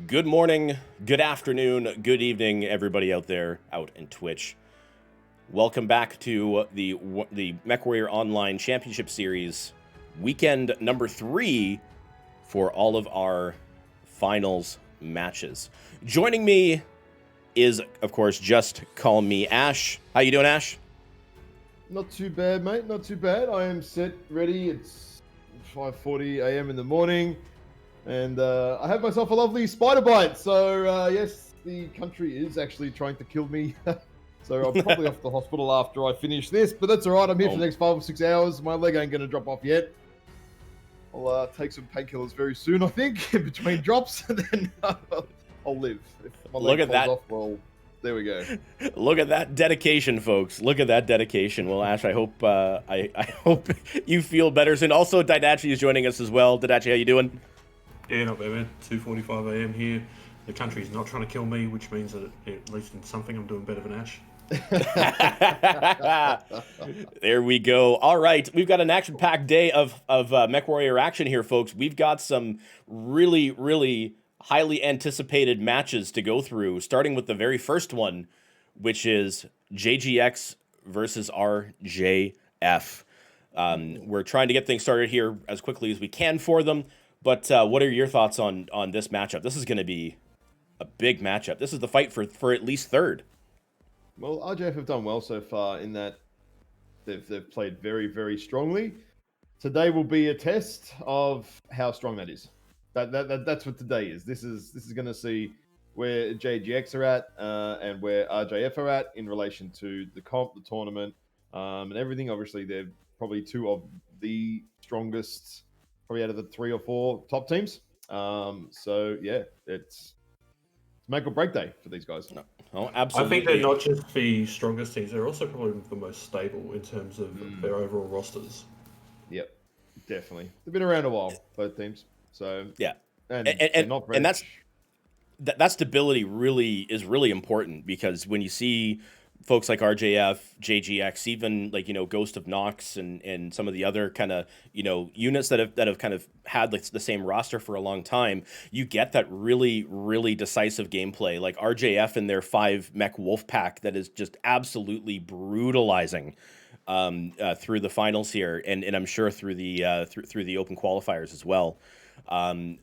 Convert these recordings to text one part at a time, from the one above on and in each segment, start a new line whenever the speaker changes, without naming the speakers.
Good morning, good afternoon, good evening, everybody out there out in Twitch. Welcome back to the MechWarrior Online Championship Series, weekend number 3 for all of our finals matches. Joining me is, of course, just call me Ash. How you doing, Ash?
Not too bad, mate. Not too bad. I am set, ready. It's 5:40 a.m. in the morning, and I have myself a lovely spider bite. So yes, the country is actually trying to kill me. So I'm probably off to the hospital after I finish this, but that's all right. I'm here for the next 5 or 6 hours. My leg ain't going to drop off yet. I'll take some painkillers very soon, I think, in between drops, and then I'll live. If my leg
Look at
falls
that.
off, well, there we go.
Look at that dedication, folks. Look at that dedication. Well, Ash, I hope I hope you feel better soon. Also, Didachi is joining us as well. Didachi, how you doing?
Yeah, not bad, man. 2:45 a.m. here. The country's not trying to kill me, which means that at least in something I'm doing better than Ash.
There we go. All right, we've got an action-packed day of MechWarrior action here, folks. We've got some really highly anticipated matches to go through, starting with the very first one, which is JGX versus RJF. We're trying to get things started here as quickly as we can for them, but what are your thoughts on this matchup? This is going to be a big matchup. This is the fight for at least third.
Well, RJF have done well so far in that they've played very strongly. Today will be a test of how strong that is. That's what today is. This is going to see where JGX are at and where RJF are at in relation to the comp, the tournament, and everything. Obviously, they're probably two of the strongest, probably out of the 3 or 4 top teams. So yeah, it's make or break day for these guys.
No. Oh,
I
absolutely.
think they're not just the strongest teams, they're also probably the most stable in terms of their overall rosters.
Yep, definitely. They've been around a while, both teams. So
Yeah,
and
and
not
that stability is really important, because when you see folks like RJF, JGX, even like Ghost of Nox and some of the other kind of units that have kind of had like the same roster for a long time, you get that really decisive gameplay, like RJF and their 5 mech wolf pack that is just absolutely brutalizing through the finals here, and I'm sure through the through the open qualifiers as well.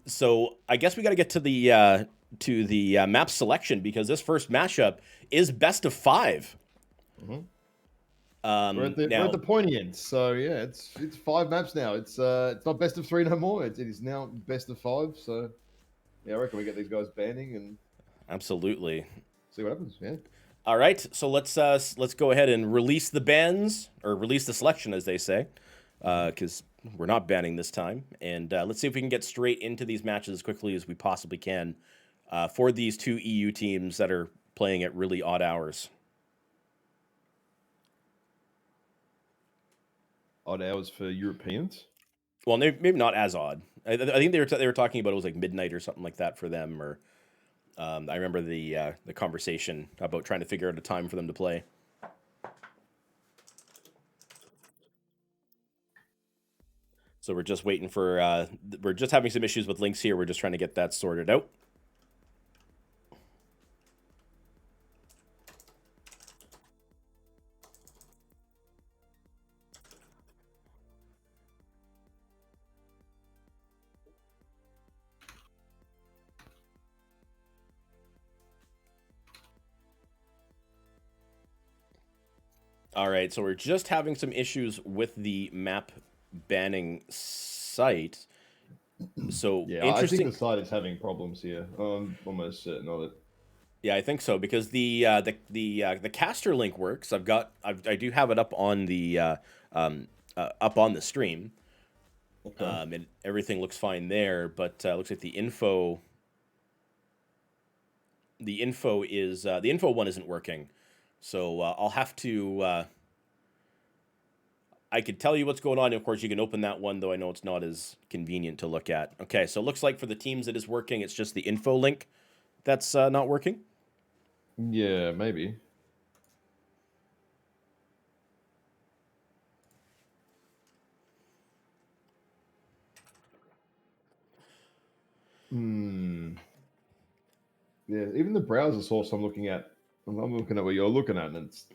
So I guess we got to get to the map selection, because this first matchup is best of 5.
we're at the pointy end. So yeah, it's 5 maps now. It's not best of 3 no more. It is now best of 5. So yeah, I reckon we get these guys banning and
Absolutely.
see what happens. Yeah.
All right, so let's go ahead and release the bans, or release the selection, as they say, because we're not banning this time. And let's see if we can get straight into these matches as quickly as we possibly can for these 2 EU teams that are playing at really odd hours.
Odd hours for Europeans.
Well, maybe not as odd. I think they were talking about it was like midnight or something like that for them, or I remember the conversation about trying to figure out a time for them to play. So we're just waiting for, we're just having some issues with links here. We're just trying to get that sorted out. All right, so we're just having some issues with the map banning site. So
Yeah, I think the site is having problems here. I'm almost certain of it.
Yeah, I think so, because the caster link works. I do have it up on the up on the stream,
Okay.
and everything looks fine there. But looks like the info is the info one isn't working. So I'll have to. I could tell you what's going on. Of course, you can open that one, though I know it's not as convenient to look at. Okay, so it looks like for the teams it is working. It's just the info link that's not working.
Yeah, maybe. Yeah, even the browser source I'm looking at, I'm looking at what you're looking at, and it's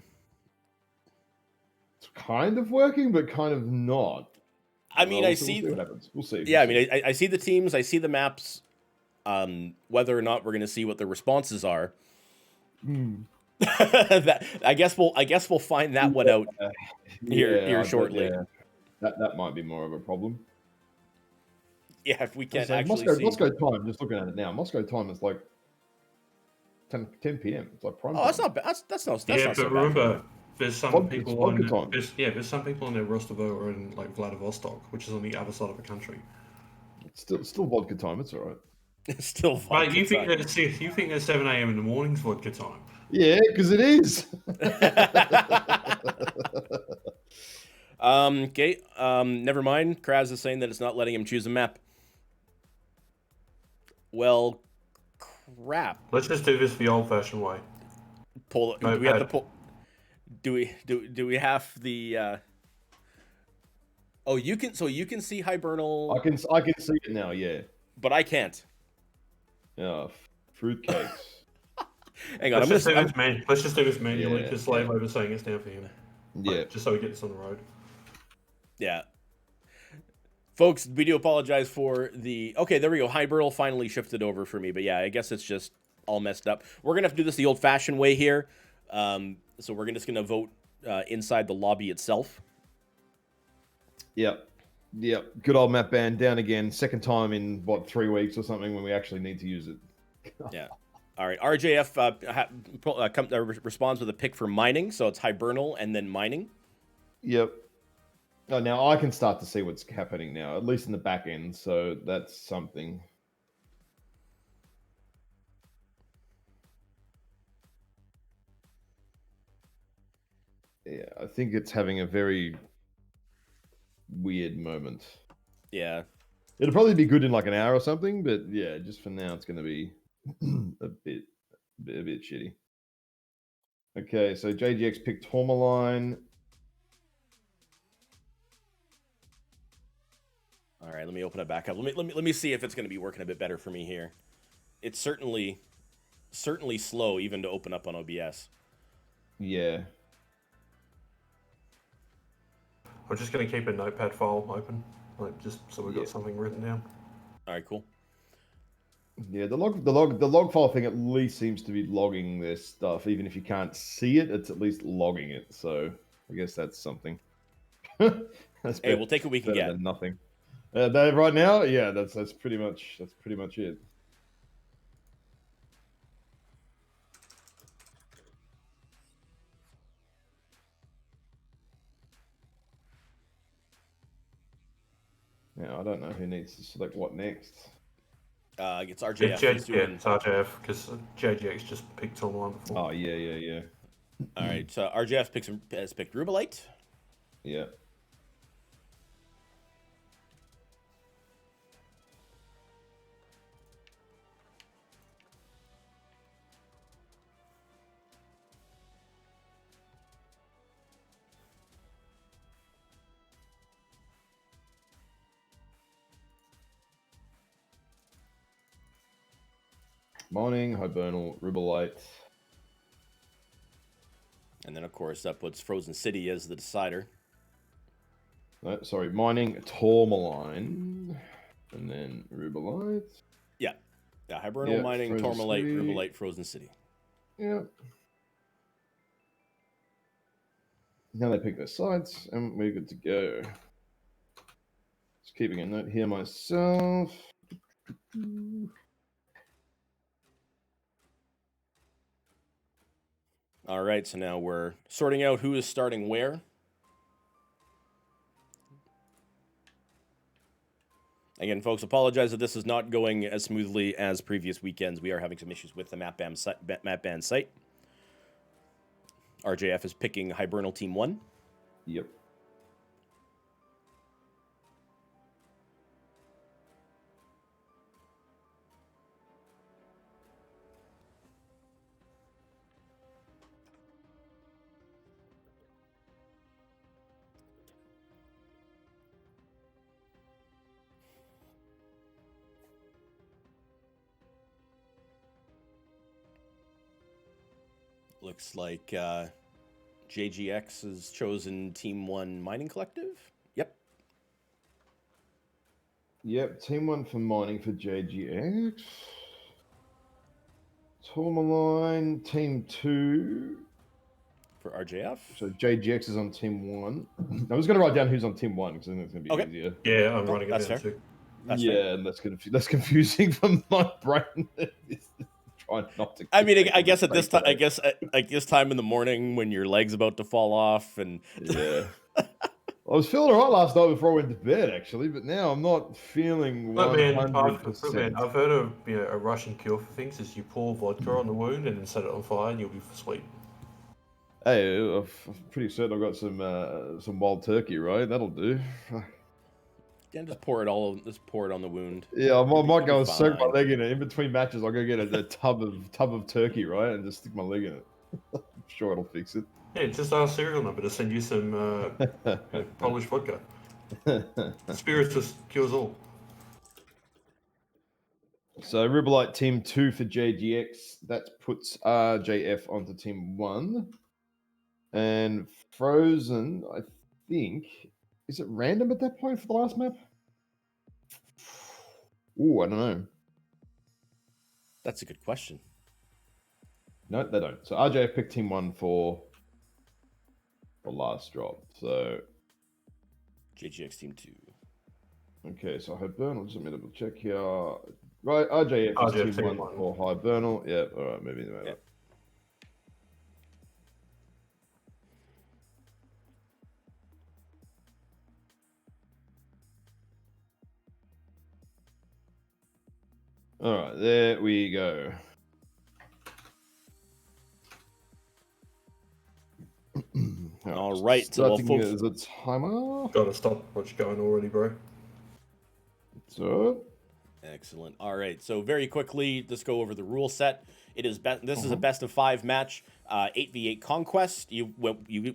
kind of working, but kind of not.
I mean,
We'll
I
see, we'll
see.
see what happens. We'll see.
Yeah, I
We'll see.
mean, I see the teams, I see the maps. Whether or not we're going to see what the responses are, I guess we'll find that one out here
I bet.
shortly.
Yeah, that might be more of a problem.
Yeah, if we
I
can't
say
actually
Moscow,
see.
Moscow time. Just looking at it now, Moscow time is like 10 p.m. It's like prime
Oh, that's
time.
not bad. That's
Yeah,
not
but
so bad.
remember, there's some
It's
people
vodka
on
time.
there's some people on their Rostovo are in like Vladivostok, which is on the other side of the country.
It's still vodka time. It's all right.
It's still
Mate,
vodka
you think
time.
that you think that 7 a.m. in the morning's vodka time?
Yeah, because it is.
Okay. Never mind. Kraz is saying that it's not letting him choose a map. Well, crap.
Let's just do this the old-fashioned way.
Pull. Do we have to pull? Do we have the? Oh, you can. So you can see hibernal.
I can see it now. Yeah.
But I can't.
Yeah. Fruitcakes.
Hang on.
Let's just do this manually.
Yeah,
Just slave over saying it's down for him.
Yeah.
Just so we get this on the road.
Yeah. Folks, we do apologize for the... Okay, there we go. Hibernal finally shifted over for me. But yeah, I guess it's just all messed up. We're going to have to do this the old-fashioned way here. So we're just going to vote inside the lobby itself.
Yep. Yep. Good old map ban down again. Second time in, 3 weeks or something when we actually need to use it.
Yeah. All right. RJF responds with a pick for mining. So it's hibernal and then mining.
Yep. Oh, now I can start to see what's happening now, at least in the back end. So that's something. Yeah, I think it's having a very weird moment.
Yeah.
It'll probably be good in like an hour or something, but yeah, just for now, it's going to be a bit shitty. Okay, so JGX picked Tourmaline.
All right, let me open it back up. Let me see if it's going to be working a bit better for me here. It's certainly slow even to open up on OBS.
Yeah.
I'm just going to keep a notepad file open, like just so we've got something written down.
All right, cool.
Yeah, the log file thing at least seems to be logging this stuff. Even if you can't see it, it's at least logging it. So I guess that's something. That's
Hey, we'll take what we can get.
Than nothing. Right now, yeah, that's pretty much it. Now I don't know who needs to select what next.
It's RJF.
It's RJF because JGX just picked Tourmaline before.
Oh yeah.
All right, so RJF has picked Rubelite.
Yeah. Mining, Hibernal, Rubelite.
And then, of course, that puts Frozen City as the decider.
No, sorry, Mining, Tourmaline, and then Rubelite.
Yeah. Hibernal, Mining, Tourmalite, Rubelite, Frozen City.
Yeah. Now they pick their sites, and we're good to go. Just keeping a note here myself.
All right, so now we're sorting out who is starting where. Again, folks, apologize that this is not going as smoothly as previous weekends. We are having some issues with the map ban site. RJF is picking Hibernal Team 1.
Yep.
Looks like JGX has chosen Team 1 Mining Collective. Yep.
Yep, Team 1 for mining for JGX. Tourmaline, Team 2.
For RJF.
So JGX is on Team 1. I was going to write down who's on Team 1 because I think it's going to be
Okay.
easier.
Yeah, I'm
No,
writing it
that's
down
fair.
too.
That's
yeah,
fair.
and that's confusing for my brain. Trying not to.
I mean, I
keep
guess at this time,
straight
I guess time in the morning when your leg's about to fall off, and
Yeah. I was feeling all right last night before I went to bed, actually, but now I'm not feeling
Look, man,
100%.
I've heard of a Russian cure for things is you pour vodka on the wound and then set it on fire and you'll be sweet.
Hey, I'm pretty certain I've got some wild turkey, right? That'll do.
yeah, just pour it on the wound.
Yeah, I might
You'll be
go and soak my
fine.
leg in it. In between matches, I'll go get a tub of turkey, right, and just stick my leg in it. I'm sure it'll fix it.
Yeah, just ask serial number to send you some Polish vodka. Spirits just cures all.
So Ribolite Team 2 for JGX. That puts RJF onto Team 1. And Frozen, I think, is it random at that point for the last map? Ooh, I don't know.
That's a good question.
No, they don't. So RJF picked Team 1 for the last drop. So
JGX Team 2.
okay, so Hibernal, just let me double check here. Right, RJF is Team 1 for Hibernal. Yeah, all right, maybe that.
Yep.
All right, there we go.
All right, so
starting
folks,
as a timer.
Gotta stop what's going already, bro.
So,
excellent. All right, so very quickly, let's go over the rule set. It is this is a best of 5 match, 8v8 conquest. We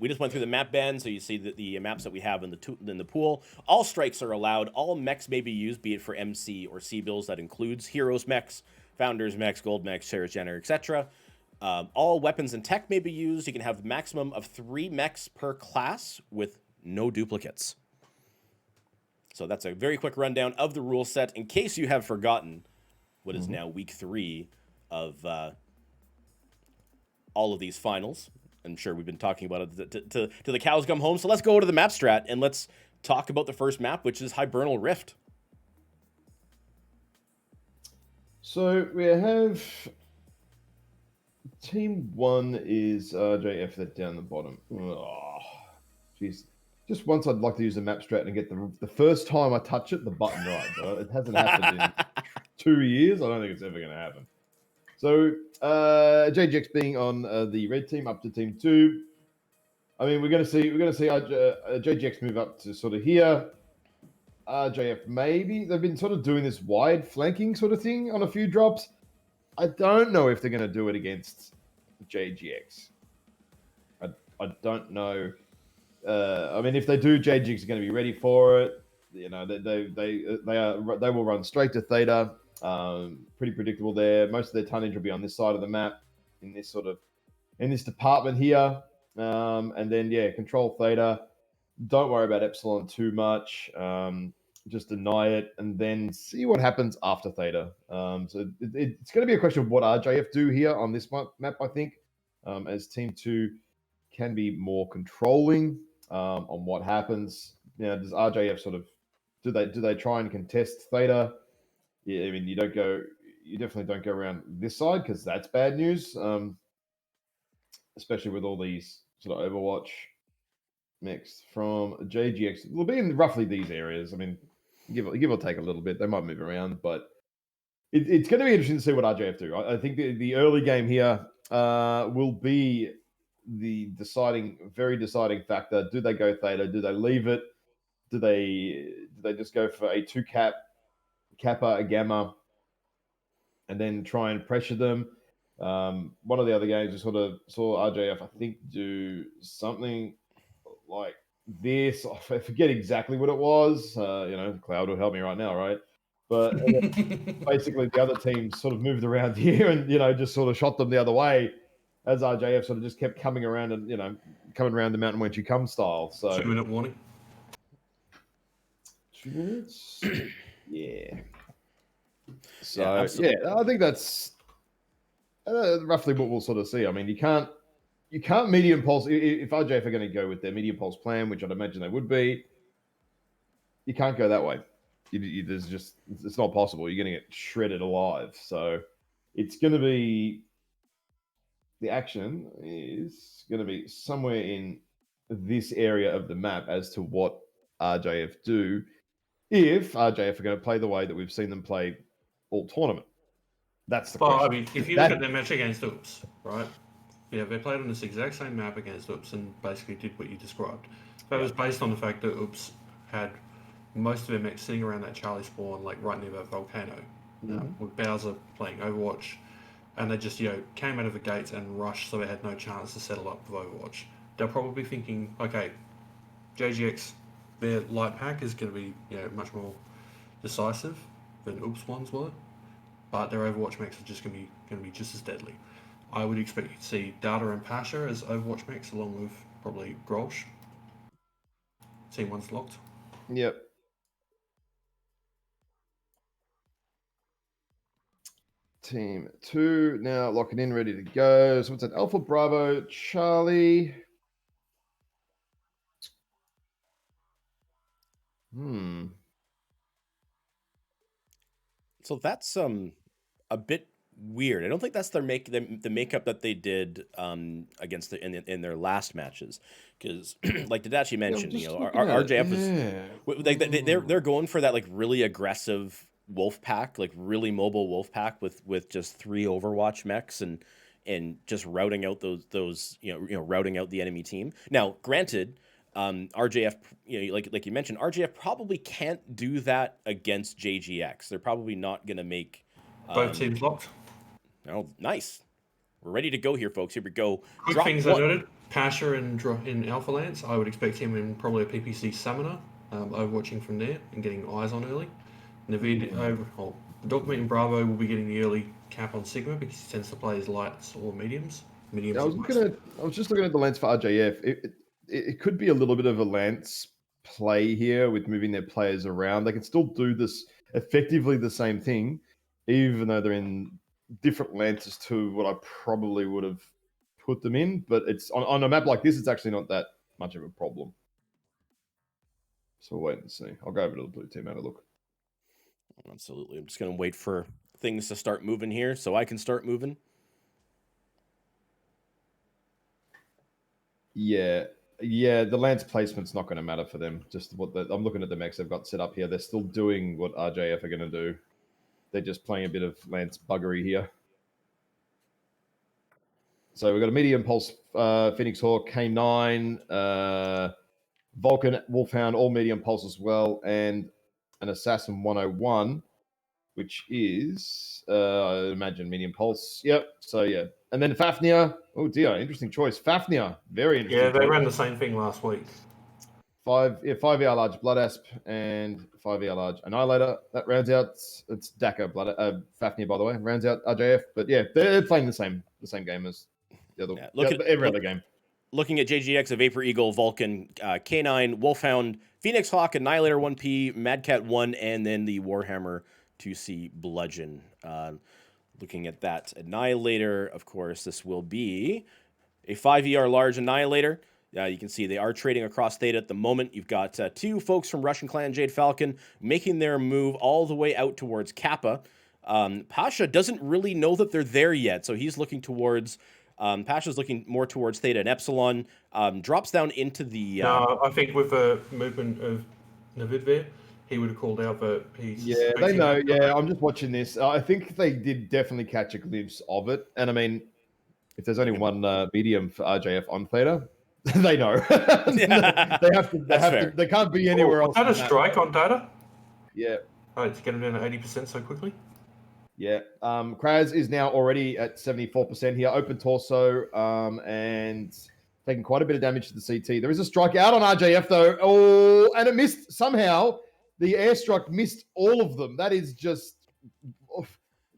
just went through the map ban, so you see the maps that we have in the pool. All strikes are allowed. All mechs may be used, be it for MC or C bills. That includes heroes mechs, founders mechs, gold mechs, Sarah's Jenner, etc. All weapons and tech may be used. You can have a maximum of 3 mechs per class with no duplicates. So that's a very quick rundown of the rule set in case you have forgotten what is now week 3 of all of these finals. I'm sure we've been talking about it to the cows come home. So let's go to the map strat and let's talk about the first map, which is Hibernal Rift.
So we have Team 1 is JF that down the bottom. Oh, jeez. Just once I'd like to use the map strat and get the first time I touch it, the button right. But it hasn't happened in 2 years. I don't think it's ever going to happen. So JGX being on the red team up to Team 2. I mean, we're going to see JGX move up to sort of here. JF maybe they've been sort of doing this wide flanking sort of thing on a few drops. I don't know if they're going to do it against JGX. I don't know. I mean, if they do, JGX is going to be ready for it. You know, they will run straight to Theta. Pretty predictable there. Most of their tonnage will be on this side of the map, in this department here. And then control Theta. Don't worry about Epsilon too much. Just deny it and then see what happens after Theta. So it's going to be a question of what RJF do here on this map, I think, as Team 2 can be more controlling on what happens. Does RJF sort of do they try and contest Theta? Yeah, I mean you definitely don't go around this side because that's bad news. Especially with all these sort of Overwatch mix from JGX. It'll be in roughly these areas. I mean, give or take a little bit. They might move around, but it's going to be interesting to see what RJF do. I think the early game here will be the very deciding factor. Do they go Theta? Do they leave it? Do they just go for a 2-cap, Kappa, a Gamma, and then try and pressure them? One of the other games, I sort of saw RJF, I think, do something like this. I forget exactly what it was. Cloud will help me right now, right? But basically, the other team sort of moved around here and just sort of shot them the other way. as RJF sort of just kept coming around and coming around the mountain whence you come style. So
2-minute warning.
2 minutes, yeah. So
Yeah, absolutely.
I think that's roughly what we'll sort of see. I mean, you can't medium pulse if RJF are going to go with their medium pulse plan, which I'd imagine they would be. You can't go that way. There's just it's not possible. You're going to get shredded alive. So it's going to be the action is going to be somewhere in this area of the map as to what RJF do if RJF are going to play the way that we've seen them play all tournament. That's the
Well,
question.
I mean, if you look at their match against Oops, right? Yeah, they played on this exact same map against Oops and basically did what you described. That was based on the fact that Oops had most of their mechs sitting around that Charlie spawn, like right near that volcano, with Bowser playing Overwatch, and they just came out of the gates and rushed, so they had no chance to settle up with Overwatch. They're probably thinking, okay, JGX, their light pack is going to be much more decisive than Oops ones were, but their Overwatch mechs are just going to be just as deadly. I would expect you to see Data and Pasha as Overwatch mechs, along with probably Grolsch. Team 1's locked.
Yep. Team 2 now locking in, ready to go. So what's that? Alpha Bravo Charlie.
So that's a bit weird. I don't think that's the makeup that they did against in their last matches, because like Tadachi mentioned, RJF was they're going for that like really aggressive wolf pack, like really mobile wolf pack with just 3 Overwatch mechs and just routing out those routing out the enemy team. Now, granted, RJF, like you mentioned, RJF probably can't do that against JGX. They're probably not going to make
both teams locked.
Oh, nice. We're ready to go here, folks. Here we go.
Quick things I noted: Pasha in Alpha Lance. I would expect him in probably a PPC Summoner, overwatching from there and getting eyes on early. Navid Dogmeat and Bravo will be getting the early cap on Sigma because he tends to play his lights or mediums.
I was just looking at the Lance for RJF. It could be a little bit of a Lance play here with moving their players around. They can still do this effectively the same thing, even though they're in different lances to what I probably would have put them in. But it's on a map like this, it's actually not that much of a problem. So we'll wait and see. I'll go over to the blue team, have a look.
Absolutely. I'm just going to wait for things to start moving here so I can start moving.
Yeah, the Lance placement's not going to matter for them. Just I'm looking at the mechs they've got set up here. They're still doing what RJF are going to do. They're just playing a bit of Lance buggery here. So we've got a medium pulse Phoenix Hawk, K9, Vulcan, Wolfhound, all medium pulse as well, and an Assassin 101, which is, I imagine, medium pulse. Yep. So, yeah. And then Fafnir. Oh, dear. Interesting choice. Fafnir. Very interesting.
Yeah, they ran the same thing last week.
5 ER large Blood Asp and 5 ER large Annihilator. That rounds out, it's Daka Fafnir, by the way. Rounds out RJF. But yeah, they're playing the same game as the other, every other game.
Looking at JGX, a Vapor Eagle, Vulcan, K9, Wolfhound, Phoenix Hawk, Annihilator 1P, Madcat 1, and then the Warhammer 2C Bludgeon. Looking at that Annihilator, of course, this will be a 5 ER large Annihilator. You can see they are trading across Theta at the moment. You've got 2 folks from Russian Clan Jade Falcon making their move all the way out towards Kappa. Pasha doesn't really know that they're there yet, so he's looking towards... Pasha's looking more towards Theta and Epsilon. Drops down into the...
No, I think with the movement of Navid there, he would have called out that he's...
Yeah, they know. Yeah, I'm just watching this. I think they did definitely catch a glimpse of it. And I mean, if there's only one medium for RJF on Theta, they know. They have to. They can't be anywhere else.
Had a strike on Data?
Yeah.
Oh, to get him down to 80% so quickly?
Yeah. Kraz is now already at 74% here. Open torso and taking quite a bit of damage to the CT. There is a strike out on RJF, though. Oh, and it missed somehow. The airstrike missed all of them. That is just...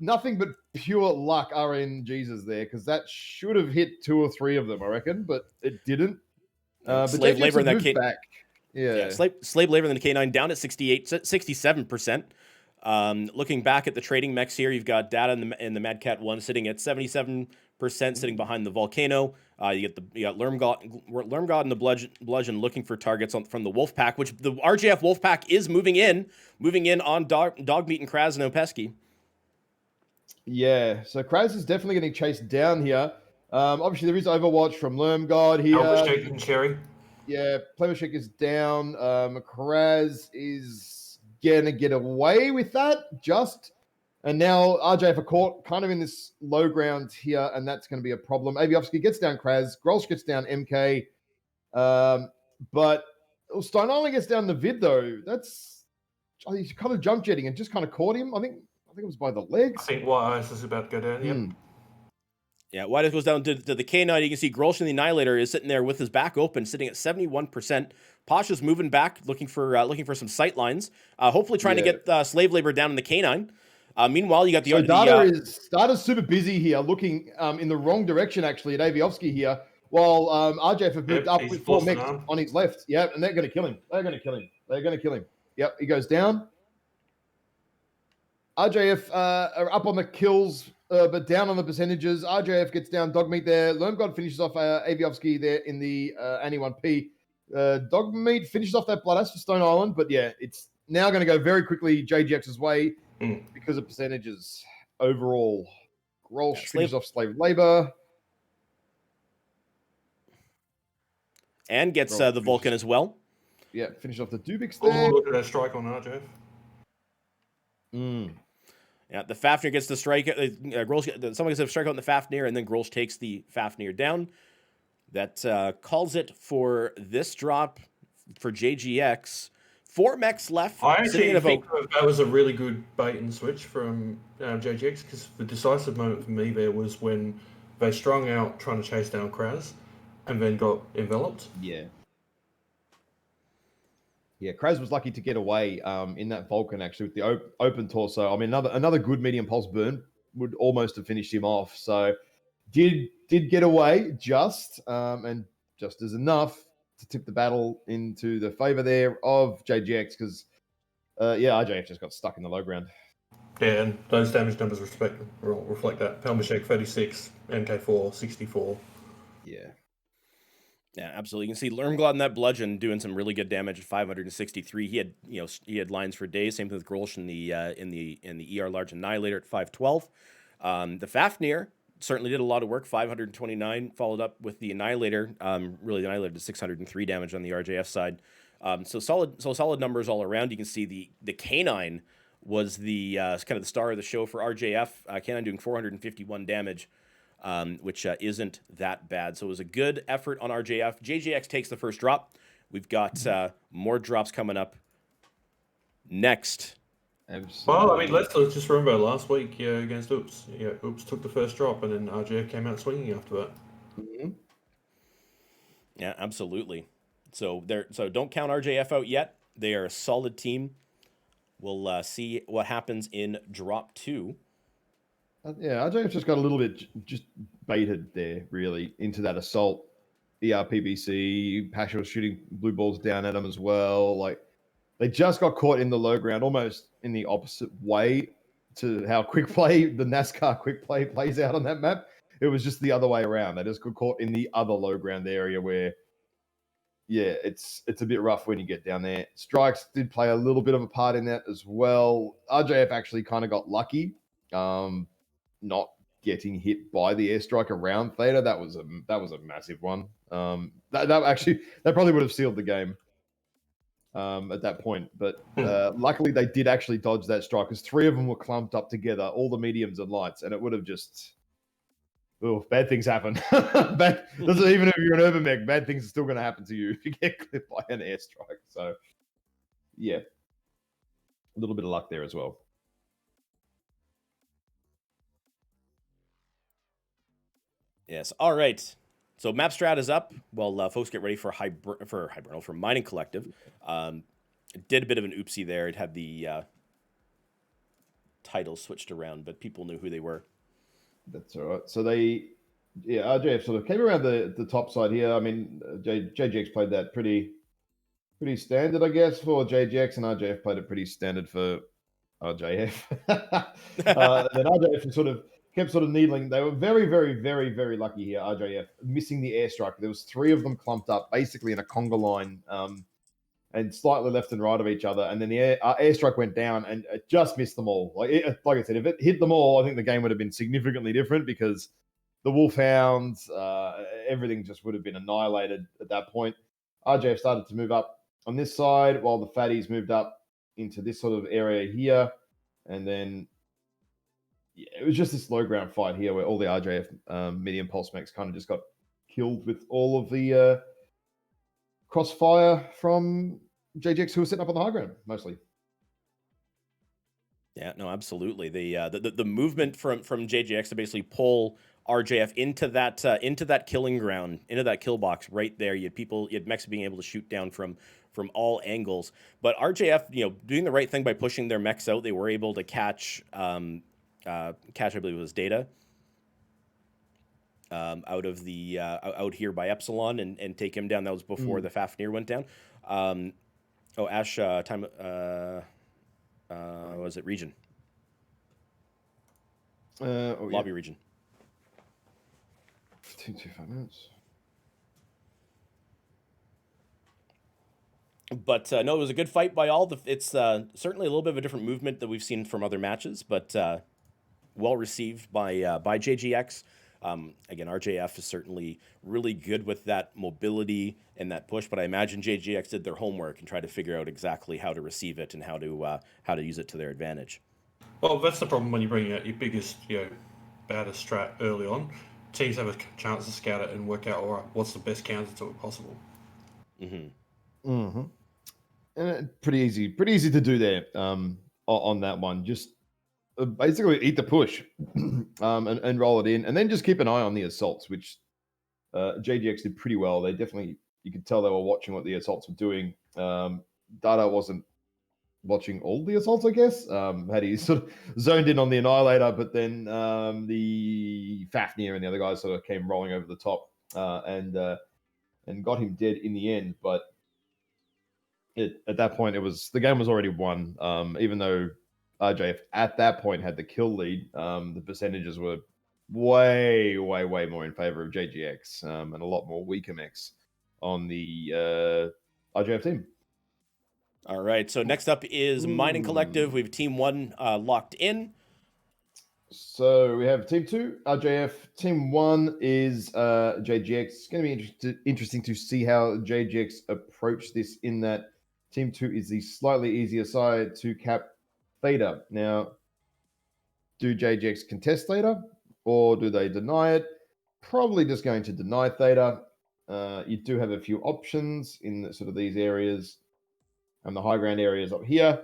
nothing but pure luck RNGs there, because that should have hit 2 or 3 of them, I reckon, but it didn't. But
slave
JGX
labor in
have
that
moved back.
Yeah, slave labor in the K9 down at 67%. Looking back at the trading mechs here, you've got Data in the Mad Cat 1 sitting at 77%, sitting behind the Volcano. You got Lermgod and the Bludgeon looking for targets from the Wolf Pack, which the RJF Wolf Pack is moving in on Dogmeat and Kraz and Opesky.
Yeah, so Kraz is definitely getting chased down here. Obviously, there is Overwatch from Lermgod here.
Elbashek and Cherry.
Yeah, Plemashek is down. Kraz is going to get away with that just. And now RJF are caught kind of in this low ground here, and that's going to be a problem. Aviovsky gets down Kraz. Grolsch gets down MK. But Stone Island gets down the Vid, though. He's kind of jump jetting and just kind of caught him. I think it was by the legs.
I think White Ice is about to go down, yep.
Yeah, White Ice goes down to the K9. You can see Grolsch in the Annihilator is sitting there with his back open, sitting at 71%. Pasha's moving back, looking for some sight lines. Hopefully trying to get slave labor down in the K9. Meanwhile, you got the...
Data's super busy here, looking in the wrong direction, actually, at Aviovsky here, while RJF have moved up with 4 mechs on his left. Yeah, and they're going to kill him. They're going to kill him. Yep, he goes down. RJF are up on the kills, but down on the percentages. RJF gets down Dogmeat there. Lermgod finishes off Aviovsky there in the Annie 1P. Dogmeat finishes off that Blood Ash for Stone Island, but yeah, it's now going to go very quickly JGX's way because of percentages overall. Grolsch finishes off Slave Labor.
And gets the Vulcan as well.
Yeah, finish off the Dubix there.
Look at that strike on RJF.
Yeah, the Fafnir gets the strike. Someone gets a strike on the Fafnir, and then Grolsch takes the Fafnir down. That calls it for this drop for JGX. 4 mechs left.
I actually think that was a really good bait and switch from JGX, because the decisive moment for me there was when they strung out trying to chase down Kraz and then got enveloped.
Yeah. Yeah, Kraz was lucky to get away in that Vulcan, actually, with the open torso. I mean, another good medium pulse burn would almost have finished him off. So did get away just, and just as enough to tip the battle into the favor there of JGX, because, RJF just got stuck in the low ground.
Yeah, and those damage numbers reflect that. Pelmashek 36, MK4 64.
Yeah.
Yeah, absolutely. You can see Lermgod and that Bludgeon doing some really good damage at 563. He had lines for days. Same thing with Grolsch in the ER Large Annihilator at 512. The Fafnir certainly did a lot of work. 529 followed up with the Annihilator. Really, the Annihilator did 603 damage on the RJF side. So solid numbers all around. You can see the K9 was the kind of the star of the show for RJF. K9 doing 451 damage. Which isn't that bad. So it was a good effort on RJF. JGX takes the first drop. We've got more drops coming up next.
Absolutely.
Well, I mean, let's just remember last week against Oops. Yeah, Oops took the first drop, and then RJF came out swinging after that.
Mm-hmm.
Yeah, absolutely. So don't count RJF out yet. They are a solid team. We'll see what happens in drop 2.
RJF just got a little bit just baited there, really, into that assault. PBC, Pasha was shooting blue balls down at him as well. Like, they just got caught in the low ground, almost in the opposite way to how quick play, the NASCAR quick play plays out on that map. It was just the other way around. They just got caught in the other low ground area where, yeah, it's a bit rough when you get down there. Strikes did play a little bit of a part in that as well. RJF actually kind of got lucky. Not getting hit by the airstrike around Theta. That was a massive one. That probably would have sealed the game at that point. But luckily they did actually dodge that strike, because 3 of them were clumped up together, all the mediums and lights, and it would have just... Oh, bad things happen. Even if you're an urban mech, bad things are still going to happen to you if you get clipped by an airstrike. So, yeah. A little bit of luck there as well.
Yes. All right. So map strat is up. Well, folks get ready for for Mining Collective. It did a bit of an oopsie there. It had the titles switched around, but people knew who they were.
That's all right. So RJF sort of came around the top side here. I mean, JGX played that pretty standard, I guess, for JGX, and RJF played it pretty standard for RJF. Then RJF sort of kept needling. They were very, very, very, very lucky here. RJF missing the airstrike. There was 3 of them clumped up, basically in a conga line, and slightly left and right of each other. And then the airstrike went down, and it just missed them all. Like I said, if it hit them all, I think the game would have been significantly different because the Wolfhounds, everything just would have been annihilated at that point. RJF started to move up on this side while the Fatties moved up into this sort of area here. And then it was just this low ground fight here where all the RJF medium pulse mechs kind of just got killed with all of the crossfire from JGX, who was sitting up on the high ground mostly.
Yeah, no, absolutely. The movement from JGX to basically pull RJF into that killing ground, into that kill box right there. You had mechs being able to shoot down from all angles. But RJF, doing the right thing by pushing their mechs out, they were able to catch I believe it was Data. Out of the out here by Epsilon and take him down. That was before the Fafnir went down. Ash time was it region? Lobby region.
5 minutes.
But no, it was a good fight by all. It's certainly a little bit of a different movement that we've seen from other matches, but well received by JGX. Again, RJF is certainly really good with that mobility and that push, but I imagine JGX did their homework and tried to figure out exactly how to receive it and how to use it to their advantage.
Well, that's the problem when you bring out your biggest, baddest strat early on. Teams have a chance to scout it and work out, all right, what's the best counter to it possible.
And pretty easy to do there on that one. Just basically eat the push and roll it in, and then just keep an eye on the assaults, which JGX did pretty well. They definitely, you could tell they were watching what the assaults were doing. Data wasn't watching all the assaults, I guess. Had he sort of zoned in on the Annihilator, but then the Fafnir and the other guys sort of came rolling over the top and got him dead in the end. But at that point, the game was already won. Even though RJF at that point had the kill lead, the percentages were way, way, way more in favor of JGX and a lot more weaker mechs on the RJF team.
All right, so next up is Mining Collective. We have Team 1 locked in.
So we have Team 2, RJF. Team 1 is JGX. It's going to be interesting to see how JGX approach this, in that Team 2 is the slightly easier side to cap Theta. Now, do JGX contest Theta, or do they deny it? Probably just going to deny Theta. You do have a few options in sort of these areas, and the high ground areas up here.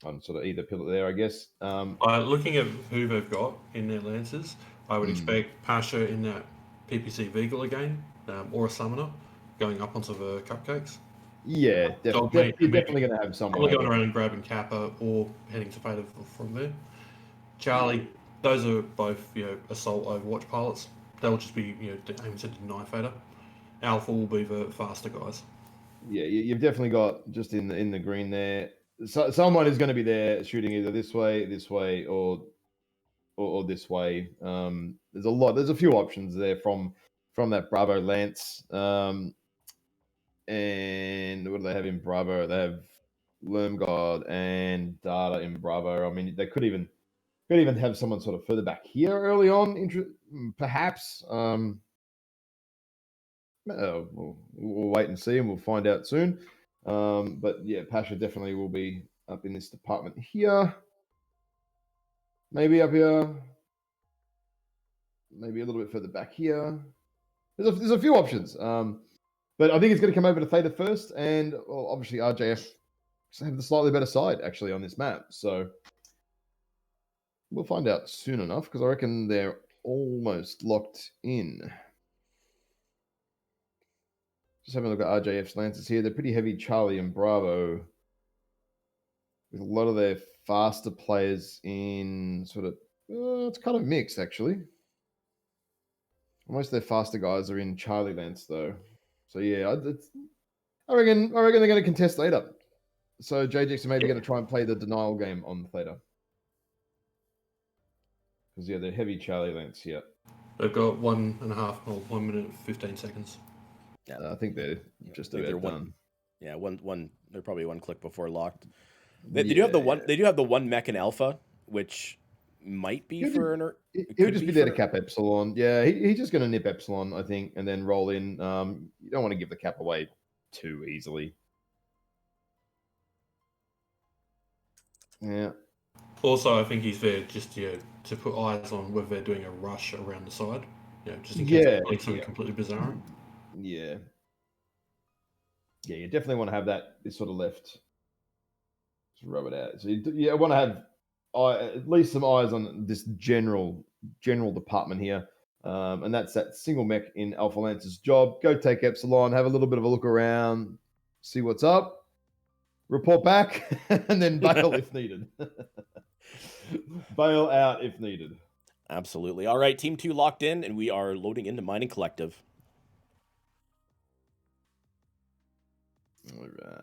On sort of either pillar there, I guess.
Looking at who they've got in their Lancers, I would expect Pasha in that PPC Vehicle again, or a Summoner, going up onto the Cupcakes.
Yeah, definitely. You're definitely going to have someone.
Probably going around and grabbing Kappa or heading to Fate from there. Charlie, those are both, assault Overwatch pilots. They'll just be, aiming to deny Fader. Alpha will be the faster guys.
Yeah, you've definitely got, just in the green there, so someone is going to be there shooting either this way, or this way. There's a few options there from that Bravo Lance. And what do they have in Bravo? They have Lermgod and Data in Bravo. I mean, they could even have someone sort of further back here early on, perhaps. We'll wait and see, and we'll find out soon. But yeah, Pasha definitely will be up in this department here. Maybe up here. Maybe a little bit further back here. There's a few options. But I think it's going to come over to Theta first, and obviously RJF have the slightly better side actually on this map. So we'll find out soon enough, because I reckon they're almost locked in. Just having a look at RJF's Lancers here. They're pretty heavy Charlie and Bravo, with a lot of their faster players in sort of it's kind of mixed actually. Most of their faster guys are in Charlie Lance though. So yeah, I reckon they're going to contest Theta. So JJX are maybe going to try and play the denial game on Theta. Because yeah, they're heavy Charlie Lance. Yeah,
They've got 1 minute 15 seconds.
Yeah,
I think they're just about
they're
done.
one. They're probably one click before locked. They do have the one. They do have the one mech in alpha, which might be for an.
He'll just be there to cap Epsilon. Yeah, he's just going to nip Epsilon, I think, and then roll in. You don't want to give the cap away too easily. Yeah.
Also, I think he's there just to put eyes on whether they're doing a rush around the side. Just in case they're doing something completely bizarre.
Yeah. Yeah, you definitely want to have this sort of left. Just rub it out. So you want to have at least some eyes on this general department here. And that's that single mech in Alpha Lance's job. Go take Epsilon, have a little bit of a look around, see what's up, report back, and then bail if needed. Bail out if needed.
Absolutely. All right, Team 2 locked in, and we are loading into Mining Collective.
All right.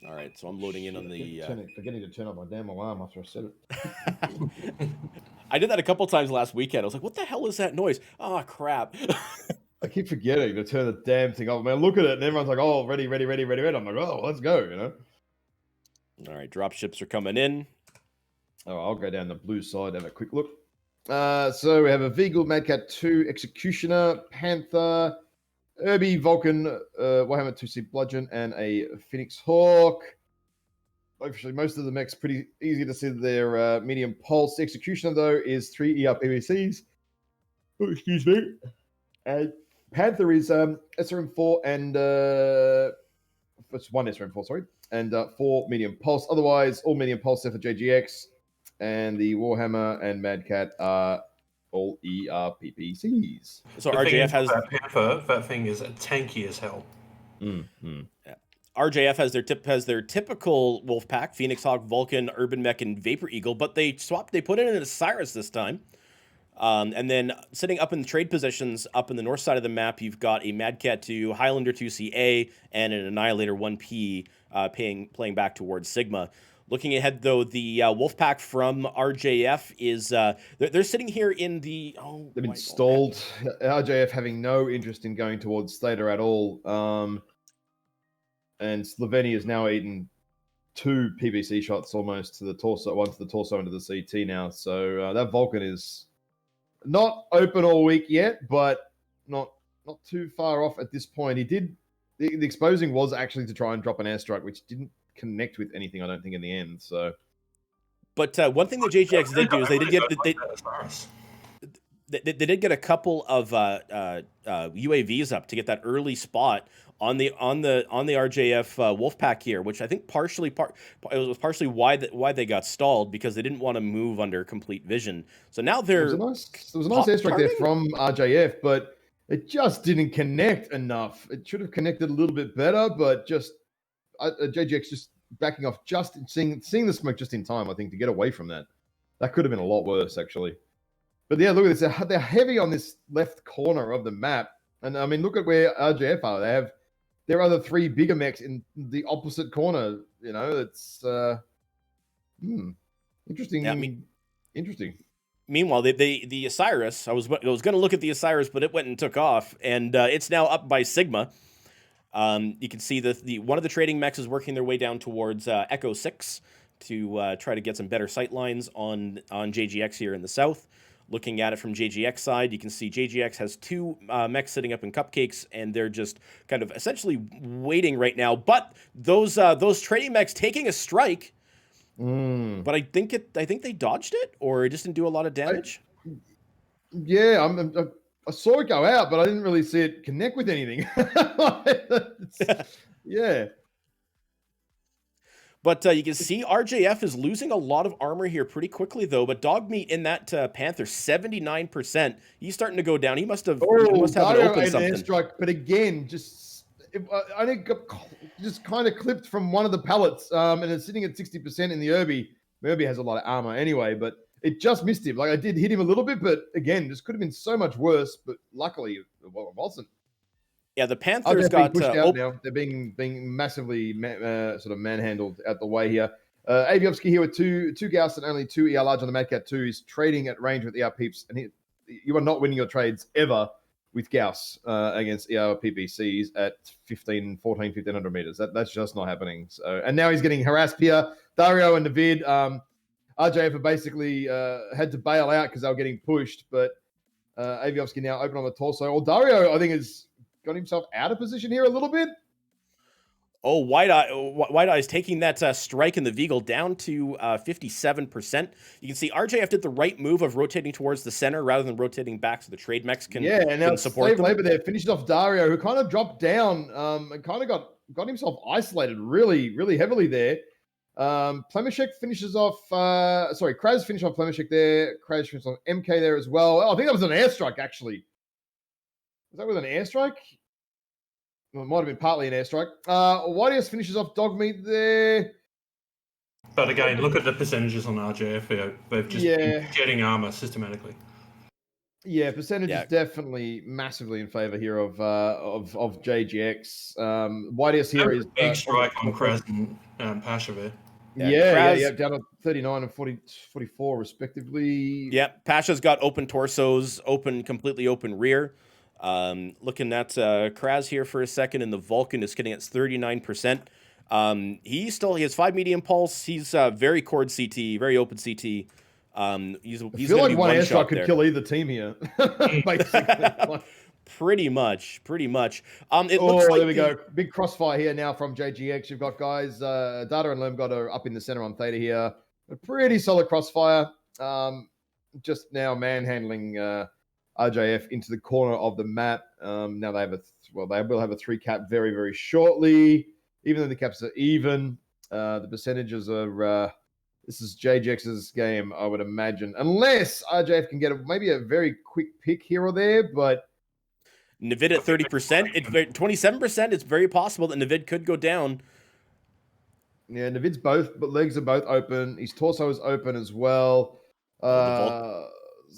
All right, so I'm loading in on the...
Forgetting to turn off my damn alarm after I said it.
I did that a couple times last weekend. I was like, what the hell is that noise? Oh, crap.
I keep forgetting to turn the damn thing off. Man, look at it, and everyone's like, oh, ready. I'm like, oh, let's go,
All right, drop ships are coming in.
Oh, I'll go down the blue side and have a quick look. So we have a Veagle, Madcat 2, Executioner, Panther, Irby, Vulcan, Warhammer 2C Bludgeon, and a Phoenix Hawk. Actually, most of the mechs pretty easy to see their medium pulse. Executioner, though, is 3 ERPVCs. Oh, excuse me. And Panther is SRM4 and it's 1 SRM4, sorry, and 4 medium pulse. Otherwise, all medium pulse except for JGX, and the Warhammer and Mad Cat are all ERPPCs.
So RJF has
that thing is tanky as hell.
Mm-hmm.
Yeah. RJF has their typical Wolfpack: Phoenix Hawk, Vulcan, Urban Mech, and Vapor Eagle, but they put in an Osiris this time. And then sitting up in the trade positions up in the north side of the map, you've got a Mad Cat 2, Highlander 2CA, and an Annihilator 1P playing back towards Sigma. Looking ahead, though, the Wolfpack from RJF is they're sitting here in the
they've been stalled. RJF having no interest in going towards Theta at all, and Slovenia has now eaten 2 PVC shots almost to the torso, one to the torso and to the CT now. So that Vulcan is not open all week yet, but not too far off at this point. He did the exposing was actually to try and drop an airstrike, which didn't connect with anything, I don't think, in the end. So,
but one thing that JGX did do is they did get a couple of UAVs up to get that early spot on the RJF Wolfpack here, which I think it was partially why they got stalled, because they didn't want to move under complete vision. So now there
was a nice airstrike there from RJF, but it just didn't connect enough. It should have connected a little bit better, but just JGX just backing off, just seeing the smoke just in time, I think, to get away from that. That could have been a lot worse, actually. But yeah, look at this. They're heavy on this left corner of the map. And I mean, look at where RJF are. They have their other 3 bigger mechs in the opposite corner. It's interesting.
Yeah,
interesting.
Meanwhile, the Osiris, I was going to look at the Osiris, but it went and took off, and it's now up by Sigma. You can see the one of the trading mechs is working their way down towards Echo 6 to try to get some better sight lines on JGX here in the south. Looking at it from JGX side, you can see JGX has 2 mechs sitting up in cupcakes, and they're just kind of essentially waiting right now. But those trading mechs taking a strike. But I think they dodged it, or it just didn't do a lot of damage.
I saw it go out, but I didn't really see it connect with anything. Yeah.
But you can see RJF is losing a lot of armor here pretty quickly, though. But Dogmeat in that Panther, 79%. He's starting to go down. He must have an
Dario
open
ate an
something.
airstrike, but again, I think just kind of clipped from one of the pallets, and it's sitting at 60% in the Irby. Irby has a lot of armor anyway, but it just missed him. Like I did hit him a little bit, but again, this could have been so much worse. But luckily, it wasn't.
Yeah, the Panthers
They're being
got
pushed out now. They're being massively sort of manhandled out the way here. Aviovsky here with two Gauss and only 2 ER large on the Mad Cat 2 is trading at range with ER Peeps, and you are not winning your trades ever with Gauss against ER PBCs at 1,500 meters. That's just not happening. So, and now he's getting harassed here. Dario and Navid, RJF have basically had to bail out because they were getting pushed, but Aviovsky now open on the torso. Well, Dario, I think, has got himself out of position here a little bit.
Oh, White Eye's taking that strike in the Veagle down to 57%. You can see RJF did the right move of rotating towards the center rather than rotating back so the trade mechs can support them.
Labor there finishes off Dario, who kind of dropped down and kind of got himself isolated really, really heavily there. Plemishek finishes off, Kraz finished off Plemishek there. Kraz finished off MK there as well. Oh, I think that was an airstrike, actually. Was that with an airstrike? Well, it might have been partly an airstrike. Whitehouse finishes off Dogmeat there.
But again, look at the percentages on RJF here. They've just been getting armor systematically.
Yeah, percentage is definitely massively in favor here of JGX. Whitehouse here is
big strike on Kraz and Pasha there.
Yeah, down to 39 and 44 respectively.
Yeah, Pasha's got open torsos, completely open rear. Looking at Kraz here for a second, and the Vulcan is getting at 39%. He has 5 medium pulse. He's very cord CT, very open CT. He's
I feel like one airstrike could kill either team here. Basically.
Pretty much. Looks like
there we go. Big crossfire here now from JGX. You've got guys, Data and Lemgod are up in the center on Theta here. A pretty solid crossfire. Just now manhandling RJF into the corner of the map. Now they will have a 3 cap very, very shortly. Even though the caps are even, the percentages are. This is JGX's game, I would imagine, unless RJF can get maybe a very quick pick here or there. But
Navid at 30%, 27%. It's very possible that Navid could go down.
Yeah, Navid's legs are both open. His torso is open as well.
The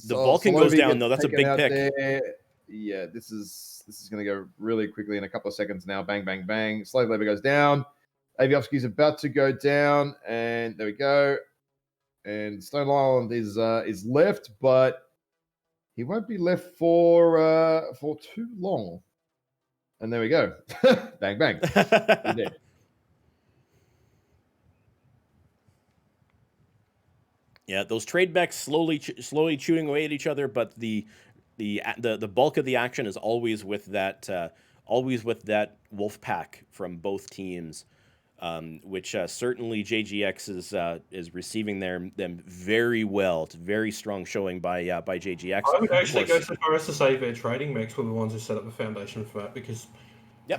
Vulcan goes down though. That's a big pick.
There. Yeah, this is going to go really quickly in a couple of seconds now. Bang, bang, bang. Slave labor goes down. Aviovsky's about to go down, and there we go. And Stone Island is left, but he won't be left for too long. And there we go. Bang, bang.
Yeah, those trade mechs slowly chewing away at each other, but the bulk of the action is always with that wolf pack from both teams, which certainly JGX is receiving them very well. It's a very strong showing by JGX.
I would actually go so far as to say their trading mechs were the ones who set up the foundation for that, because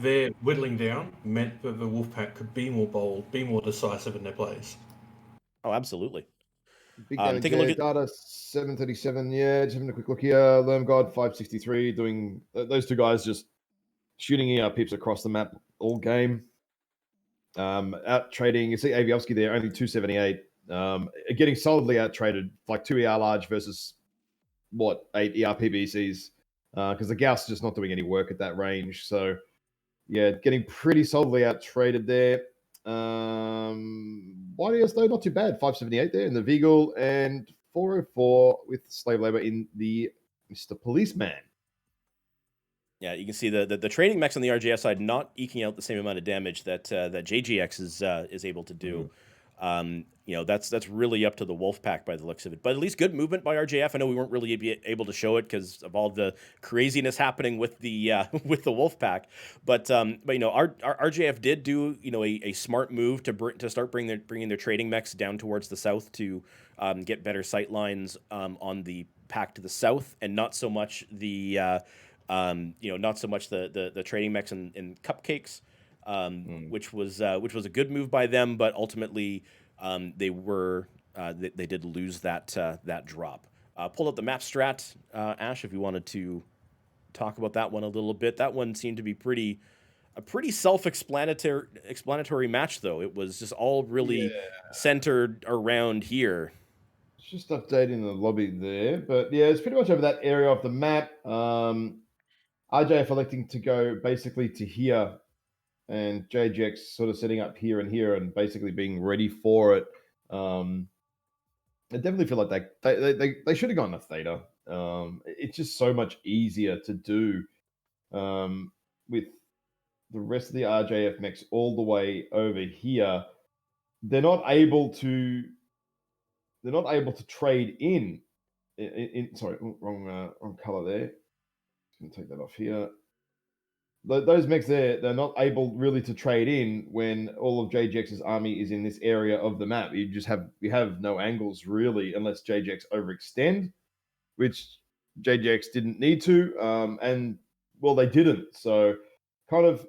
their whittling down meant that the wolf pack could be more bold, be more decisive in their plays.
Oh, absolutely.
Big take a look at Data 737. Yeah, just having a quick look here. Lermgod 563 doing those two guys just shooting peeps across the map all game. Out trading. You see Aviovsky there only 278. Getting solidly out traded, like 2 ER large versus 8 ER PBCs. Because the Gauss is just not doing any work at that range. So yeah, getting pretty solidly out traded there. YDS though, not too bad. 578 there in the Veagle and 404 with slave labor in the Mr. Policeman.
Yeah, you can see the trading mechs on the RJF side not eking out the same amount of damage that JGX is able to do. That's really up to the Wolfpack by the looks of it. But at least good movement by RJF. I know we weren't really able to show it because of all the craziness happening with the Wolfpack. But our RJF did do a smart move to start bringing their trading mechs down towards the south to get better sight lines on the pack to the south, and not so much the trading mechs and cupcakes. which was a good move by them, but ultimately they did lose that drop. Pulled up the map strat, Ash, if you wanted to talk about that one a little bit. That one seemed to be a pretty self-explanatory match, though. It was just all really centered around here.
It's just updating the lobby there, but yeah, it's pretty much over that area of the map. RJF electing to go basically to here, and JGX sort of setting up here and here, and basically being ready for it. I definitely feel like they should have gone to Theta. It's just so much easier to do with the rest of the RJF mechs all the way over here. They're not able to trade in. Sorry, wrong color there. Just gonna take that off here. Those mechs there, they're not able really to trade in when all of JGX's army is in this area of the map. You have no angles really unless JGX overextend, which JGX didn't need to, and well, they didn't. So, kind of,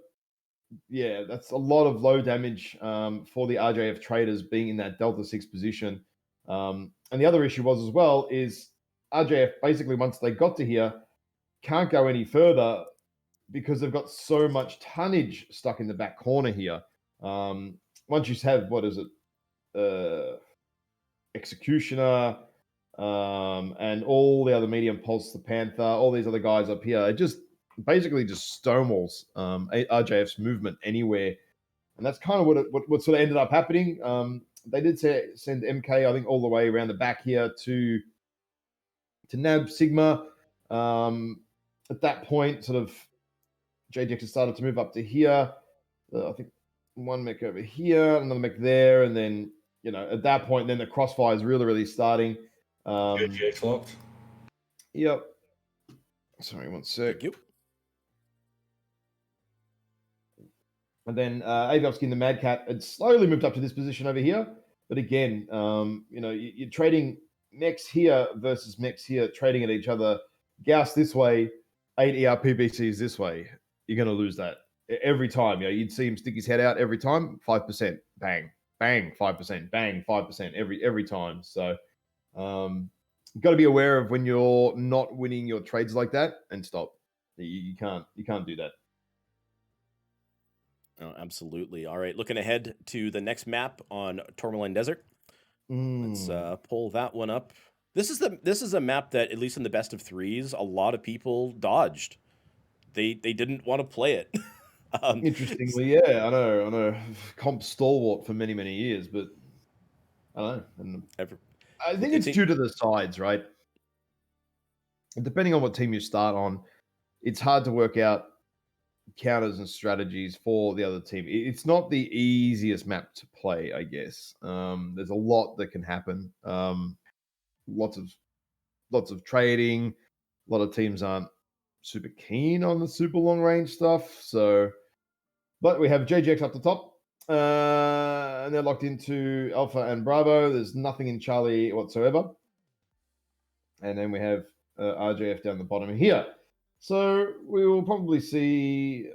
yeah, that's a lot of low damage for the RJF traders being in that Delta 6 position. And the other issue was as well is RJF basically once they got to here can't go any further because they've got so much tonnage stuck in the back corner here. Once you have what is it, Executioner, and all the other medium pulse, the Panther, all these other guys up here, it just basically just stonewalls RJF's movement anywhere, and that's kind of what sort of ended up happening. They did send MK, I think, all the way around the back here to Nab Sigma. At that point, sort of JGX has started to move up to here. I think one mech over here, another mech there, and then at that point, then the crossfire is really starting.
JGX locked.
Yep. Sorry, one sec.
Thank you.
And then Avovsky and the Mad Cat had slowly moved up to this position over here. But again, you're trading mechs here versus mechs here, trading at each other. Gauss this way, 8 ERPBCs this way. You're going to lose that every time. You'd see him stick his head out every time, 5%, bang, bang, 5%, bang, 5% every time. So you've got to be aware of when you're not winning your trades like that and stop. You can't do that.
Oh, absolutely. All right, looking ahead to the next map on Tourmaline Desert. Let's pull that one up. This is a map that, at least in the best of threes, a lot of people dodged. They didn't want to play it.
Interestingly, yeah, I know. Comp stalwart for many years, but I don't know. I think it's due to the sides, right? And depending on what team you start on, it's hard to work out counters and strategies for the other team. It's not the easiest map to play, I guess. There's a lot that can happen. Lots of trading. A lot of teams aren't super keen on the super long range stuff. So, but we have JGX up the top, and they're locked into Alpha and Bravo. There's nothing in Charlie whatsoever. And then we have RJF down the bottom here. So we will probably see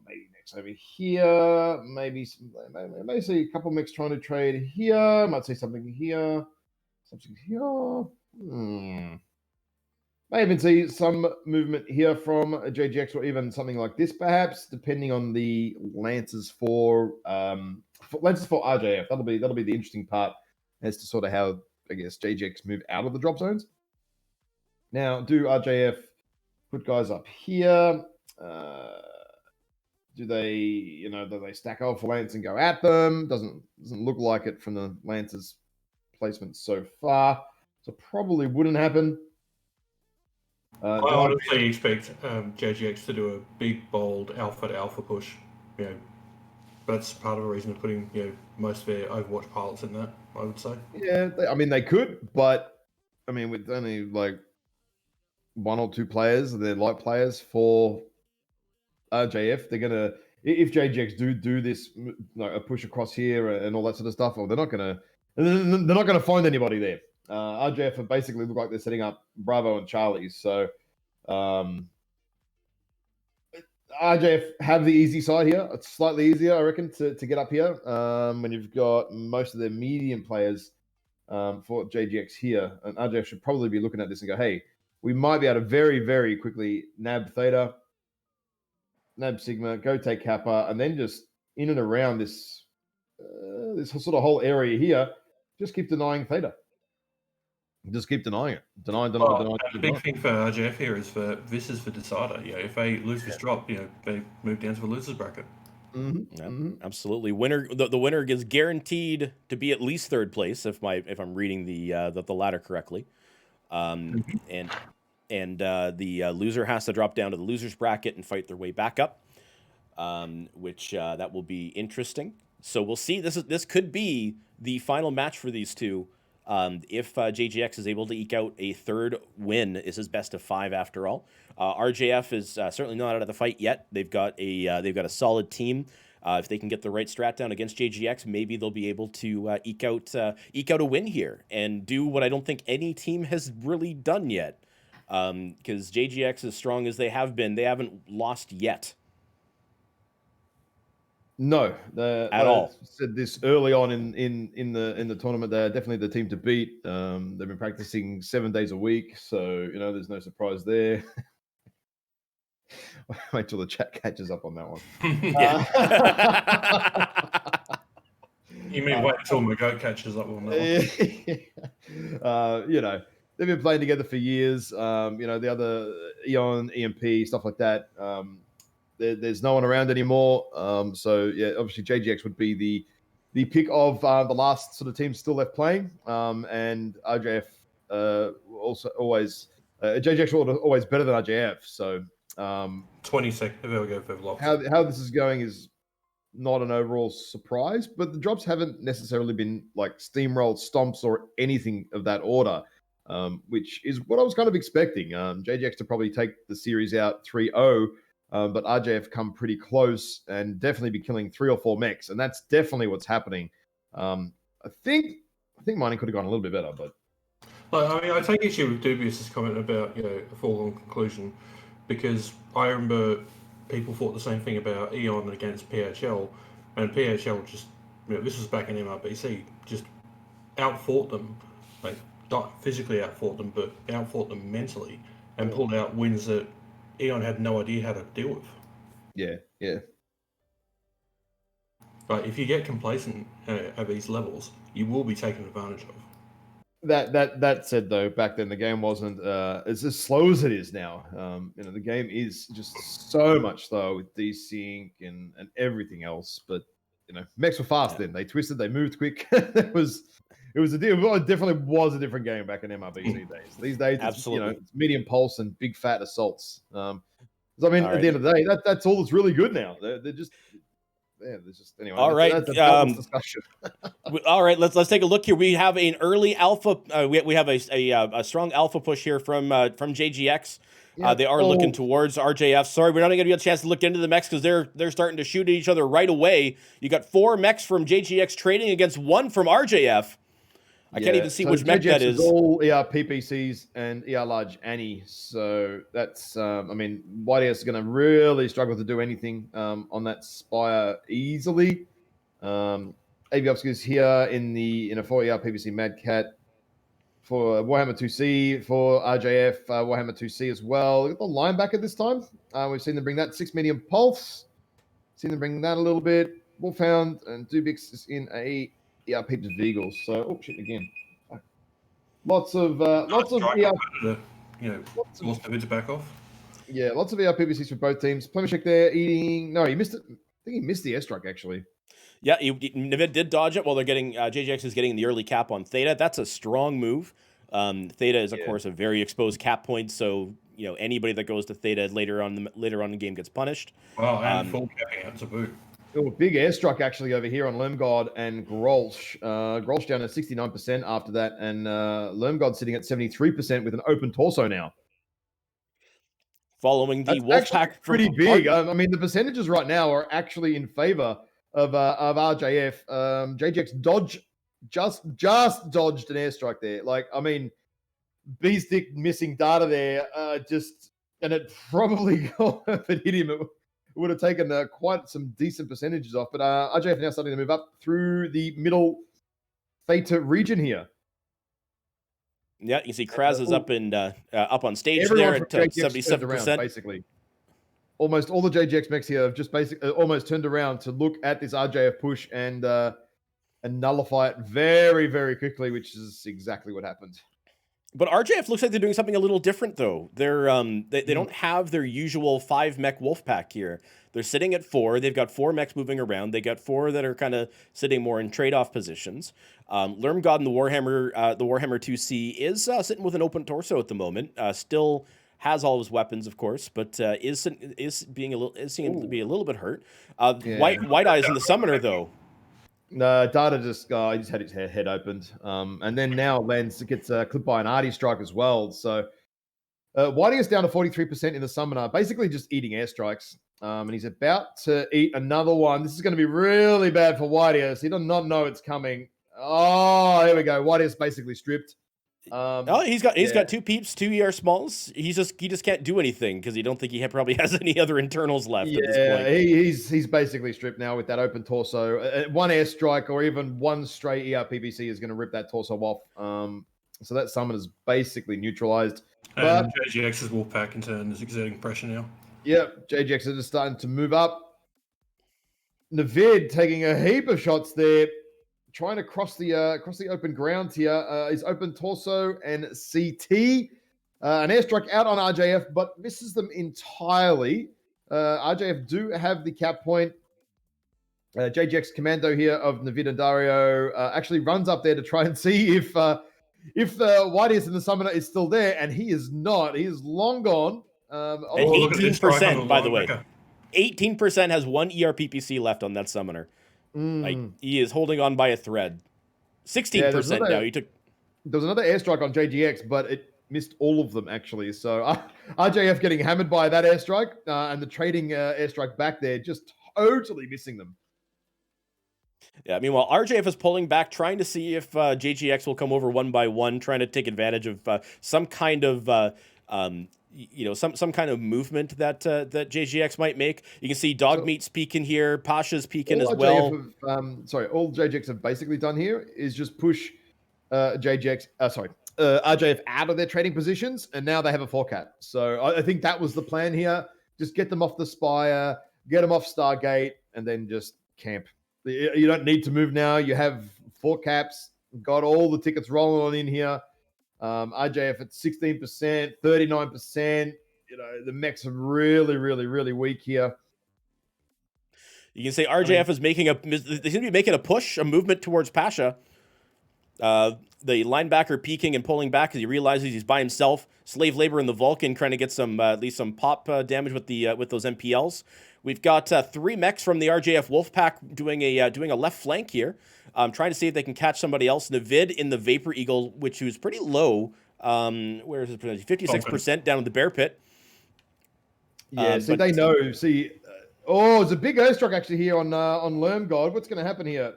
maybe mix over here, maybe see a couple mix trying to trade here. Might see something here, something here. May even see some movement here from a JGX or even something like this, perhaps, depending on the lances for RJF. That'll be the interesting part as to sort of how I guess JGX move out of the drop zones. Now, do RJF put guys up here? Do they stack Alpha Lance and go at them? Doesn't look like it from the Lance's placement so far. So probably wouldn't happen.
I honestly expect JGX to do a big, bold alpha to alpha push. That's part of the reason of putting most of their Overwatch pilots in that, I would say.
Yeah, they could, but with only like one or two players, they're light players for RJF. They're gonna, if JGX do this, a push across here and all that sort of stuff, or they're not gonna find anybody there. RJF basically look like they're setting up Bravo and Charlie. So RJF have the easy side here. It's slightly easier, I reckon, to get up here when you've got most of their medium players for JGX here. And RJF should probably be looking at this and go, hey, we might be able to very, very quickly nab Theta, nab Sigma, go take Kappa, and then just in and around this this sort of whole area here, just keep denying Theta. Just keep denying it. Deny.
The big thing for RJF here is this is for decider. If they lose this drop, they move down to the losers bracket.
Absolutely. Winner. The winner is guaranteed to be at least third place if I'm reading the ladder correctly, and the loser has to drop down to the losers bracket and fight their way back up, which that will be interesting. So we'll see. This could be the final match for these two. If JGX is able to eke out a third win, is his best of 5 after all. RJF is certainly not out of the fight yet. They've got a solid team. If they can get the right strat down against JGX, maybe they'll be able to eke out a win here and do what I don't think any team has really done yet. Because JGX, as strong as they have been, they haven't lost yet.
No,
at all.
Said this early on in the tournament. They're definitely the team to beat. They've been practicing 7 days a week, so there's no surprise there. Wait till the chat catches up on that one.
You mean wait till Mago catches up on that
one? They've been playing together for years. The other Eon, EMP, stuff like that. There's no one around anymore. So obviously JGX would be the pick of the last sort of team still left playing. And RJF also always JGX always better than RJF. So
20 seconds. There we go.
How this is going is not an overall surprise, but the drops haven't necessarily been like steamrolled stomps or anything of that order. Which is what I was kind of expecting. JGX to probably take the series out 3-0. But RJF come pretty close and definitely be killing 3 or 4 mechs, and that's definitely what's happening. I think mining could have gone a little bit better, but
I take issue with Dubious's comment about a foregone conclusion, because I remember people thought the same thing about Eon against PHL, and PHL just this was back in MRBC, just outfought them, like not physically outfought them, but outfought them mentally, and pulled out wins that Eon had no idea how to deal with.
Yeah.
But if you get complacent at these levels, you will be taken advantage of.
That said, though, back then the game wasn't as slow as it is now. The game is just so much slower with desync and everything else. But mechs were fast then. They twisted, they moved quick. It was a deal. Well, it definitely was a different game back in MRBC days. These days,
Absolutely.
it's medium pulse and big fat assaults. At the end of the day, that's all that's really good now. They're just anyway.
All right,
that's a discussion.
All right, let's take a look here. We have an early alpha. We have a strong alpha push here from JGX. They are looking towards RJF. Sorry, we're not going to get a chance to look into the mechs because they're starting to shoot at each other right away. You got 4 mechs from JGX trading against 1 from RJF. I can't even see which mech that is.
All ER PPCs and ER large Annie. So that's, White House is going to really struggle to do anything on that Spire easily. Aviovsky is here in a 4 ER PPC Mad Cat for Warhammer 2C, for RJF, Warhammer 2C as well. Look at the linebacker this time. We've seen them bring that 6 medium pulse. Seen them bring that a little bit. Wolfhound and Dubix is in a Peeps Beagles. So again. Lots of ER.
Lots of to back off.
Yeah, lots of ER PPCs for both teams. Plemishek there eating. No, he missed it. I think he missed the airstrike actually.
Yeah, Navid did dodge it while they're getting JGX is getting the early cap on Theta. That's a strong move. Theta is of course a very exposed cap point, so anybody that goes to Theta later on in the game gets punished.
Well, and full capping out to boot.
Oh, big airstrike actually over here on Lermgod and Grolsch. Grolsch down at 69% after that, and Lermgod sitting at 73% with an open torso now.
Following the Wolfpack,
pretty big. The percentages right now are actually in favor of RJF. JGX just dodged an airstrike there. B-stick missing data there. And it probably if it hit him. would have taken quite some decent percentages off. But RJF now starting to move up through the middle Theta region here.
Yeah, you can see Kraz is up on stage
Everyone
there
from
at
JGX turned around,
77%.
basically. Almost all the JGX mechs here have just basically almost turned around to look at this RJF push and nullify it very, very quickly, which is exactly what happened.
But RJF looks like they're doing something a little different, though. They don't have their usual 5 mech wolf pack here. They're sitting at 4. They've got 4 mechs moving around. They got 4 that are kind of sitting more in trade-off positions. Lermgod in the Warhammer 2C is sitting with an open torso at the moment. Still has all of his weapons, of course, but is seeming to be a little bit hurt. White Eyes in the Summoner, though.
No, Data just he just had his head opened, and then now Lens gets clipped by an Artie strike as well. So Whitey is down to 43% in the Summoner, basically just eating airstrikes, and he's about to eat another one. This is going to be really bad for Whitey. He does not know it's coming. Oh, here we go. Whitey is basically stripped.
He's got 2 peeps, 2 ER smalls. He just can't do anything because you don't think he probably has any other internals left at this point.
He's basically stripped now with that open torso. One airstrike or even one stray ERPBC is going to rip that torso off. So that summon is basically neutralized.
And JGX's Wolfpack in turn is exerting pressure now.
Yep, JGX is just starting to move up. Navid taking a heap of shots there, trying to cross the open ground here. His open torso and CT. An airstrike out on RJF, but misses them entirely. RJF do have the cap point. JGX Commando here of Navid and Dario actually runs up there to try and see if the Whitey's in the Summoner is still there, and he is not. He is long gone.
And 18%, by the way. 18% has 1 ERPPC left on that Summoner. Like, he is holding on by a thread. 16% now.
There was another airstrike on JGX, but it missed all of them, actually. So RJF getting hammered by that airstrike and the trading airstrike back there, just totally missing them.
Yeah, meanwhile, RJF is pulling back, trying to see if JGX will come over one by one, trying to take advantage of some kind of some kind of movement that JGX might make. You can see Dogmeat's peeking here, Pasha's peeking as well.
All JGX have basically done here is just push RJF out of their trading positions, and now they have a 4-cat. So I think that was the plan here. Just get them off the Spire, get them off Stargate, and then just camp. You don't need to move now. You have 4 caps, got all the tickets rolling on in here. RJF at 16%, 39%. The mechs are really, really, really weak here.
You can say RJF is they seem to be making a push, a movement towards Pasha. The linebacker peeking and pulling back as he realizes he's by himself. Slave labor in the Vulcan trying to get some at least some pop damage with those MPLs. We've got 3 mechs from the RJF Wolfpack doing a left flank here. Trying to see if they can catch somebody else. Navid in the Vapor Eagle, which was pretty low. Where is his percentage? 56% down in the Bear Pit.
Yeah, they know. See, it's a big airstrike actually here on Lermgod. What's going to happen here?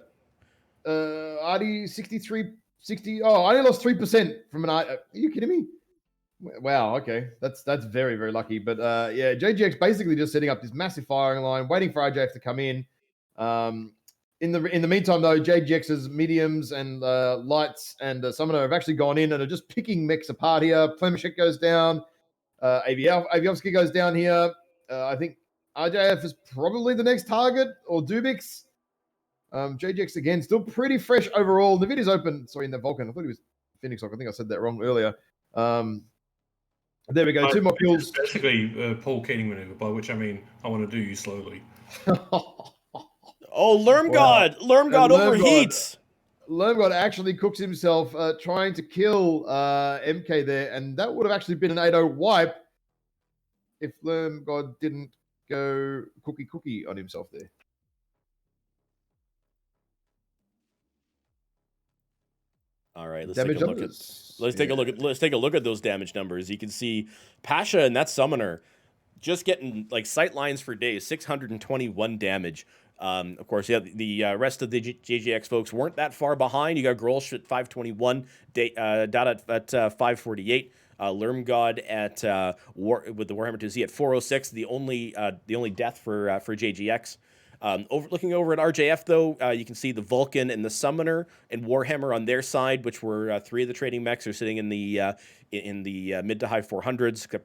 Artie 63, 60. Oh, I only lost 3% from an. Are you kidding me? Wow. Okay, that's very, very lucky. But JGX basically just setting up this massive firing line, waiting for RJF to come in. In the meantime, though, JGX's mediums and lights and Summoner have actually gone in and are just picking mechs apart here. Plemishek goes down. Aviovsky goes down here. I think RJF is probably the next target, or Dubix. JGX again, still pretty fresh overall. The video's open. Sorry, in the Vulcan. I thought he was Phoenix Hawk. I think I said that wrong earlier. There we go. 2 more kills.
Basically, Paul Keating maneuver, by which I mean I want to do you slowly.
Oh, Lermgod! Wow. Lermgod overheats.
Lermgod actually cooks himself trying to kill MK there, and that would have actually been an 8-0 wipe if Lermgod didn't go cookie on himself there.
All right, let's take a look at those damage numbers. You can see Pasha and that Summoner just getting like sight lines for days, 621 damage. Of course, the rest of the JGX folks weren't that far behind. You got Grolsch at 521, Data at 548. Lermgod at with the Warhammer 2Z at 406, the only death for JGX. Looking over at RJF though, you can see the Vulcan and the Summoner and Warhammer on their side, which were three of the trading mechs, are sitting in the mid to high 400s,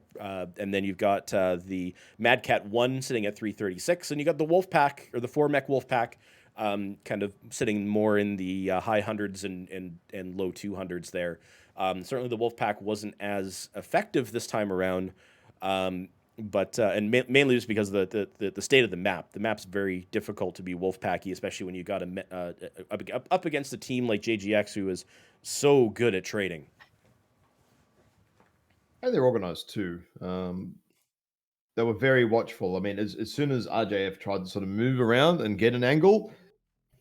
and then you've got the Mad Cat 1 sitting at 336, and you got the Wolf Pack, or the 4 mech Wolf Pack, kind of sitting more in the high hundreds and low 200s there. Certainly the Wolf Pack wasn't as effective this time around, but mainly just because of the state of the map. The map's very difficult to be Wolfpacky, especially when you got up against a team like JGX, who is so good at trading.
And they're organized too. They were very watchful. I mean, as soon as RJF tried to sort of move around and get an angle,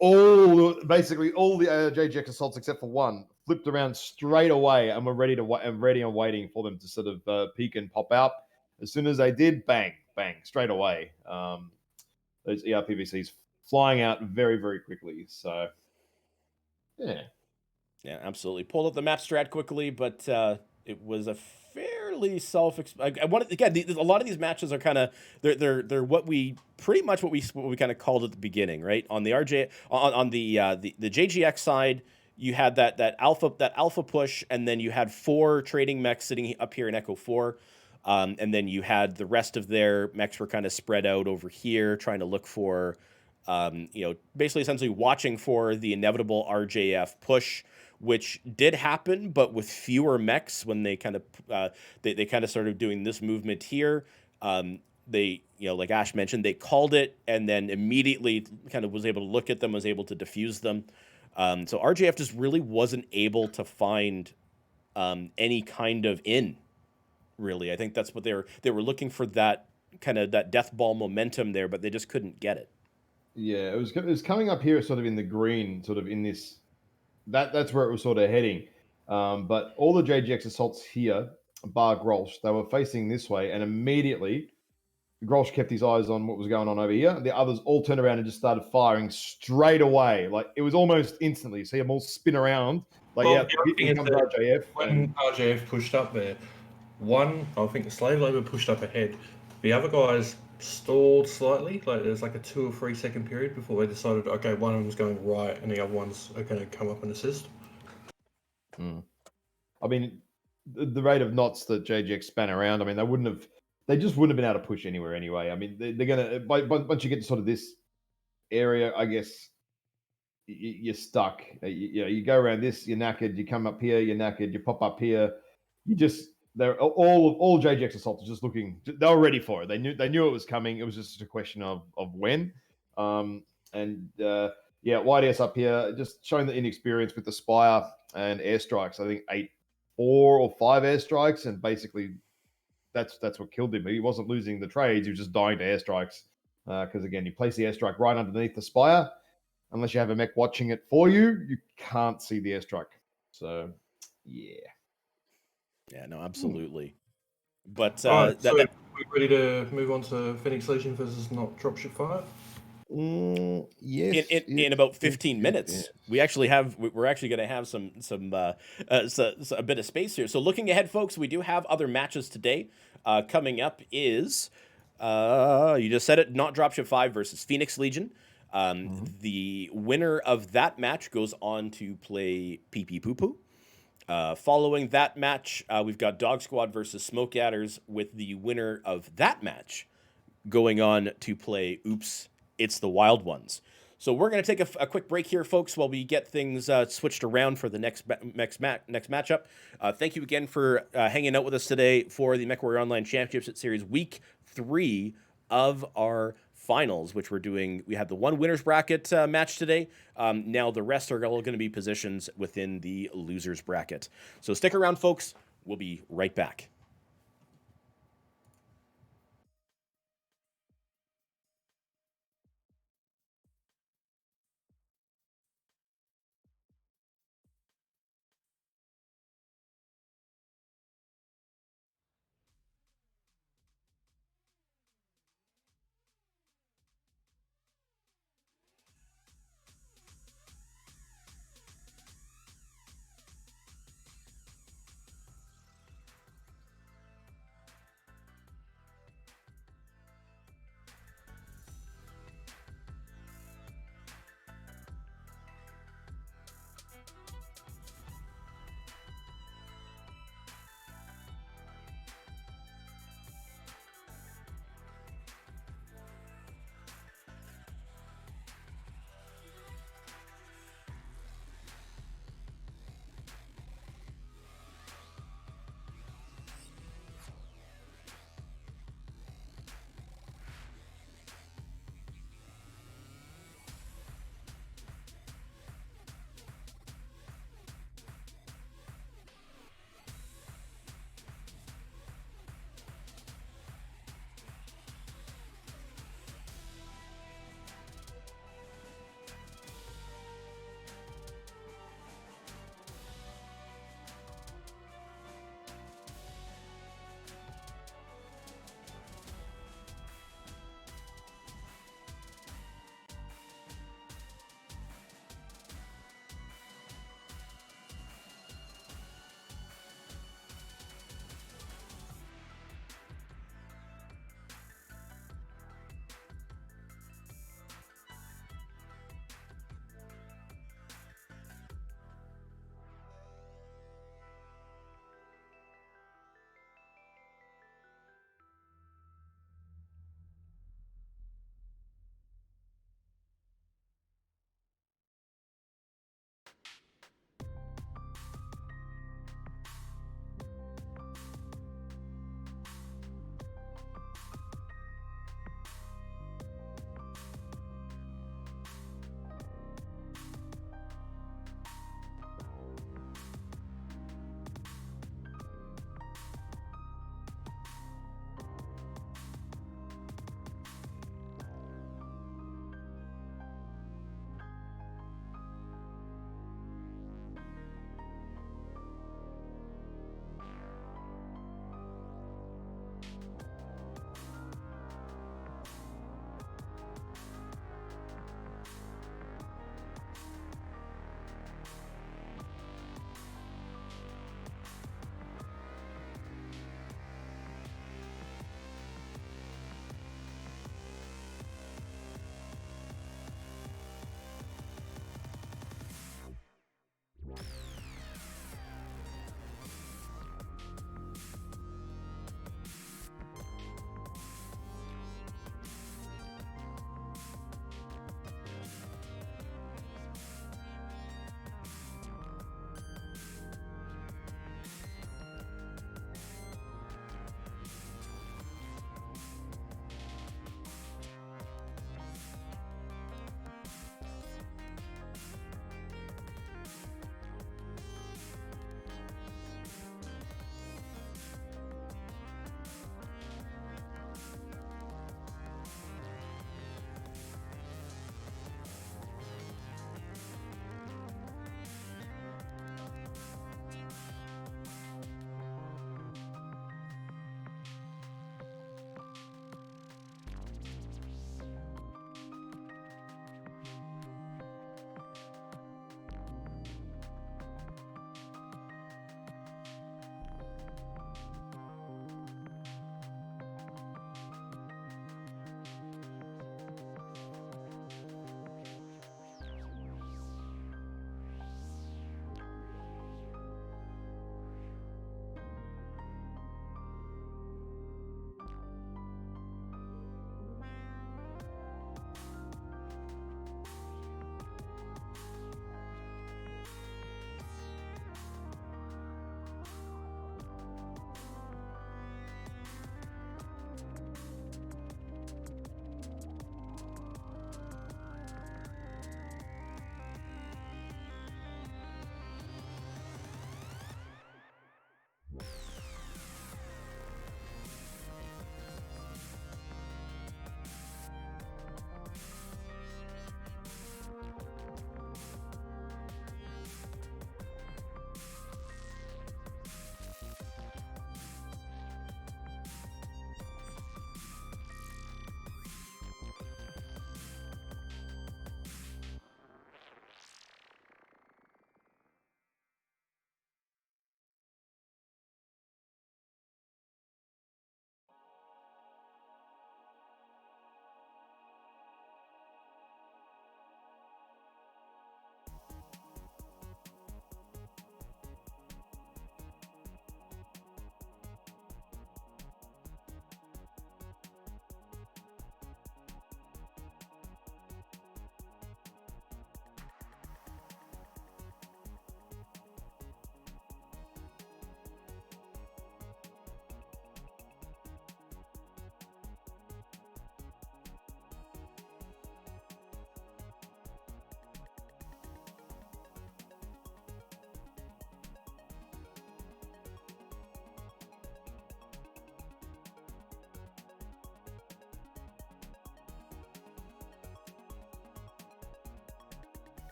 basically all the JGX assaults except for one flipped around straight away and were ready and waiting for them to sort of peek and pop out. As soon as they did, bang, bang, straight away. Those ERPVCs flying out very, very quickly. So, yeah.
Yeah, absolutely. Pulled up the map strat quickly, but it was a fairly I wanted again. A lot of these matches are kind of they're what we pretty much what we kind of called at the beginning, right? On the on the JGX side, you had that alpha push, and then you had 4 trading mechs sitting up here in Echo 4. And then you had the rest of their mechs were kind of spread out over here, trying to look for, basically essentially watching for the inevitable RJF push, which did happen, but with fewer mechs when they kind of they kind of started doing this movement here. They, like Ash mentioned, they called it and then immediately kind of was able to look at them, was able to diffuse them. So RJF just really wasn't able to find any kind of in. Really, I think that's what they were looking for, that kind of that death ball momentum there, but they just couldn't get it.
Yeah, it was coming up here, sort of in the green, sort of in this. That's where it was sort of heading. But all the JGX assaults here, bar Grolsch, they were facing this way, and immediately Grolsch kept his eyes on what was going on over here. The others all turned around and just started firing straight away. Like, it was almost instantly. See them all spin around. Like,
Well,
yeah,
the thing
here
is
comes
that
RJF.
when RJF pushed up there, I think the slave labor pushed up ahead. The other guys stalled slightly. Like, there's like a 2 or 3 second period before they decided, okay, one of them's going right and the other ones are going to come up and assist.
I mean, the rate of knots that JGX span around, I mean, they just wouldn't have been able to push anywhere anyway. I mean, they're going to, once you get to sort of this area, I guess you're stuck. You go around this, you're knackered. You come up here, you're knackered. You pop up here, they're all JGX assaults just looking. They were ready for it. They knew it was coming. It was just a question of when. YDS up here just showing the inexperience with the Spire and airstrikes. I think 4 or 5 airstrikes, and basically that's what killed him. He wasn't losing the trades; he was just dying to airstrikes. Because again, you place the airstrike right underneath the Spire. Unless you have a mech watching it for you, you can't see the airstrike. So, yeah.
Yeah, no, absolutely. But
All right, so we're ready to move on to Phoenix Legion versus not Dropship 5?
Yes.
In about 15 minutes, we're actually going to have some a bit of space here. So looking ahead, folks, we do have other matches today. Coming up is you just said it, not Dropship 5 versus Phoenix Legion. The winner of that match goes on to play PP Poo Poo. Following that match, we've got Dog Squad versus Smoke Adders, with the winner of that match going on to play Oops, It's the Wild Ones. So we're going to take a quick break here, folks, while we get things switched around for the next matchup. Thank you again for hanging out with us today for the MechWarrior Online Championships at Series Week 3 of our finals, which we're doing. We had the one winners bracket match today. Now the rest are all going to be positions within the losers bracket. So stick around, folks. We'll be right back.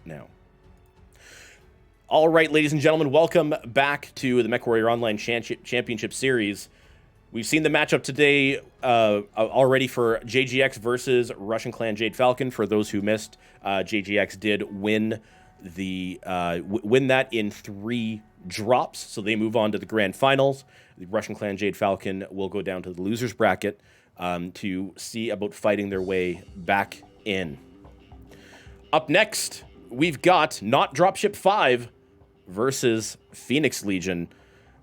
now. All right, ladies and gentlemen, welcome back to the MechWarrior Online Championship Series. We've seen the matchup today already for JGX versus Russian Clan Jade Falcon. For those who missed, JGX did win win that in 3 drops, so they move on to the grand finals. The Russian Clan Jade Falcon will go down to the losers bracket to see about fighting their way back in. Up next, we've got Not Dropship 5 versus Phoenix Legion.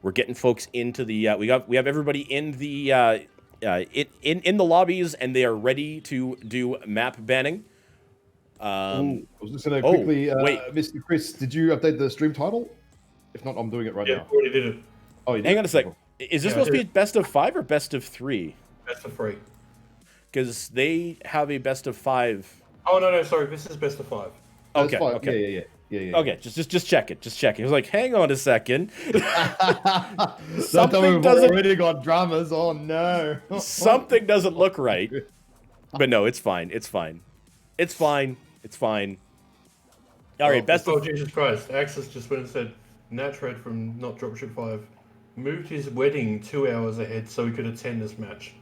We're getting folks into the we have everybody in the in the lobbies, and they are ready to do map banning.
I was just going to quickly,
wait.
Mr. Chris, did you update the stream title? If not, I'm doing it right
Yeah,
now.
already did it.
Oh, you did?
Hang on a sec. Is this supposed to be best of 5 or best of 3?
Best of 3.
Because they have a best of 5.
Oh no, sorry. This is best of 5.
That's
Okay.
fine.
Okay.
Yeah.
Okay. Just check it. Just check it. I was like, hang on a second.
Don't tell me
Something
we've
doesn't.
already got dramas. Oh no.
Something doesn't look right. But no, it's fine. It's fine. It's fine. It's fine. All right, best
Oh,
of.
Jesus Christ. Axis just went and said, Natred from Not Dropship 5 moved his wedding 2 hours ahead so he could attend this match.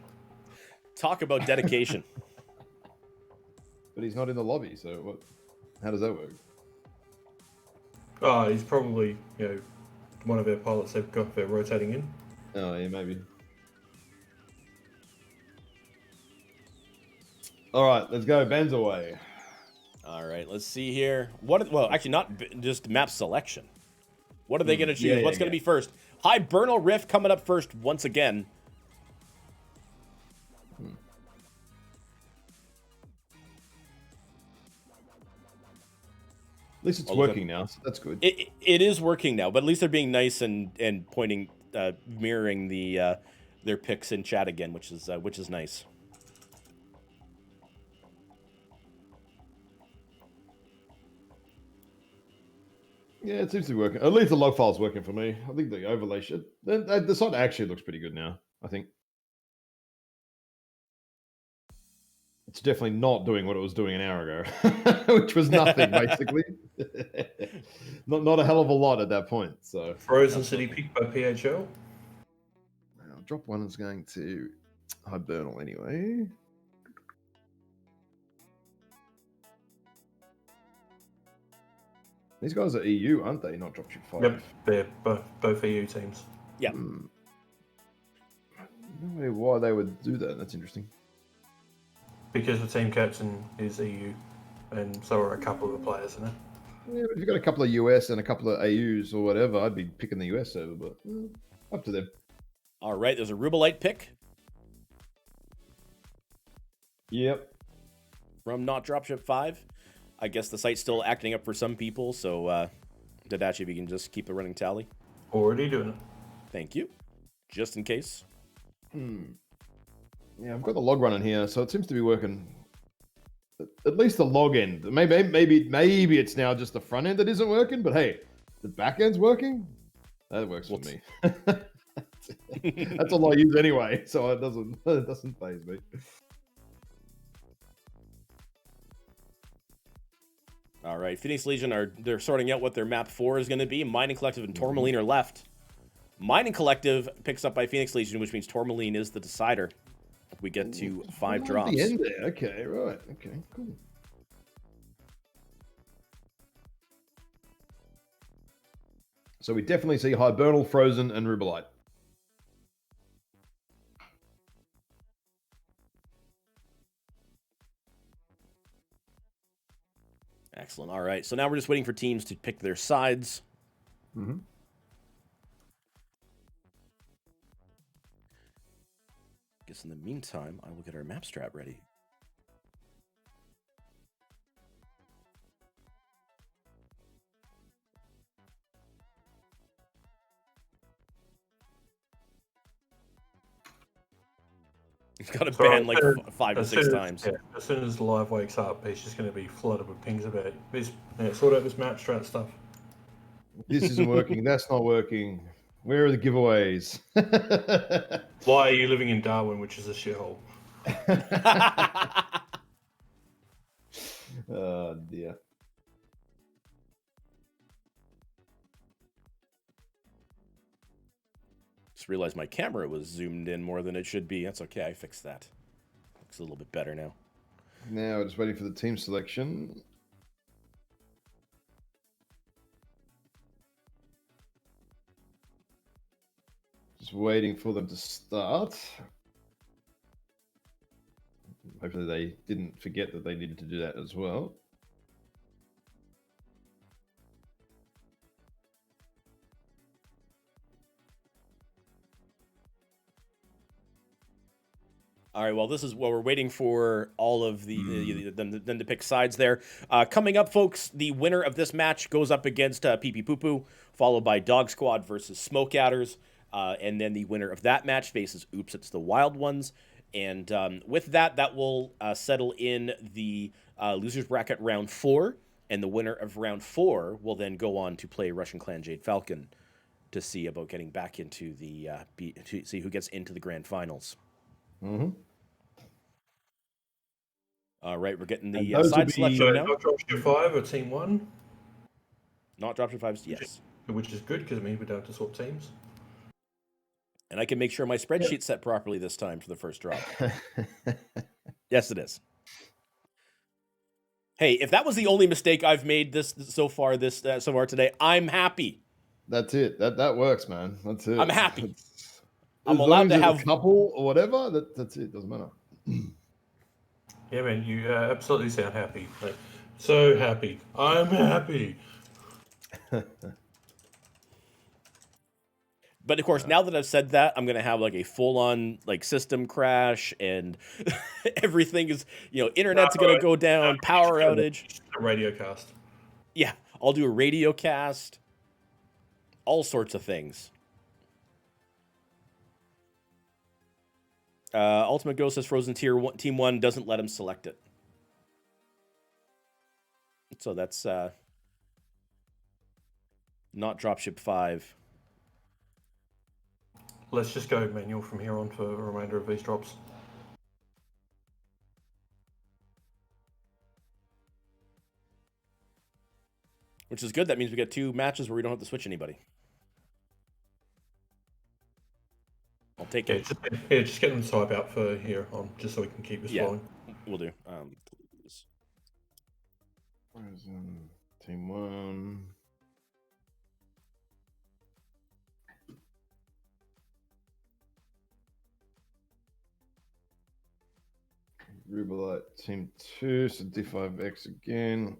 Talk about dedication.
But he's not in the lobby, so what? How does that work?
Oh, he's probably, one of our pilots they're rotating in.
Oh, yeah, maybe. All right, let's go. Ben's away.
All right, let's see here. Well, actually, not just map selection. What are they going to choose?
Yeah,
What's going to be first? Hibernal Rift coming up first once again.
At least it's working now, so that's good.
It is working now, but at least they're being nice and pointing, mirroring the their picks in chat again, which is nice.
Yeah, it seems to be working. At least the log file's working for me. I think the overlay should. The site actually looks pretty good now, I think. It's definitely not doing what it was doing an hour ago, which was nothing, basically. not a hell of a lot at that point. So
Frozen City picked by PHL.
Drop 1 is going to Hibernal anyway. These guys are EU, aren't they? Not Dropship 5.
Yep, they're both EU teams.
Yeah.
I don't know why they would do that. That's interesting.
Because the team captain is EU, and so are a couple of the players in it.
Yeah, but if you've got a couple of US and a couple of AUs or whatever, I'd be picking the US server, but up to them.
All right, there's a Rubelite pick.
Yep.
From Not Dropship 5. I guess the site's still acting up for some people, so Dadachi, if you can just keep a running tally.
Already doing it.
Thank you. Just in case.
Yeah, I've got the log running here, so it seems to be working. At least the log end. Maybe it's now just the front end that isn't working, but hey, the back end's working. That works for me. That's all I use anyway, so it doesn't faze me.
All right, Phoenix Legion they're sorting out what their map 4 is going to be. Mining Collective and Tourmaline are left. Mining Collective picks up by Phoenix Legion, which means Tourmaline is the decider. We get to 5 drops.
The end there. Okay, right. Okay, cool. So we definitely see Hibernal, Frozen, and Rubelite.
Excellent. All right, so now we're just waiting for teams to pick their sides.
Mm-hmm.
Guess in the meantime, I will get our map strat ready. He's got to ban like 5 to 6 times.
Yeah, as soon as Live wakes up, he's just going to be flooded with pings about this. Sort out this map strat stuff.
This isn't working. That's not working. Where are the giveaways?
Why are you living in Darwin, which is a shithole?
Oh dear.
Just realized my camera was zoomed in more than it should be. That's okay. I fixed that. Looks a little bit better now.
Now we're just waiting for the team selection. Just waiting for them to start. Hopefully they didn't forget that they needed to do that as well.
All right, well, this is while we're waiting for all of them to pick sides there. Coming up, folks, the winner of this match goes up against Pee Pee Poo Poo, followed by Dog Squad versus Smoke Adders. And then the winner of that match faces Oops, It's the Wild Ones. And with that, that will settle in the losers bracket round 4. And the winner of round 4 will then go on to play Russian Clan Jade Falcon to see about getting back into the to see who gets into the grand finals.
Mm-hmm.
All right, we're getting
And
the
those will
side
be-
selection now.
Not Dropship 5 or Team 1,
Not dropship fives, yes.
which is good because it means we don't have to swap teams.
And I can make sure my spreadsheet's set properly this time for the first drop. Yes, it is. Hey, if that was the only mistake I've made so far today, I'm happy.
That's it. That works, man. That's it.
I'm happy.
I'm
allowed to have-
a couple or whatever. That's it. Doesn't matter.
Yeah, man, you absolutely sound happy. Like, so happy. I'm happy.
But of course, now that I've said that, I'm gonna have like a full-on like system crash, and everything is, internet's gonna go down, power outage.
A radio cast.
Yeah, I'll do a radio cast, all sorts of things. Ultimate Ghost says Frozen Team 1 doesn't let him select it. So that's not Dropship 5.
Let's just go manual from here on for the remainder of these drops.
Which is good. That means we get 2 matches where we don't have to switch anybody. I'll take it.
Just get them to type out for here on, just so we can keep this flowing.
We'll do.
Where's Team 1? Rubelite Team 2, so D5X again.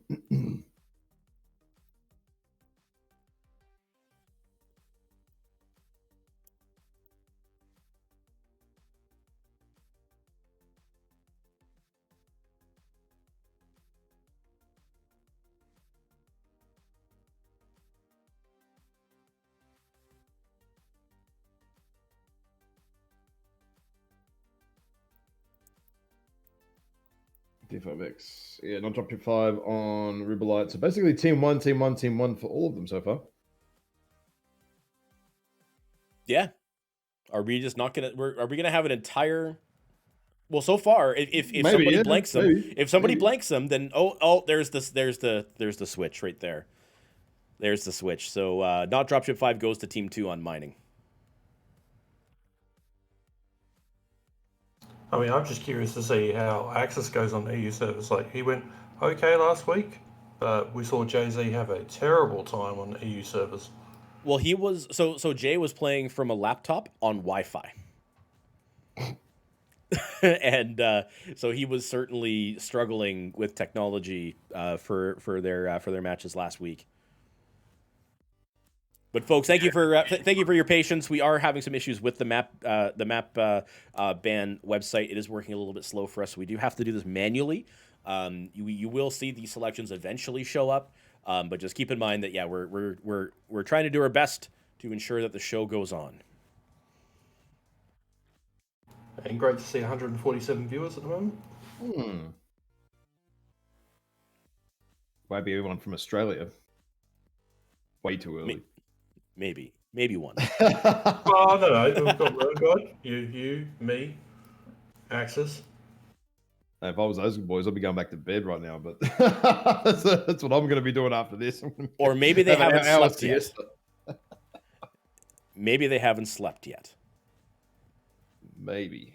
D5X. Yeah, not Dropship 5 on Rubelite. So basically Team 1, Team 1, Team 1 for all of them so far.
Yeah. Are we just not gonna? Are we gonna have an entire? Well, so far, if
Maybe,
somebody
yeah,
blanks them,
maybe,
if somebody
maybe.
blanks them, then there's the switch right there. There's the switch. So not Dropship 5 goes to Team 2 on mining.
I mean, I'm just curious to see how Axis goes on EU servers. Like, he went okay last week, but we saw Jay-Z have a terrible time on EU servers.
Well, he was so Jay was playing from a laptop on Wi-Fi. And so he was certainly struggling with technology for their matches last week. But folks, thank you for your patience. We are having some issues with the map ban website. It is working a little bit slow for us, so we do have to do this manually. You will see the selections eventually show up, but just keep in mind that we're trying to do our best to ensure that the show goes on.
And great to see 147 viewers at the moment.
Might be everyone from Australia. Way too early.
Maybe one.
Oh, no. We've got Road God, you, me, Axis.
If I was those boys, I'd be going back to bed right now. But that's what I'm going to be doing after this.
Or maybe they haven't
an hour
slept yet.
siesta.
maybe they haven't slept yet.
Maybe.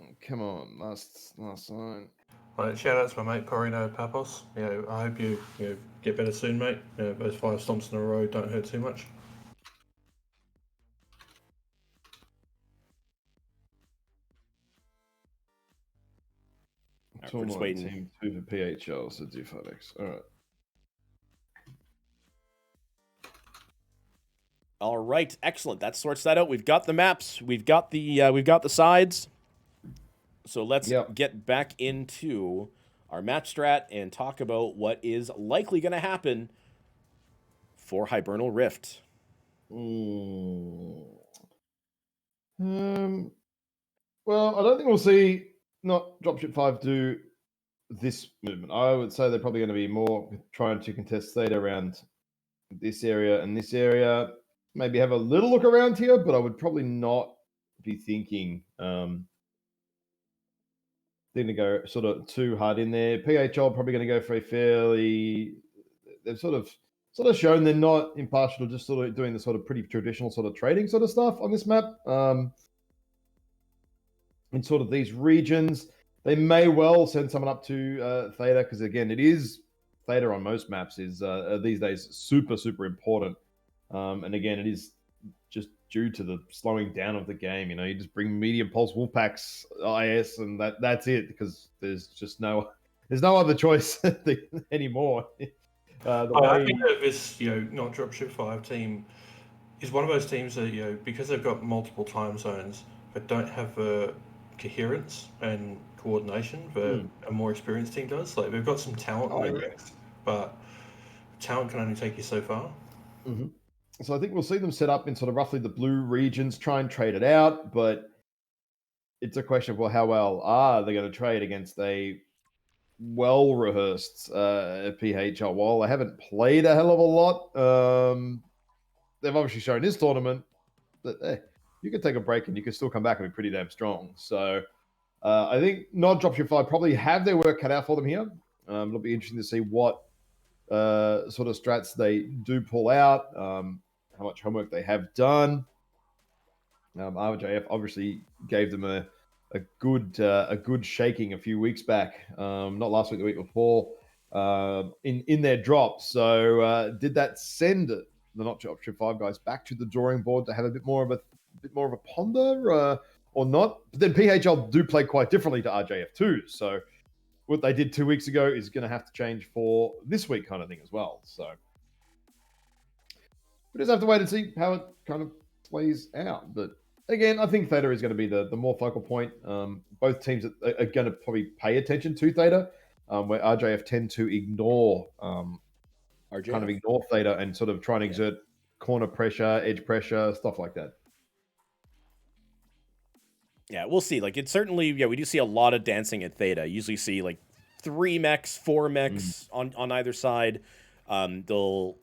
Oh, come on, last line.
Right, shout out to my mate Corino Papos. I hope you get better soon, mate. Those 5 stomps in a row don't hurt too much.
We're just waiting.
Team 2 for PHL, so do 5x. All right.
All right, excellent. That sorts that out. We've got the maps. We've got the sides. So let's get back into our map strat and talk about what is likely going to happen for Hibernal Rift.
Well, I don't think we'll see not Dropship 5 do this movement. I would say they're probably going to be more trying to contest Theta around this area and this area. Maybe have a little look around here, but I would probably not be thinking they're going to go sort of too hard in there. PHL probably going to go for a fairly. They've sort of shown they're not impartial, just sort of doing the sort of pretty traditional sort of trading sort of stuff on this map. In sort of these regions, they may well send someone up to Theta because again, it is Theta on most maps is these days super important. And again, it is just due to the slowing down of the game. You just bring medium pulse Wolfpacks IS, and that's it because there's no other choice anymore.
I think that this not Dropship 5 team is one of those teams that because they've got multiple time zones but don't have the coherence and coordination that a more experienced team does. Like they've got some talent in their ranks, but talent can only take you so far.
Mm-hmm. So I think we'll see them set up in sort of roughly the blue regions, try and trade it out, but it's a question of, well, how well are they going to trade against a well-rehearsed PHL? While they haven't played a hell of a lot, they've obviously shown this tournament that you can take a break and you can still come back and be pretty damn strong. So I think not Dropship 5 probably have their work cut out for them here. It'll be interesting to see what sort of strats they do pull out, how much homework they have done. RJF obviously gave them a good shaking a few weeks back, not last week, the week before, in their drop. So did that send the not Dropship 5 guys back to the drawing board to have a bit more of a ponder, or not? But then PHL do play quite differently to RJF too. So what they did 2 weeks ago is going to have to change for this week, kind of thing as well. So we just have to wait and see how it kind of plays out. But again, I think Theta is going to be the more focal point. Both teams are going to probably pay attention to Theta, where RJF tend to ignore Theta and sort of try and exert corner pressure, edge pressure, stuff like that.
Yeah, we'll see. Like, it's certainly, we do see a lot of dancing at Theta. You usually see like 3 mechs, 4 mechs on either side. They'll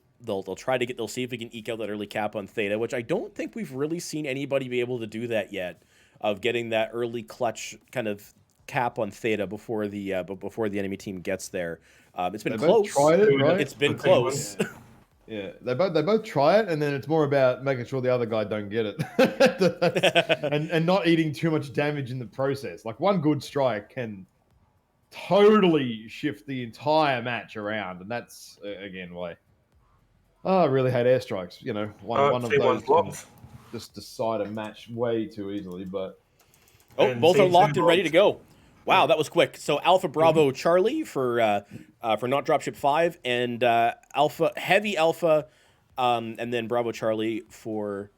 try to they'll see if we can eke out that early cap on Theta, which I don't think we've really seen anybody be able to do that yet, of getting that early clutch kind of cap on Theta before the enemy team gets there. It's been close.
Tried it, right?
It's been close.
Yeah, they both try it, and then it's more about making sure the other guy don't get it, and not eating too much damage in the process. Like one good strike can totally shift the entire match around, and that's again why I really hate airstrikes. One of those can just decide a match way too easily. But
both are locked and ready to go. Wow, that was quick. So Alpha Bravo Charlie for not Dropship 5, and Heavy Alpha, and then Bravo Charlie for.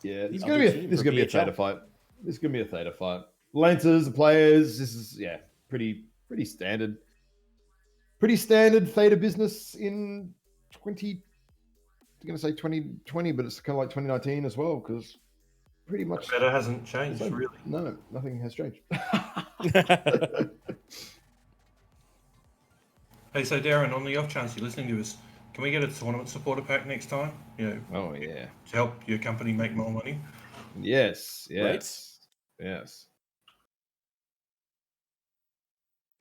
Yeah, this is gonna be a Theta fight. This is gonna be a Theta fight. Lancers, the players. This is pretty standard. Pretty standard Theta business in 2020, but it's kind of like 2019 as well, because pretty much
Theta hasn't changed, really.
No, nothing has changed.
Hey, so Darren, on the off chance you're listening to us, can we get a tournament supporter pack next time?
Oh yeah.
To help your company make more money.
Yes.
Right?
Yes.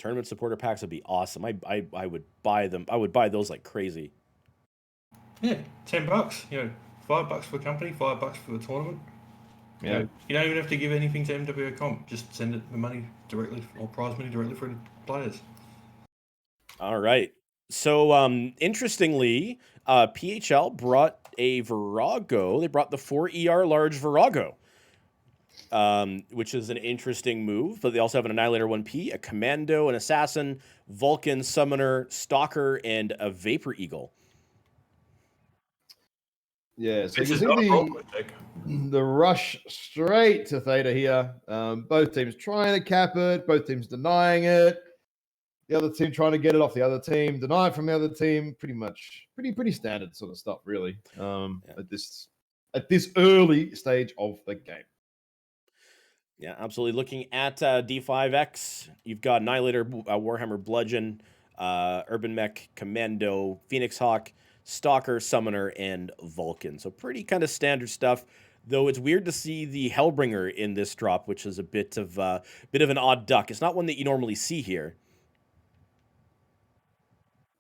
Tournament supporter packs would be awesome. I would buy them. I would buy those like crazy.
Yeah, $10. $5 for the company, $5 for the tournament.
Yeah.
You don't even have to give anything to MWO Comp. Just send the money directly or prize money directly for the players.
All right. So interestingly, PHL brought a Virago. They brought the 4 ER large Virago, which is an interesting move. But they also have an Annihilator 1P, a Commando, an Assassin, Vulcan, Summoner, Stalker, and a Vapor Eagle.
Yeah, so you see the rush straight to Theta here. Both teams trying to cap it, both teams denying it. The other team trying to get it off the other team, deny it from the other team. Pretty standard sort of stuff, really. At this early stage of the game.
Yeah, absolutely. Looking at D5X, you've got Annihilator, Warhammer Bludgeon, Urban Mech, Commando, Phoenix Hawk, Stalker, Summoner, and Vulcan. So pretty kind of standard stuff. Though it's weird to see the Hellbringer in this drop, which is a bit of an odd duck. It's not one that you normally see here.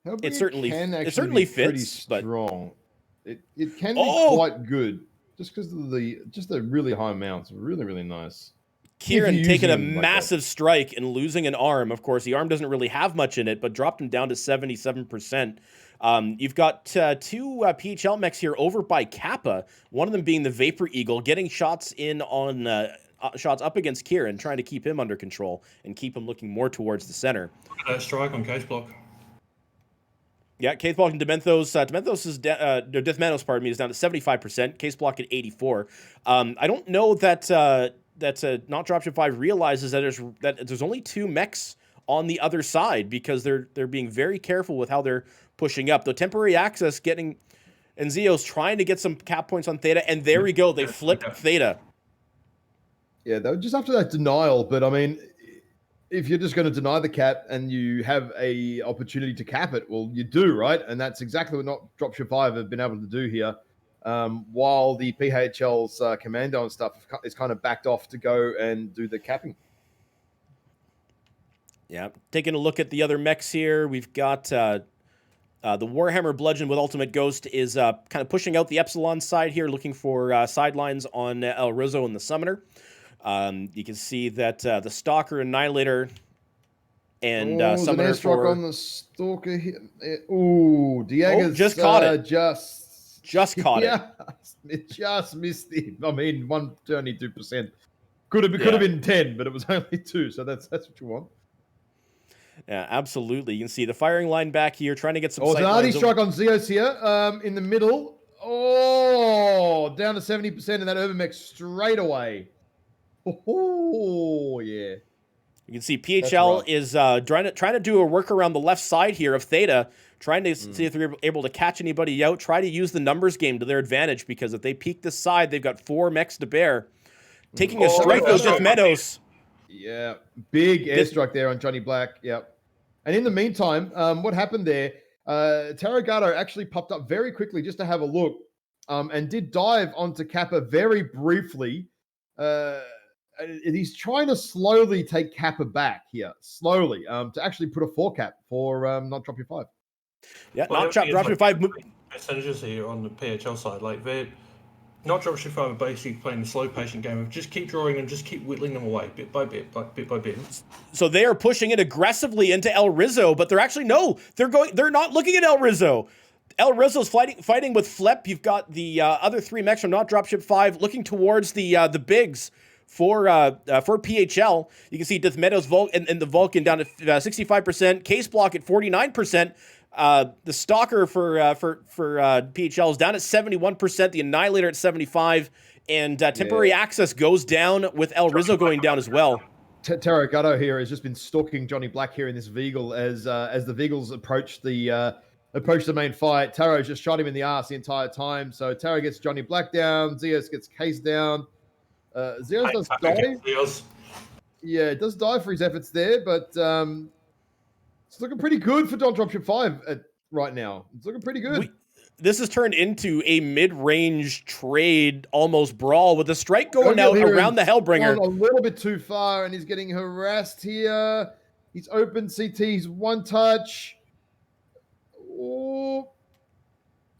Hellbringer
It certainly
be
fits,
pretty strong. It can be quite good just because of the really high amounts. Really nice.
Kieran taking a massive strike and losing an arm. Of course, the arm doesn't really have much in it, but dropped him down to 77%. You've got two PHL mechs here over by Kappa, one of them being the Vapor Eagle, getting shots in on shots up against Kieran, trying to keep him under control and keep him looking more towards the center.
Look at that strike on Case Block.
Yeah, Case Block and Dementhos. Dementhos is Deathmanos, pardon me, is down to 75%. Case Block at 84%. I don't know that not Dropship 5 realizes that there's only 2 mechs on the other side because they're being very careful with how they're pushing up. The temporary access getting and Zeo's trying to get some cap points on Theta, and there we go. They flipped Theta.
Yeah, they were just after that denial, but I mean, if you're just going to deny the cap and you have a opportunity to cap it, well, you do, right? And that's exactly what not Dropship 5 have been able to do here. While the PHL's Commando and stuff is kind of backed off to go and do the capping.
Yeah, taking a look at the other mechs here, we've got the Warhammer Bludgeon with Ultimate Ghost is kind of pushing out the Epsilon side here, looking for sidelines on El Rizzo and the Summoner. You can see that the Stalker, Annihilator, and Summoner
for on the Stalker here. Ooh, Diego's
just caught it.
Just caught
it.
It just missed him. I mean, 122%. Could have been 10, but it was only 2. So that's what you want.
Yeah, absolutely. You can see the firing line back here, trying to get some.
Oh, it's an arty strike on Zeos here, in the middle. Oh, down to 70% in that Urban Mech straight away. Oh, yeah.
You can see PHL is trying to do a work around the left side here of Theta, trying to see if they're able to catch anybody out, try to use the numbers game to their advantage, because if they peek this side, they've got 4 mechs to bear. Taking a strike, though, Jeff Meadows.
Yeah, big airstrike there on Johnny Black. Yep. And in the meantime, what happened there, Tarragato actually popped up very quickly just to have a look, and did dive onto Kappa very briefly. He's trying to slowly take Kappa back here, slowly, to actually put a 4 cap for not Drop Your 5.
Yeah, not Drop Your 5.
Percentages here on the PHL side, like they're not Drop Your 5 are basically playing the slow patient game of just keep drawing them, just keep whittling them away bit by bit, bit by bit.
So they are pushing it aggressively into El Rizzo, but they're actually they're not looking at El Rizzo. El Rizzo's fighting with Flep. You've got the other 3 mechs from not Dropship 5 looking towards the bigs for PHL. You can see Death Meadows and the Vulcan down to 65%. Case Block at 49%. The Stalker for PHL is down at 71%. The Annihilator at 75%. And temporary access goes down with El Rizzo going down as well.
Tarragato here has just been stalking Johnny Black here in this Veagle as the Veagles approach the main fight. Taro just shot him in the ass the entire time. So Taro gets Johnny Black down. Zeus gets Case down. Zeus does die. Yeah, it does die for his efforts there, but it's looking pretty good for Don't Drop Your 5 right now. It's looking pretty good.
This has turned into a mid-range trade, almost brawl, with a strike going out around the Hellbringer.
A little bit too far, and he's getting harassed here. He's open CT. He's one touch. Oh,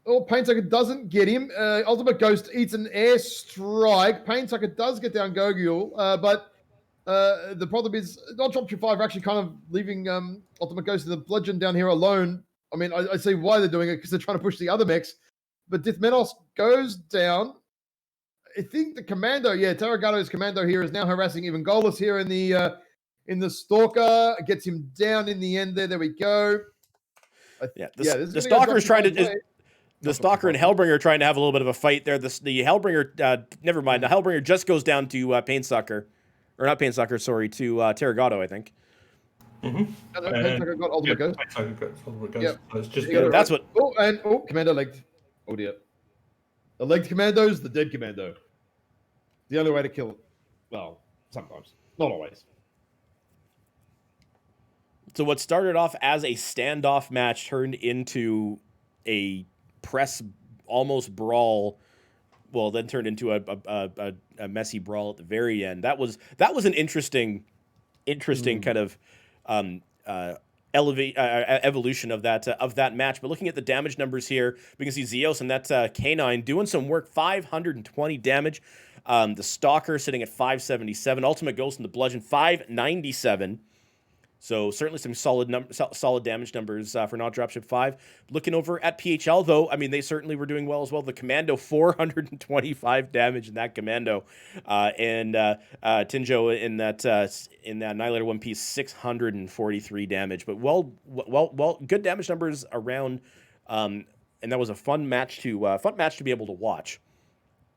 Painsucker doesn't get him. Ultimate Ghost eats an air strike. Painsucker does get down Gogul, but the problem is not Dropship 5 are actually kind of leaving Ultimate Ghost and the Bludgeon down here alone. I mean, I see why they're doing it because they're trying to push the other mechs. But Dithmenos goes down. I think the Commando, Tarragato's Commando here is now harassing even Golas here in the Stalker. Gets him down in the end there. There we go.
The Stalker's trying to... The Stalker and Hellbringer are trying to have a little bit of a fight there. The Hellbringer, never mind. The Hellbringer just goes down to Painsucker. Or not Painsucker, sorry, to Tarragato, I think.
Mm-hmm.
Painsucker got Ultimate Ghost.
Painsucker got Ultimate Ghost.
Yep.
So it's just
that's what...
Commando legged. Oh dear. The legged Commando's the dead Commando. The only way to kill... Well, sometimes. Not always.
So what started off as a standoff match turned into a press almost brawl, well, then turned into a messy brawl at the very end. That was an interesting kind of evolution of that match. But looking at the damage numbers here, we can see Zeos and that K9 doing some work, 520 damage. The Stalker sitting at 577, Ultimate Ghost and the Bludgeon 597. So certainly some solid damage numbers for not Dropship 5. Looking over at PHL, though, I mean, they certainly were doing well as well. The Commando, 425 damage in that Commando. And Tinjo in that Annihilator One Piece, 643 damage. But well, good damage numbers around. And that was a fun match to be able to watch.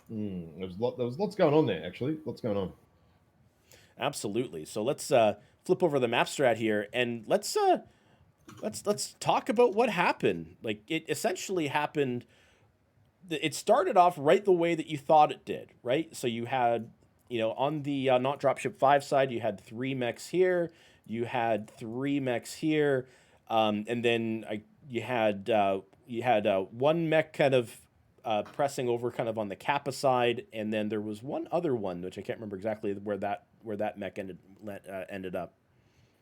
There was lots going on there, actually. Lots going on.
Absolutely. So let's flip over the map strat here, and let's talk about what happened. Like, it essentially happened. It started off right the way that you thought it did, right? So you had, on the not Dropship 5 side, you had 3 mechs here, you had 3 mechs here, and then you had one mech kind of pressing over kind of on the Kappa side, and then there was one other one which I can't remember exactly where that mech ended up.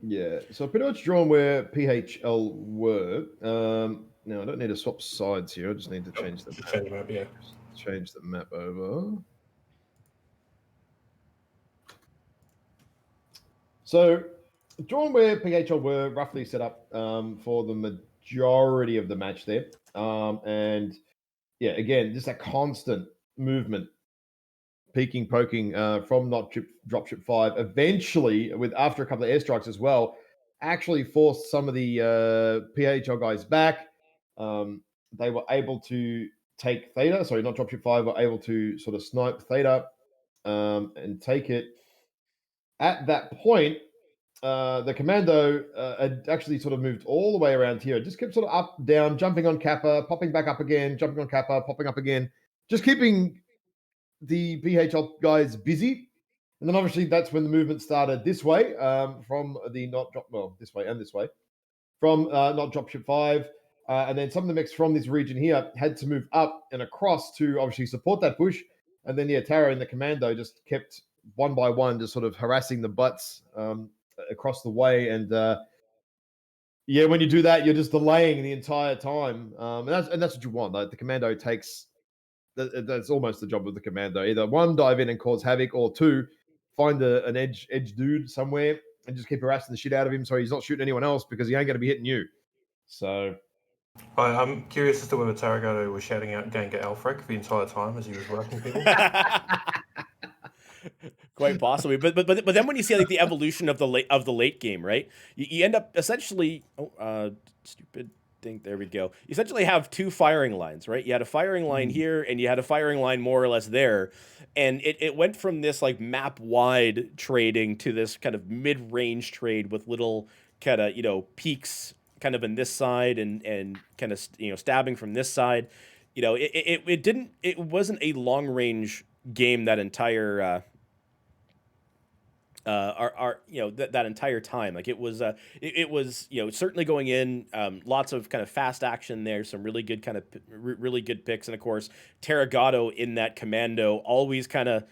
Yeah, so pretty much drawn where PHL were. Now I don't need to swap sides here. I just need to change the map.
Yeah.
Change the map over. So drawn where PHL were roughly set up for the majority of the match there, and yeah, again, just a constant movement. Peeking, poking from not Dropship 5. Eventually, after a couple of airstrikes as well, actually forced some of the PHL guys back. They were able to take Theta. Sorry, not Dropship 5 were able to sort of snipe Theta and take it. At that point, the Commando had actually sort of moved all the way around here. It just kept sort of up, down, jumping on Kappa, popping back up again, jumping on Kappa, popping up again. Just keeping the PHL guys busy. And then obviously that's when the movement started this way from the this way and this way from not Dropship 5. And then some of the mechs from this region here had to move up and across to obviously support that push. And then, Tara and the Commando just kept one by one just sort of harassing the butts across the way. And when you do that, you're just delaying the entire time. And that's what you want. Like, the Commando takes... That's almost the job of the Commando. Either one, dive in and cause havoc, or two, find an edge dude somewhere and just keep harassing the shit out of him so he's not shooting anyone else because he ain't going to be hitting you. So...
I'm curious as to whether Tarragato was shouting out Ganga Alfrek the entire time as he was wrecking people.
Quite possibly, but then when you see like the evolution of the late game, right? You end up essentially stupid thing. There we go. You essentially have 2 firing lines, right? You had a firing line here, and you had a firing line more or less there, and it went from this like map wide trading to this kind of mid range trade with little kind of peaks kind of in this side and kind of stabbing from this side. It wasn't a long range game that entire that entire time. Like, it was certainly going in, lots of kind of fast action there, some really good kind of really good picks, and of course Tarragato in that Commando always kind of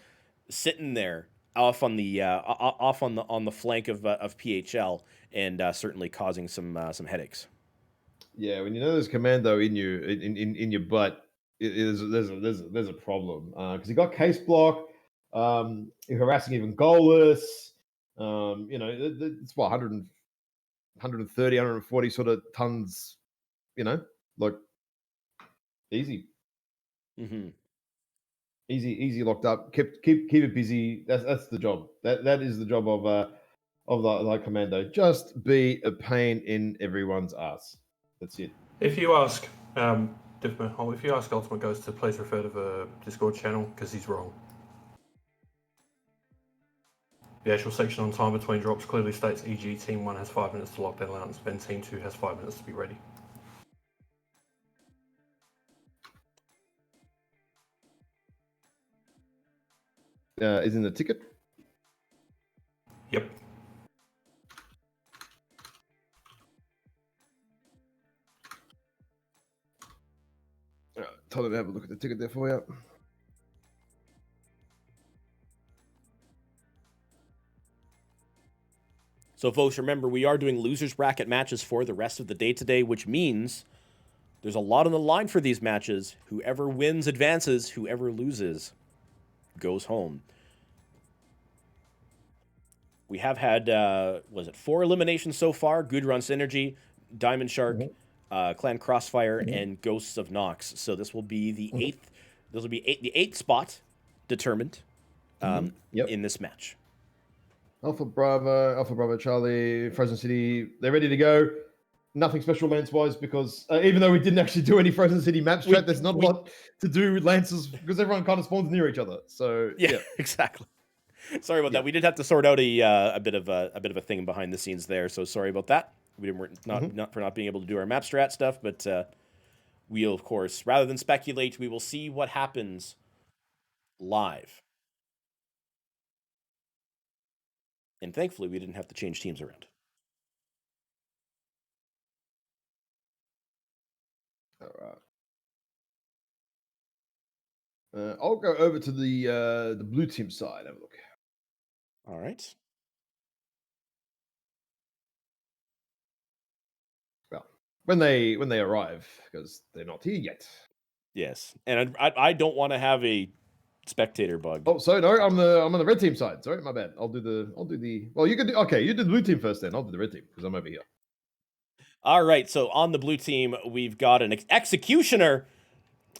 sitting there off on the flank of PHL, and certainly causing some headaches.
Yeah, when you know there's commando in you in your butt, there's a problem because he got case block, you're harassing even goalless. It's what 100, 130, 140 sort of tons. Like easy,
Mm-hmm.
easy locked up. Keep it busy. That's the job. That is the job of the commando. Just be a pain in everyone's ass. That's it.
If you ask, if you ask Ultimate Ghost to please refer to the Discord channel, because he's wrong. The actual section on time between drops clearly states, e.g., Team 1 has 5 minutes to lock their allowance, then Team 2 has 5 minutes to be ready.
Is in the ticket.
Yep.
Tell them to have a look at the ticket there for you.
So, folks, remember, we are doing losers bracket matches for the rest of the day today, which means there's a lot on the line for these matches. Whoever wins advances, whoever loses goes home. We have had, 4 eliminations so far? Good Run Synergy, Diamond Shark, Clan Crossfire, and Ghosts of Nox. So this will be the eighth. This will be the eighth spot determined in this match.
Alpha Bravo, Charlie, Frozen City, they're ready to go. Nothing special lance-wise because even though we didn't actually do any Frozen City map strat, there's not a lot to do with lances because everyone kind of spawns near each other. So
yeah. Exactly. Sorry about that. We did have to sort out a bit of a thing behind the scenes there. So sorry about that. We're not for not being able to do our map strat stuff, but we'll, of course, rather than speculate, we will see what happens live. And thankfully, we didn't have to change teams around.
All right. I'll go over to the blue team side. Have a look.
All right.
Well, when they arrive, because they're not here yet.
Yes, and I don't want to have a spectator bug.
Oh, sorry, no, I'm on the red team side. Sorry, my bad. I'll do the. Well, you could do. Okay, you do the blue team first, then I'll do the red team because I'm over here.
All right, so on the blue team, we've got an executioner,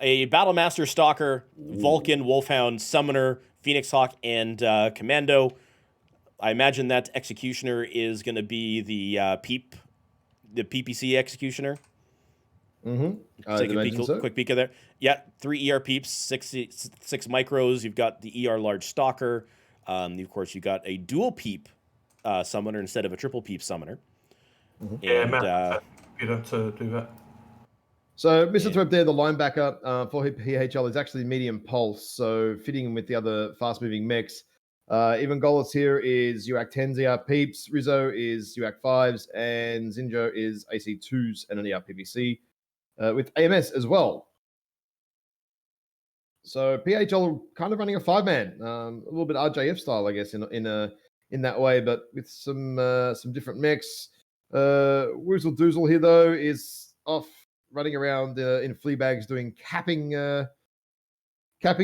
a Battlemaster Stalker, Vulcan, Wolfhound, Summoner, Phoenix Hawk, and Commando. I imagine that executioner is going to be the PPC executioner.
Take
a quick peek of there. Yeah, 3 ER peeps, six micros. You've got the ER large stalker. Of course, you got a dual peep summoner instead of a triple peep summoner.
And, Matt, to do that.
So Mr. Threat there, the linebacker for PHL is actually medium pulse, so fitting in with the other fast-moving mechs. Even Golos here is UAC 10s, ER peeps. Rizzo is UAC 5s, and Zinjo is AC 2s and an ER PVC. With AMS as well. So PHL kind of running a 5-man, a little bit RJF style, I guess, in that way, but with some different mechs. Woozle Doozle here though is off running around in flea bags doing capping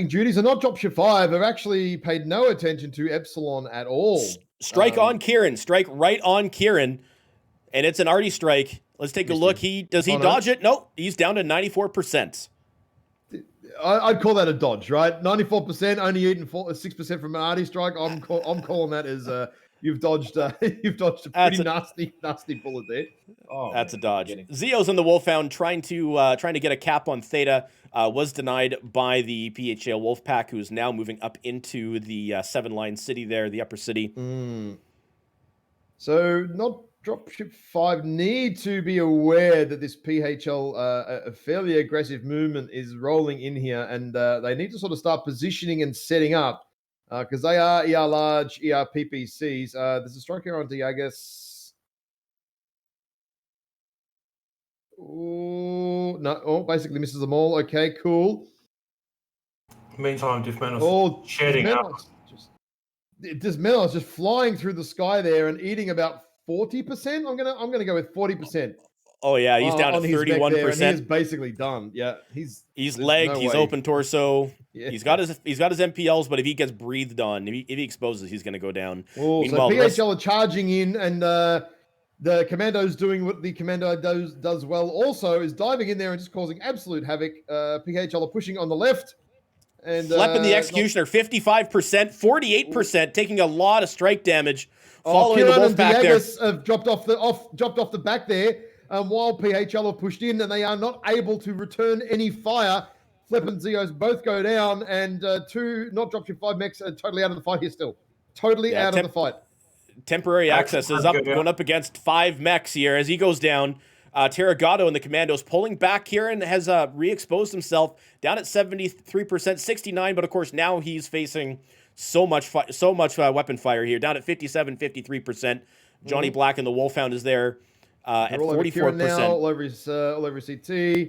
duties, and not Dropship 5 have actually paid no attention to Epsilon at all.
Strike on Kieran, strike right on Kieran, and it's an arty strike. Let's take a look. Does he dodge it? Nope. He's down to 94%.
I'd call that a dodge, right? 94%, only eating 6% from an arty strike. I'm calling that as you've dodged a pretty nasty bullet there.
Oh, that's a dodge. Zio's in the Wolfhound trying to get a cap on Theta. Was denied by the PHL Wolfpack, who's now moving up into the 7-line city there, the upper city.
So not Dropship 5 need to be aware that this PHL, a fairly aggressive movement is rolling in here, and they need to sort of start positioning and setting up because they are ER large, ER PPCs. There's a strike here on Diagus. Oh, no. Oh, basically misses them all. Okay, cool.
Meantime, Diffman is shedding up.
Dismantle is just flying through the sky there and eating about 40%. I'm gonna go with 40%.
Oh yeah, he's down
On
at
his mech there, and he is
31%.
basically done. Yeah,
He's
there's
legged,
no
he's
way.
open torso.
Yeah.
He's got his MPLs, but if he gets breathed on, if he exposes, he's going to go down.
Well,
Meanwhile,
so
the rest,
PHL are charging in, and the commando's doing what the commando does well. Also, is diving in there and just causing absolute havoc. PHL are pushing on the left, and
Flep and the Executioner, 55%, 48%, taking a lot of strike damage. Following the
Kieran
wolf
and
back there.
Diagas have dropped off the back there, while PHL have pushed in, and they are not able to return any fire. Flip and Zeos both go down, and two not dropship 5 mechs are totally out of the fight here still. Totally out of the fight.
Temporary access is up, going up against 5 mechs here as he goes down. Terragato and the Commandos pulling back here and has re-exposed himself down at 73%, 69, but of course now he's facing so much weapon fire here, down at 57, 53%. Johnny Black and the Wolfhound is there at 44%.
Now, all over his CT.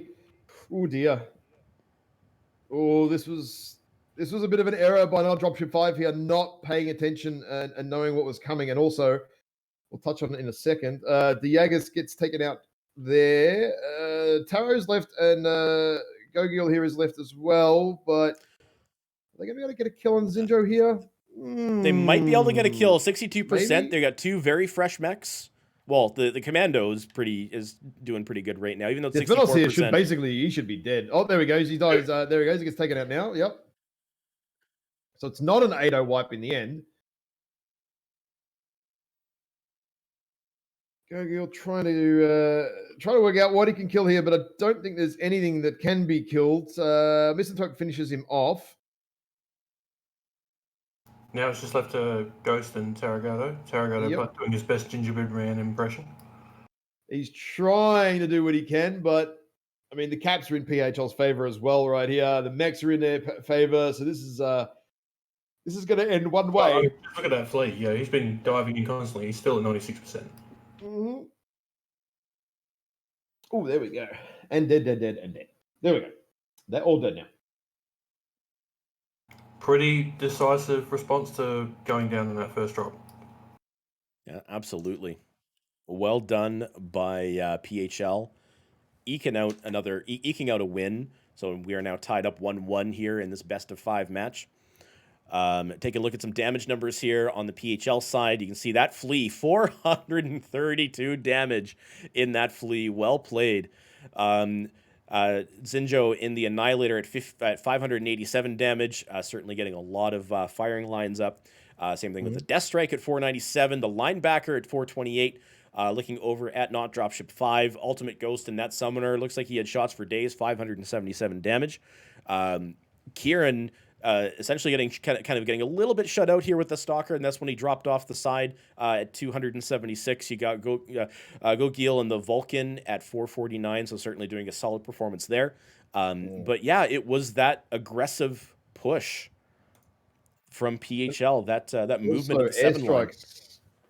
Oh dear. Oh, this was a bit of an error by not dropship 5 here, not paying attention and knowing what was coming. And also, we'll touch on it in a second. Diagas gets taken out there. Taro's left, and Gogil here is left as well. But are they going to be able to get a kill on Zinjo here?
They might be able to get a kill. 62%.
Maybe.
They got two very fresh mechs. Well, the Commando is doing pretty good right now, even though it's 64%.
Here he should be dead. Oh, there he goes. He dies. There he goes. He gets taken out now. Yep. So it's not an 8-0 wipe in the end. Gogil trying to work out what he can kill here, but I don't think there's anything that can be killed. Mr. Toke finishes him off.
Now it's just left to Ghost and Terragato. Terragato doing his best gingerbread man impression.
He's trying to do what he can, but I mean the caps are in PHL's favor as well right here. The mechs are in their favor, so this is going to end one way.
Look at that fleet. Yeah, he's been diving in constantly. He's still at 96%.
Mm-hmm. Oh, there we go. And dead. There we go. They're all dead now.
Pretty decisive response to going down in that first drop.
Yeah, absolutely. Well done by PHL, eking out a win. So we are now tied up 1-1 here in this best of 5 match. Take a look at some damage numbers here on the PHL side. You can see that flea, 432 damage in that flea. Well played. Zinjo in the Annihilator at 587 damage, certainly getting a lot of firing lines up. Same thing with the Death Strike at 497, the Linebacker at 428, looking over at Not Dropship 5, Ultimate Ghost and that Summoner, looks like he had shots for days, 577 damage. Kieran essentially kind of getting a little bit shut out here with the Stalker, and that's when he dropped off the side at 276. You got Gogil and the Vulcan at 449, so certainly doing a solid performance there. But yeah, it was that aggressive push from PHL, that movement of 7 line.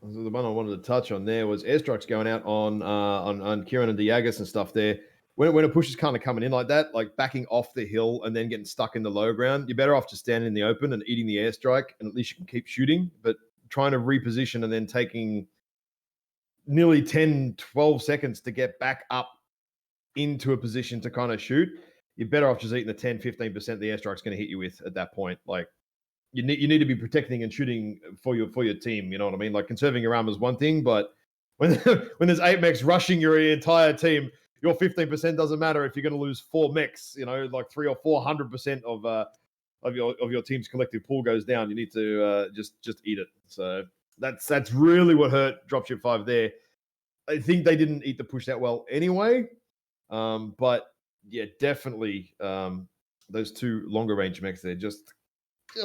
The one I wanted to touch on there was airstrikes going out on Kieran and Diagas and stuff there. When a push is kind of coming in like that, like backing off the hill and then getting stuck in the low ground, you're better off just standing in the open and eating the airstrike, and at least you can keep shooting. But trying to reposition and then taking nearly 10, 12 seconds to get back up into a position to kind of shoot, you're better off just eating the 10, 15% the airstrike's going to hit you with at that point. Like you need to be protecting and shooting for your team. You know what I mean? Like conserving your armor is one thing, but when there's 8 mechs rushing your entire team, your 15% doesn't matter if you're going to lose 4 mechs. You know, like 300 or 400% of your team's collective pool goes down. You need to just eat it. So that's really what hurt Dropship 5 there. I think they didn't eat the push that well anyway. But yeah, definitely those 2 longer range mechs there just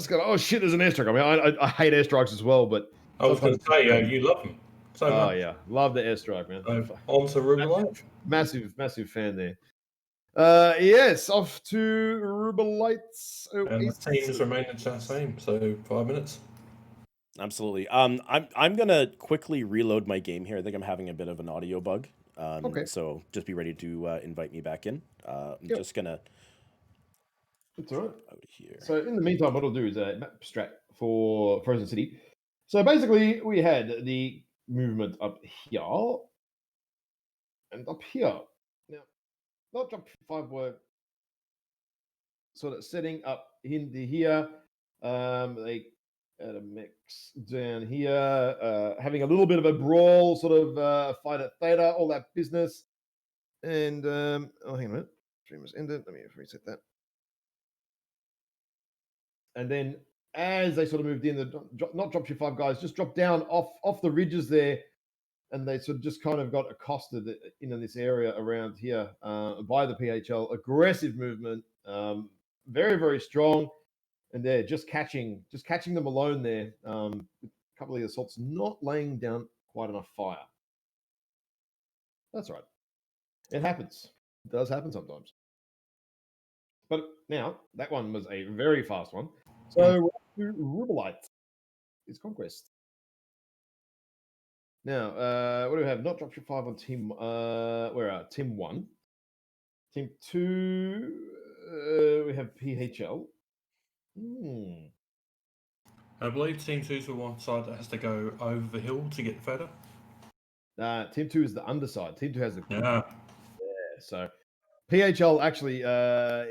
got, oh shit, there's an airstrike. I mean, I hate airstrikes as well, but
I was going to say you love them. So much.
Yeah, love the airstrike, man.
On to Rubelite.
Massive fan there. Yes, off to Rubelites.
And the teams remain the same, so 5 minutes.
Absolutely. I'm gonna quickly reload my game here. I think I'm having a bit of an audio bug. Okay. So just be ready to invite me back in. I'm just gonna
That's all right.
Out of here.
So in the meantime, what I'll do is a map strat for Frozen City. So basically, we had the movement up here and up here. Now, not drop 5 were sort of setting up into here. They had a mix down here, having a little bit of a brawl, sort of fight at theta, all that business. And oh, hang on a minute, stream was ended. Let me reset that. And then as they sort of moved in, not drop your 5 guys, just dropped down off the ridges there, and they sort of just kind of got accosted in this area around here by the PHL. Aggressive movement, very very strong, and they're just catching them alone there. A couple of the assaults not laying down quite enough fire. That's right. It happens. It does happen sometimes. But now that one was a very fast one. So we're up to Rubelite. Is Conquest. Now, what do we have? Not drop your 5 on team. Where are team 1? Team 2. We have PHL.
I believe Team 2's the one side that has to go over the hill to get the feather.
Team 2 is the underside. Team 2 has the
Yeah.
So PHL actually,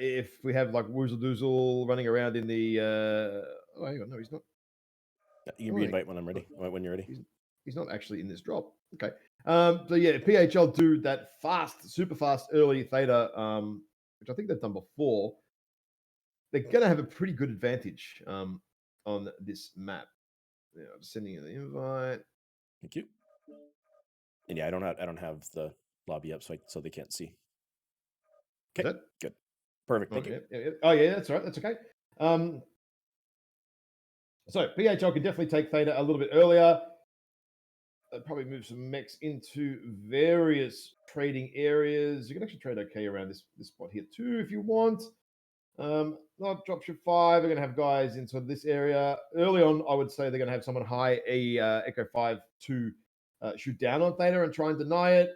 if we have like Woozle Doozle running around in the. Oh, hang on, no, he's not.
You can re-invite when I'm ready. When you're ready.
He's not actually in this drop. Okay. So yeah, PHL do that fast, super fast early theta, which I think they've done before. They're going to have a pretty good advantage on this map. Yeah, I'm sending you the invite.
Thank you. And yeah, I don't have the lobby up, so they can't see. Okay, good, perfect. Thank you.
Yeah. Oh yeah, that's all right. That's okay. So PHL can definitely take theta a little bit earlier. Probably move some mechs into various trading areas. You can actually trade okay around this spot here too if you want. Not dropship 5. We're going to have guys in sort of this area. Early on, I would say they're going to have someone high a Echo 5 to shoot down on theta and try and deny it.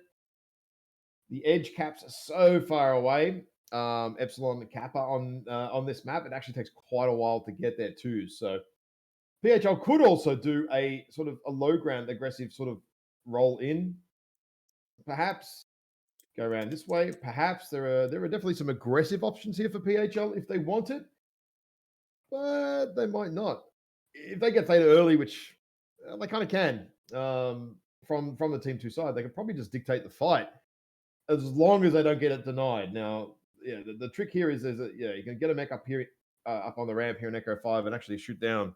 The edge caps are so far away. Epsilon and Kappa on this map. It actually takes quite a while to get there too. So PHL could also do a sort of a low ground aggressive sort of roll in. Perhaps go around this way. Perhaps there are definitely some aggressive options here for PHL if they want it, but they might not. If they get theta early, which they kind of can, from the team 2 side, they could probably just dictate the fight as long as they don't get it denied. Now, yeah, the trick here is that you can get a mech up here, up on the ramp here in Echo 5 and actually shoot down.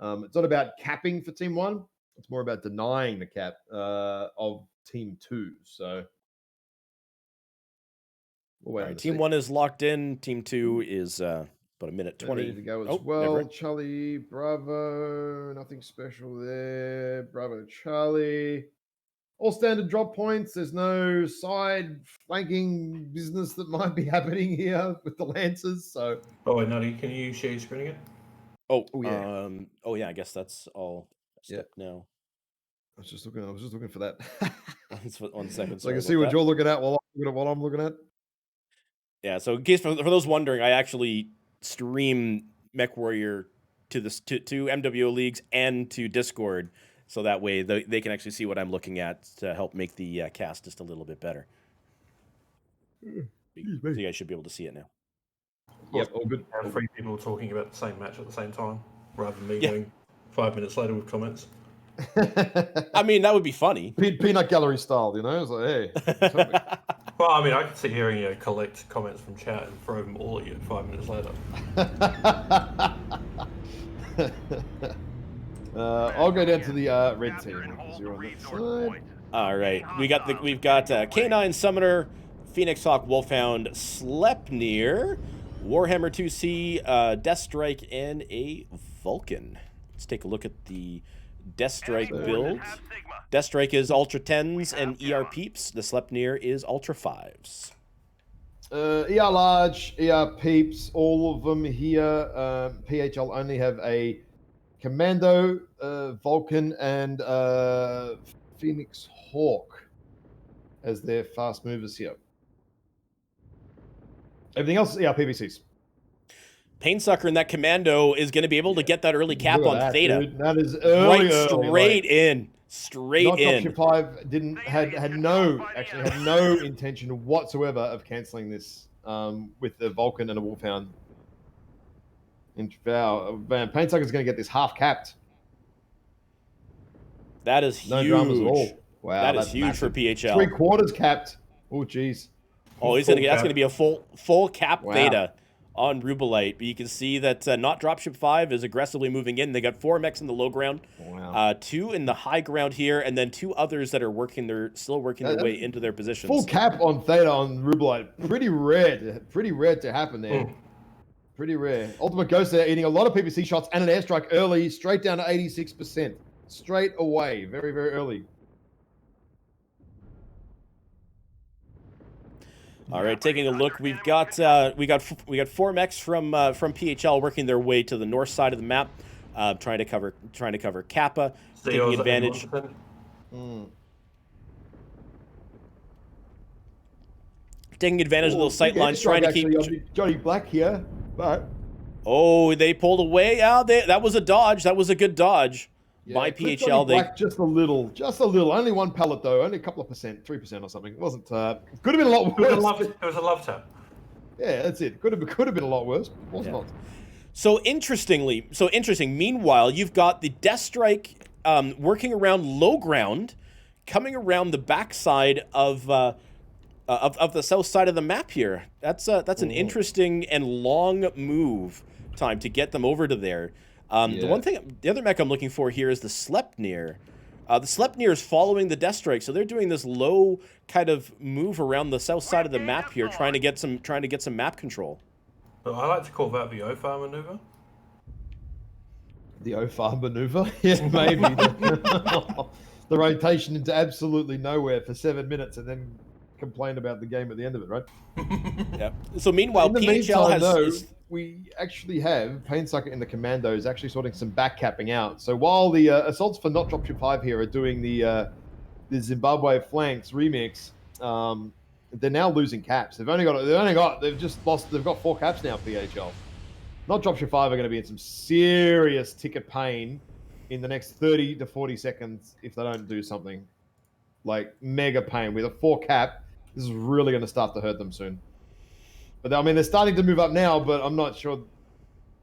It's not about capping for Team 1. It's more about denying the cap of Team 2. So,
all right, Team 1 is locked in. Team 2 is about a minute 20.
Ready to go as well. Charlie, Bravo, nothing special there. Bravo, Charlie. All standard drop points. There's no side flanking business that might be happening here with the Lancers. So,
oh wait, Nutty, can you share your screen again?
Oh yeah. I guess that's all set now.
I was just looking for that.
1 second.
So I can see what you're looking at while I'm looking at.
Yeah. So in case for those wondering, I actually stream MechWarrior to MWO leagues and to Discord, so that way they can actually see what I'm looking at to help make the cast just a little bit better. So you guys should be able to see it now.
Yep, all good.
Have 3 people talking about the same match at the same time, rather than me going 5 minutes later with comments.
I mean, that would be funny.
Peanut gallery style, you know? It's like, hey.
Well, I mean, I could sit here and collect comments from chat and throw them all at you 5 minutes later.
I'll go down to the red team because you're on that side.
All right, we've got K9 Summoner, Phoenix Hawk, Wolfhound, Sleipnir, Warhammer 2C, Death Strike, and a Vulcan. Let's take a look at the Death Strike build. Death Strike is Ultra 10s and ER Peeps. The Sleipnir is Ultra 5s.
ER Large, ER Peeps, all of them here. PHL only have a Commando, Vulcan, and Phoenix Hawk as their fast movers here. Everything else is ER PVCs.
Painsucker in that commando is going to be able to get that early cap
Look at
on
that,
Theta.
dude. That is early,
Right, straight in. Straight
Not
in.
Dropship 5 had no intention whatsoever of cancelling this with the Vulcan and a Wolfhound. And man, Painsucker's going to get this half capped.
That is huge.
No dramas at all. Wow,
that's huge
massive.
for PHL.
3/4 capped. Oh, jeez.
Oh, that's going to be a full cap
Wow.
Theta on Rubelite. But you can see that not Dropship 5 is aggressively moving in. They got 4 mechs in the low ground,
Wow.
2 in the high ground here, and then 2 others that are still working their way into their positions.
Full cap on Theta on Rubelite. Pretty rare to happen there. Pretty rare. Ultimate Ghost there eating a lot of PPC shots and an airstrike early, straight down to 86%. Straight away, very, very early.
All right, taking a look, we got 4 mechs from PHL working their way to the north side of the map, trying to cover Kappa, taking advantage. Taking advantage of those sight lines, trying to keep
Johnny Black here, but
they pulled away. Yeah, that was a dodge. That was a good dodge by PHL.
Black just a little. Only 1 pellet though. Only a couple of percent, 3% or something. It wasn't. Could have been a lot worse.
It was a love tap.
Yeah, that's it. Could have been a lot worse. Was not.
So interesting. Meanwhile, you've got the Death Strike working around low ground, coming around the backside of the south side of the map here. That's an interesting and long move time to get them over to there. The other mech I'm looking for here is the Sleipnir. The Sleipnir is following the Death Strike, so they're doing this low kind of move around the south side of the map here, trying to get some map control.
I like to call that the OFAR maneuver.
The OFAR maneuver? Yeah, maybe. The rotation into absolutely nowhere for 7 minutes and then complain about the game at the end of it, right?
Yeah. So meanwhile,
in the
PHL
meantime, we actually have Painsucker in the commandos actually sorting some back capping out. So while the assaults for not Dropship 5 here are doing the Zimbabwe flanks remix, they're now losing caps. They've got 4 caps now. PHL, not Dropship 5 are going to be in some serious ticket pain in the next 30 to 40 seconds if they don't do something. Like mega pain with a 4 cap. This is really going to start to hurt them soon. But I mean, they're starting to move up now, but I'm not sure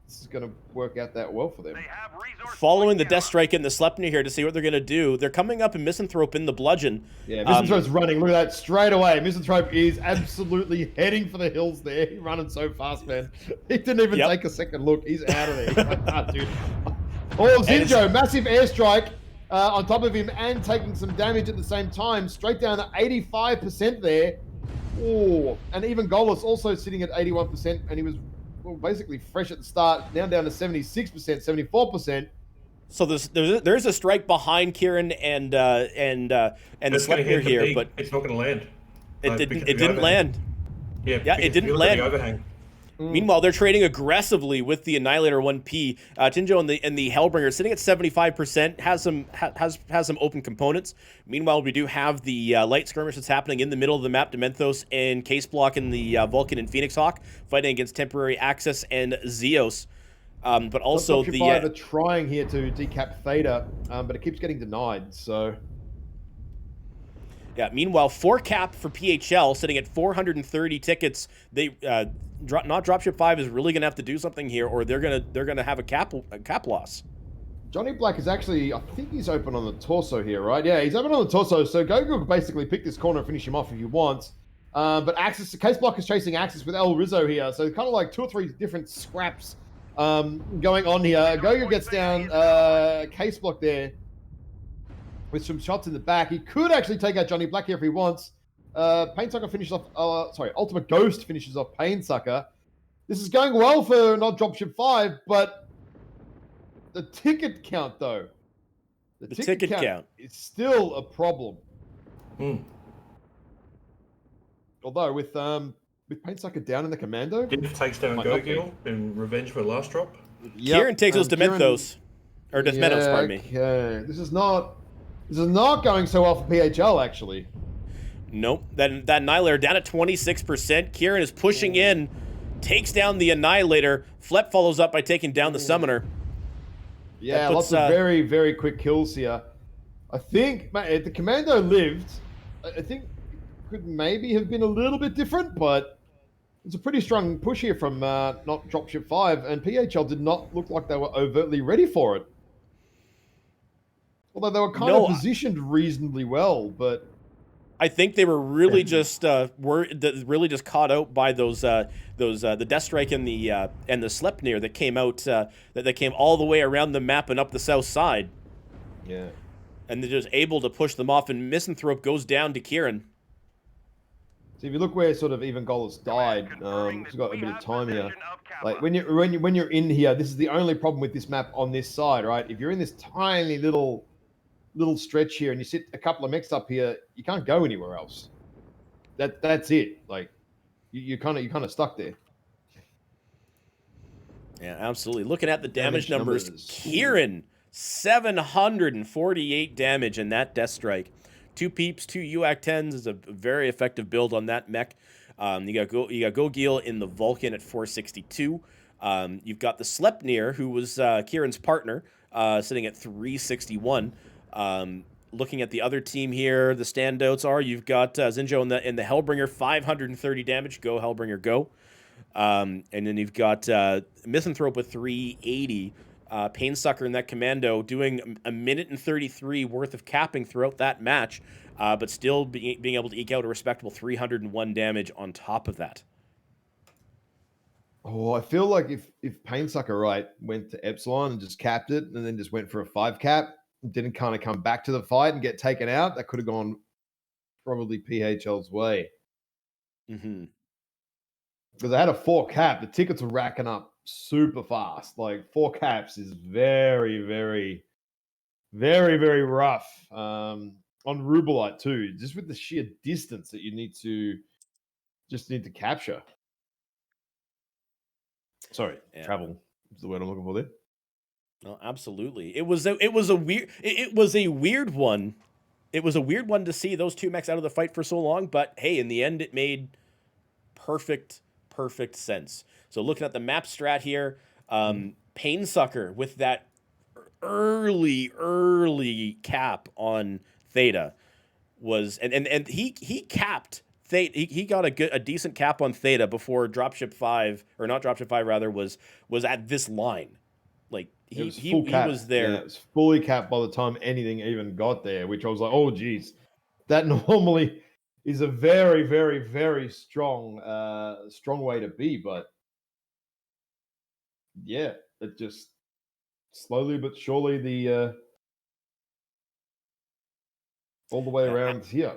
this is going to work out that well for them.
Following the Death Strike and the Sleipnir here to see what they're going to do. They're coming up in Misanthrope in the Bludgeon.
Yeah, Misanthrope's running. Look at that, straight away. Misanthrope is absolutely heading for the hills there. He's running so fast, man. He didn't even take a second look. He's out of there. He's like, ah, dude. Oh, Zinjo, massive airstrike on top of him and taking some damage at the same time. Straight down to 85% there. Oh, and even Golos also sitting at 81%, and he was basically fresh at the start. Now down to 76%, 74%.
So there's a strike behind Kieran and the Sleipnir here, but
it's not going to land.
It didn't land.
Yeah,
it didn't land.
The overhang.
Meanwhile, they're trading aggressively with the Annihilator 1P. Tinjo and the Hellbringer sitting at 75%, has some open components. Meanwhile, we do have the light skirmish that's happening in the middle of the map. Dementhos and Case Block and the Vulcan and Phoenix Hawk fighting against Temporary Access and Zeos. But also the
are trying here to decap Theta, but it keeps getting denied. So.
Yeah. Meanwhile, 4 cap for PHL, sitting at 430 tickets. They not Dropship 5 is really gonna have to do something here, or they're gonna have a cap loss. Johnny
Black is actually, I think he's open on the torso here, right? Yeah, he's open on the torso. So Gogo can basically pick this corner and finish him off if he wants. But Case Block is chasing Axis with El Rizzo here, so kind of like 2 or 3 different scraps going on here. Gogo gets down Case Block there with some shots in the back. He could actually take out Johnny Black here if he wants. Painsucker finishes off, Ultimate Ghost finishes off Painsucker. This is going well for not Dropship 5, but the ticket count, though. The ticket count is still a problem. Although, with Painsucker down in the commando...
Div takes down Gogil in revenge for the last drop.
Yep. Kieran takes those Dementhos. Or Desmenos, pardon me.
Okay. This is not going so well for PHL, actually.
Nope. That Annihilator down at 26%. Kieran is pushing in takes down the Annihilator. Flep follows up by taking down the Summoner.
Yeah,
puts,
lots of very, very quick kills here. I think if the Commando lived, I think it could maybe have been a little bit different, but it's a pretty strong push here from not Dropship 5, and PHL did not look like they were overtly ready for it. Although they were kind of positioned reasonably well, but
I think they were really just really just caught out by those the Death Strike and the Sleipnir that came out that came all the way around the map and up the south side.
Yeah,
and they're just able to push them off, and Misanthrope goes down to Kieran.
So if you look where sort of even Golos died, we've got a bit of time here. Like when you're in here, this is the only problem with this map on this side, right? If you're in this tiny little stretch here and you sit a couple of mechs up here, you can't go anywhere else. That's it. Like you kind of stuck there.
Yeah, absolutely. Looking at the damage numbers, Kieran 748 damage in that Death Strike. 2 Peeps, 2 UAC 10s is a very effective build on that mech. You got Gogil in the Vulcan at 462. You've got the Sleipnir, who was Kieran's partner, sitting at 361. Looking at the other team here, the standouts are you've got Zinjo in the Hellbringer, 530 damage. Go Hellbringer, go. And then you've got Misanthrope with 380. Painsucker in that Commando doing a minute and 33 worth of capping throughout that match, but still being able to eke out a respectable 301 damage on top of that.
Oh, I feel like if Painsucker, right, went to Epsilon and just capped it and then just went for a 5 cap, didn't kind of come back to the fight and get taken out, that could have gone probably PHL's way.
Mm-hmm.
Because I had a 4 cap, the tickets were racking up super fast. Like 4 caps is very, very, very, very rough. On Rubelite too, just with the sheer distance that you need to capture. Sorry, travel is the word I'm looking for there.
No, absolutely. It was a weird one. It was a weird one to see those 2 mechs out of the fight for so long, but hey, in the end it made perfect sense. So looking at the map strat here, Painsucker with that early cap on Theta was and he capped Theta. He got a decent cap on Theta before Dropship 5, or not Dropship 5 rather, was at this line. Like he was there.
Yeah, it was fully capped by the time anything even got there, which I was like, oh geez, that normally is a very, very, very strong way to be, but yeah, it just slowly but surely the all the way around here.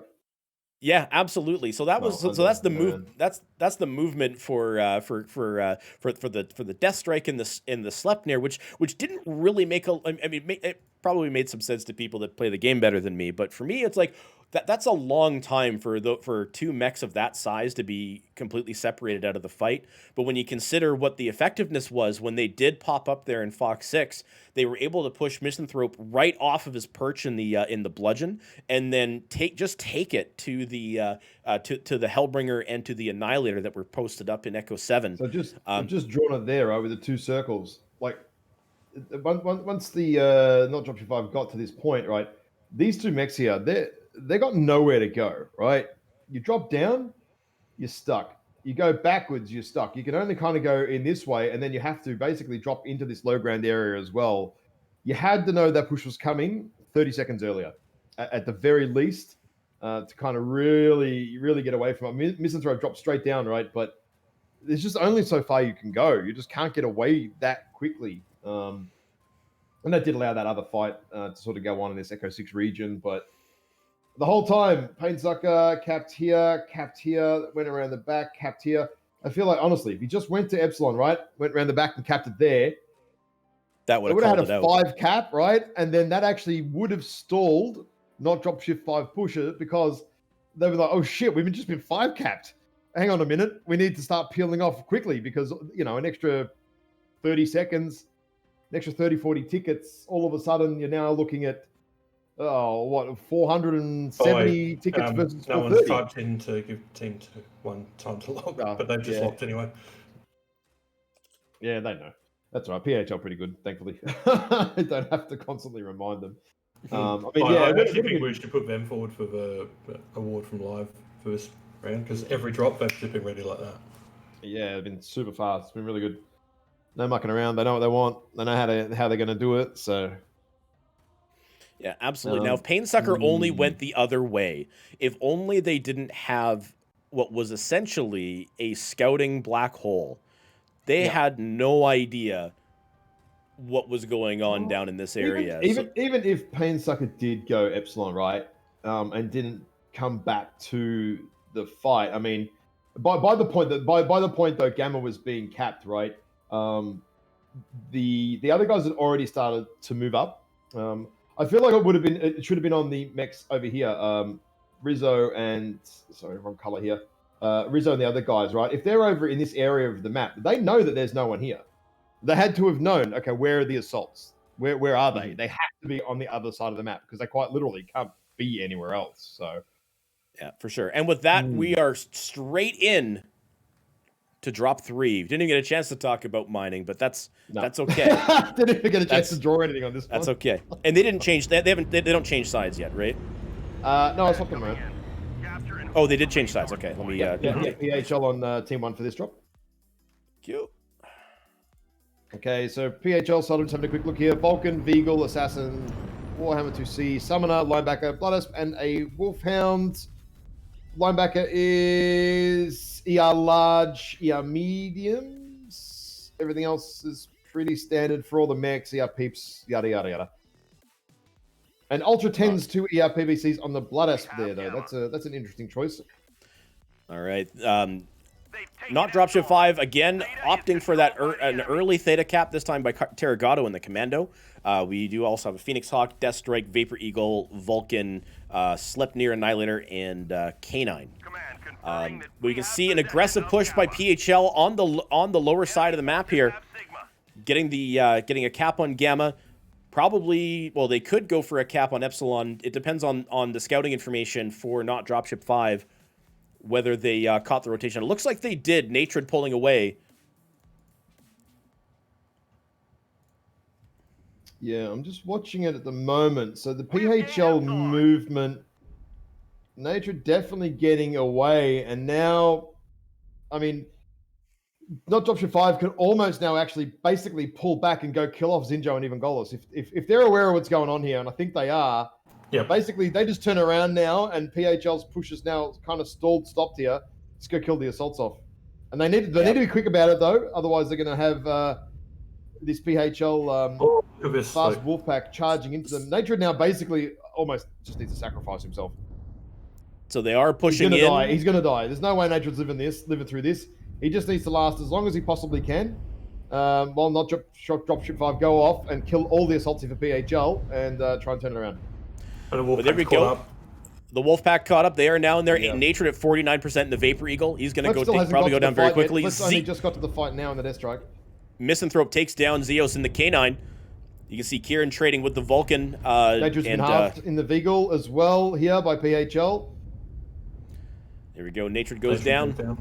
Yeah, absolutely. So that was that's the move. That's the movement for the Death Strike in the Sleipnir, which didn't really make a. I mean, it probably made some sense to people that play the game better than me, but for me, it's like that's a long time for 2 mechs of that size to be completely separated out of the fight. But when you consider what the effectiveness was when they did pop up there in Fox 6, they were able to push Misanthrope right off of his perch in the bludgeon, and then take it to the Hellbringer and to the Annihilator that were posted up in Echo 7.
So I've just drawn it there, right, with the 2 circles. Like once the not Dropship 5 got to this point, right, these 2 mechs here, they got nowhere to go, right? You drop down, you're stuck. You go backwards, you're stuck. You can only kind of go in this way, and then you have to basically drop into this low ground area as well. You had to know that push was coming 30 seconds earlier, at the very least, to kind of really get away from it. Misanthrope dropped straight down, right? But there's just only so far you can go. You just can't get away that quickly. And that did allow that other fight to sort of go on in this Echo 6 region, but the whole time, Painsucker capped here, went around the back, capped here. I feel like, honestly, if he just went to Epsilon, right, went around the back and capped it there,
that would
have
had
a 5 cap, right? And then that actually would have stalled, not Dropship 5 pusher, because they were like, oh shit, we've just been 5 capped. Hang on a minute. We need to start peeling off quickly because, an extra 30 seconds, an extra 30, 40 tickets, all of a sudden you're now looking at 470 tickets versus 430.
No one's typed in to give team 1 time to log, but they've just locked anyway.
Yeah, they know. That's all right. PHL pretty good, thankfully. I don't have to constantly remind them. I mean, yeah,
I
it would
actually
have
think we
been.
should put them forward for the award from live for this round because every drop they've just been ready like that.
Yeah, it's been super fast. It's been really good. No mucking around. They know what they want. They know how they're going to do it. So
Yeah, absolutely. Now, if Painsucker only went the other way, if only they didn't have what was essentially a scouting black hole, they
Yeah.
had no idea what was going on down in this area.
Even if Painsucker did go Epsilon, right, and didn't come back to the fight, I mean, by the point though Gamma was being capped, right, the other guys had already started to move up. I feel like it should have been on the mechs over here. Rizzo and sorry, wrong color here. Rizzo and the other guys, right? If they're over in this area of the map, they know that there's no one here. They had to have known, okay, where are the assaults? Where are they? They have to be on the other side of the map because they quite literally can't be anywhere else. So
yeah, for sure. And with that, we are straight in to drop 3. Didn't even get a chance to talk about mining, but that's okay.
Didn't even get a chance to draw anything on this one.
That's okay. And they didn't change. They don't change sides yet, right?
No, I swapped them around.
Oh, they did change sides. Okay, let me.
PHL on Team 1 for this drop.
Cute.
Okay, so PHL, so let's have a quick look here. Vulcan, Veagle, Assassin, Warhammer 2C, Summoner, Linebacker, Bloodasp, and a Wolfhound. Linebacker is ER large, ER mediums. Everything else is pretty standard for all the mechs, ER peeps, yada, yada, yada. And Ultra tends to ER PVCs on the Bloodasp there, though. That's an interesting choice.
All right. Not Dropship 5, again, opting for that an early Theta cap, this time by Terragato in the Commando. We do also have a Phoenix Hawk, Death Strike, Vapor Eagle, Vulcan, Sleipnir Annihilator, and Canine. We can see an aggressive push by PHL on the lower side of the map here, getting a cap on Gamma. Probably, well, they could go for a cap on Epsilon. It depends on the scouting information for not Dropship 5. Whether they caught the rotation. It looks like they did. Natred pulling away.
Yeah, I'm just watching it at the moment. So the PHL movement, Natred definitely getting away. And now, I mean, not Dropship 5 can almost now actually basically pull back and go kill off Zinjo and even Golos. If they're aware of what's going on here, and I think they are,
yeah.
Basically, they just turn around now, and PHL's push is now kind of stopped here. Let's go kill the assaults off. And they need to be quick about it, though. Otherwise, they're going to have this PHL fast Wolfpack charging into them. Natred now basically almost just needs to sacrifice himself.
So they are pushing
He's going to die. There's no way Natred's living through this. He just needs to last as long as he possibly can. While not Dropship 5 go off and kill all the assaults for PHL and try and turn it around.
But there we go. The Wolfpack caught up. They are now in there. Yeah. Natred at 49% in the Vapor Eagle. He's going to probably go down very quickly.
Let's only just got to the fight now in the Death Strike.
Misanthrope takes down Zeos in the K9. You can see Kieran trading with the Vulcan.
Natred's been halved in the Veagle as well here by PHL.
There we go. Natred goes down.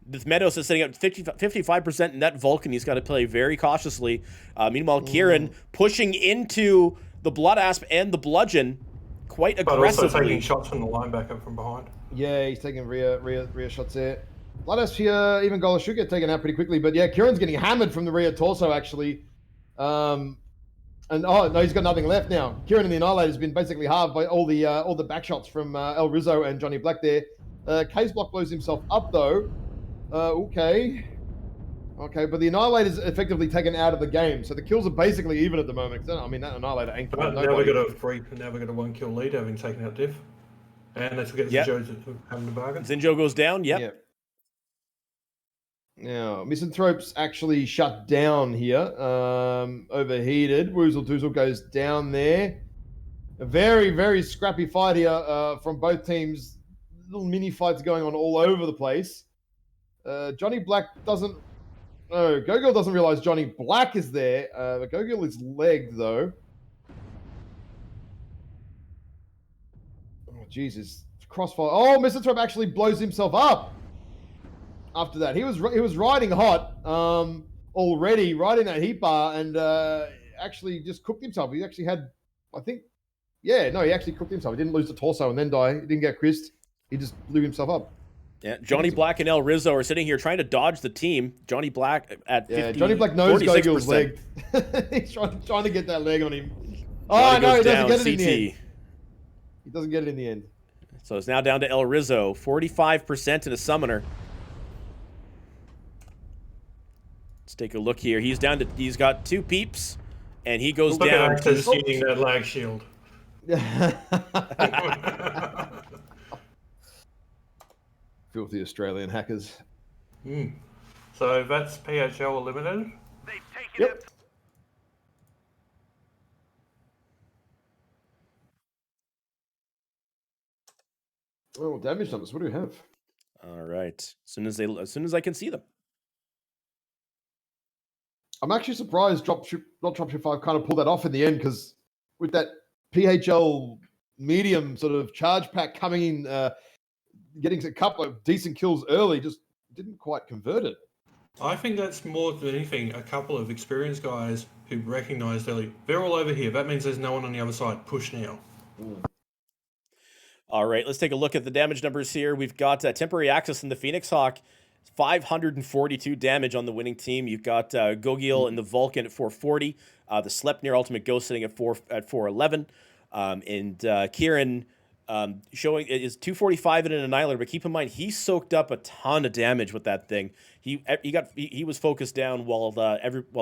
This Meadows is sitting at 55% in that Vulcan. He's got to play very cautiously. Meanwhile, Kieran pushing into the Bloodasp and the Bludgeon quite aggressively.
But also taking shots from the linebacker from behind.
Yeah, he's taking rear shots there. Bloodasp here, even Golos should get taken out pretty quickly. But yeah, Kieran's getting hammered from the rear torso, actually. And oh, no, he's got nothing left now. Kieran and the Annihilator has been basically halved by all the back shots from El Rizzo and Johnny Black there. K's Block blows himself up, though. Okay, but the Annihilator's effectively taken out of the game, so the kills are basically even at the moment. I mean, that Annihilator ain't killing nobody.
Now we got a 1-kill lead, having taken out Diff, and let's get Zinjo having the bargain.
Zinjo goes down. Yep.
Now Misanthrope's actually shut down here. Overheated. Woozle Doozle goes down there. A very, very scrappy fight here from both teams. Little mini fights going on all over the place. Johnny Black doesn't... No, Gogol doesn't realize Johnny Black is there. But Gogol is legged, though. Oh, Jesus. Crossfire. Oh, Misanthrope actually blows himself up. after that. He was riding hot already, riding that heat bar, and actually just cooked himself. He actually had, I think, he actually cooked himself. He didn't lose the torso and then die. He didn't get crisped. He just blew himself up.
Yeah, Johnny Black and El Rizzo are sitting here trying to dodge the team. Johnny Black at 50,
Johnny Black knows Gogil's
46%.
leg. He's trying to get that leg on him.
Johnny
Oh no, he
goes
doesn't
down,
get it in
CT.
the end. He doesn't get it in the end.
So it's now down to El Rizzo, 45% in a summoner. Let's take a look here. He's got 2 peeps, and he goes
Look
down.
at Access using that lag shield.
Filthy Australian hackers.
So that's PHL eliminated.
Yep. Oh, damage numbers. What do we have?
All right. As soon as I can see them.
I'm actually surprised Dropship 5 kind of pulled that off in the end, because with that PHL medium sort of charge pack coming in, getting a couple of decent kills early, just didn't quite convert it.
I think that's more than anything a couple of experienced guys who recognised early, they're all over here. That means there's no one on the other side. Push now.
All right, let's take a look at the damage numbers here. We've got temporary access in the Phoenix Hawk, 542 damage on the winning team. You've got Gogil and the Vulcan at 440. The Sleipnir Ultimate Ghost sitting at 411. And Kieran showing is 245 in an Annihilator, but keep in mind he soaked up a ton of damage with that thing. He was focused down while the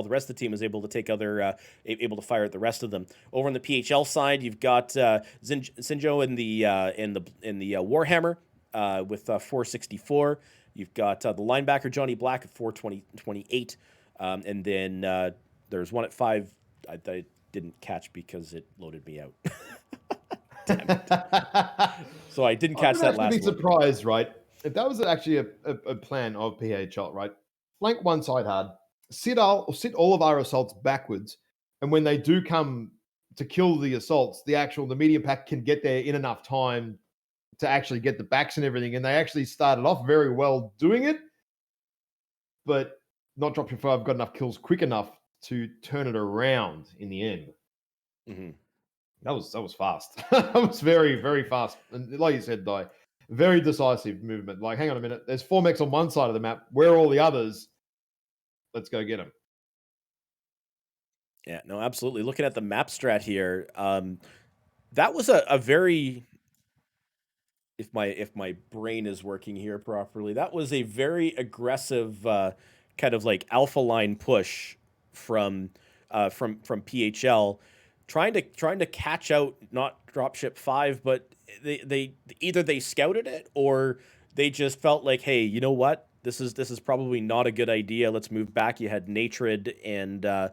rest of the team was able to take able to fire at the rest of them. Over on the PHL side, you've got Sinjo in the Warhammer with 464. You've got the linebacker Johnny Black at 428, and then there's one at 5 I didn't catch because it loaded me out. So I didn't catch that last one.
I'd be surprised, right? If that was actually a plan of PHL, right? Flank one side hard, sit all of our assaults backwards, and when they do come to kill the assaults, the medium pack can get there in enough time to actually get the backs and everything. And they actually started off very well doing it, but not Dropship 5 got enough kills quick enough to turn it around in the end.
Mm-hmm.
That was fast. That was very, very fast. And like you said, Di, very decisive movement. Like, hang on a minute. There's 4 mechs on one side of the map. Where are all the others? Let's go get them.
Yeah, no, absolutely. Looking at the map strat here, that was a very, if my brain is working here properly, that was a very aggressive kind of like alpha line push from PHL. Trying to catch out not Dropship 5, but they either they scouted it or they just felt like, hey, you know what? This is probably not a good idea. Let's move back. You had Natred and I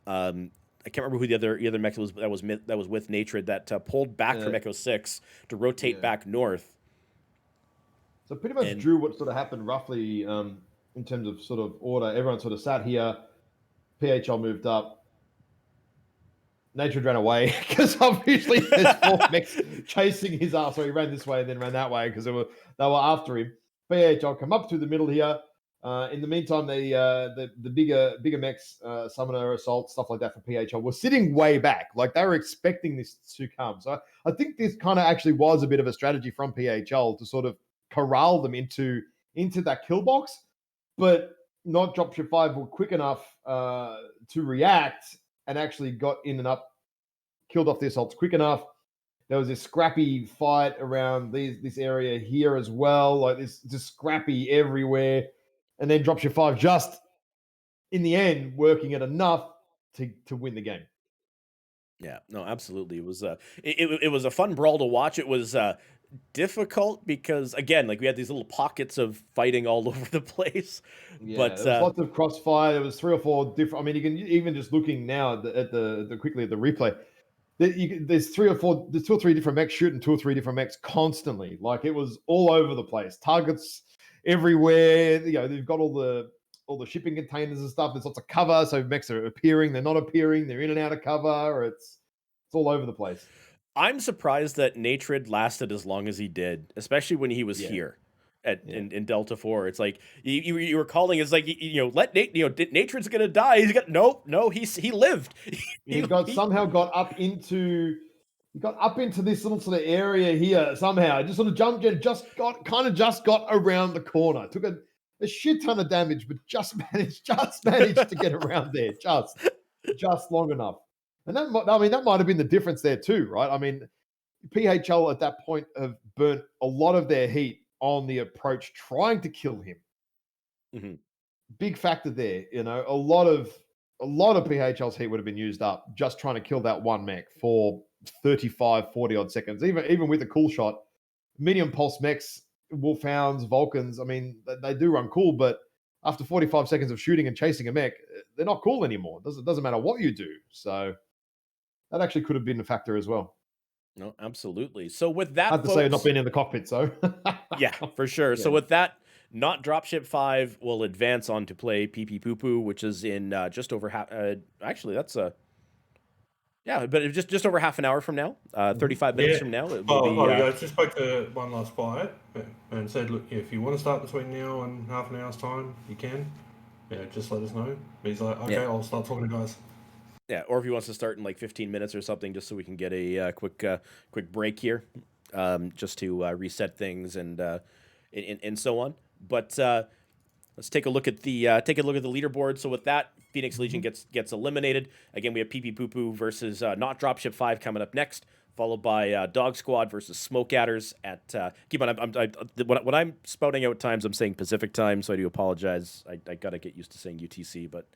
can't remember who the other mech was that was with Natred that pulled back from Echo 6 to rotate back north.
So pretty much drew what sort of happened roughly in terms of sort of order. Everyone sort of sat here. PHL moved up. Natred ran away because obviously there's 4 mechs chasing his ass. So he ran this way and then ran that way because they were after him. PHL come up through the middle here. In the meantime, the bigger mechs, Summoner, Assault, stuff like that for PHL were sitting way back. Like they were expecting this to come. So I think this kind of actually was a bit of a strategy from PHL to sort of corral them into that kill box, but not Dropship 5 were quick enough to react and actually got in and up, killed off the assaults quick enough. There was this scrappy fight around this area here as well, like this just scrappy everywhere. And then Dropship 5 just, in the end, working it enough to win the game.
Yeah, no, absolutely. It was it was a fun brawl to watch. It was difficult because again, like we had these little pockets of fighting all over the place.
Yeah,
but
there was lots of crossfire. There was 3 or 4 different. I mean, you can even just looking now at the quickly at the replay. There's 2 or 3 different mechs shooting 2 or 3 different mechs constantly. Like it was all over the place. Targets everywhere. You know, they've got all the shipping containers and stuff. There's lots of cover, so mechs are appearing. They're not appearing. They're in and out of cover. Or it's all over the place.
I'm surprised that Natred lasted as long as he did, especially when he was here. in Delta 4. It's like you were calling. It's like let Nate. Natron's gonna die. He's got no. He lived.
He somehow got up into this little sort of area here somehow. Just sort of jumped and just got around the corner. Took a shit ton of damage, but just managed to get around there just long enough. And that might have been the difference there too, right? I mean, PHL at that point have burnt a lot of their heat on the approach, trying to kill him.
Mm-hmm.
Big factor there. A lot of PHL's heat would have been used up just trying to kill that one mech for 35, 40 odd seconds. Even with a cool shot, medium pulse mechs, Wolfhounds, Vulcans, I mean, they do run cool, but after 45 seconds of shooting and chasing a mech, they're not cool anymore. It doesn't matter what you do. So that actually could have been a factor as well.
No, absolutely. So with that,
hard to say not being in the cockpit, so
yeah, for sure. Yeah. So with that, not Dropship 5 will advance on to play PP Poo Poo, which is in just over half. Actually, that's but just over half an hour from now, 35 minutes from now, it will be.
I just spoke to one last player and said, look, if you want to start between now and half an hour's time, you can. Yeah, just let us know. He's like, okay, I'll start talking to guys.
Yeah, or if he wants to start in like 15 minutes or something, just so we can get a quick break here, just to reset things and so on. But let's take a look at the leaderboard. So with that, Phoenix Legion gets eliminated. Again, we have PP Poo Poo versus Not Dropship 5 coming up next, followed by Dog Squad versus Smoke Adders at. Keep on. When I'm spouting out times, I'm saying Pacific time, so I do apologize. I gotta get used to saying UTC, but.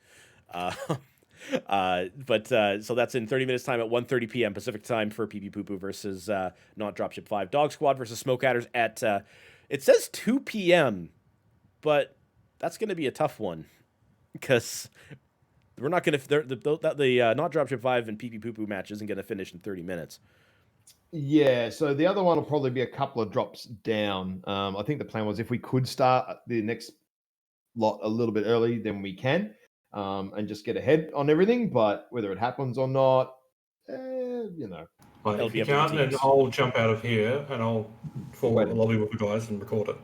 So that's in 30 minutes time at 1:30 p.m. Pacific time for PP Poo Poo versus Not Dropship 5. Dog Squad versus Smoke Adders at it says 2 p.m., but that's going to be a tough one because we're not going to the Not Dropship 5 and PP Poo Poo match isn't going to finish in 30 minutes.
Yeah, so the other one will probably be a couple of drops down. I think the plan was if we could start the next lot a little bit early, then we can. And just get ahead on everything, but whether it happens or not,
Like, if you can't, then I'll jump out of here and I'll forward the lobby with the guys and record it.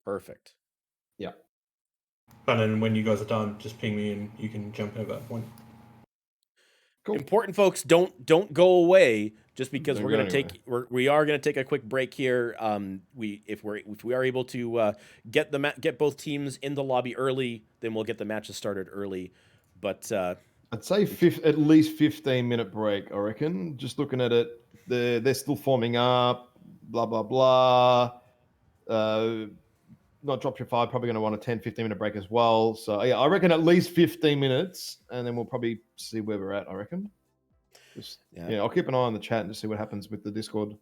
Perfect.
Yeah.
And then when you guys are done, just ping me and you can jump out at that point.
Cool. Important folks, don't go away just because we are gonna take a quick break here. If we are able to get both teams in the lobby early, then we'll get the matches started early. But
I'd say at least 15-minute break. I reckon. Just looking at it, they're still forming up. Blah blah blah. Not Dropship 5 probably going to want a 10-15-minute break as well. So yeah, I reckon at least 15 minutes, and then we'll probably see where we're at. I reckon. I'll keep an eye on the chat and just see what happens with the Discord.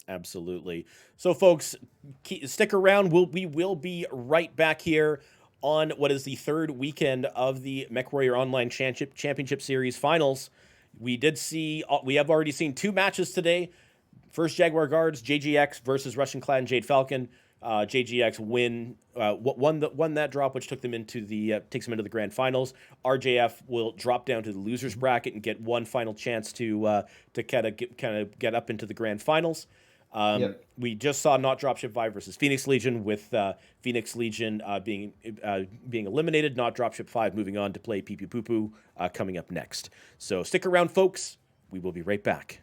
Absolutely. So, folks, stick around. We will be right back here on what is the third weekend of the MechWarrior Online Championship Series Finals. We have already seen two matches today. First, Jaguar Guards, JGX versus Russian Clan Jade Falcon. JGX won that drop, which takes them into the grand finals. RJF will drop down to the losers bracket and get one final chance to kind of get up into the grand finals. We just saw Not Dropship 5 versus Phoenix Legion, with Phoenix Legion being eliminated. Not Dropship 5 moving on to play PP Poo Poo coming up next. So stick around, folks. We will be right back.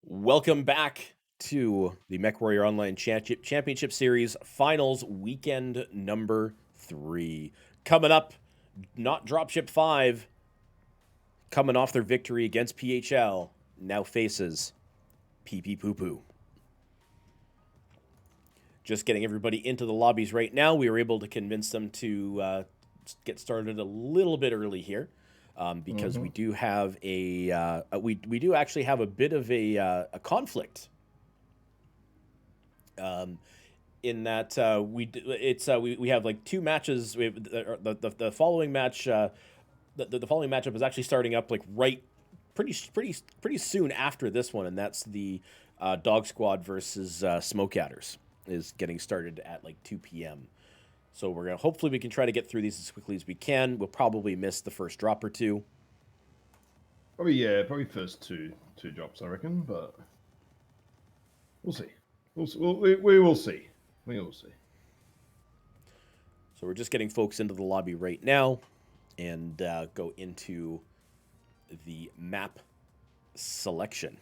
Welcome back to the MechWarrior Online Championship Series Finals Weekend number 3. Coming up, not Dropship 5, coming off their victory against PHL, now faces PP Poo Poo. Just getting everybody into the lobbies right now. We were able to convince them to get started a little bit early here. Because we do have we do actually have a bit of a conflict. In that we have like 2 matches. We have the following match. The following matchup is actually starting up like pretty soon after this one, and that's the Dog Squad versus Smoke Adders is getting started at like 2 p.m. So we're gonna hopefully we can try to get through these as quickly as we can. We'll probably miss the first drop or 2.
Probably first two drops, I reckon, but we'll see. We will see. We will see.
So we're just getting folks into the lobby right now, and go into the map selection.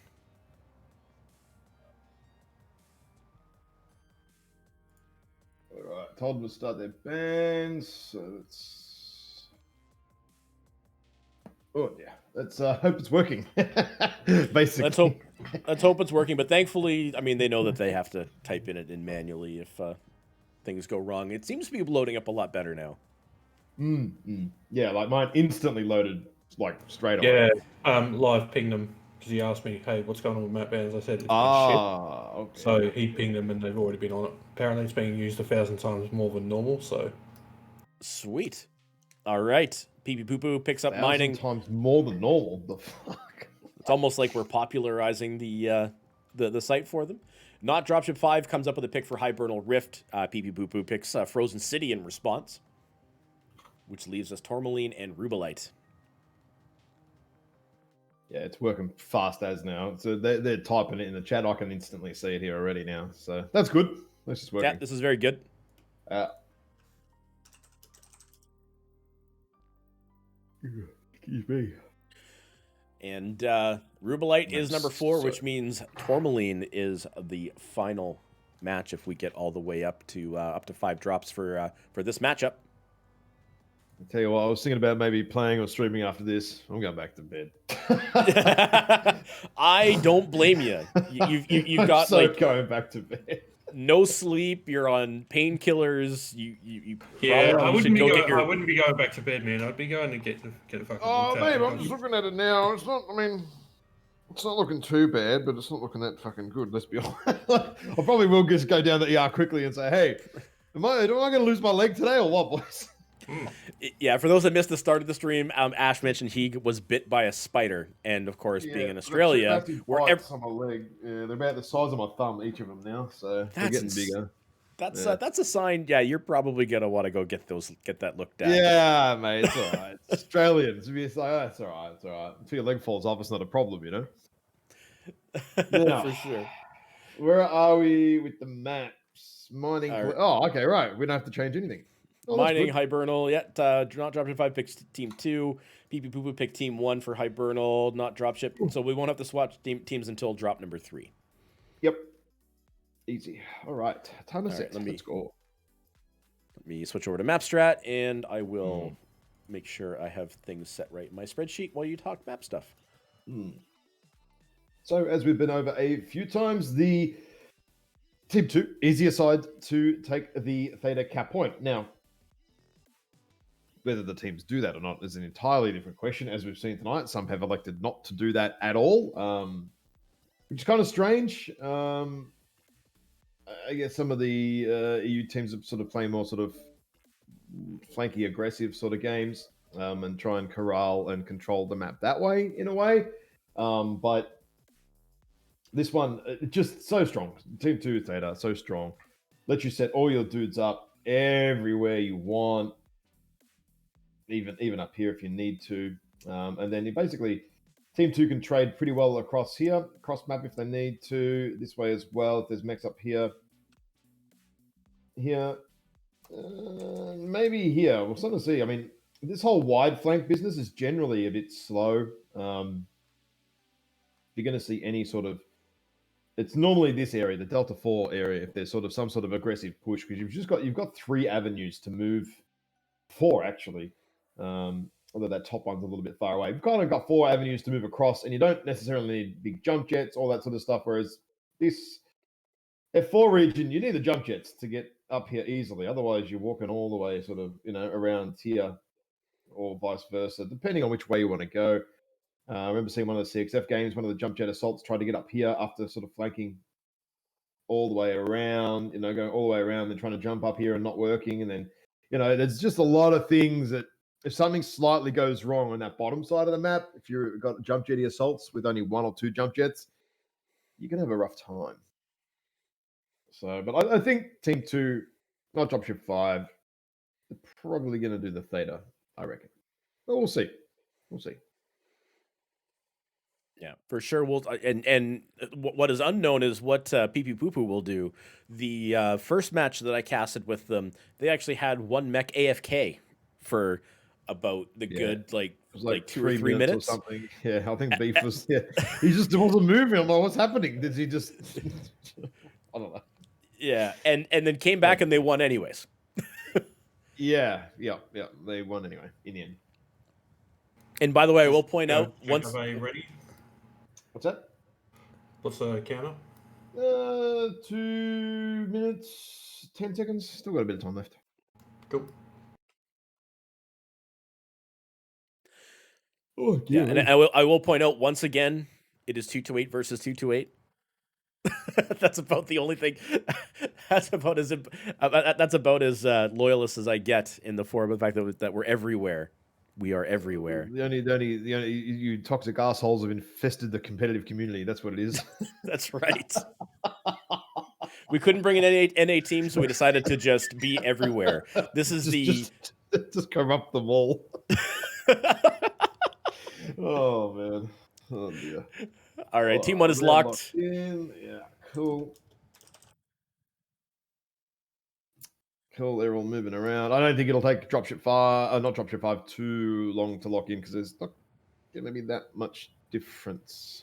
All right, told them to start their bands, so let's. Oh yeah, let's hope it's working. Basically,
let's hope it's working. But thankfully, I mean, they know that they have to type in it manually if things go wrong. It seems to be loading up a lot better now.
Yeah, like mine instantly loaded like straight away.
Yeah, live pinged them because he asked me, "Hey, what's going on with map bans?" I said it's been shit.
Okay.
So he pinged them, and they've already been on it. Apparently, it's being used 1,000 times more than normal. So
Sweet. All right. Pee Pee Poo Poo picks up
1,000
mining.
times more than normal. The fuck.
It's almost like we're popularizing the site for them. Not Dropship 5 comes up with a pick for Hibernal Rift. Pee Pee Poo Poo picks Frozen City in response, which leaves us Tourmaline and Rubelite.
Yeah, it's working fast as now. So they're typing it in the chat. I can instantly see it here already now. So that's good. This is working.
Yeah, this is very good.
Excuse me.
And Rubelite is number 4, which means Tourmaline is the final match if we get all the way up to 5 drops for this matchup.
I'll tell you what, I was thinking about maybe playing or streaming after this. I'm going back to bed.
I don't blame you. You've got
going back to bed.
No sleep. You're on painkillers. You
I wouldn't be going back to bed, man. I'd be going to get a fucking.
Oh, babe, I'm just looking at it now. It's not. I mean, it's not looking too bad, but it's not looking that fucking good. Let's be honest. I probably will just go down the ER quickly and say, "Hey, am I going to lose my leg today or what, boys?"
Yeah, for those that missed the start of the stream, Ash mentioned he was bit by a spider, and of course, being in Australia,
on my leg, they're about the size of my thumb, each of them now, so they're getting bigger.
That's a sign. Yeah, you're probably gonna want to go get that looked at.
Yeah, mate, it's all right. Australians, it's like, oh, it's all right, it's all right. Until your leg falls off, it's not a problem, you know.
For sure.
Where are we with the maps? Mining. Oh, okay, right. We don't have to change anything.
Oh, mining, Hibernal. Yeah, not Dropship 5 picks Team 2. Pee Pee Poo Poo picked Team 1 for Hibernal, not Dropship. So we won't have to swatch teams until drop number 3.
Yep. Easy. All right. Time to set. Let's go.
Let me switch over to map strat, and I will make sure I have things set right in my spreadsheet while you talk map stuff.
So as we've been over a few times, the Team 2 easier side to take the Theta cap point. Now, whether the teams do that or not is an entirely different question, as we've seen tonight. Some have elected not to do that at all, which is kind of strange. I guess some of the EU teams are sort of playing more sort of flanky, aggressive sort of games and try and corral and control the map that way, in a way. But this one, just so strong. Team 2 Theta, so strong. Let you set all your dudes up everywhere you want. Even up here if you need to. And then you basically, Team 2 can trade pretty well across here, cross map if they need to, this way as well. If there's mechs up here, maybe here. We'll sort of see. I mean, this whole wide flank business is generally a bit slow. You're going to see any sort of, it's normally this area, the Delta 4 area, if there's sort of some sort of aggressive push, because you've got 3 avenues to move, 4 actually. Although that top one's a little bit far away. You've kind of got 4 avenues to move across, and you don't necessarily need big jump jets, all that sort of stuff. Whereas this F4 region, you need the jump jets to get up here easily. Otherwise, you're walking all the way sort of, around here or vice versa, depending on which way you want to go. I remember seeing one of the CXF games, one of the jump jet assaults tried to get up here after sort of flanking all the way around, going all the way around and trying to jump up here and not working. And then, there's just a lot of things that, if something slightly goes wrong on that bottom side of the map, if you've got jump jetty assaults with only 1 or 2 jump jets, you're going to have a rough time. So, but I think Team 2, not Dropship 5, they're probably going to do the Theta, I reckon. But we'll see. We'll see.
Yeah, for sure. And what is unknown is what Pee Pee Poo Poo will do. The first match that I casted with them, they actually had 1 mech AFK for about the good like 2 or 3 minutes
or something. Yeah, I think Beef was. Yeah, he just wasn't moving. I'm like, what's happening? Did he just? I don't know.
Yeah, and then came back and they won anyways.
Yeah. They won anyway in the end.
And by the way, I will point out once.
Are you ready?
What's that?
What's the counter?
2 minutes, 10 seconds. Still got a bit of time left.
Cool.
Oh,
yeah, and I will point out once again, It is 228 versus 228. That's about the only thing. That's about as loyalist as I get in the form of the fact that we're everywhere. We are everywhere.
The only you toxic assholes have infested the competitive community. That's what it is.
That's right. We couldn't bring an NA team, so we decided to just be everywhere. This is
just corrupt them all. Oh man. Oh dear.
All right, team one is locked.
In. Yeah, cool. Cool, they're all moving around. I don't think it'll take dropship 5, not dropship 5, too long to lock in because there's not going to be that much difference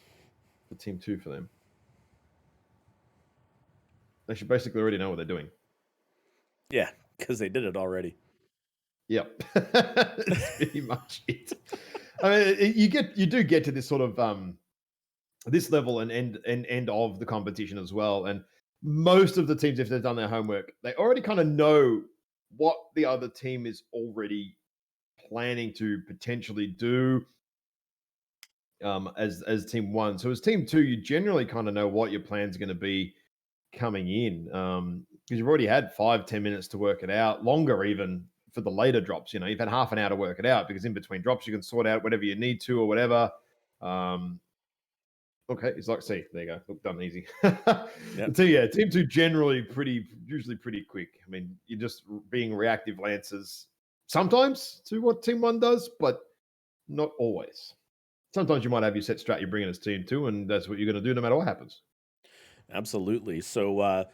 for team 2 for them. They should basically already know what they're doing.
Yeah, because they did it already.
Yep, that's pretty much it. I mean, you do get to this sort of this level and end of the competition as well, and most of the teams, if they've done their homework, they already kind of know what the other team is already planning to potentially do as team 1. So as team 2, you generally kind of know what your plan's going to be coming in because you've already had 5-10 minutes to work it out, longer even for the later drops. You've had half an hour to work it out because in between drops you can sort out whatever you need to or whatever. Okay, it's like, see, there you go. Look, done easy. Yep. So yeah, team 2 generally usually pretty quick. I mean, you're just being reactive lancers sometimes to what team 1 does, but not always. Sometimes you might have your set strat you're bringing as team 2, and that's what you're going to do no matter what happens.
Absolutely. So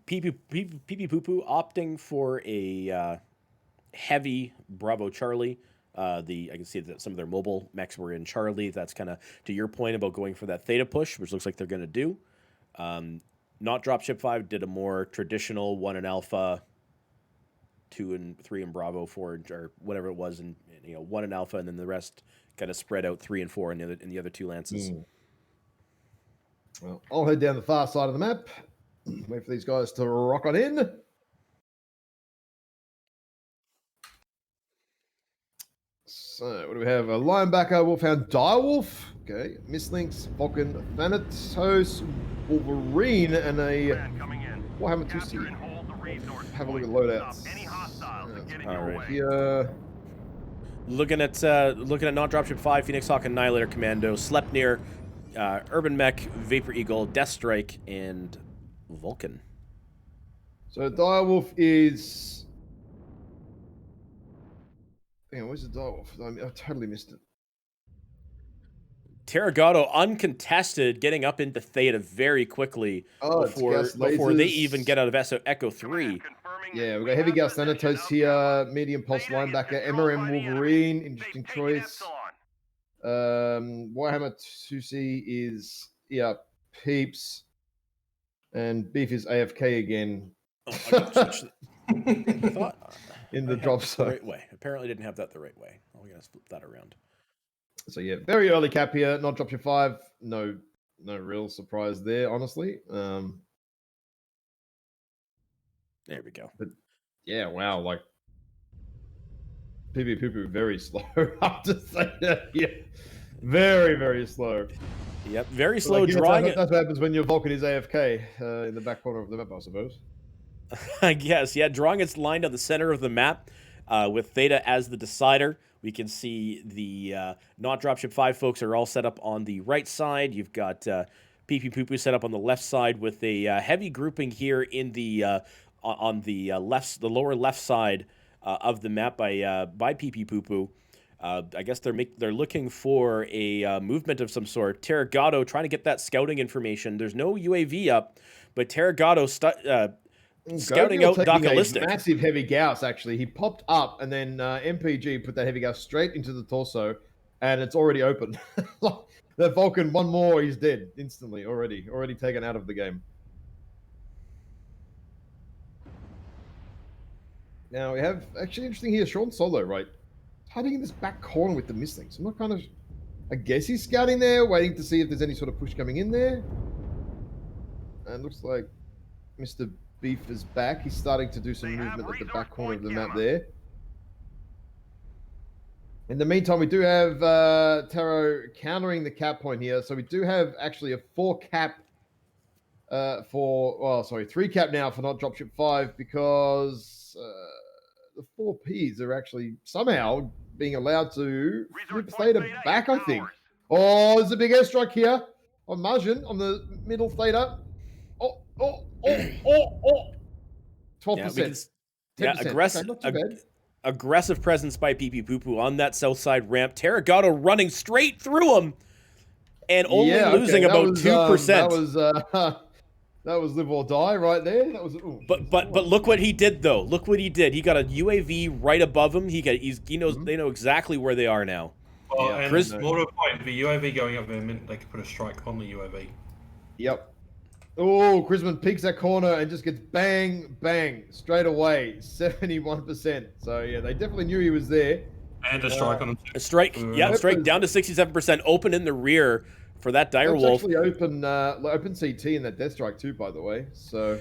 Pee Pee Poo Poo opting for a heavy Bravo Charlie. I can see that some of their mobile mechs were in Charlie. That's kind of to your point about going for that Theta push, which looks like they're going to do. Not Dropship 5 did a more traditional 1 in Alpha, 2 and 3 in Bravo, 4 or whatever it was, and 1 in Alpha, and then the rest kind of spread out 3 and 4 in the other 2 lances.
Well, I'll head down the far side of the map. Wait for these guys to rock on in. So, what do we have? A linebacker, Wolfhound, Direwolf. Okay. Mistlinks, Vulcan, Thanatos, Wolverine, and a Warhammer 2C. Have a look at loadouts. All right, here.
Looking at not Dropship 5, Phoenix Hawk, Annihilator Commando, Sleipnir, Urban Mech, Vapor Eagle, Death Strike, and Vulcan.
So Direwolf is... Hang on, where's the Direwolf? I totally missed it.
Terragato uncontested, getting up into Theta very quickly before they even get out of Echo 3.
Yeah, we've got Heavy Gas Thanatos here, Medium Pulse Linebacker, MRM Wolverine, interesting choice. Warhammer 2C is Peeps, and Beef is AFK again.
Oh, I gotta switch I thought
in the drop zone.
The right way. Apparently didn't have that the right way. I'm gonna flip that around.
So yeah, very early cap here, not drop your 5. No real surprise there, honestly.
There we go.
But yeah, wow, like PB Poo very slow. I have to say that. Yeah. Very, very slow.
Yep, very slow
drawing. That's what happens when your Vulcan is AFK in the back corner of the map, I suppose.
I guess, yeah, drawing its line down the center of the map with Theta as the decider. We can see the not Dropship 5 folks are all set up on the right side. You've got Pee Pee Poo Poo set up on the left side with a heavy grouping here in the on the the lower left side of the map by Pee Pee Poo Poo. I guess they're looking for a movement of some sort. Terragato trying to get that scouting information. There's no UAV up, but Terragato scouting out Docalistic.
Massive heavy Gauss, actually. He popped up, and then MPG put that heavy Gauss straight into the torso, and it's already open. That Vulcan, one more, he's dead instantly already taken out of the game. Now we have, actually interesting here, Sean Solo, right? Hiding in this back corner with the Mistlings. I'm not kind of, I guess he's scouting there, waiting to see if there's any sort of push coming in there. And looks like Mr. Beef is back. He's starting to do some movement at the back corner of the map there. In the meantime, we do have Taro countering the cap point here. So we do have actually a 4 cap sorry, 3 cap now for not dropship 5 because the 4 Ps are actually somehow being allowed to flip Theta back, I think. Oh, there's a big airstrike here on Margin on the middle Theta. Oh, 12%.
Yeah, we can.
10%.
Yeah,
Okay, not too bad.
aggressive presence by PP Poo Poo on that south side ramp. Terragato running straight through him and only losing about 2%.
That was live or die right there. That was.
But look what he did though. Look what he did. He got a UAV right above him. He knows they know exactly where they are now.
Well,
Yeah,
and
Chris-
more to the point, the UAV going up there meant they could put a strike on the UAV.
Yep. Oh, Chrisman peeks that corner and just gets bang, bang straight away. 71%. So yeah, they definitely knew he was there.
And a strike on him.
A strike, yeah, strike down to 67%. Open in the rear for that Direwolf.
That's actually open CT in that death strike too, by the way. So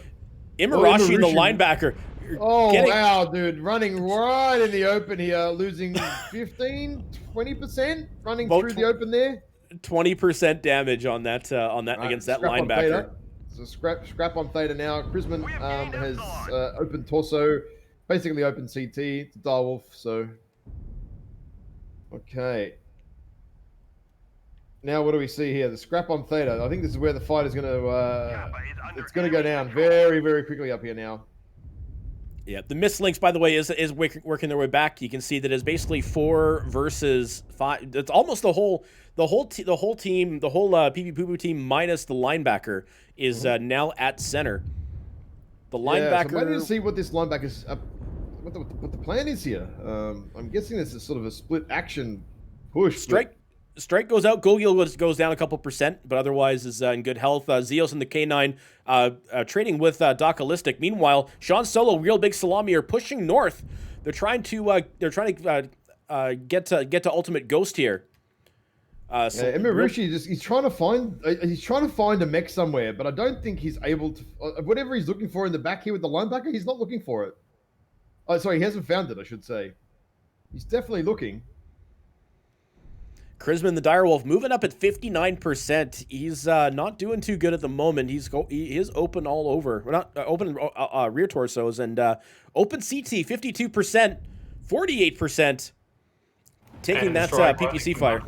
Imarashi, the linebacker.
Oh, wow, dude. Running right in the open here, losing 15, 20%, running through the open there.
20% damage on that against that linebacker.
So scrap on Theta now. Chrisman has open torso, basically open CT to Direwolf. So, okay. Now what do we see here? The scrap on Theta. I think this is where the fight is going to it's going to go down very, very quickly up here now.
Yeah, the missed by the way, is working their way back. You can see that it's basically 4 versus 5. It's almost the whole team, the whole PP Poo Poo team minus the linebacker is now at center. The linebacker.
So I need to see what this linebacker's what the plan is here. I'm guessing this is sort of a split action push.
Strike goes out. Gogil goes down a couple %, but otherwise is in good health. Zeos and the K9 trading with Docalistic. Meanwhile, Sean Solo, Real Big Salami are pushing north. They're trying to get to Ultimate Ghost here.
Imarushi he's trying to find a mech somewhere, but I don't think he's able to. Whatever he's looking for in the back here with the linebacker, he's not looking for it. Oh, sorry, he hasn't found it. I should say. He's definitely looking.
Chrisman the Direwolf moving up at 59%. He's not doing too good at the moment. He is open all over. We're not open rear torsos and open CT 52%, 48%. Taking that PPC fire.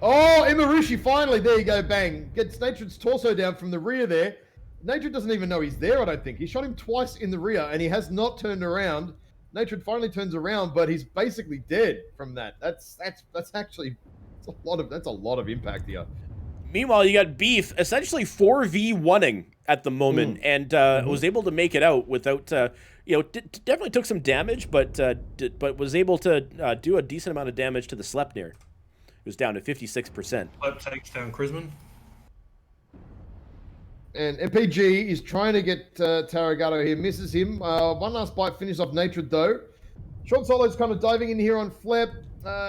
Oh, Imarushi finally. There you go. Bang. Gets Natured's torso down from the rear there. Natured doesn't even know he's there, I don't think. He shot him twice in the rear and he has not turned around. Natured finally turns around, but he's basically dead from that. That's actually that's a lot of impact here.
Meanwhile, you got Beef essentially 4v1ing at the moment and was able to make it out without definitely took some damage, but was able to do a decent amount of damage to the Sleipnir. It was down to 56%.
Slep takes down Chrisman.
And MPG is trying to get Taragato here, misses him. One last bite finished off Natured though. Sean Solo's kind of diving in here on Flep.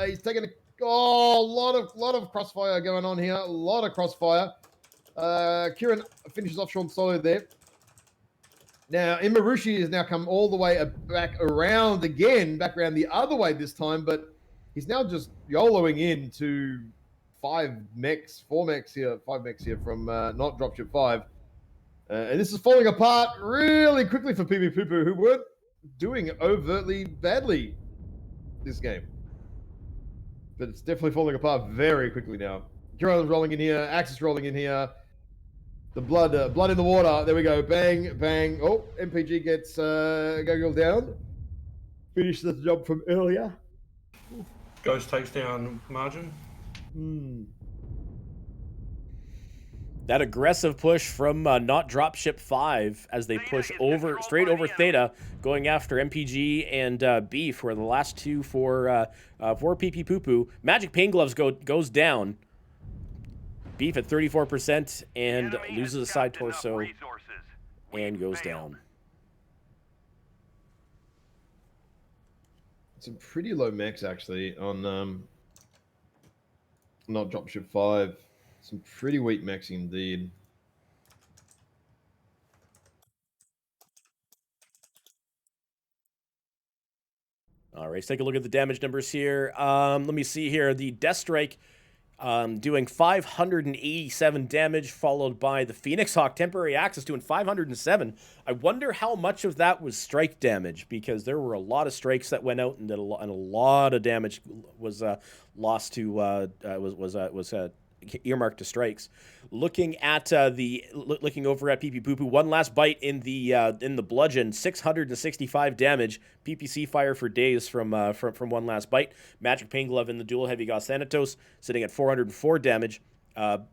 He's taking a lot of crossfire going on here. A lot of crossfire. Kieran finishes off Sean Solo there. Now Imarushi has now come all the way back around the other way this time, but he's now just YOLOing into 5 mechs here from not Dropship 5. And this is falling apart really quickly for PP Poo Poo, who weren't doing overtly badly this game. But it's definitely falling apart very quickly now. Kieran's rolling in here. Axis rolling in here. The blood in the water. There we go. Bang, bang. Oh, MPG gets Gogol down. Finish the job from earlier.
Ghost takes down Margin.
That aggressive push from not Dropship 5 as they push straight over Theta, going after MPG and Beef, who are the last two for PP Poo Poo. Magic Pain Gloves goes down. Beef at 34% and loses a side torso and goes down.
Some pretty low mechs actually on not Dropship 5. Some pretty weak mechs indeed.
All All right, let's take a look at the damage numbers here. Let me see here. The Death Strike doing 587 damage, followed by the Phoenix Hawk Temporary Axis doing 507. I wonder how much of that was strike damage, because there were a lot of strikes that went out, and a lot of damage was lost to was earmarked to strikes. Looking at looking over at PP Poo Poo, one last bite in the bludgeon, 665 damage. PPC fire for days from one last bite. Magic Pain Glove in the dual heavy Gauss Thanatos sitting at 404 damage.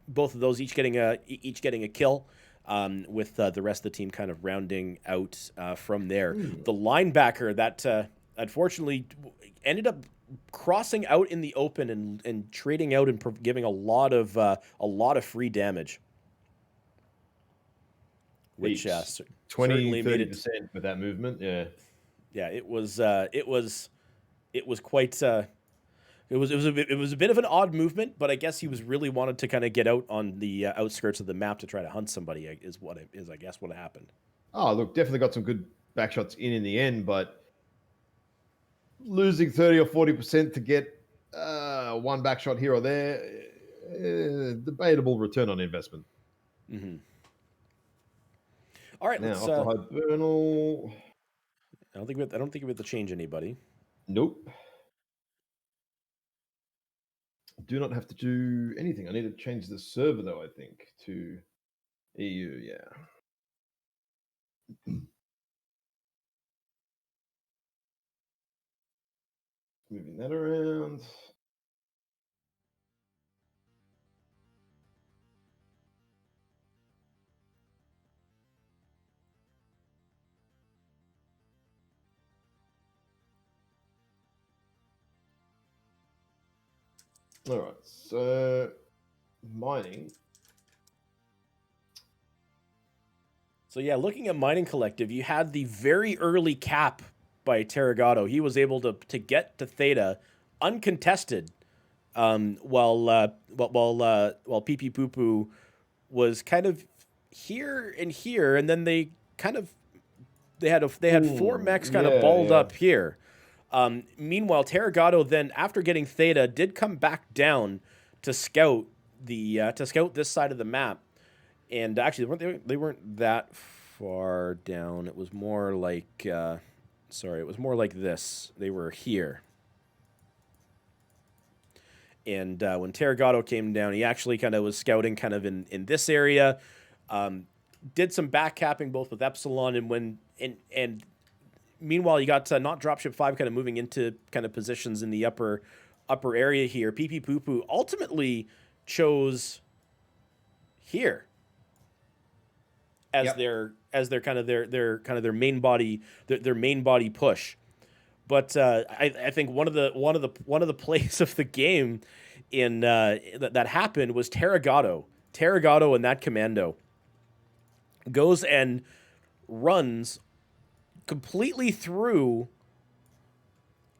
Both of those each getting a kill. With the rest of the team kind of rounding out from there. The linebacker that unfortunately ended up crossing out in the open and trading out and giving a lot of free damage, which certainly made it
20-30% with that movement.
Yeah, it was quite. It was a bit of an odd movement, but I guess he was really wanted to kind of get out on the outskirts of the map to try to hunt somebody. I guess what happened.
Oh, look, definitely got some good back shots in the end, but losing 30 or 40% to get one back shot here or there, debatable return on investment.
Mm-hmm. All right,
now
let's.
Off the Hibernal.
I don't think we have to change anybody.
Nope. Do not have to do anything. I need to change the server though, I think, to EU, yeah. Moving that around. All right, so mining.
So yeah, looking at Mining Collective, you had the very early cap by Terragato. He was able to get to Theta uncontested, while PP Poo Poo was kind of here and here, and then they had 4 mechs kind of balled up here. Meanwhile, Terragato then, after getting Theta, did come back down to scout this side of the map. And actually, they weren't that far down. It was more like, it was more like this. They were here. And when Terragato came down, he actually kind of was scouting kind of in this area. Did some back capping both with Epsilon and meanwhile, you got not Dropship 5 kind of moving into kind of positions in the upper area here. PP Poo Poo ultimately chose here as their main body push. But I think one of the plays of the game in that happened was Terragato and that commando goes and runs completely through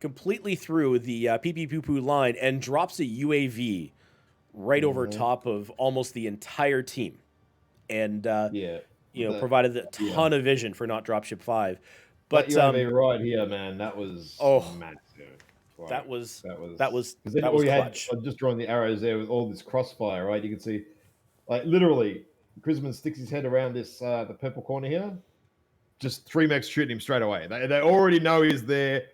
the PP Poo Poo line and drops a UAV right over top of almost the entire team, and provided a ton of vision for not Dropship 5. But
that UAV right here, man, that was massive. Right.
That was
because then all you clutch. Had just drawing the arrows there with all this crossfire, right? You can see, like, literally, Grisman sticks his head around this the purple corner here. Just 3 mechs shooting him straight away. They already know he's there.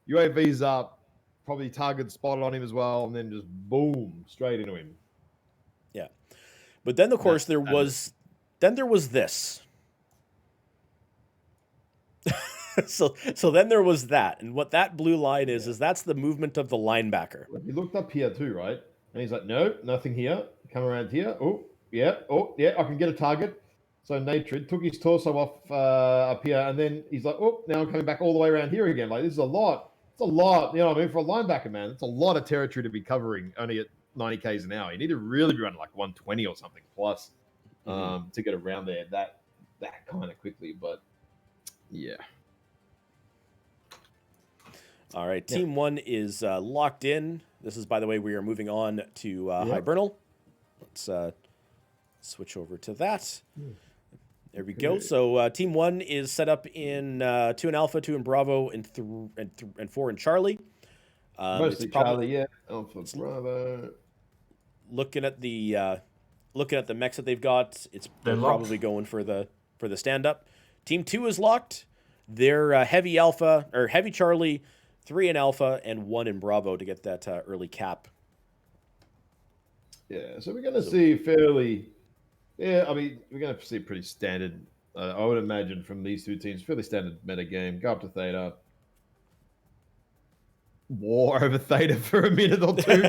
UAV's up, probably target spotted on him as well, and then just boom, straight into him.
Yeah, but then of course there was this. So then there was that, and what that blue line is that's the movement of the linebacker.
He looked up here too, right? And he's like, no, nothing here. Come around here. Oh yeah, I can get a target. So Natrid took his torso off up here, and then he's like, oh, now I'm coming back all the way around here again. Like, this is a lot. It's a lot. You know what I mean? For a linebacker, man, it's a lot of territory to be covering only at 90 k's an hour. You need to really be running like 120 or something plus to get around there that kind of quickly. But yeah.
All right, Team 1 is locked in. This is, by the way, we are moving on to Hibernal. Let's switch over to that. There we go. So Team 1 is set up in 2 in Alpha, 2 in Bravo, and 4 in Charlie.
Mostly Charlie, yeah. Alpha, Bravo.
Looking at the mechs that they've got, they're
locked.
probably going for the stand up. Team 2 is locked. They're heavy Alpha or heavy Charlie, 3 in Alpha, and 1 in Bravo to get that early cap.
Yeah, so we're going to see fairly. Yeah, I mean, we're going to see pretty standard. I would imagine from these two teams, fairly standard meta game. Go up to Theta. War over Theta for a minute or two,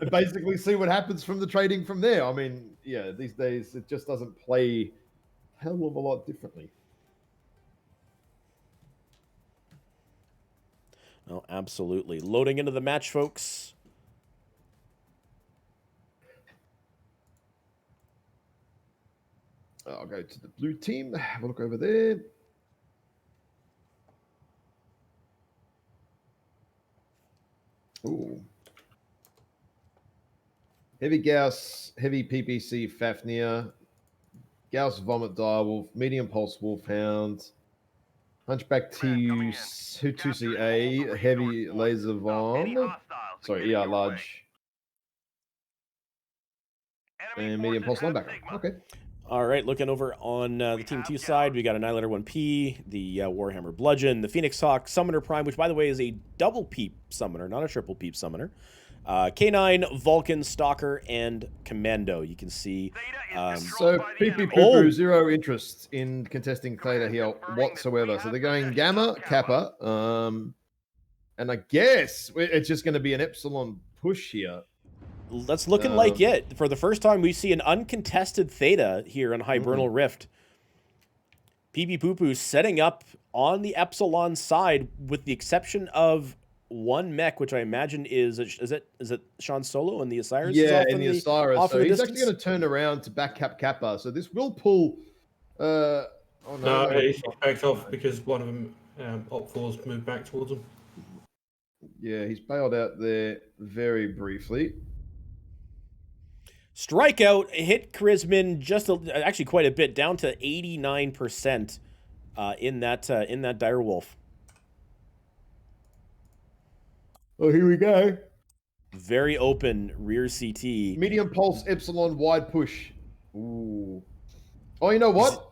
and basically see what happens from the trading from there. I mean, yeah, these days it just doesn't play a hell of a lot differently.
Oh, absolutely. Loading into the match, folks.
I'll go to the blue team. Have a look over there. Ooh. Heavy Gauss, heavy PPC Fafnir, Gauss Vomit Direwolf, medium Pulse Wolfhound, Hunchback T2CA, heavy Laser Vom, sorry, ER Large, and medium Pulse Linebacker. Okay.
All right, looking over on the Team 2 side, we got Annihilator 1P, the Warhammer Bludgeon, the Phoenix Hawk, Summoner Prime, which, by the way, is a double peep summoner, not a triple peep summoner. K9, Vulcan, Stalker, and Commando. You can see.
So PP Poo zero interest in contesting Theta here whatsoever. So they're going Gamma, Kappa, and I guess it's just going to be an Epsilon push here.
That's looking like it. For the first time, we see an uncontested Theta here on Hibernal Rift. PP Poo Poo setting up on the Epsilon side, with the exception of one mech, which I imagine is it Sean Solo and the Osiris?
Yeah, in the Osiris. So he's actually going to turn around to back cap Kappa. So this will pull.
No, he's backed off because one of them Op4's moved back towards him.
Yeah, he's bailed out there very briefly.
Strikeout hit Charisman actually quite a bit, down to 89% in that Direwolf.
Oh, here we go.
Very open rear CT.
Medium Pulse Epsilon wide push. Ooh. Oh, you know what?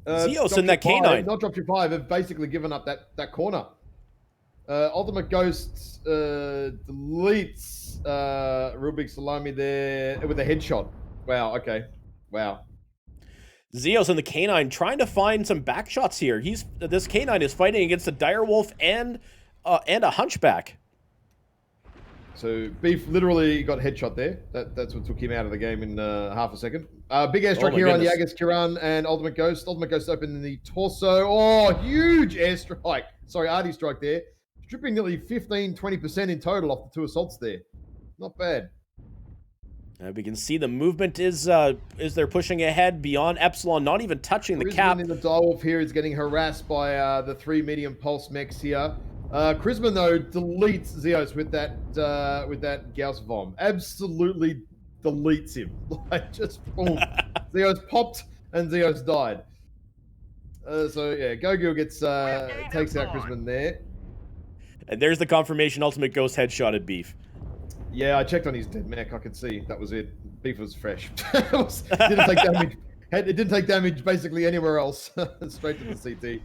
Zeos and that K9.
Not Drop Your 5 have basically given up that corner. Ultimate Ghost deletes real big salami there with a headshot. Wow, okay. Wow.
Zeos and the K9 trying to find some back shots here. This K9 is fighting against a Direwolf and a Hunchback.
So Beef literally got headshot there. That's what took him out of the game in half a second. Big airstrike here on Yagas Kiran and Ultimate Ghost. Ultimate Ghost open in the torso. Oh, huge airstrike. Sorry, Artie strike there. Stripping nearly 15-20% in total off the two assaults there. Not bad.
We can see the movement is they're pushing ahead beyond Epsilon, not even touching the cap.
In the Direwolf here is getting harassed by the 3 medium pulse mechs here. Charisma though deletes Zeos with that Gauss Vom. Absolutely deletes him. Like just boom. Zeos popped and Zeos died. So yeah, Gogil gets takes out Charisma there.
And there's the confirmation Ultimate Ghost headshotted Beef.
Yeah, I checked on his dead mech. I could see that was it. Beef was fresh. Didn't take damage. It didn't take damage basically anywhere else. Straight to the CT.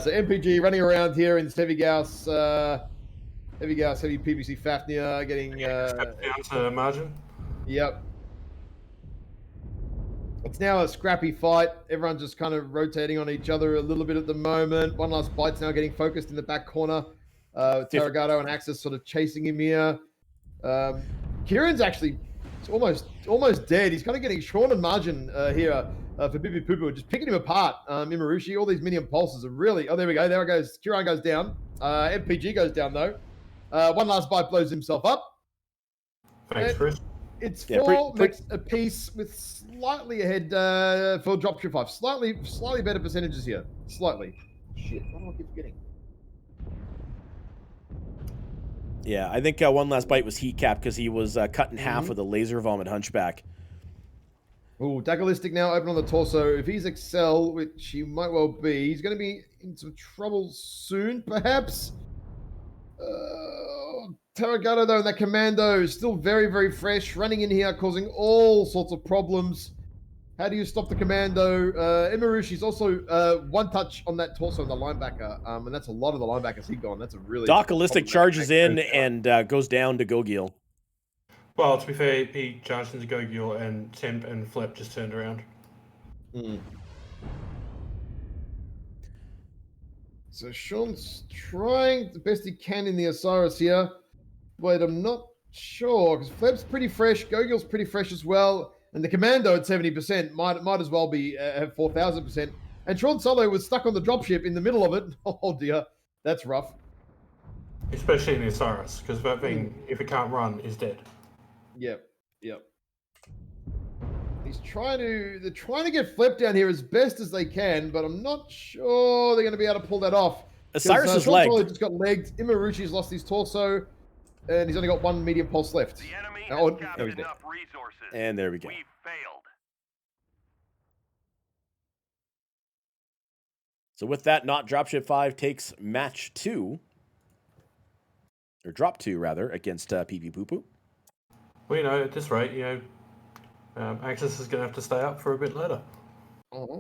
So MPG running around here in this heavy Gauss, heavy PPC Fafnir getting
down to margin.
Yep. It's now a scrappy fight. Everyone's just kind of rotating on each other a little bit at the moment. One Last Bite's now getting focused in the back corner. Tarragato and Axis sort of chasing him here. Kieran's actually almost dead. He's kind of getting Sean and margin here for Bibi Poo, just picking him apart. Imarushi, all these minion pulses are really. Oh, there we go. There it goes. Kieran goes down. MPG goes down though. One Last Bite blows himself up.
Thanks, Chris.
It's 4 mechs a piece with slightly ahead for Drop True 5. Slightly better percentages here. Slightly. Shit, what do I keep forgetting?
Yeah, I think One Last Bite was heat cap because he was cut in half with a laser vomit Hunchback.
Oh, Dagalistic now open on the torso. If he's Excel, which he might well be, he's going to be in some trouble soon, perhaps. Tarragato, though, and that commando is still very, very fresh, running in here, causing all sorts of problems. How do you stop the commando? Imarushi's also one touch on that torso on the linebacker, and that's a lot of the linebackers he gone. That's a really
Docalistic charges in and goes down to Gogil.
Well, to be fair, he charged into Gogil and Temp and Flip just turned around.
So Sean's trying the best he can in the Osiris here, but I'm not sure because Flip's pretty fresh, Gogil's pretty fresh as well, and the commando at 70% might as well be at 4,000%. And Sean Solo was stuck on the dropship in the middle of it. Oh dear, that's rough.
Especially in the Osiris, because that thing, if it can't run, is dead.
Yep. They're trying to get Flip down here as best as they can, but I'm not sure they're going to be able to pull that off.
Osiris is legged.
Just got legged. Imarushi's lost his torso, and he's only got one medium pulse left.
The enemy has captured enough resources.
And there we go.
We failed.
So with that, not Dropship 5 takes match 2, or drop 2 rather, against PP Poo Poo.
Well, at this rate, Axis is going to have to stay up for a bit later.
Uh-huh.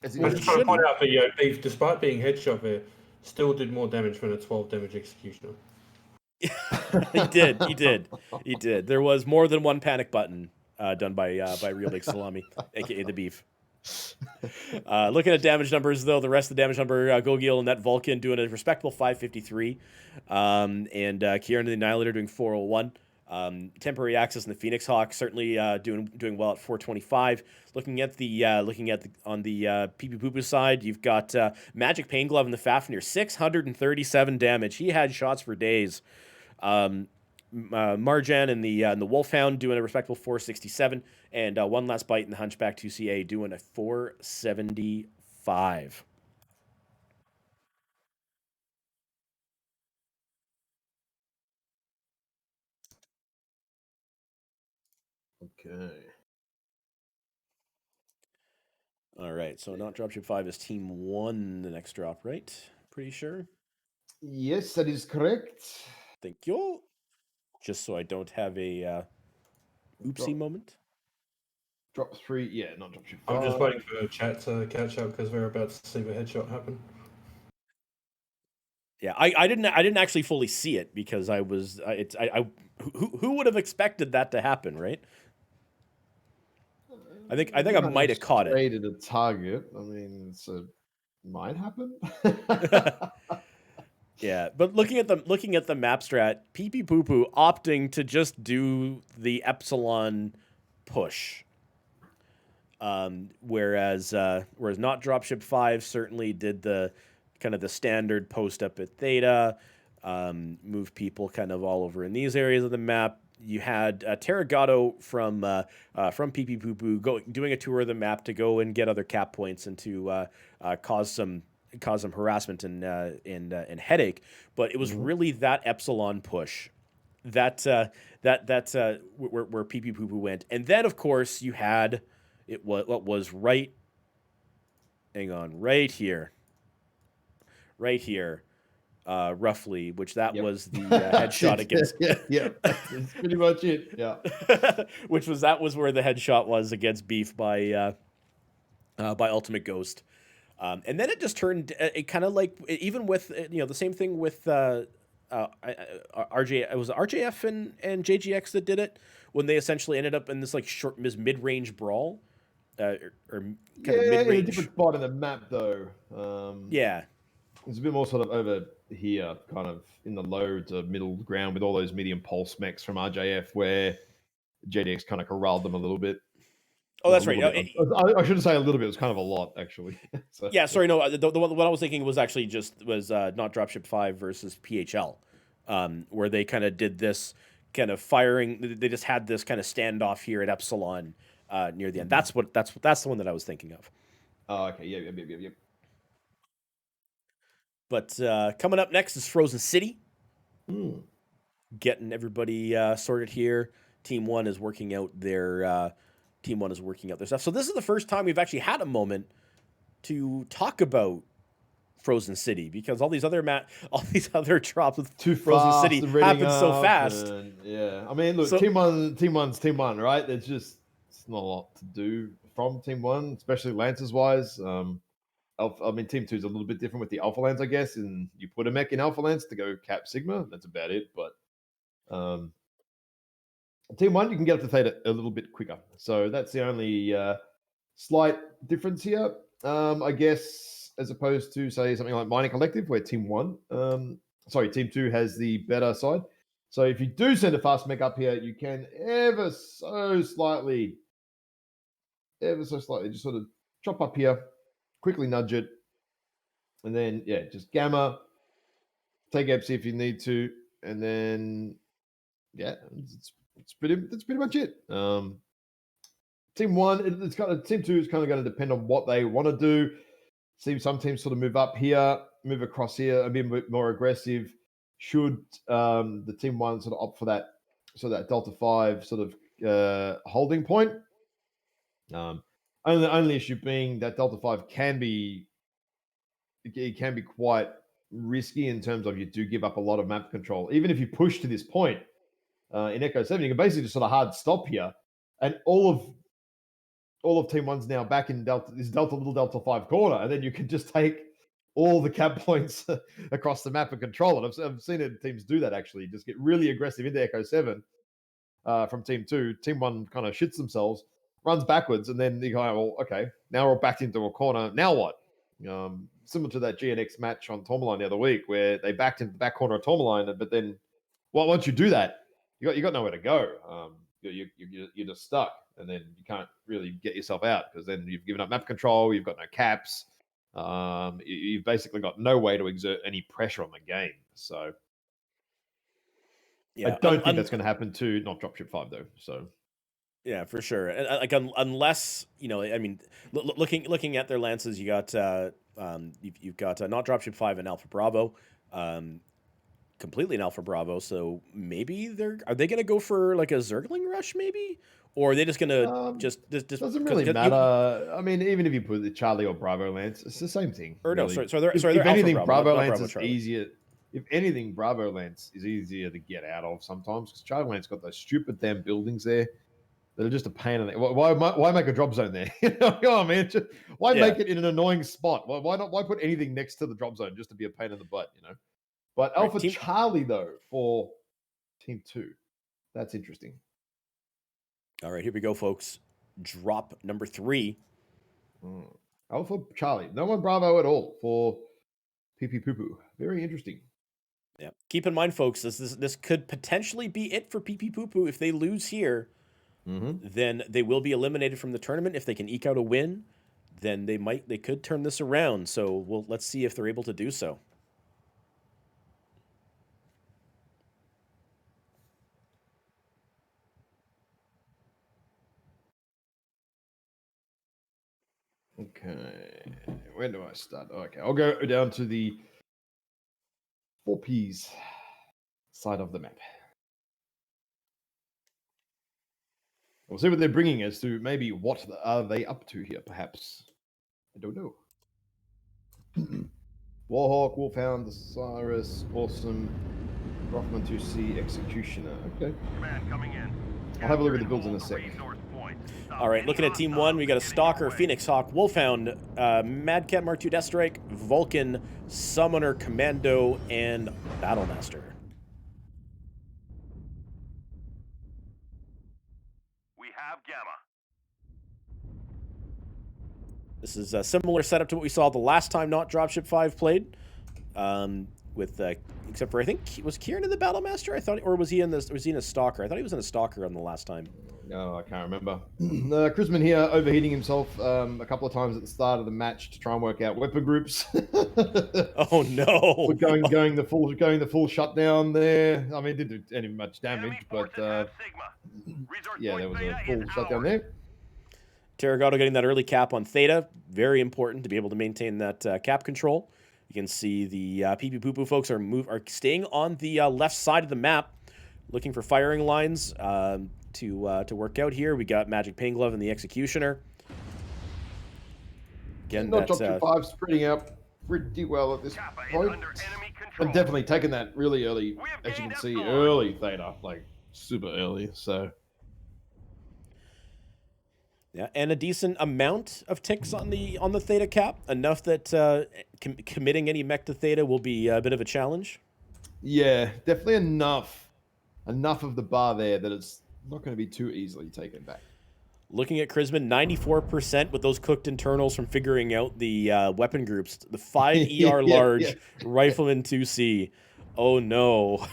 I just want to point out that Beef, despite being headshot there, still did more damage than a 12 damage executioner.
He did. There was more than one panic button done by Real Big Salami, aka the Beef. Looking at damage numbers, though, the rest of the damage number, Gogil and that Vulcan doing a respectable 553, and Kieran the Annihilator doing 401. Temporary Axis and the Phoenix Hawk certainly doing well at 425. Looking at the on the PP Poo Poo side, you've got Magic Pain Glove and the Fafnir, 637 damage. He had shots for days. Marjan and the Wolfhound doing a respectable 467, and One Last Bite and the Hunchback 2CA doing a 475.
Okay.
All right, so not Dropship 5 is Team 1 the next drop, right? Pretty sure?
Yes, that is correct.
Thank you. Just so I don't have a oopsie moment.
Drop 3, yeah, not Dropship 5.
I'm just waiting for chat to catch up because we're about to see the headshot happen.
Yeah, I didn't actually fully see it because I was who would have expected that to happen, right? I think I might have caught it.
Rated a target. I mean, it might happen.
Yeah, but looking at the map strat, PP Poo Poo opting to just do the Epsilon push, whereas not Dropship 5 certainly did the kind of the standard post up at Theta, move people kind of all over in these areas of the map. You had Tarragato from PP Poo Poo doing a tour of the map to go and get other cap points and to cause some harassment and headache, but it was really that Epsilon push that where PP Poo Poo went, and then of course you had what was right. Hang on, right here, roughly, which that was the headshot against.
Yeah, that's pretty much it. Yeah,
which was where the headshot was against Beef by Ultimate Ghost. And then it just turned it kind of like, even with the same thing with RJ. It was RJF and JGX that did it when they essentially ended up in this like mid-range brawl, or kind of mid-range.
In a different spot in the map though.
Yeah,
it's a bit more sort of over here, kind of in the low to middle ground with all those medium pulse mechs from RJF, where JDX kind of corralled them a little bit.
Oh, that's right.
I shouldn't say a little bit. It was kind of a lot, actually. So,
yeah, sorry. No, what I was thinking was actually not Dropship 5 versus PHL, where they kind of did this kind of firing. They just had this kind of standoff here at Epsilon near the end. That's the one that I was thinking of.
Oh, okay. Yeah.
But coming up next is Frozen City. getting everybody sorted here. Team one is working out their stuff. So this is the first time we've actually had a moment to talk about Frozen City, because all these other drops with
Too
Frozen
fast
City
and reading
happen so
up
fast.
and, yeah, I mean, look,
So-
team one's team one, right? There's just it's not a lot to do from team one, especially lances wise. I mean, team two is a little bit different with the Alpha Lance, I guess, and you put a mech in Alpha Lance to go Cap Sigma. That's about it. But team one, you can get up to Theta a little bit quicker. So that's the only slight difference here, I guess, as opposed to, say, something like Mining Collective, where team team two has the better side. So if you do send a fast mech up here, you can ever so slightly, just sort of chop up here, quickly nudge it, and then, yeah, just gamma, take EPSI if you need to, and then, yeah, that's pretty much it. Team one, it's kind of, team two is kind of going to depend on what they want to do. See some teams sort of move up here, move across here, a bit more aggressive. Should the team one sort of opt for that, so that Delta 5 sort of holding point? Only issue being that Delta 5 can be quite risky in terms of you do give up a lot of map control. Even if you push to this point in Echo 7, you can basically just sort of hard stop here, and all of Team One's now back in little Delta 5 corner, and then you can just take all the cap points across the map and control it. I've seen teams do that, actually. Just get really aggressive into Echo 7 from Team 2. Team 1 kind of shits themselves, runs backwards, and then you go, well, okay, now we're backed into a corner. Now what? Similar to that GNX match on Tourmaline the other week, where they backed into the back corner of Tourmaline, but then, well, once you do that, you got nowhere to go. You're just stuck, and then you can't really get yourself out, because then you've given up map control, you've got no caps, you've basically got no way to exert any pressure on the game. So
yeah,
I don't think that's going to happen to not Dropship 5 though. So
yeah, for sure. And, like unless, I mean, looking at their lances, you got you've got not Dropship 5 and Alpha Bravo. Completely in Alpha Bravo, so maybe are they going to go for like a Zergling rush, maybe, or are they just going to just
doesn't really matter. I mean, even if you put the Charlie or Bravo Lance, it's the same thing.
Or
really.
no, sorry,
if
they're
anything,
Alpha
Bravo
not
Lance
Bravo
is
Charlie.
easier. If anything, Bravo Lance is easier to get out of sometimes, because Charlie Lance got those stupid damn buildings there that are just a pain in the. Why make a drop zone there? I mean, why make it in an annoying spot? Why put anything next to the drop zone just to be a pain in the butt? But Alpha Charlie, though, for Team 2, that's interesting.
All right, here we go, folks. Drop number 3.
Alpha Charlie. No one Bravo at all for PP Poo Poo. Very interesting.
Yeah. Keep in mind, folks, this could potentially be it for PP Poo Poo. If they lose here, then they will be eliminated from the tournament. If they can eke out a win, then they could turn this around. So let's see if they're able to do so.
Okay, where do I start? Okay, I'll go down to the 4Ps side of the map. We'll see what they're bringing as to maybe what are they up to here, perhaps. I don't know. Warhawk, Wolfhound, Cyrus, Awesome, Rockman 2C, Executioner. Okay.
Man coming in.
I'll have a look at the builds in a sec.
All right, looking at Team 1, we got a Stalker, Phoenix Hawk, Wolfhound, Madcat Mark II Deathstrike, Vulcan, Summoner, Commando, and Battlemaster.
We have Gamma.
This is a similar setup to what we saw the last time not Dropship 5 played. With except for, I think, was Kieran in the Battlemaster? I thought, or was he in a Stalker? I thought he was in a Stalker on the last time.
No, I can't remember. Chrisman here overheating himself a couple of times at the start of the match to try and work out weapon groups.
Oh no!
going the full shutdown there. I mean, it didn't do any much damage, but yeah, there was a full shutdown there.
Terragato getting that early cap on Theta, very important to be able to maintain that cap control. You can see the PP Poo Poo folks are staying on the left side of the map. looking for firing lines to work out here. We got Magic Pain Glove and the Executioner. Again,
Not
that's
drop to 5, spreading out pretty well at this
Kappa is
point.
under enemy control.
I've definitely taken that really early,
We have
as you
gained
can see,
Epsilon.
early Theta, like super early. So
yeah, and a decent amount of ticks on the Theta cap, enough that committing any mech to Theta will be a bit of a challenge.
yeah, definitely enough of the bar there that it's not going to be too easily taken back.
Looking at Chrisman, 94% with those cooked internals from figuring out the weapon groups. The 5 ER
Yeah,
large
yeah.
Rifleman 2C. Oh no.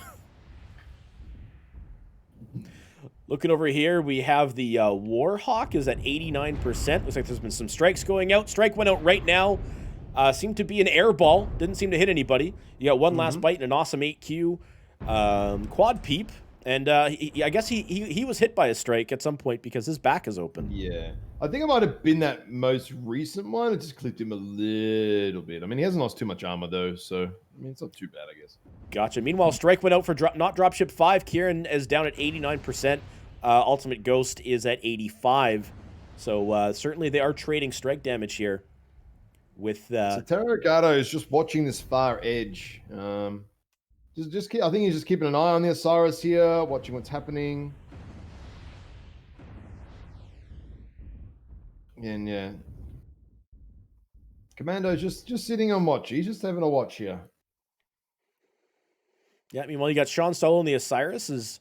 Looking over here, we have the Warhawk is at 89%. Looks like there's been some strikes going out. Strike went out right now. Seemed to be an air ball. Didn't seem to hit anybody. You got one last bite and an awesome 8Q. Quad peep. And I guess he was hit by a strike at some point because his back is open.
Yeah, I think it might have been that most recent one. It just clipped him a little bit. I mean, he hasn't lost too much armor though, so I mean, it's not too bad, I guess.
Gotcha. Meanwhile, strike went out for not dropship 5. Kieran is down at 89%. Ultimate Ghost is at 85. So certainly they are trading strike damage here. With
So Terragato is just watching this far edge. I think he's just keeping an eye on the Osiris here, watching what's happening. And yeah, Commando's just sitting on watch. He's just having a watch here.
yeah, meanwhile you got Sean Solo and the Osiris. Is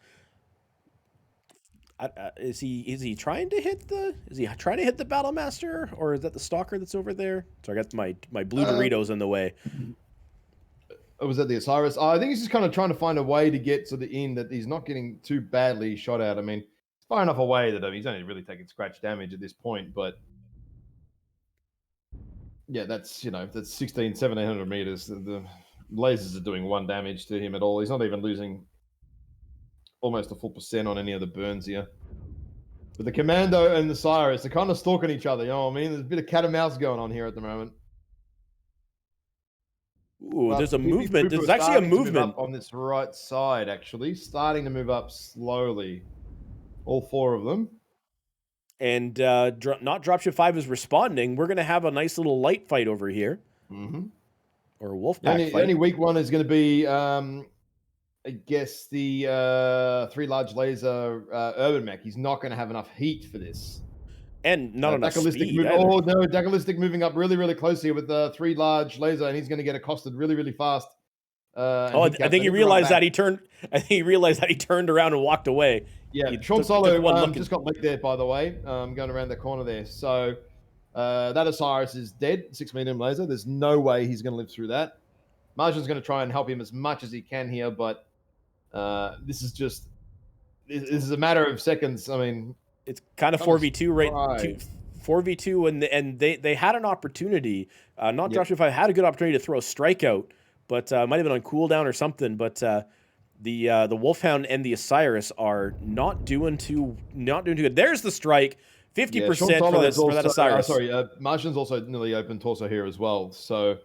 he trying to hit the Battle Master, or is that the Stalker that's over there? So I got my blue Doritos in the way.
Was that the Osiris? I think he's just kind of trying to find a way to get to the end that he's not getting too badly shot at. I mean, it's far enough away that he's only really taking scratch damage at this point, but yeah, that's 1700 meters. The lasers are doing 1 damage to him at all. He's not even losing almost a full % on any of the burns here. But the Commando and the Cyrus are kind of stalking each other, you know what I mean? There's a bit of cat and mouse going on here at the moment.
Ooh, there's a movement. There's actually a
starting to move
movement.
up on this right side, actually. Starting to move up slowly. All 4 of them.
And not Dropship 5 is responding. We're going to have a nice little light fight over here.
Mm-hmm.
Or a wolf
The
pack
only,
fight.
only weak one is going to be, I guess, the 3 large laser urban mech. He's not going to have enough heat for this.
And not enough speed.
Oh, no, Dactylistic moving up really, really close here with the 3 large laser, and he's going to get accosted really, really fast.
I think he realized that he turned. I think he realized that he turned around and walked away.
Yeah,
He
Sean
took
Solo
one
just got licked there, by the way, going around the corner there. So that Osiris is dead, 6 medium laser. There's no way he's going to live through that. Martian's going to try and help him as much as he can here, but this is a matter of seconds. I mean,
It's kind of 4v2 right. 4v2, and they had an opportunity. Not Joshua 5 had a good opportunity to throw a strikeout, but might have been on cooldown or something. But the Wolfhound and the Osiris are not doing too good. There's the strike, 50% for that Osiris.
Martian's also nearly open torso here as well. So,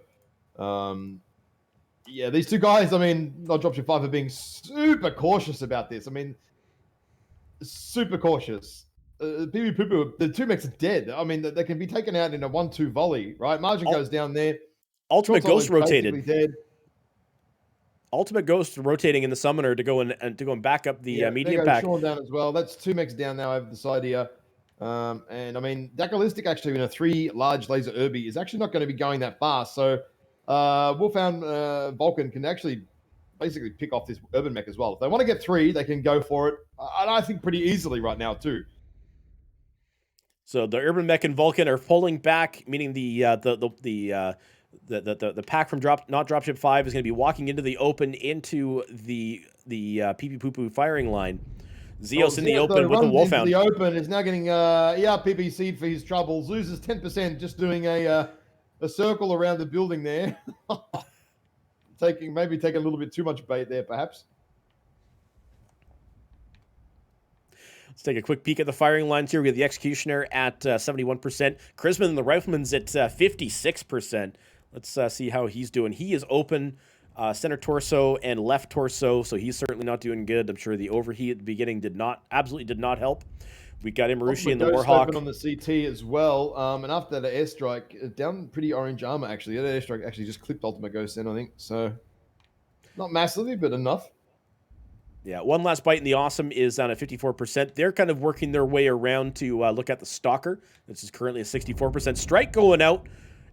yeah, these 2 guys. I mean, not Dropship 5 are being super cautious about this. I mean, super cautious. PB Poo, the 2 mechs are dead. I mean, they can be taken out in a 1-2 volley, right? Margin goes down there.
Ultimate Ghost rotated.
Dead.
Ultimate Ghost rotating in the summoner to go and back up the medium pack.
Sean down as well. That's 2 mechs down now over the side here. And I mean, Dactylistic actually in a 3 large laser Urbi is actually not going to be going that fast. So Wolfhound Vulcan can actually basically pick off this urban mech as well. If they want to get 3, they can go for it. And I think pretty easily right now too.
So the urban mech and Vulcan are pulling back, meaning the pack from not Dropship 5 is going to be walking into the open into the PP Poo Poo firing line. Zeos in the open with the Wolfhound.
The open is now getting PPC'd for his troubles. Loses 10% just doing a circle around the building there. taking a little bit too much bait there, perhaps.
Let's take a quick peek at the firing lines here. We have the Executioner at 71%. Chrisman and the Rifleman's at 56%. Let's see how he's doing. He is open center torso and left torso, so he's certainly not doing good. I'm sure the overheat at the beginning absolutely did not help. We got Imarushi in the
Ghost open
Warhawk.
on the CT as well. And after that airstrike, down pretty orange armor actually. That airstrike actually just clipped Ultimate Ghost in, I think. So not massively, but enough.
Yeah, one last bite in the Awesome is down at 54%. They're kind of working their way around to look at the Stalker. This is currently a 64% strike going out,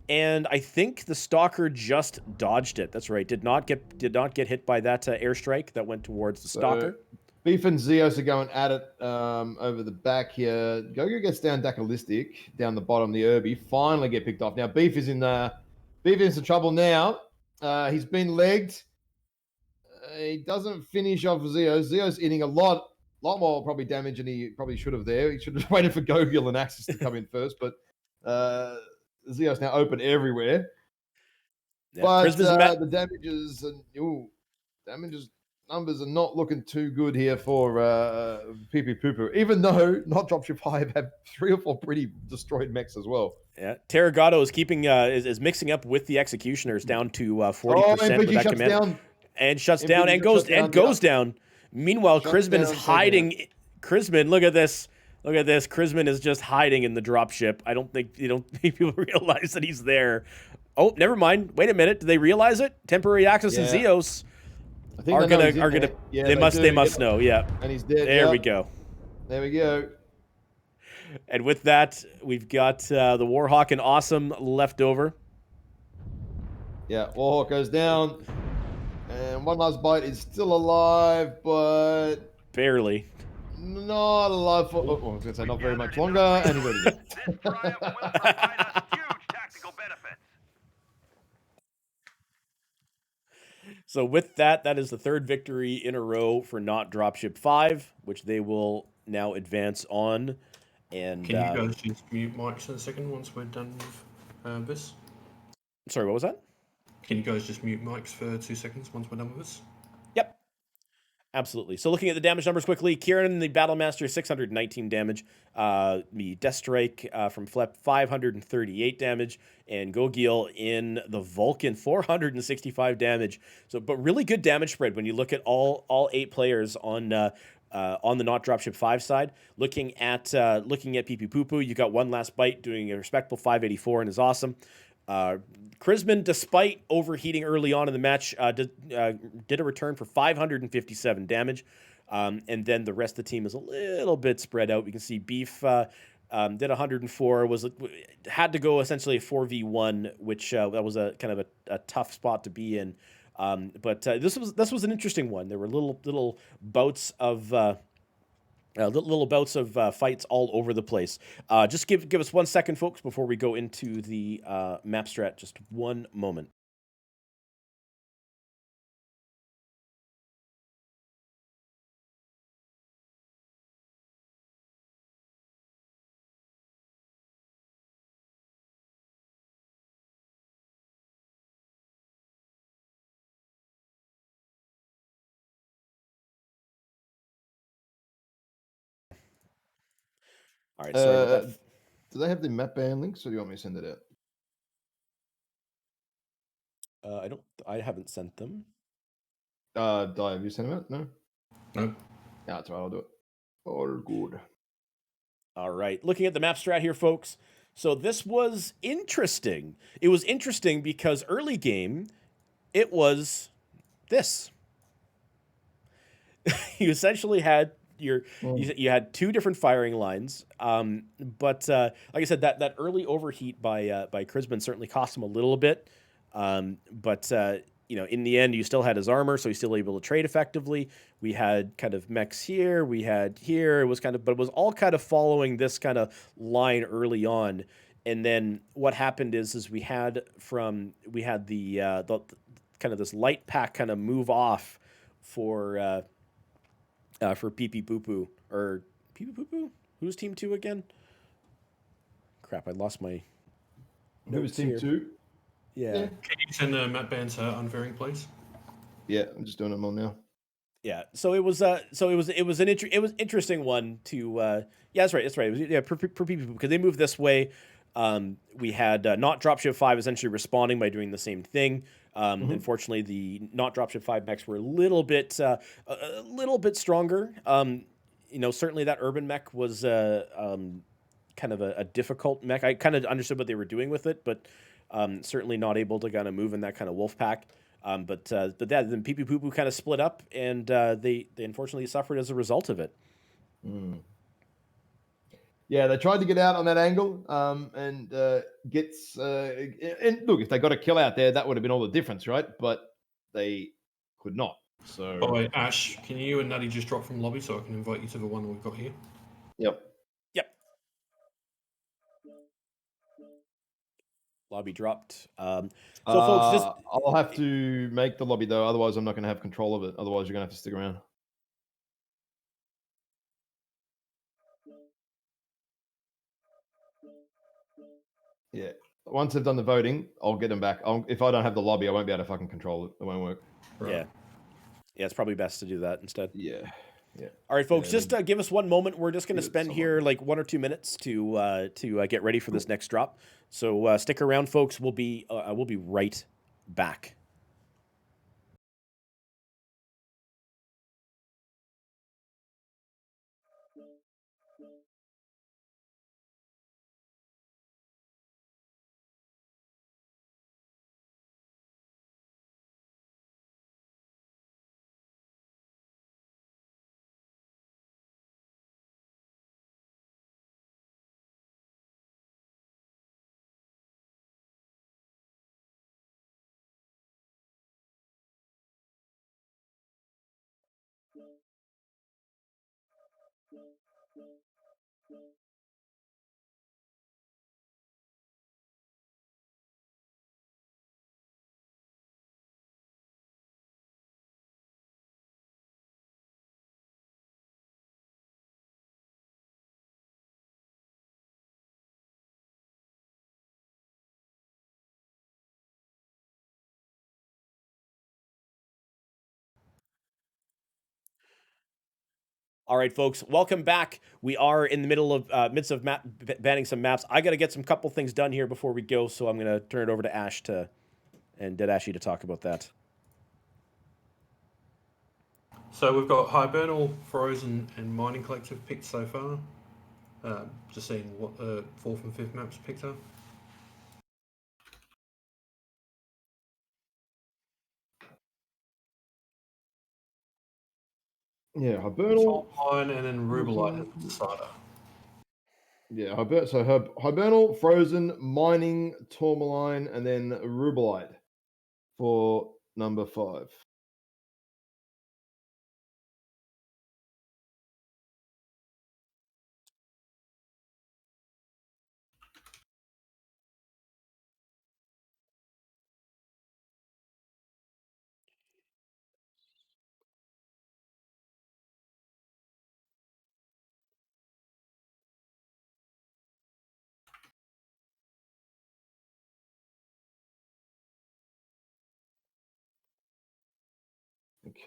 and I think the Stalker just dodged it. That's right, did not get hit by that airstrike that went towards the Stalker.
Beef and Zeos are going at it over the back here. Gogo gets down Dakalistic, down the bottom. The Irby finally get picked off. Now Beef is in some trouble now. He's been legged. He doesn't finish off Zeos. Zeos eating a lot more probably damage than he probably should have there. He should have waited for Gogil and Axis to come in first, but Zeos now open everywhere.
Yeah,
But the damages numbers are not looking too good here for PP Poo. Even though not Dropship 5 have 3 or 4 pretty destroyed mechs as well.
Yeah, Terragato is keeping is mixing up with the Executioners down to 40% with that command.
Down.
And shuts down and goes down. Meanwhile, Chrisman is hiding. Chrisman, look at this. Look at this. Chrisman is just hiding in the dropship. I don't think people realize that he's there. Oh, never mind. Wait a minute. Do they realize it? Temporary access and Zeos are gonna. Yeah, they must know. Yeah.
And he's dead.
There we go.
There we go.
And with that, we've got the Warhawk and Awesome left over.
Yeah, Warhawk goes down. And one last bite is still alive, but
barely.
Not alive for. I was going to say not very much longer. And he's already dead.
This triumph will provide us huge tactical benefits.
So with that, that is the third victory in a row for Not Dropship 5, which they will now advance on. And
can you guys just mute mics in a second once we're done with this?
Sorry, what was that?
Can you guys just mute mics for 2 seconds once we're done with this?
Yep. Absolutely. So looking at the damage numbers quickly, Kieran, the Battlemaster, 619 damage. The Death Strike from Flep, 538 damage. And Gogil in the Vulcan, 465 damage. So, but really good damage spread when you look at all 8 players on the Not Dropship 5 side. Looking at PP Poo Poo, you got One Last Bite doing a respectable 584 and is awesome. Chrisman, despite overheating early on in the match, did a return for 557 damage. And then the rest of the team is a little bit spread out. We can see Beef did 104, had to go essentially a 4v1, which that was a kind of a tough spot to be in. But this was an interesting one. There were little bouts of fights all over the place. Just give us 1 second, folks, before we go into the map strat. Just one moment. All right, sorry about that.
Do they have the map ban links, or do you want me to send it out?
I haven't sent them.
Di, have you sent them out? No?
No.
Yeah, that's right, I'll do it. All good.
All right, looking at the map strat here, folks. So this was interesting. It was interesting because early game, it was this. You essentially had you had 2 different firing lines, but like I said, that early overheat by Chrisman certainly cost him a little bit. But in the end, you still had his armor, so he's still able to trade effectively. We had kind of mechs here, we had here. It was but it was all kind of following this kind of line early on. And then what happened is we had the kind of this light pack kind of move off for PP Poo Poo, or PP Poo Poo. Who's team 2 again? Crap, I lost my.
Who was team 2?
Yeah.
Can you send the map bans to Unfairing, please?
Yeah, I'm just doing them all now.
Yeah. So it was an interesting one to. Yeah, that's right. That's right. It was, for people because they moved this way. We had Not Dropship 5 essentially responding by doing the same thing. Unfortunately, the not dropship 5 mechs were a little bit stronger. Certainly that urban mech was kind of a difficult mech. I kind of understood what they were doing with it, but certainly not able to kind of move in that kind of wolf pack. But then Pee Pee Poo Poo kind of split up, and they unfortunately suffered as a result of it.
Yeah, they tried to get out on that angle, and gets. And look, if they got a kill out there, that would have been all the difference, right? But they could not. So.
By the way, Ash, can you and Nutty just drop from lobby so I can invite you to the one that we've got here?
Yep.
Lobby dropped. So, folks,
I'll have to make the lobby though. Otherwise, I'm not going to have control of it. Otherwise, you're going to have to stick around. Yeah. Once they've done the voting, I'll get them back. If I don't have the lobby, I won't be able to fucking control it. It won't work.
Right. Yeah, it's probably best to do that instead.
Yeah.
All right, folks, just give us one moment. We're just going to spend here like 1 or 2 minutes to get ready for this next drop. So stick around, folks. We'll be right back. All right, folks, welcome back. We are in the middle of midst of banning some maps. I got to get some couple things done here before we go, so I'm going to turn it over to Ash and Deadashy to talk about that.
So we've got Hibernal, Frozen, and Mining Collective picked so far. Just seeing what the 4th and 5th maps picked up.
Yeah, Hibernal.
Tourmaline and then Rubelite as the starter.
Yeah, Hibernal, Frozen, Mining, Tourmaline, and then Rubelite for number 5.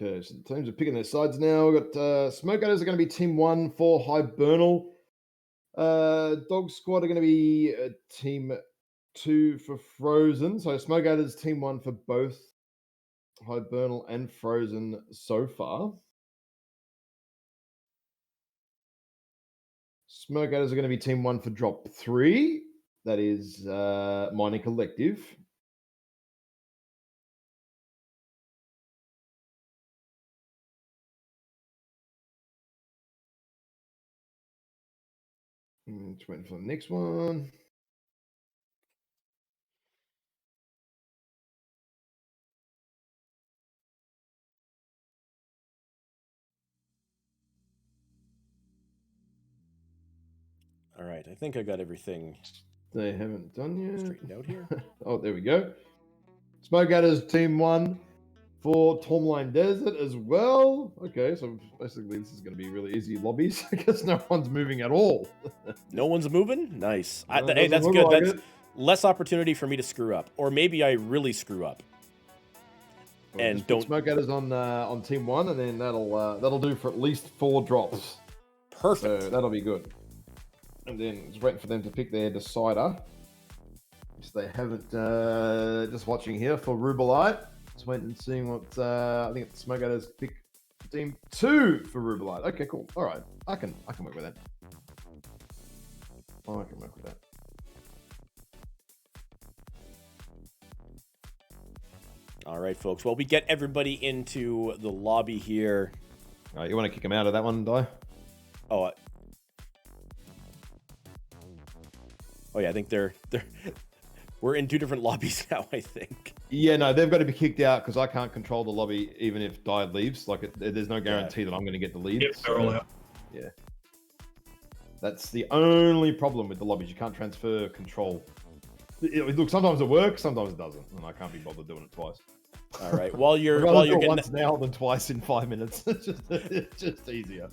Okay, so the teams are picking their sides now. We've got Smoke Gutters are going to be Team 1 for Hibernal. Dog Squad are going to be Team 2 for Frozen. So Smoke Gutters Team 1 for both Hibernal and Frozen so far. Smoke Gutters are going to be Team 1 for Drop 3. That is Mining Collective. Just waiting for the next one.
All right, I think I got everything
They haven't done yet.
straightened out here.
Oh, there we go. Smoke Gutters Team 1 for Tourmaline Desert as well. Okay, so basically this is going to be really easy lobbies. I guess no one's moving at all.
No one's moving? Nice.
No,
Hey, that's
doesn't
good.
look like
That's
it.
less opportunity for me to screw up. Or maybe I really screw up.
Well,
And
just put
don't-
Smoke Gutters on Team 1, and then that'll do for at least 4 drops.
Perfect.
So that'll be good. And then just waiting for them to pick their decider. If they haven't, just watching here for Rubelite. Just waiting and seeing what I think it's Smoke Gators pick team 2 for Rubelite. Okay, cool. All right, I can work with that. I can work with that.
All right, folks. Well, we get everybody into the lobby here.
All right, you want to kick him out of that one, Di?
Oh, oh yeah. I think they're we're in 2 different lobbies now, I think.
Yeah, no, they've got to be kicked out because I can't control the lobby even if Di leaves. Like, there's no guarantee that I'm going to get the lead.
Yep, they're all out.
Yeah. That's the only problem with the lobbies. You can't transfer control. Look, sometimes it works, sometimes it doesn't, and I can't be bothered doing it twice.
All right. While you're
I'd rather
while
do
you're
it
getting
once now than twice in 5 minutes. It's just easier.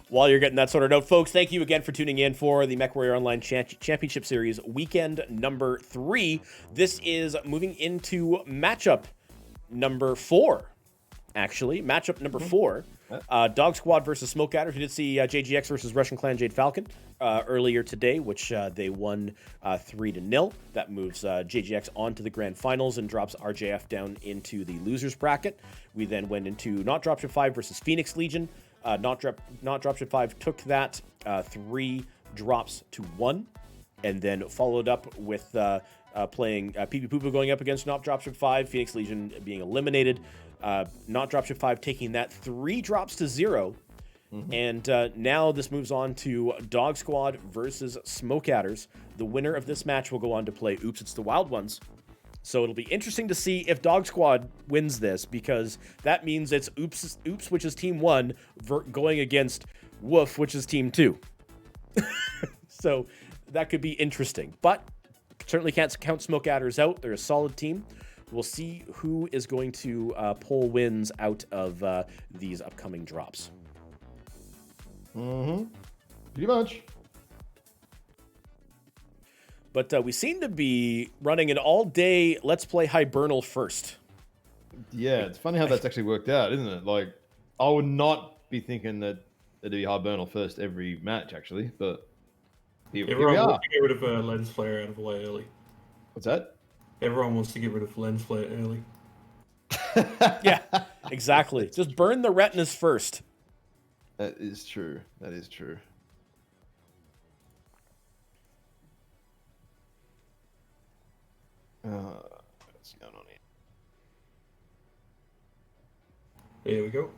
While you're getting that sorted out, folks, thank you again for tuning in for the MechWarrior Online Championship Series weekend number 3. This is moving into matchup number 4. Actually, matchup number 4. Dog Squad versus Smoke Gators. We did see JGX versus Russian Clan Jade Falcon earlier today, which they won 3-0. That moves JGX onto the grand finals and drops RJF down into the losers bracket. We then went into Not Dropship 5 versus Phoenix Legion. Not Dropship 5 took that 3 drops to 1, and then followed up with playing PP Poo going up against Not Dropship 5, Phoenix Legion being eliminated. Not Dropship 5 taking that 3 drops to 0. And now this moves on to Dog Squad versus Smoke Gators. The winner of this match will go on to play Oops, It's the Wild Ones. So it'll be interesting to see if Dog Squad wins this, because that means it's Oops, which is Team 1, going against Woof, which is Team 2. So that could be interesting. But certainly can't count Smoke Gators out. They're a solid team. We'll see who is going to pull wins out of these upcoming drops.
Pretty much.
But we seem to be running an all-day Let's Play Hibernal first.
Yeah, it's funny how that's actually worked out, isn't it? Like, I would not be thinking that it'd be Hibernal first every match, actually, but here we
Everyone
are.
wants to get rid of lens flare out of the way early.
What's that?
Everyone wants to get rid of lens flare early.
Yeah, exactly. Just burn the retinas first.
That is true. That is true. What's going on here?
Here we go.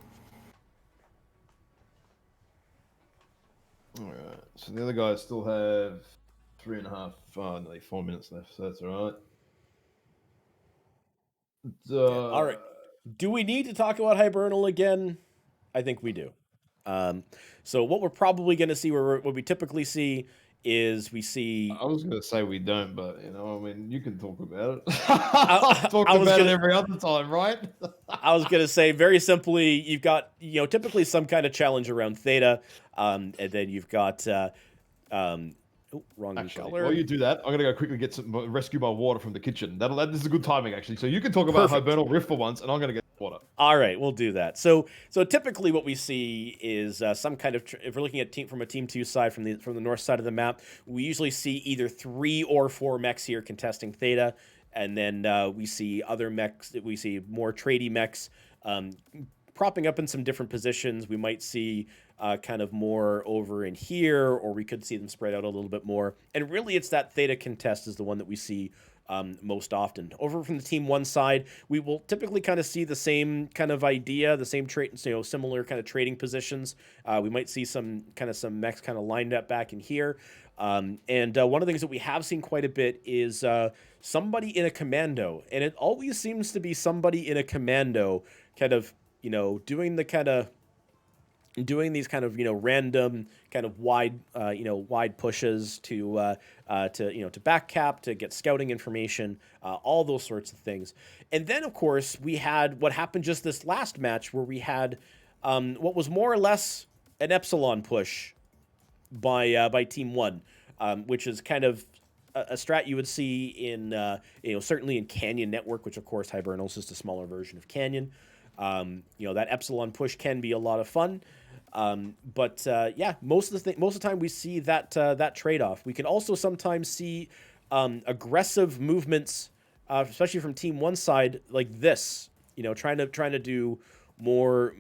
All right. So the other guys still have 3.5, nearly 4 minutes left. So that's all right.
All right. Do we need to talk about Hibernal again? I think we do. So what we're probably going to see, what we typically see, is we see...
I was going to say we don't, but, you know, I mean, you can talk about it. I've talked about it every other time, right?
I was going to say, very simply, you've got, you know, typically some kind of challenge around Theta, and then you've got... wrong
Actually,
color.
while you do that, I'm going to go quickly get some, rescue my water from the kitchen. This is a good timing, actually. So you can talk about Hibernal Rift for once, and I'm going to get water.
All right, we'll do that. So typically what we see is some kind of, if we're looking at from a Team 2 side, from the north side of the map, we usually see either 3 or 4 mechs here contesting Theta, and then we see other mechs, we see more tradey mechs propping up in some different positions. We might see kind of more over in here, or we could see them spread out a little bit more. And really, it's that Theta contest is the one that we see most often. Over from the Team 1 side, we will typically kind of see the same kind of idea, the same similar kind of trading positions. We might see some mechs kind of lined up back in here. And one of the things that we have seen quite a bit is somebody in a commando, and it always seems to be somebody in a commando kind of, you know, doing these kind of, you know, random kind of wide pushes to back cap, to get scouting information, all those sorts of things. And then, of course, we had what happened just this last match, where we had what was more or less an Epsilon push by Team 1, which is kind of a strat you would see in certainly in Canyon Network, which of course Hibernal is just a smaller version of Canyon. That Epsilon push can be a lot of fun. But most of the time we see that trade-off. We can also sometimes see aggressive movements, especially from Team One side, like this. Trying to do more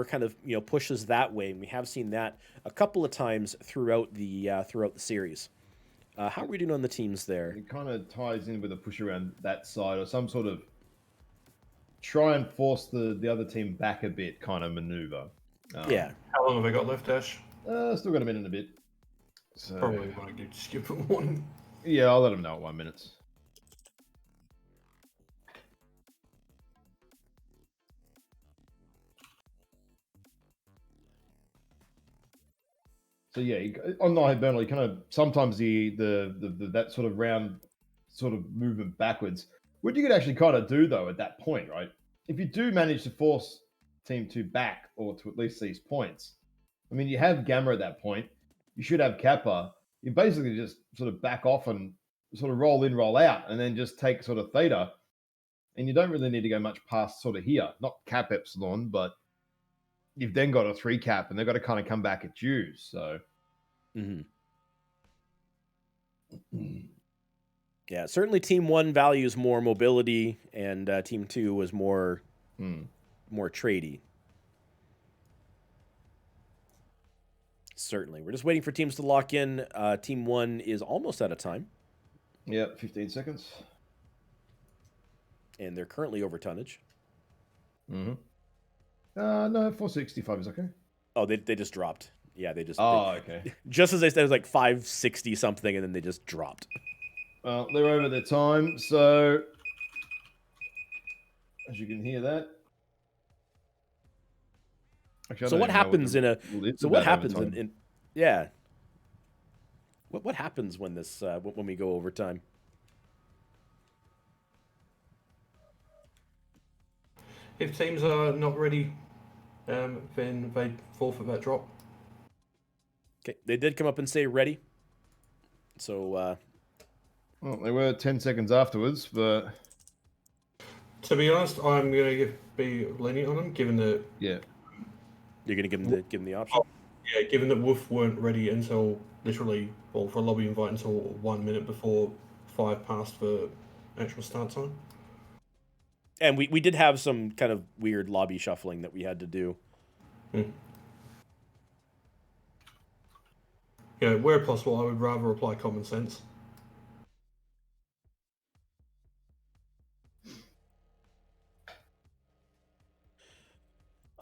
kind of pushes that way. And we have seen that a couple of times throughout the series. How are we doing on the teams there?
It kind of ties in with a push around that side or some sort of try and force the other team back a bit kind of maneuver.
Yeah.
How long have I got left, Ash?
Still got a minute and a bit. So
Probably want to skip it one.
yeah, I'll let them know at 1 minute. So yeah, on the Burnley, kind of sometimes the that sort of round sort of movement backwards, what you could actually kind of do though at that point, right? If you do manage to force team two back or to at least these points, I mean, you have Gamma at that point. You should have Kappa. You basically just sort of back off and sort of roll in, roll out, and then just take sort of theta. And you don't really need to go much past sort of here, not cap epsilon, but you've then got a 3 cap, and they've got to kind of come back at you. So,
yeah, certainly Team One values more mobility, and Team Two was more tradey. Certainly, we're just waiting for teams to lock in. Team One is almost out of time.
Yep, 15 seconds.
And they're currently over tonnage.
No, 465 is okay.
Oh, they just dropped. Yeah, they just.
Okay.
Just as they said, it was like 560 something, and then they just dropped.
Well, they're over their time, so as you can hear that. Actually,
so what happens in a? So what happens in? Yeah. What happens when this when we go overtime?
If teams are not ready, then they forfeit that drop.
Okay, they did come up and say ready. So.
Well, they were 10 seconds afterwards, but.
To be honest, I'm going to be lenient on them, given that.
Yeah.
You're going to give them the option.
Yeah, given that Wolf weren't ready until literally, well, for a lobby invite until 1 minute before 5 past for actual start time.
And we did have some kind of weird lobby shuffling that we had to do.
Yeah, where possible, I would rather apply common sense.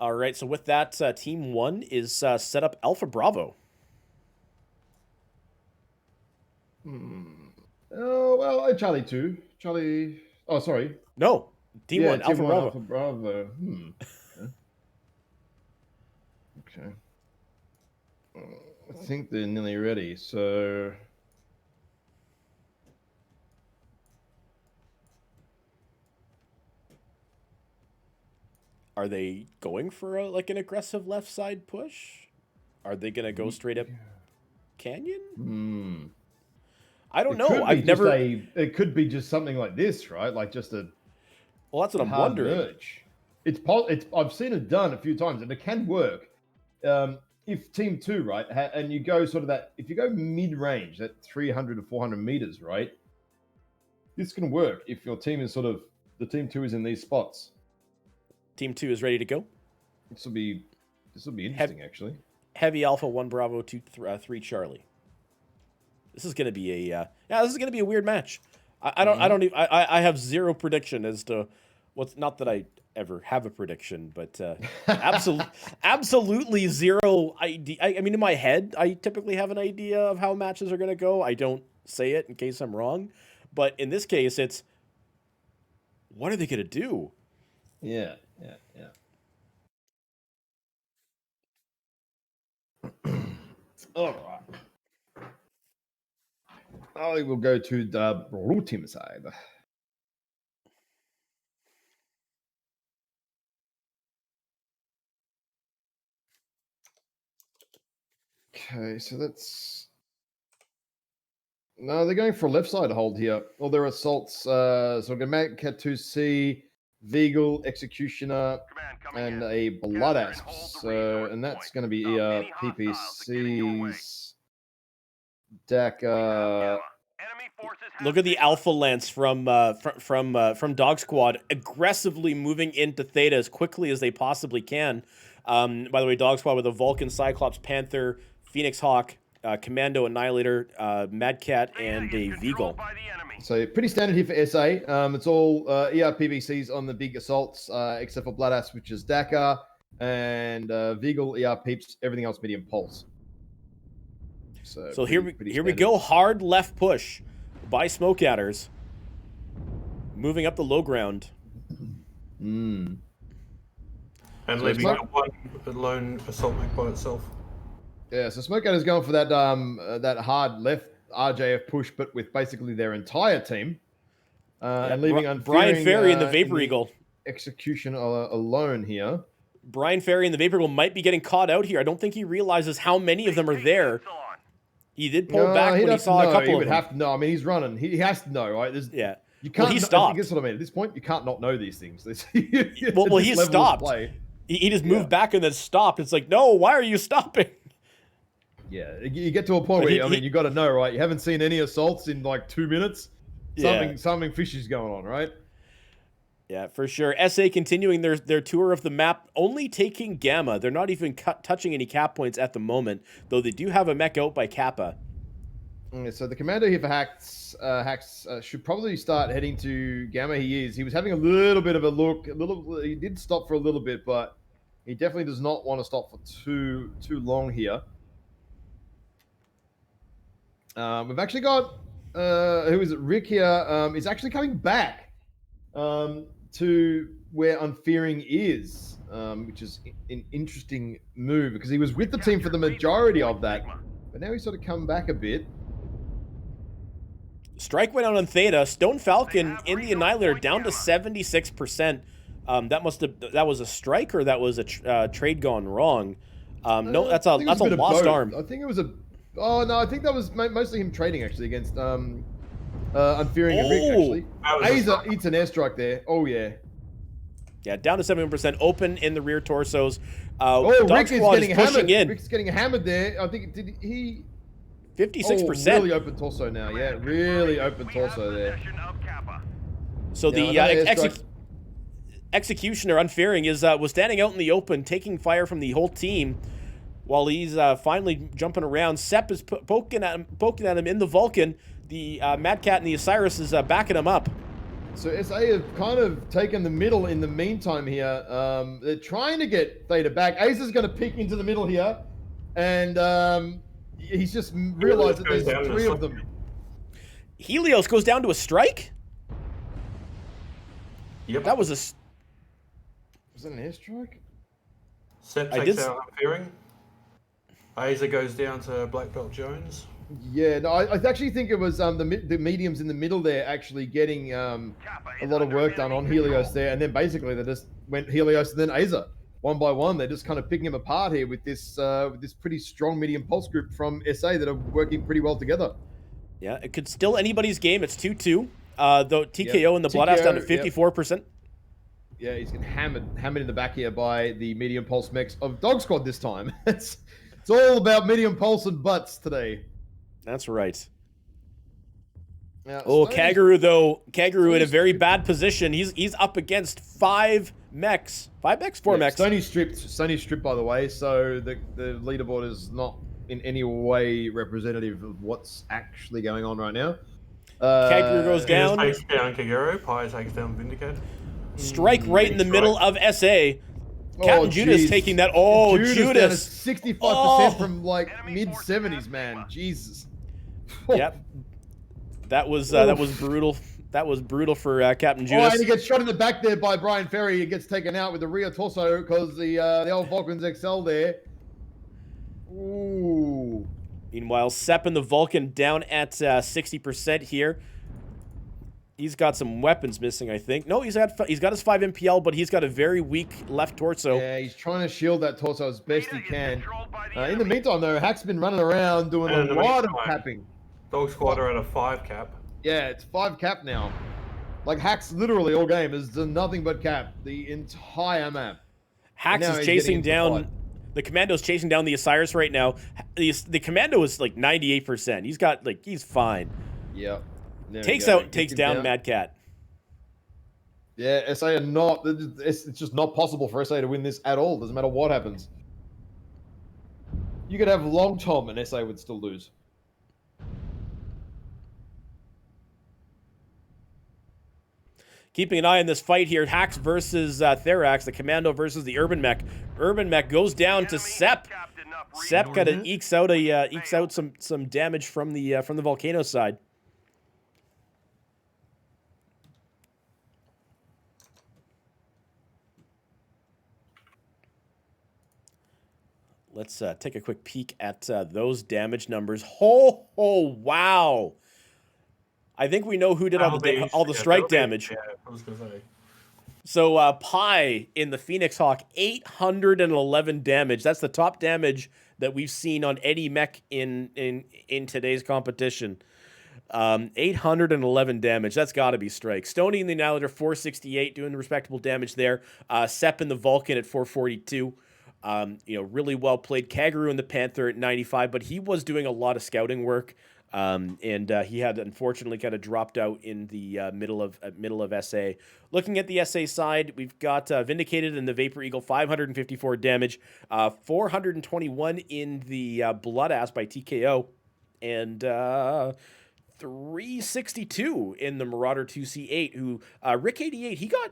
All right, so with that, Team 1 is set up Alpha Bravo.
Oh, well, Charlie 2. Charlie. Oh, sorry.
No, Team 1, Alpha Bravo.
Alpha Bravo. Okay. I think they're nearly ready, so.
Are they going for an aggressive left side push? Are they going to go straight up Canyon? I don't know. I've never.
It could be just something like this, right? Like just a.
Well, that's what I'm wondering.
Merge. I've seen it done a few times, and it can work. If Team 2, right, and you go sort of that, if you go mid-range, that 300 to 400 meters, right, this can work if your team is the Team 2 is in these spots.
Team 2 is ready to go.
This will be interesting, actually.
Heavy Alpha 1 Bravo 2 3 Charlie. This is going to be this is going to be a weird match. I have zero prediction as to what's, not that I ever have a prediction, but absolutely zero idea. I mean, in my head, I typically have an idea of how matches are going to go. I don't say it in case I'm wrong, but in this case, it's what are they going to do?
Yeah. All right. I will go to the blue team side. Okay, so that's. No, they're going for a left side hold here. All their assaults. So we're going to make Cat2C, Veagle, Executioner, and a Blood Asp. So, and that's going to be PPCs, DACA,
forces have
Look at the
been-
Alpha Lance from Dog Squad aggressively moving into Theta as quickly as they possibly can. By the way, Dog Squad with a Vulcan, Cyclops, Panther, Phoenix Hawk, Commando, Annihilator, Mad Cat,
Theta
and
is
a
controlled
Veagle.
by the enemy.
So pretty standard here for SA. It's all ERPVCs on the big assaults, except for Bloodass, which is Dakar, and Veagle, ER Peeps, everything else medium pulse.
So here we go. Hard left push by Smoke Adders. Moving up the low ground.
And
So
leaving
Smoke-
one lone assault mech by itself.
Yeah, so Smoke is going for that that hard left RJF push, but with basically their entire team, and leaving
Brian
Unfearing,
Ferry and the
in
Vapor Eagle.
execution alone here.
Brian Ferry and the Vapor Eagle might be getting caught out here. I don't think he realizes how many of them are there. He did pull back when he saw a couple
he
of
would
them.
have to know. I mean, he's running. He has to know, right?
Yeah.
You can't.
Well, he
I
stopped.
think that's what I mean. At this point, you can't not know these things.
Well,
This
he
level of
stopped.
play.
He just moved
Yeah.
back and then stopped. It's like, no, why are you stopping?
Yeah, you get to a point
But
where you got to know, right? You haven't seen any assaults in like 2 minutes.
Yeah.
Something fishy's going on, right?
Yeah, for sure. SA continuing their tour of the map, only taking Gamma. They're not even touching any cap points at the moment, though they do have a mech out by Kappa.
So the commander here for Hacks, should probably start heading to Gamma. He was having a little bit of a look. He did stop for a little bit, but he definitely does not want to stop for too long here. We've actually got who is it? Rick here is actually coming back to where Unfearing is, which is an interesting move because he was with the team for the majority of that, but now he's sort of come back a bit.
Strike went out on Theta. Stone Falcon in the Annihilator down to 76%. That was a strike or that was a trade gone wrong. No, that's a
bit of
lost
both.
arm.
I think it was a. Oh no, I think that was mostly him trading actually against Unfearing and Rick actually. Aza eats an airstrike there. Oh yeah.
Yeah, down to 71%. Open in the rear torsos.
Rick
Dog
is
Squad
getting
pushing
hammered.
in.
Rick's getting hammered there. I think did he?
56%.
Oh, really open torso now. Yeah, really open torso there.
So the
another airstrike.
executioner Unfearing was standing out in the open, taking fire from the whole team, while he's finally jumping around. Sepp is poking at him in the Vulcan. The Mad Cat and the Osiris is backing him up.
So SA have kind of taken the middle in the meantime here. They're trying to get Theta back. Aza's going to pick into the middle here, and he's just realized that there's three of them.
Helios goes down to a strike?
Yep.
That was
Was that an airstrike?
Set
I
takes
did
out Unfearing. Aza goes down to Black Belt Jones.
Yeah, no, I actually think it was the mediums in the middle there actually getting a lot of work done on Helios there, and then basically they just went Helios and then Aza. One by one, they're just kind of picking him apart here with this pretty strong medium pulse group from SA that are working pretty well together.
Yeah, it could still anybody's game. It's 2-2. Though TKO and the Bloodhouse down to 54%.
Yeah, he's getting hammered in the back here by the medium pulse mechs of Dog Squad this time. It's all about medium pulse and butts today.
That's right.
Now,
Kaguru though. Kaguru in a very bad position. He's up against 5 mechs. 5 mechs? 4 mechs.
Sony's stripped, by the way, so the leaderboard is not in any way representative of what's actually going on right now.
Kaguru goes down.
Takes down Kaguru. Pi takes down Vindicator.
Strike right in the middle of SA. Captain Judas
geez.
taking that.
Judas. 65% from
Oh.
like mid-70s, man. Jesus.
Yep. That was brutal. That was brutal for Captain
Oh,
Judas.
and he gets shot in the back there by Brian Ferry. He gets taken out with the rear torso because the old Vulcans XL there. Ooh.
Meanwhile, Sepp and the Vulcan down at 60% here. He's got some weapons missing, I think. No, he's got his 5 MPL, but he's got a very weak left torso.
Yeah, he's trying to shield that torso as best he can. In the meantime, though, Hack's been running around doing a lot of capping.
Dog Squad are at a 5 cap.
Yeah, it's 5 cap now. Like, Hack's literally all game has done nothing but cap the entire map.
Hax
Now
is
he's
chasing
getting into
down. The Commando's chasing down the Osiris right now. The Commando is like 98%. He's fine.
Yeah. There we
Takes
go.
takes
Him
down Mad Cat.
Yeah, SA are not. It's just not possible for SA to win this at all. Doesn't matter what happens. You could have Long Tom and SA would still lose.
Keeping an eye on this fight here, Hax versus Therax, the Commando versus the Urban Mech. Urban Mech goes down to Sep. Sep kind of ekes out some damage from the Volcano side. Let's take a quick peek at those damage numbers. Oh, wow! I think we know who did all the strike damage.
Yeah, I was gonna say.
So Pi in the Phoenix Hawk, 811 damage. That's the top damage that we've seen on any mech in today's competition. 811 damage. That's got to be strike. Stony in the Annihilator, 468, doing respectable damage there. Sep in the Vulcan at 442. Really well played. Kagaru in the Panther at 95, but he was doing a lot of scouting work. And he had unfortunately kind of dropped out in the middle of SA. Looking at the SA side, we've got Vindicated in the Vapor Eagle, 554 damage, 421 in the Blood Ass by TKO, and 362 in the Marauder 2C8. Who Rick 88, he got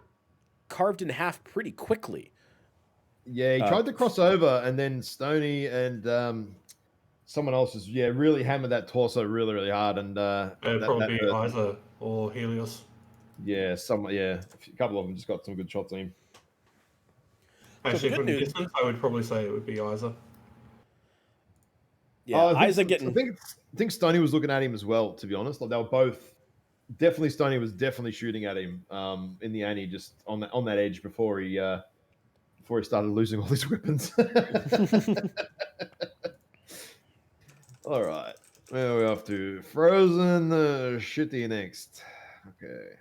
carved in half pretty quickly.
Yeah, he tried to cross over, and then Stony and someone else has really hammered that torso really, really hard, and
It'd probably be Isa or Helios.
Yeah, a couple of them just got some good shots on him.
Actually, from the distance, I would probably say it would be Isa.
Yeah, Isa getting.
I think Stoney was looking at him as well. To be honest, like they were both definitely. Stoney was definitely shooting at him in the Annie, just on that edge before he started losing all his weapons. All right, where are we off to? Frozen Shitty next. Okay.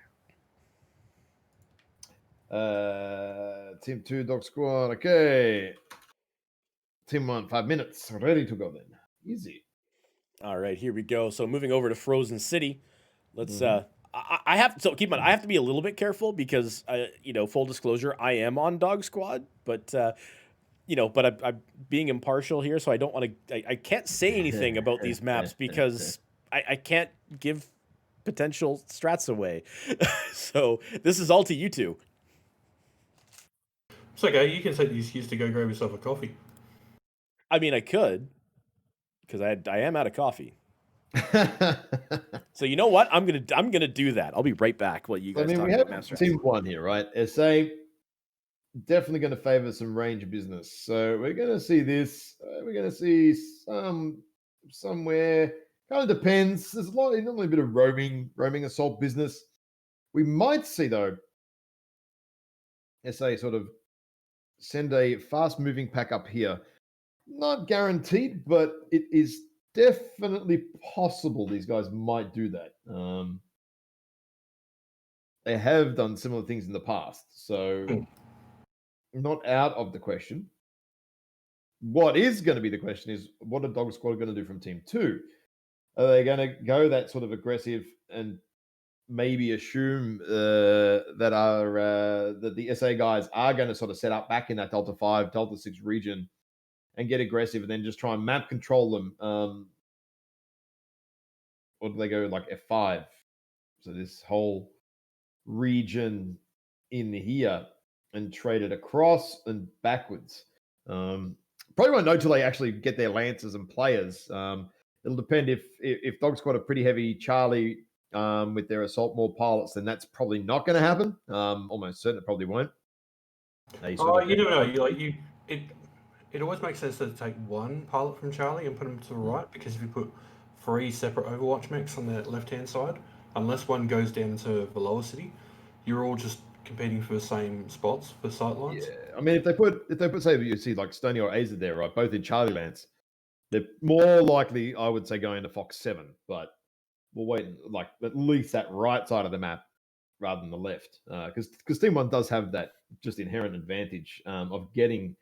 Team 2, Dog Squad. Okay. Team 1, 5 minutes. Ready to go then. Easy.
All right, here we go. So moving over to Frozen City. Let's I have to keep in mind, I have to be a little bit careful because full disclosure, I am on Dog Squad, but I'm being impartial here, so I don't want to I can't say anything about these maps because I can't give potential strats away. So this is all to you two.
It's okay. You can take the excuse to go grab yourself a coffee.
I mean, I could, because I am out of coffee. So you know what? I'm gonna do that. I'll be right back. While you guys talk about map strats.
Team 1 here, right? SA definitely going to favor some range business. So we're going to see this. We're going to see somewhere. Kind of depends. There's normally a bit of roaming assault business. We might see though. SA sort of send a fast-moving pack up here. Not guaranteed, but it is definitely possible these guys might do that. They have done similar things in the past, so not out of the question. What is going to be the question is, what are Dog Squad going to do from Team 2? Are they going to go that sort of aggressive and maybe assume that the SA guys are going to sort of set up back in that Delta 5, Delta 6 region and get aggressive and then just try and map control them? Or do they go like F5? So this whole region in here and trade it across and backwards. Probably won't know till they actually get their lancers and players. It'll depend if Dog Squad are pretty heavy Charlie with their assault more pilots, then that's probably not going to happen. Almost certain it probably won't.
You never know. It always makes sense to take one pilot from Charlie and put him to the right, because if you put 3 separate Overwatch mechs on the left-hand side, unless one goes down into Velocity, you're all just competing for the same spots for sight lines.
Yeah, I mean, if they put say you see like Stony or AZ there, right, both in Charlie Lance, they're more likely, I would say, going to Fox 7, but we'll wait like at least that right side of the map rather than the left, because Team 1 does have that just inherent advantage of getting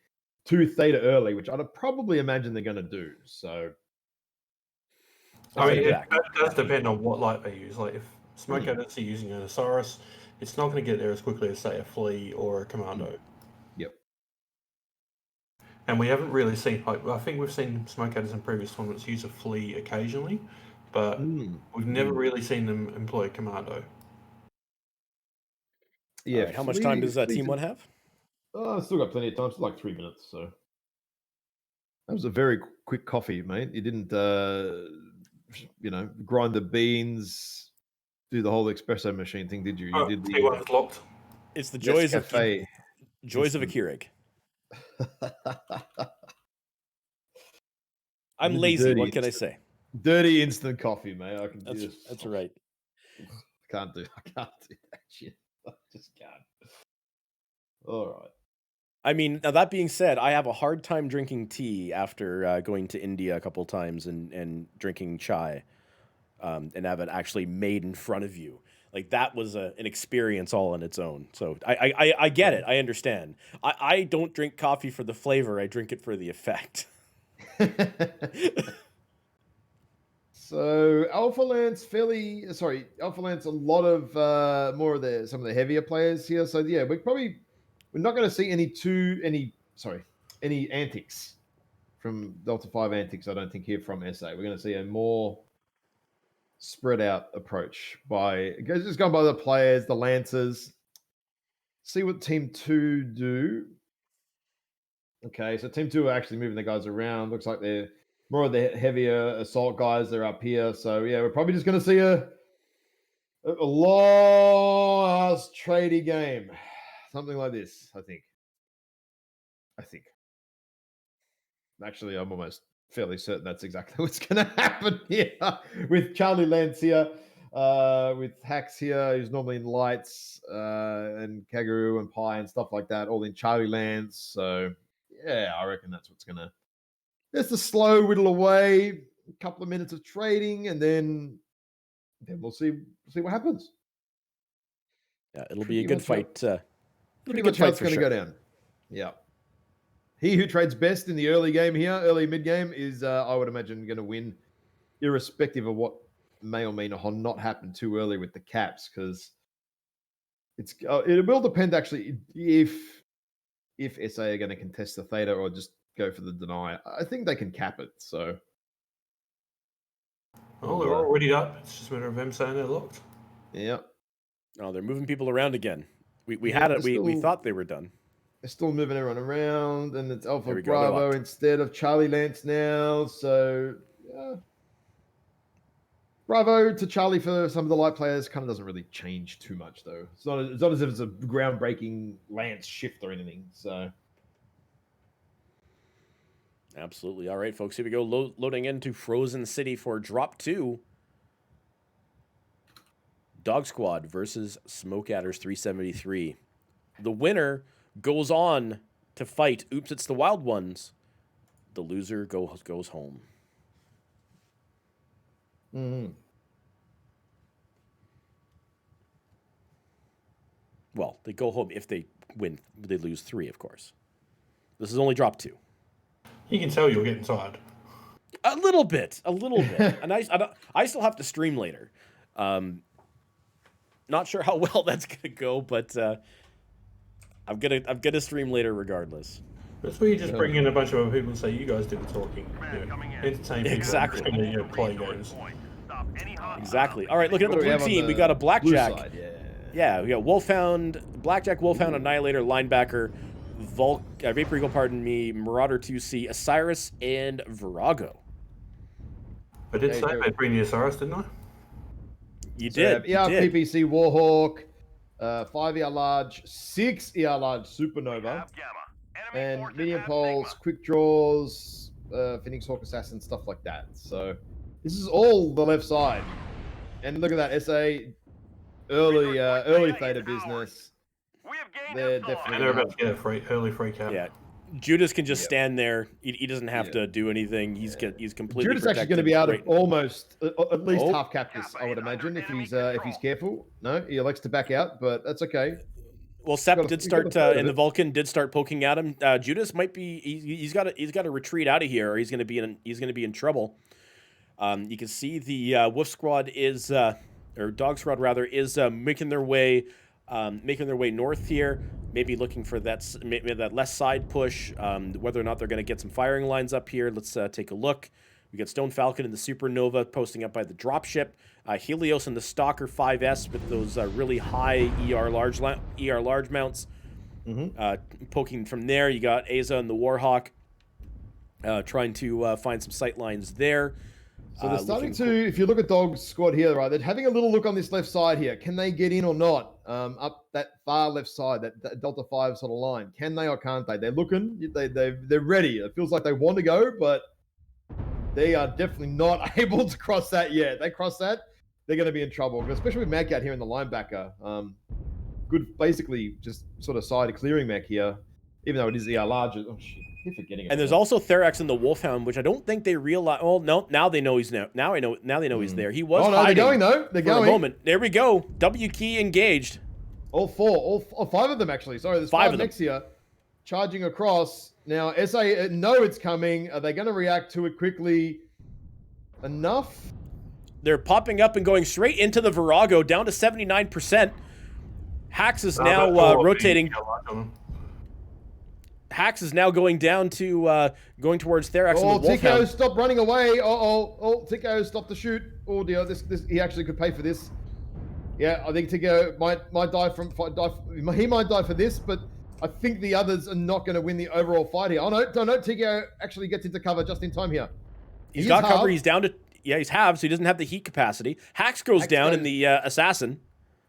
to Theta early, which I'd probably imagine they're going to do. So
I mean, it does depend on what light they use. Like Smoke Addicts are using an Osiris. It's not going to get there as quickly as, say, a Flea or a Commando.
Yep.
And we haven't really seen, I think we've seen Smoke Addicts in previous tournaments use a Flea occasionally, but we've never really seen them employ a Commando.
Yeah.
All right, how much time does Team 1 have?
Oh, I've still got plenty of time. Still like 3 minutes. So that was a very quick coffee, mate. You didn't, grind the beans, do the whole espresso machine thing, did you? You did the
T1's locked.
It's the joys of
Nescafe.
joys of a Keurig. I'm lazy. What can I say?
Dirty instant coffee, mate. I can.
That's right.
I can't do that shit. I just can't. All right.
I mean, now that being said, I have a hard time drinking tea after going to India a couple times and drinking chai, and have it actually made in front of you. Like that was an experience all on its own. So I get it. I understand. I don't drink coffee for the flavor. I drink it for the effect.
So Alpha Lance, Alpha Lance, a lot of more of some of the heavier players here. So yeah, we're not going to see any antics from Delta 5 antics. I don't think here from SA. We're going to see a more spread out approach just going by the players, the Lancers. See what Team 2 do. Okay, so Team 2 are actually moving the guys around. Looks like they're more of the heavier assault guys. They're up here. So yeah, we're probably just going to see a long ass tradey game. Something like this, I think. Actually, I'm almost fairly certain that's exactly what's going to happen here with Charlie Lance here, with Hax here, who's normally in lights, and Kaguru and Pi and stuff like that, all in Charlie Lance. So yeah, I reckon that's what's going to. Just a slow whittle away, a couple of minutes of trading, and then we'll see what happens.
Yeah, it'll be a good fight.
Pretty much how it's going to go down. Yeah. He who trades best in the early game here, early mid game, is I would imagine going to win, irrespective of what may or may not happen too early with the caps, because it will depend actually if SA are going to contest the Theta or just go for the deny. I think they can cap it. So.
Oh, they're already up. It's just a matter of them saying they're locked.
Yeah.
Oh, they're moving people around again. We had it. We thought they were done.
They're still moving everyone around, and it's Alpha
There we go,
Bravo instead of Charlie Lance now. So, yeah. Bravo to Charlie for some of the light players kind of doesn't really change too much, though. It's not as if it's a groundbreaking Lance shift or anything. So,
absolutely. All right, folks. Here we go. Loading into Frozen City for Drop 2. Dog Squad versus Smoke Adders 373. The winner goes on to fight. Oops, it's the Wild Ones. The loser goes home. Well, they go home if they win. They lose 3, of course. This is only drop 2.
You can tell you're getting tired.
A little bit, and I still have to stream later. Not sure how well that's gonna go, but I'm gonna stream later regardless.
That's where you just bring in a bunch of other people and say, you guys do the talking. Entertain people.
Exactly.
Play games.
Exactly. All right, looking at the blue team, we got a Blackjack.
side,
Yeah, we got Wolfhound, Blackjack, Wolfhound, Annihilator, Linebacker, Vapor Eagle, Marauder 2C, Osiris, and Virago.
I did say they'd bring the Osiris, didn't I?
You did.
PPC Warhawk, 5 ER large, 6 ER large Supernova, and medium pulse, quick draws, Phoenix Hawk Assassin, stuff like that. So this is all the left side. And look at that, SA early Theta business. They're definitely.
And they're about to get a early free cap.
Yeah. Judas can just stand there. He doesn't have to do anything. He's completely.
Judas actually going to be out of almost at least half cap this, I would imagine, if he's careful. No, he elects to back out, but that's okay.
Well, Sepp did start, and the Vulcan did start poking at him. Judas might be. He's got to retreat out of here, or he's going to be in trouble. You can see the Wolf Squad is or Dog Squad rather, is making their way north here. Maybe looking for maybe that less side push. Whether or not they're going to get some firing lines up here, let's take a look. We got Stone Falcon and the Supernova posting up by the dropship. Helios and the Stalker 5S with those really high ER large mounts. Poking from there, you got Aza and the Warhawk trying to find some sight lines there.
So they're starting to, if you look at Dog Squad here, right, they're having a little look on this left side here. Can they get in or not? Up that far left side, that Delta 5 sort of line. Can they or can't they? They're looking, they're ready. It feels like they want to go, but they are definitely not able to cross that yet. They cross that, they're going to be in trouble, especially with Mac out here in the linebacker. Good, basically, just sort of side clearing Mac here, even though it is larger. Oh, shit. You're forgetting it.
And there's also Therax and the Wolfhound, which I don't think they realize. Oh no! Now they know he's now. Now they know he's there. He was.
Oh no,
hiding
they're going though. They're
for
going.
a moment. There we go. W key engaged.
All five of them actually. Sorry, there's five next here, charging across. Now SA know it's coming. Are they going to react to it quickly enough?
They're popping up and going straight into the Virago, down to 79%. Hax is now rotating. Hax is now going down to going towards Therax.
Oh,
and the
Tico, stop running away! Oh, Tico, stop the shoot! Oh dear, this he actually could pay for this. Yeah, I think Tico might die. He might die for this, but I think the others are not going to win the overall fight here. Oh no, Tico actually gets into cover just in time here.
He's got cover. He's down to he's halved, so he doesn't have the heat capacity. Hax goes down in the assassin.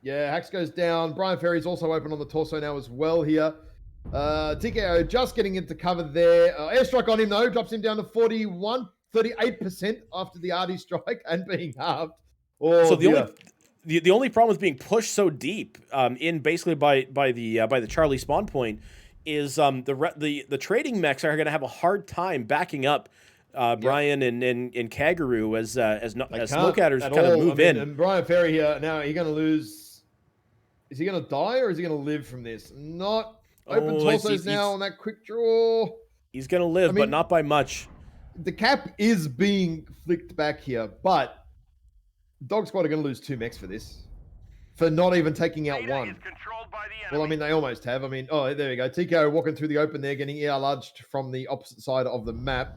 Yeah, Hax goes down. Brian Ferry's also open on the torso now as well here. TKO just getting into cover there. Airstrike on him though, drops him down to 38% after the RD strike and being halved. Oh,
so the only problem with being pushed so deep in basically by the Charlie spawn point is the trading mechs are going to have a hard time backing up Brian and Kagaru as Smokeatters kind of move in.
And Brian Ferry here now, he's going to lose. Is he going to die or is he going to live from this? Not. Open torsos now on that quick draw.
He's going to live, but not by much.
The cap is being flicked back here, but Dog Squad are going to lose 2 mechs for this. For not even taking out one. Well, I mean, they almost have. I mean, oh, there we go. Tico walking through the open there, getting ER larged from the opposite side of the map.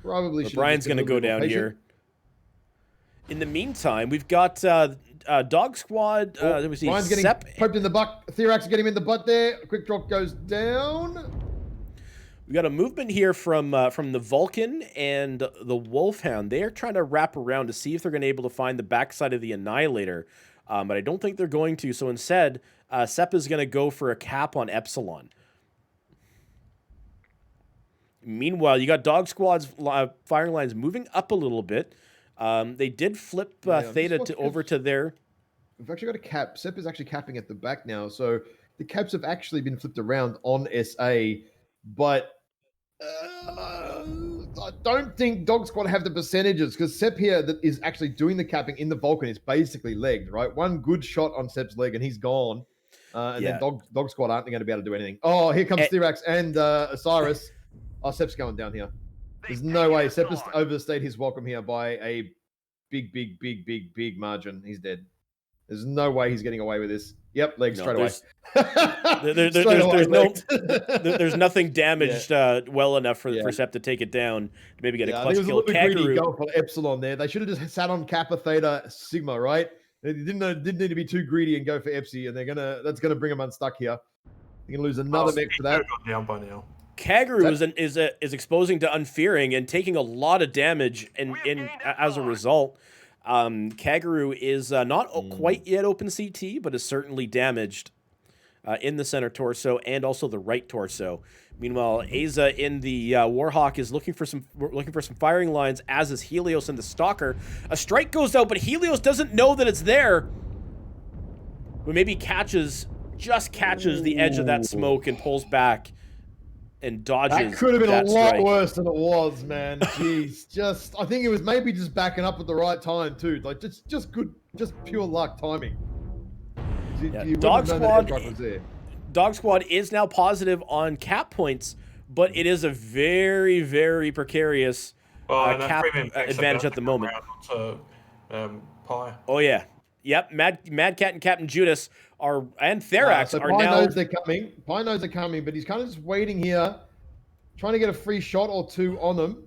Probably should.
Brian's going to go down here. In the meantime, we've got Dog Squad. Let me see.
Brian's getting poked in the butt. Therax getting him in the butt there. Quick drop goes down.
We got a movement here from the Vulcan and the Wolfhound. They're trying to wrap around to see if they're going to be able to find the backside of the Annihilator, but I don't think they're going to. So instead, Sepp is going to go for a cap on Epsilon. Meanwhile, you got Dog Squad's firing lines moving up a little bit. They did flip Theta over to their.
We've actually got a cap. Sepp is actually capping at the back now, so the caps have actually been flipped around on SA. But I don't think Dog Squad have the percentages because Sepp here that is actually doing the capping in the Vulcan is basically legged, right? One good shot on Sepp's leg and he's gone. Then Dog Squad aren't going to be able to do anything. Oh, here comes Therax and Osiris. Oh, Sepp's going down here. There's no way. Sepp has overstayed his welcome here by a big margin. He's dead. There's no way he's getting away with this. Yep, leg straight away.
There's nothing damaged well enough for Sepp to take it down to maybe get a clutch kill.
Greedy goal for Epsilon there. They should have just sat on Kappa, Theta, Sigma, right? They didn't need to be too greedy and go for Epsi, and that's gonna bring them unstuck here. They're gonna lose another mech for that.
Down by now.
Kagaru is exposing to Unfearing and taking a lot of damage as a result. Kagaru is not quite yet open CT, but is certainly damaged in the center torso and also the right torso. Meanwhile, Aza in the Warhawk is looking for some firing lines, as is Helios in the Stalker. A strike goes out, but Helios doesn't know that it's there. But maybe just catches the edge of that smoke and pulls back. And dodges.
That could have been a lot worse than it was, man. Jeez, I think it was maybe just backing up at the right time too. Like just good, just pure luck timing.
Dog Squad is now positive on cap points, but it is a very, very precarious cap advantage at the moment.
Pie.
Oh yeah, Yep, Mad Cat and Captain Judas and Therax
So
are
Pie
now.
knows they're coming. Pie knows they're coming, but he's kind of just waiting here, trying to get a free shot or two on them.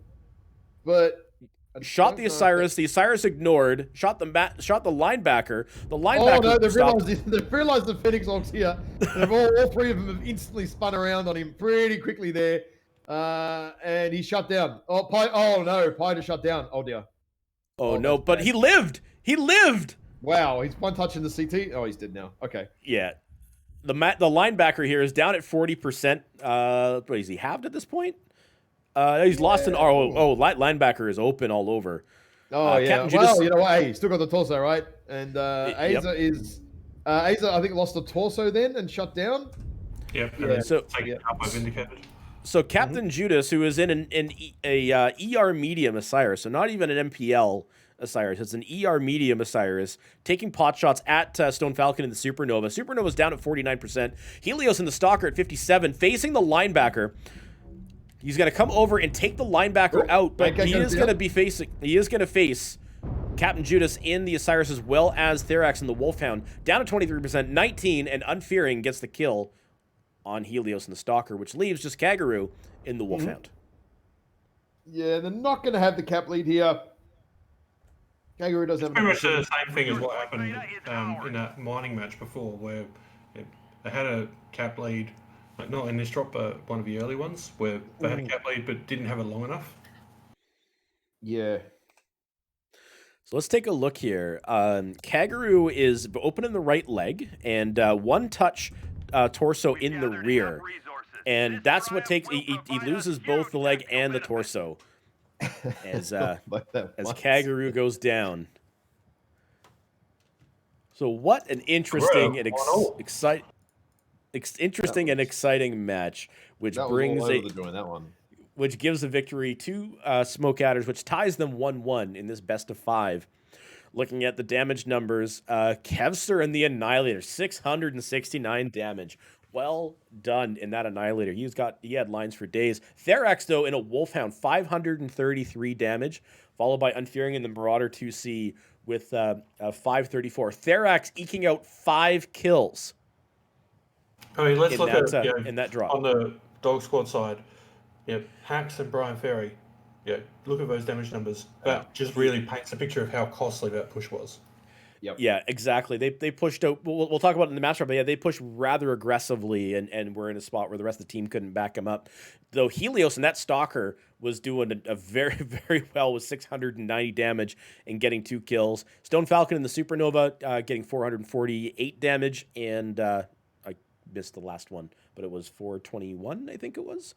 But I
Shot
don't
the
know if
Osiris. The Osiris ignored. Shot the linebacker. The
Oh no!
linebacker
They've
stopped.
realized the Phoenix Orcs here. They've all three of them have instantly spun around on him pretty quickly there, and he's shut down. Oh, Pie! Oh no! Pie to shut down. Oh dear!
Oh no!
That's
But
bad.
he lived. He lived.
Wow! He's one touch in the CT. Oh, he's dead now. Okay.
Yeah. The linebacker here is down at 40%. What is he halved at this point? He's lost an linebacker is open all over.
Oh yeah.
Captain Judas.
Well, you know what? Hey, he's still got the torso, right? And
Yep.
Aza is Aza. I think lost the torso then and shut down.
Yep.
Yeah.
And
So-
taken up by Vindicated.
So Captain Judas, who is in a ER medium Osiris, so not even an MPL Osiris, it's an ER medium Osiris, taking pot shots at Stone Falcon in the Supernova. Supernova's down at 49%. Helios and the Stalker at 57, facing the linebacker. He's going to come over and take the linebacker out, but he is going to face Captain Judas in the Osiris as well as Therax and the Wolfhound. Down at 23%, 19, and Unfearing gets the kill on Helios and the Stalker, which leaves just Kagaru in the Wolfhound.
Yeah, they're not going to have the cap lead here. Kagaru does have
Pretty much the
enough.
same thing as what happened in that mining match before, where they had a cap lead, like not in this drop, but one of the early ones, where they had a cap lead but didn't have it long enough.
Yeah.
So let's take a look here. Kagaru is opening the right leg and one touch torso in the rear. And that's what takes... He loses both the leg and the torso as Kagaru goes down. So what an interesting and exciting match, which brings which gives a victory to Smoke Adders, which ties them 1-1 in this best of 5. Looking at the damage numbers, Kevster and the Annihilator, 669 damage. Well done in that Annihilator. He had lines for days. Therax, though, in a Wolfhound, 533 damage, followed by Unfearing in the Marauder 2C with 534. Therax eking out 5 kills.
I mean, let's look at
in that drop.
On the Dog Squad side. Yeah, Hacks and Brian Ferry. Yeah, look at those damage numbers. That just really paints a picture of how costly that push was.
Yep.
Yeah, exactly. They pushed out. We'll talk about it in the matchup, but yeah, they pushed rather aggressively, and were in a spot where the rest of the team couldn't back them up. Though Helios and that Stalker was doing a very, very well with 690 damage and getting 2 kills. Stone Falcon and the Supernova getting 448 damage, and I missed the last one, but it was 421, I think it was.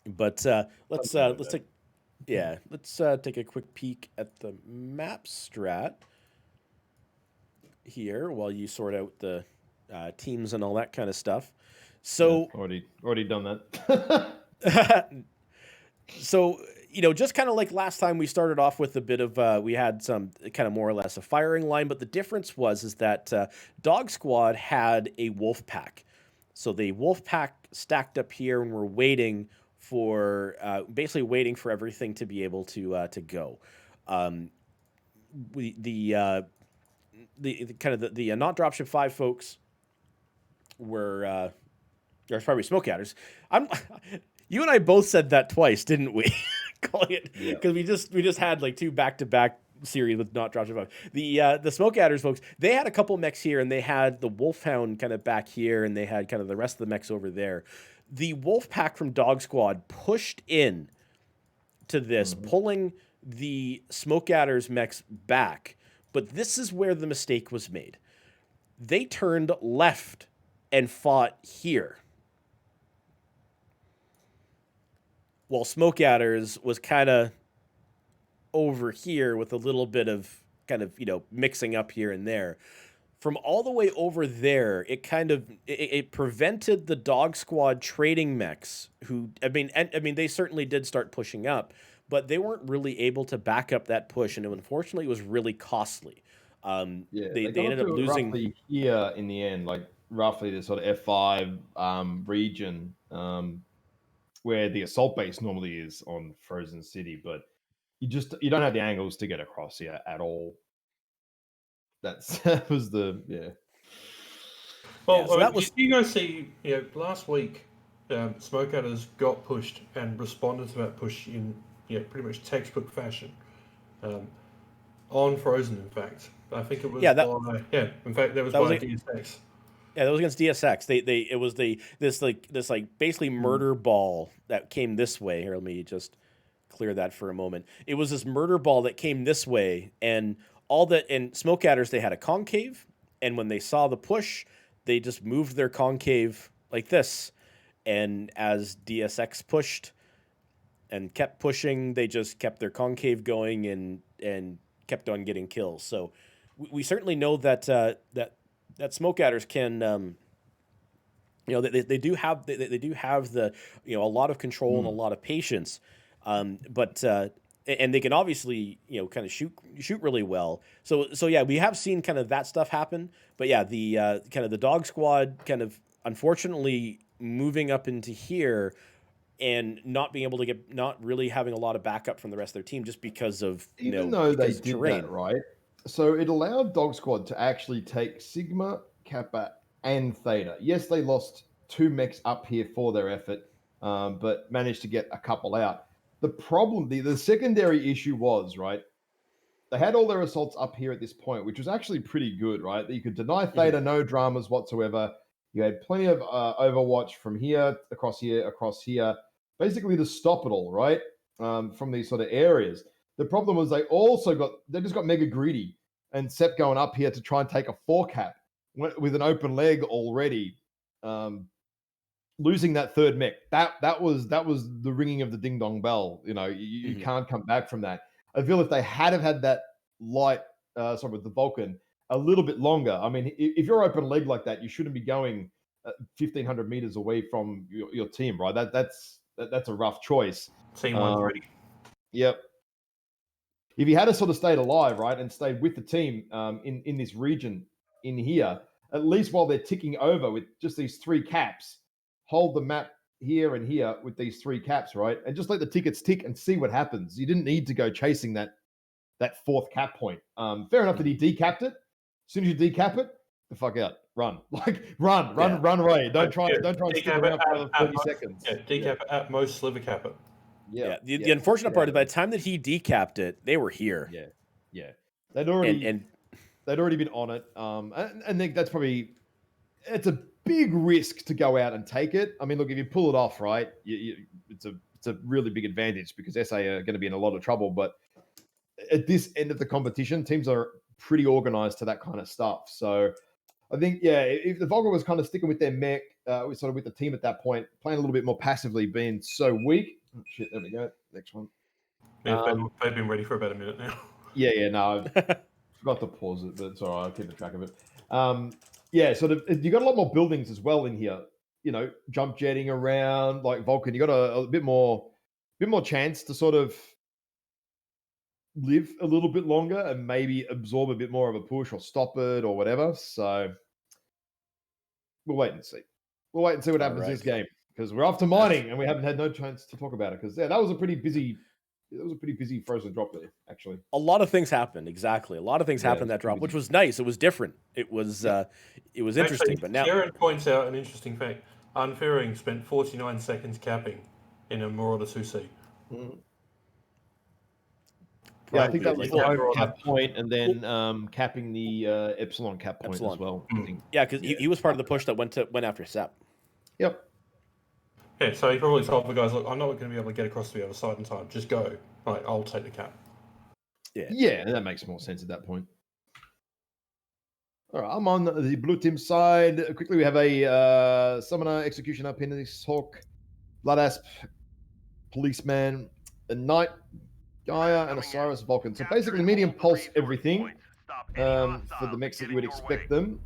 But let's take a quick peek at the map strat here while you sort out the teams and all that kind of stuff. So
already done that.
So, just kind of like last time, we started off with a bit of we had some kind of more or less a firing line, but the difference is that Dog Squad had a wolf pack. So the wolf pack stacked up here, and we're waiting for basically waiting for everything to be able to go. The not dropship 5 folks were there's probably Smoke Adders. You and I both said that twice, didn't we? Calling it because we just had like 2 back-to-back series with not dropship 5. The Smoke Adders folks, they had a couple mechs here, and they had the Wolfhound kind of back here, and they had kind of the rest of the mechs over there. The wolf pack from Dog Squad pushed in to this, pulling the Smoke Adders mechs back. But this is where the mistake was made. They turned left and fought here, while Smoke Adders was kind of over here with a little bit of kind of, mixing up here and there. From all the way over there, it prevented the Dog Squad trading mechs, who, they certainly did start pushing up, but they weren't really able to back up that push, and unfortunately, it was really costly. They ended up losing
roughly here in the end, like roughly the sort of F5 region, where the assault base normally is on Frozen City, but you don't have the angles to get across here at all. That was the
Well,
Yeah, so that was-
you guys see, last week, Smoke Adders got pushed and responded to that push in pretty much textbook fashion. On Frozen, in fact. I think it was in fact, that was by DSX.
Yeah, that was against DSX. It was this basically murder ball that came this way. Here, let me just clear that for a moment. It was this murder ball that came this way, and Smoke Adders, they had a concave, and when they saw the push, they just moved their concave like this. And as DSX pushed and kept pushing, they just kept their concave going and kept on getting kills. So we certainly know that that Smoke Adders can, they do have the a lot of control and a lot of patience, but and they can obviously kind of shoot really well. So yeah, we have seen kind of that stuff happen. But yeah, the kind of the dog squad kind of unfortunately moving up into here and not being able to not really having a lot of backup from the rest of their team just because of
even though they did
terrain.
that right. So it allowed Dog Squad to actually take Sigma, Kappa, and Theta. Yes, they lost 2 mechs up here for their effort, but managed to get a couple out. The problem, the secondary issue was, right, they had all their assaults up here at this point, which was actually pretty good, right? You could deny Theta, no dramas whatsoever. You had plenty of Overwatch from here, across here, basically to stop it all, right? From these sort of areas. The problem was they just got mega greedy and Sep going up here to try and take a 4 cap with an open leg already. Losing that third mech, that was the ringing of the ding dong bell. You can't come back from that. I feel if they had have had that light, with the Vulcan a little bit longer. I mean, if you're open leg like that, you shouldn't be going 1,500 meters away from your team, right? That's a rough choice.
Team 130.
Yep. If you had to sort of stayed alive, right, and stayed with the team in this region in here, at least while they're ticking over with just these 3 caps, hold the map here and here with these 3 caps, right, and just let the tickets tick and see what happens. You didn't need to go chasing that 4th cap point. Fair enough that he decapped it. As soon as you decap it, the fuck out, run, run away. Don't try and stick around for another 30 seconds.
Yeah, decap at most, sliver cap it.
Yeah. The unfortunate part is by the time that he decapped it, they were here.
Yeah. They'd already been on it. And that's probably it's a big risk to go out and take it. I mean, look, if you pull it off, right, it's a really big advantage because SA are going to be in a lot of trouble. But at this end of the competition, teams are pretty organized to that kind of stuff. So I think, if the Vulgar was kind of sticking with their mech, with the team at that point, playing a little bit more passively, being so weak. Oh, shit, there we go. Next one.
Yeah, they've been ready for about a minute now.
No, I forgot to pause it, but it's all right. I'll keep a track of it. You got a lot more buildings as well in here. Jump jetting around like Vulcan. You got a bit more chance to sort of live a little bit longer and maybe absorb a bit more of a push or stop it or whatever. So we'll wait and see. We'll wait and see what happens this game because we're off to mining and we haven't had no chance to talk about it because that was a pretty busy. It was a pretty busy Frozen drop there, actually.
A lot of things happened, exactly. A lot of things happened that drop, which was nice. It was different. It was interesting.
Actually,
but now
Jared points out an interesting fact. Unfairing spent 49 seconds capping in a Marauder 2C.
Yeah, I think that was the cap point and then capping the Epsilon cap point as well. I think.
Yeah, because he was part of the push that went after Sep.
Yep.
Yeah, so he probably told the guys, look, I'm not going to be able to get across to the other side in time. Just go. Like, I'll take the cap.
Yeah, that makes more sense at that point. All right, I'm on the blue team side. Quickly, we have a Summoner, Executioner, Penis Hawk, Blood Asp, Policeman, a Knight, Gaia, and Osiris Vulcan. So basically, medium pulse everything for the mechs that you would expect them.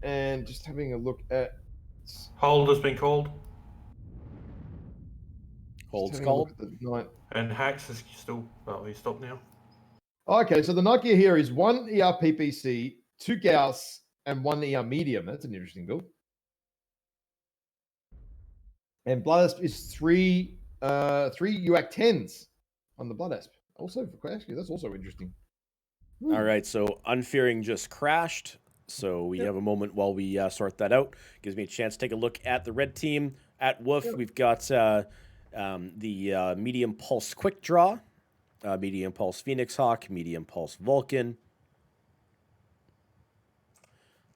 And just having a look at...
Hold has been called.
Hold's called.
And Hacks is still... Well, he's stopped now.
Okay, so the Night Gear here is 1 ER PPC, 2 Gauss, and 1 ER Medium. That's an interesting build. And Blood is 3 UAC 10s. on the Blood Asp. Also, actually, that's also interesting.
All right, so Unfearing just crashed. So we have a moment while we sort that out. Gives me a chance to take a look at the red team. At Wolf, we've got the Medium Pulse Quick Draw, Medium Pulse Phoenix Hawk, Medium Pulse Vulcan.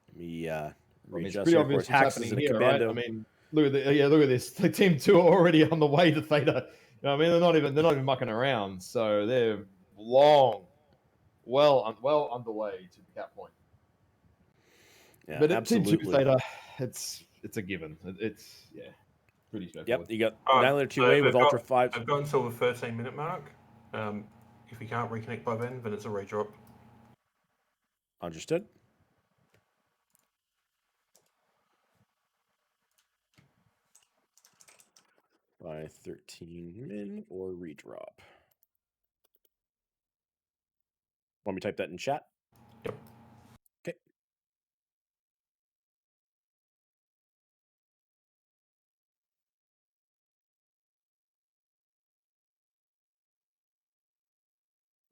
Let me
It's
readjust
pretty
here. Of
obvious
course,
what's
Hax
happening
is in a
here, right?
commando.
I mean, look at this. The team 2 are already on the way to Theta. You know, I mean, they're not even mucking around. So they're well underway to the cap point.
Yeah,
But at Team 2
absolutely.
Theta, it's a given. It's pretty straightforward.
Yep, you got
Alright,
Annihilator
so
2A with Ultra 5.
I've got until the 13-minute mark. If you can't reconnect by then it's a redrop.
Understood. By 13 min or redrop. Want me to type that in chat?
Yep.
Okay.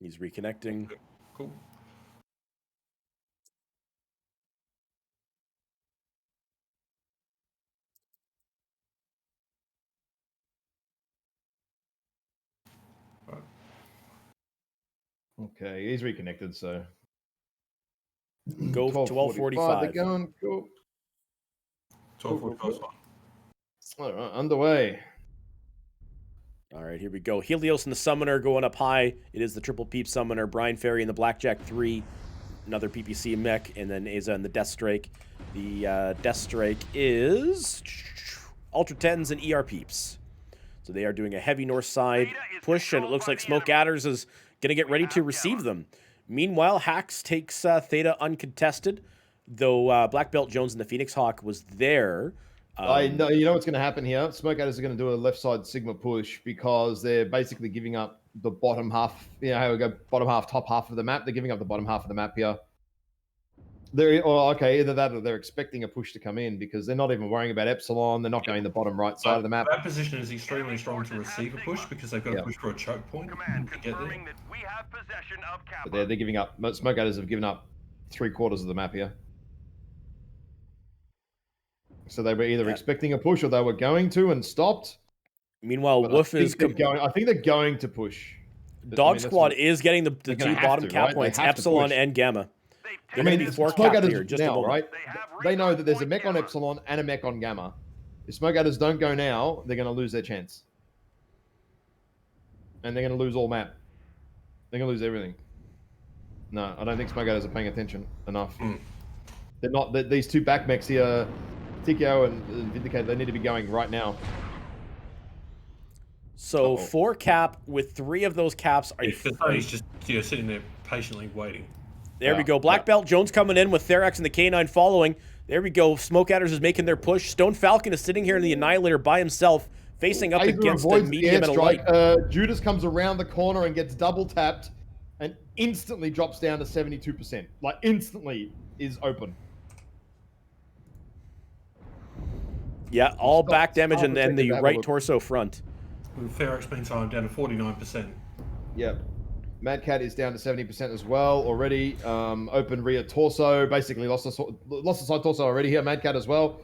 He's reconnecting.
Cool.
Okay, he's reconnected, so
Go
12:45. They're
12:45.
going. Cool.
12:45.
All right, underway.
All right, here we go. Helios and the Summoner going up high. It is the Triple Peep Summoner. Brian Ferry and the Blackjack 3. Another PPC mech. And then Aza and the Deathstrike. The Deathstrike is Ultra 10s and ER Peeps. So they are doing a heavy north side push, and it looks like Smoke Adders is going to get ready to receive them. Meanwhile, Hax takes Theta uncontested, though Black Belt Jones and the Phoenix Hawk was there.
I know. You know what's going to happen here? Smoke Adders are going to do a left side Sigma push because they're basically giving up the bottom half. You know how we go bottom half, top half of the map. They're giving up the bottom half of the map here. Either that or they're expecting a push to come in because they're not even worrying about Epsilon. They're not going the bottom right side of the map.
That position is extremely strong to receive a push because they've got to push for a choke point
Command
to get there.
confirming that we have possession of Kappa.
But they're giving up. Smoke Adders have given up 3/4 of the map here. So they were either expecting a push or they were going to and stopped.
Meanwhile,
But
Wolf is
I think they're going to push.
Dog Squad is getting the two
gonna have
bottom
to,
cap
right? They
points,
have to
Epsilon
push.
and Gamma. They're
I
going
mean,
to be 4
Smoke
capped
Adders
here, just a
now,
moment.
right? They know that there's a mech on Epsilon and a mech on Gamma. If Smoke Adders don't go now, they're going to lose their chance. And they're going to lose all map. They're going to lose everything. No, I don't think Smoke Adders are paying attention enough. They're not. These two back mechs here, TKO and Vindicator, they need to be going right now.
So 4 cap with 3 of those caps are.
He's just sitting there patiently waiting.
There we go. Black Belt Jones coming in with Therax and the K9 following. There we go. Smoke Adders is making their push. Stone Falcon is sitting here in the Annihilator by himself, facing up against the medium and a light.
Judas comes around the corner and gets double tapped and instantly drops down to 72%. Like, instantly is open.
Yeah, all back damage and then the
protected
right
that
torso front.
With Ferox meantime down to 49%.
Yep. Mad Cat is down to 70% as well already. Open rear torso, basically lost the side torso already here. Mad Cat as well.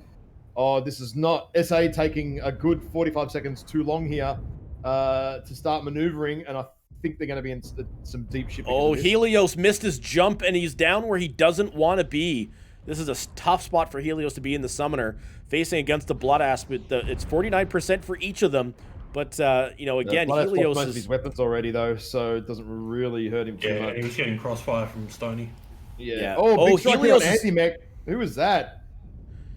Oh, this is not SA taking a good 45 seconds too long here to start maneuvering, and I think they're going to be in some deep shit.
Oh, Helios missed his jump, and he's down where he doesn't want to be. This is a tough spot for Helios to be in the Summoner, facing against the Blood Asp. It's 49% for each of them. But, again, Helios
most of his weapons already, though, so it doesn't really hurt him too much.
He was getting crossfire from Stony.
Yeah. Oh, big strike
Helios
on anti-mech. Who was that?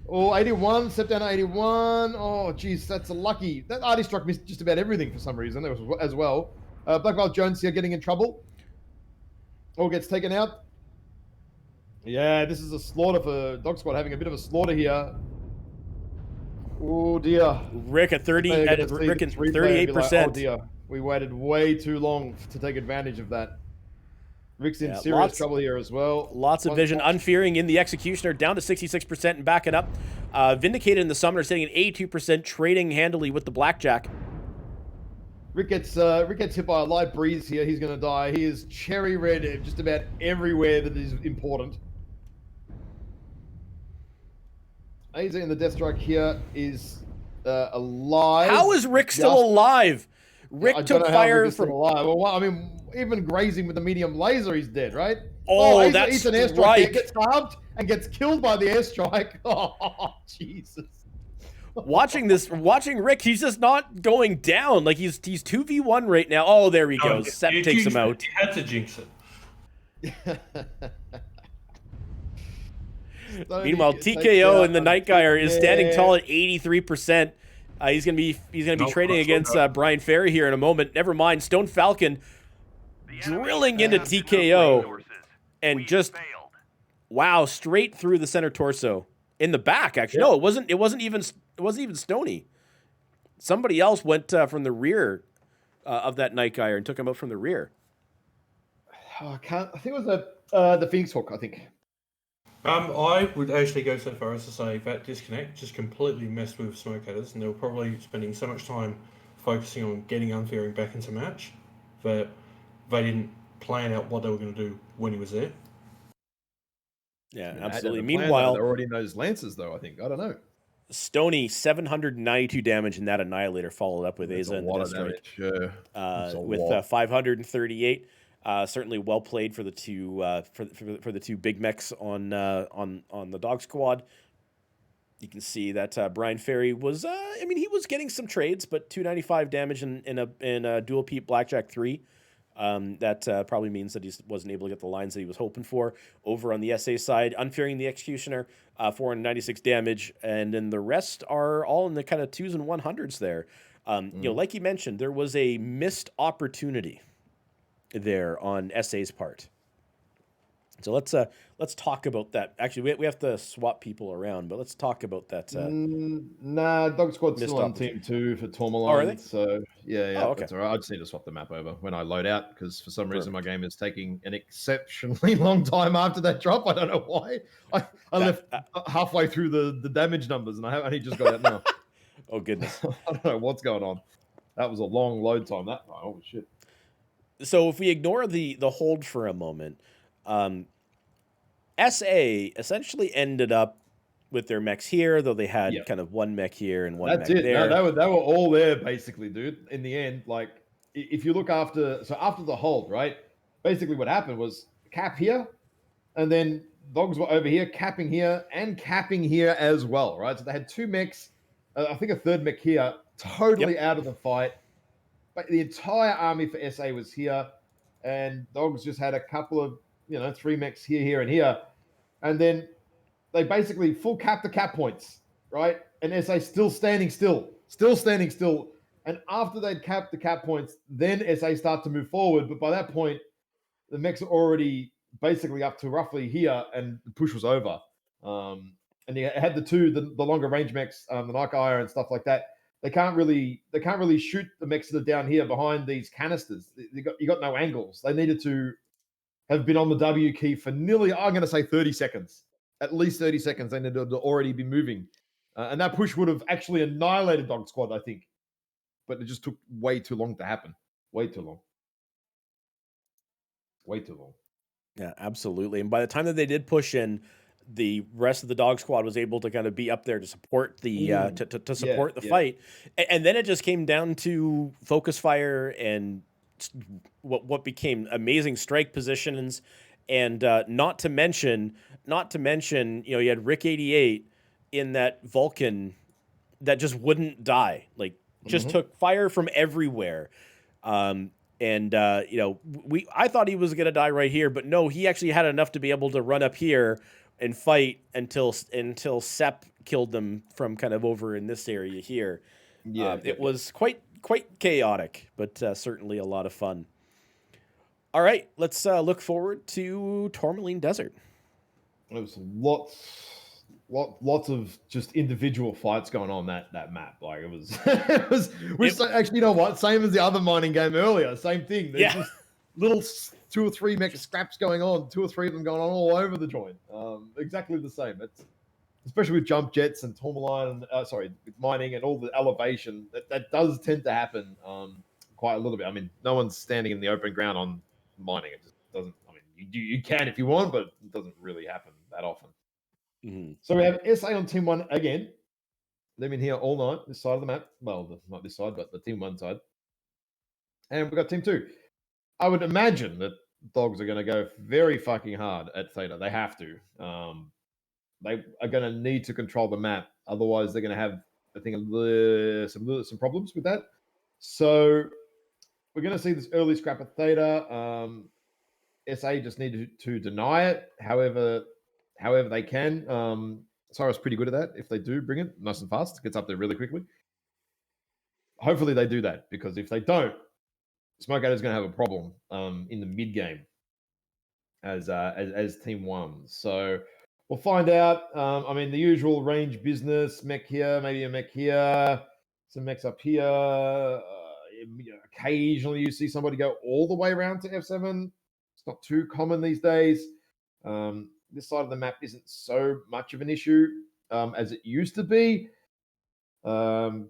Oh, 81, step down to 81. Oh, geez, that's a lucky. That arty struck missed just about everything for some reason as well. Black Belt Jones here getting in trouble. Oh, gets taken out. Yeah, this is a slaughter for Dog Squad, having a bit of a slaughter here. Oh dear.
Rick at 38%.
Like, oh dear, we waited way too long to take advantage of that. Rick's in serious trouble here as well.
Lots of vision. Unfearing in the Executioner, down to 66% and backing up. Vindicated in the Summoner, sitting at 82%, trading handily with the Blackjack.
Rick gets hit by a light breeze here. He's going to die. He is cherry red just about everywhere that is important. AZ in the Death Strike here is alive.
How is Rick still alive? Rick
I
took
don't know how
fire
Rick is still
from.
alive. Well, I mean, even grazing with the medium laser, he's dead, right?
Oh,
AZ
that
eats an airstrike there,
strike.
gets halved, and gets killed by the airstrike. Oh, Jesus.
Watching Rick, he's just not going down. Like he's 2v1 right now. Oh, there he goes. Sep
You
takes him
jinxed it.
out.
You had to jinx it.
Meanwhile, TKO and the Night Guy is standing tall at 83%. He's gonna be trading against Brian Ferry here in a moment. Never mind, Stone Falcon drilling into TKO and just wow, straight through the center torso in the back. Actually, no, it wasn't even Stony. Somebody else went from the rear of that Night Guy and took him out from the rear.
I think it was the Phoenix Hawk, I think.
I would actually go so far as to say that disconnect just completely messed with Smoke Headers, and they were probably spending so much time focusing on getting Unfearing back into match that they didn't plan out what they were going to do when he was there.
Yeah, absolutely.
Meanwhile, they're already in those lances, though. I think I don't know.
Stony 792 damage in that Annihilator, followed up with Aza and the
Deathstrike
with 538. Certainly well played for the two for the two big mechs on the Dog Squad. You can see that Brian Ferry was he was getting some trades, but 295 damage in a dual peat Blackjack 3. That probably means that he wasn't able to get the lines that he was hoping for. Over on the SA side, Unfearing the Executioner, 496 damage, and then the rest are all in the kind of 2s and 100s there. Like you mentioned, there was a missed opportunity there on SA's part. So let's talk about that. Actually, we have to swap people around, but let's talk about that.
Nah, Dog Squad's still on team 2 for Tourmaline. So yeah,
okay.
That's all right. I just need to swap the map over when I load out because for some reason my game is taking an exceptionally long time after that drop. I don't know why. I left halfway through the damage numbers and I only just got out now.
Oh goodness!
I don't know what's going on. That was a long load time. That time. Holy shit.
So if we ignore the hold for a moment. SA essentially ended up with their mechs here, though they had kind of one mech here and one mech there.
No, they were all there basically, dude. In the end, like if you look after the hold, right? Basically, what happened was cap here, and then dogs were over here, capping here, and capping here as well, right? So they had two mechs, I think a third mech here, totally out of the fight. But the entire army for SA was here, and dogs just had a couple of 3 mechs here, and here. And then they basically full cap the cap points, right? And SA still standing still. And after they'd capped the cap points, then SA start to move forward. But by that point, the mechs are already basically up to roughly here, and the push was over. And you had the longer range mechs, the Night Ire and stuff like that. They can't really shoot the mechs that are down here behind these canisters. You got no angles. They needed to have been on the W key for nearly, I'm going to say 30 seconds. At least 30 seconds. They needed to already be moving. And that push would have actually annihilated Dog Squad, I think. But it just took way too long to happen. Way too long.
Yeah, absolutely. And by the time that they did push in, the rest of the Dog Squad was able to kind of be up there to support the to support the fight. And then it just came down to focus fire and what became amazing strike positions, and not to mention, you had Rick 88 in that Vulcan that just wouldn't die, like just took fire from everywhere. I thought he was gonna die right here, but no, he actually had enough to be able to run up here and fight until Sep killed them from kind of over in this area here. It was quite chaotic, but certainly a lot of fun. All right, let's look forward to Tourmaline Desert.
There was lots of just individual fights going on that map. Like it was, actually, you know what? Same as the other mining game earlier. Same thing. There's just little 2 or 3 mech scraps going on. 2 or 3 of them going on all over the joint. Exactly the same. It's especially with jump jets and Tourmaline, with mining and all the elevation. That does tend to happen quite a little bit. I mean, no one's standing in the open ground on mining. It just doesn't. I mean, you can if you want, but it doesn't really happen that often.
Mhm.
So we have SA on Team 1 again. They've been here all night, this side of the map. Well, not this side, but the Team 1 side. And we've got Team 2. I would imagine that dogs are going to go very fucking hard at Theta. They have to. They are going to need to control the map. Otherwise, they're going to have, I think, some problems with that. So we're going to see this early scrap at Theta. SA just need to deny it, however they can. Cyrus pretty good at that. If they do bring it nice and fast, it gets up there really quickly. Hopefully they do that, because if they don't, Smoke is going to have a problem in the mid game as Team 1. So we'll find out. I mean, the usual range business, mech here, maybe a mech here, some mechs up here. Occasionally you see somebody go all the way around to F7. It's not too common these days. This side of the map isn't so much of an issue as it used to be.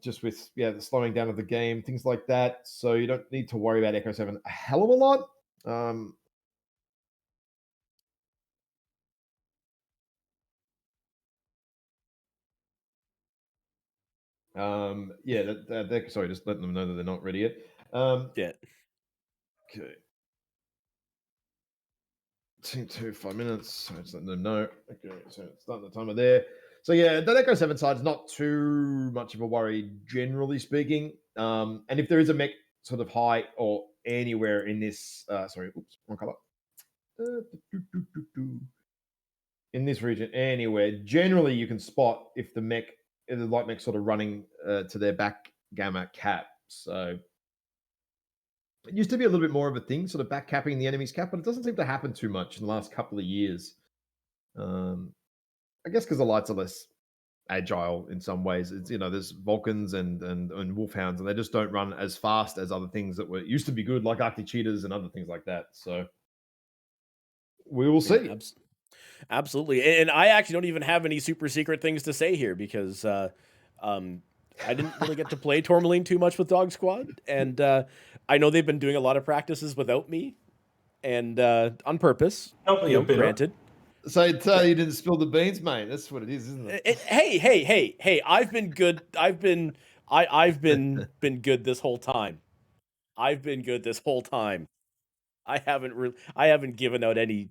Just with the slowing down of the game, things like that. So you don't need to worry about Echo 7 a hell of a lot. Sorry, just letting them know that they're not ready yet.
Yeah.
Okay. Team 2, 5 minutes. So just letting them know. Okay, so starting the timer there. So yeah, that Echo 7 side is not too much of a worry, generally speaking. And if there is a mech sort of high or anywhere in this, wrong color. In this region, anywhere, generally you can spot if the light mech sort of running to their back gamma cap. So it used to be a little bit more of a thing, sort of back capping the enemy's cap, but it doesn't seem to happen too much in the last couple of years. I guess because the lights are less agile in some ways. It's, there's Vulcans and Wolfhounds, and they just don't run as fast as other things that used to be good, like Arctic Cheetahs and other things like that. So we will see.
Yeah, absolutely. And I actually don't even have any super secret things to say here, because I didn't really get to play Tourmaline too much with Dog Squad, and I know they've been doing a lot of practices without me, and on purpose. Granted.
So you didn't spill the beans, mate. That's what it is, isn't it?
Hey! I've been good. I've been good this whole time. I've been good this whole time. I haven't given out any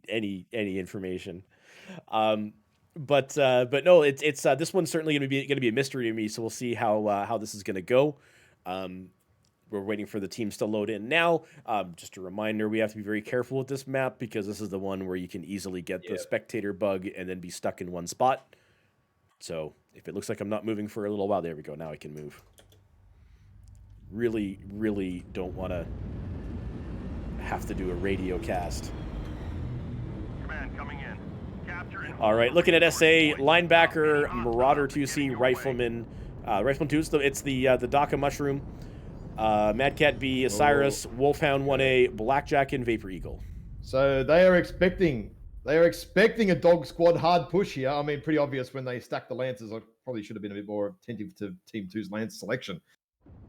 information. But no, it's this one's certainly gonna be a mystery to me. So we'll see how this is gonna go. We're waiting for the teams to load in now. Just a reminder, we have to be very careful with this map, because this is the one where you can easily get the spectator bug and then be stuck in one spot. So if it looks like I'm not moving for a little while, there we go. Now I can move. Really, really don't want to have to do a radio cast.
Command coming in. Capture and
All right, looking at SA, linebacker, Marauder 2C, Rifleman. Rifleman 2, it's the Daka Mushroom. Mad Cat B, Osiris, Wolfhound 1A, Blackjack, and Vapor Eagle.
So they are expecting a Dog Squad hard push here. I mean, pretty obvious when they stacked the Lancers. I probably should have been a bit more attentive to Team 2's Lance selection.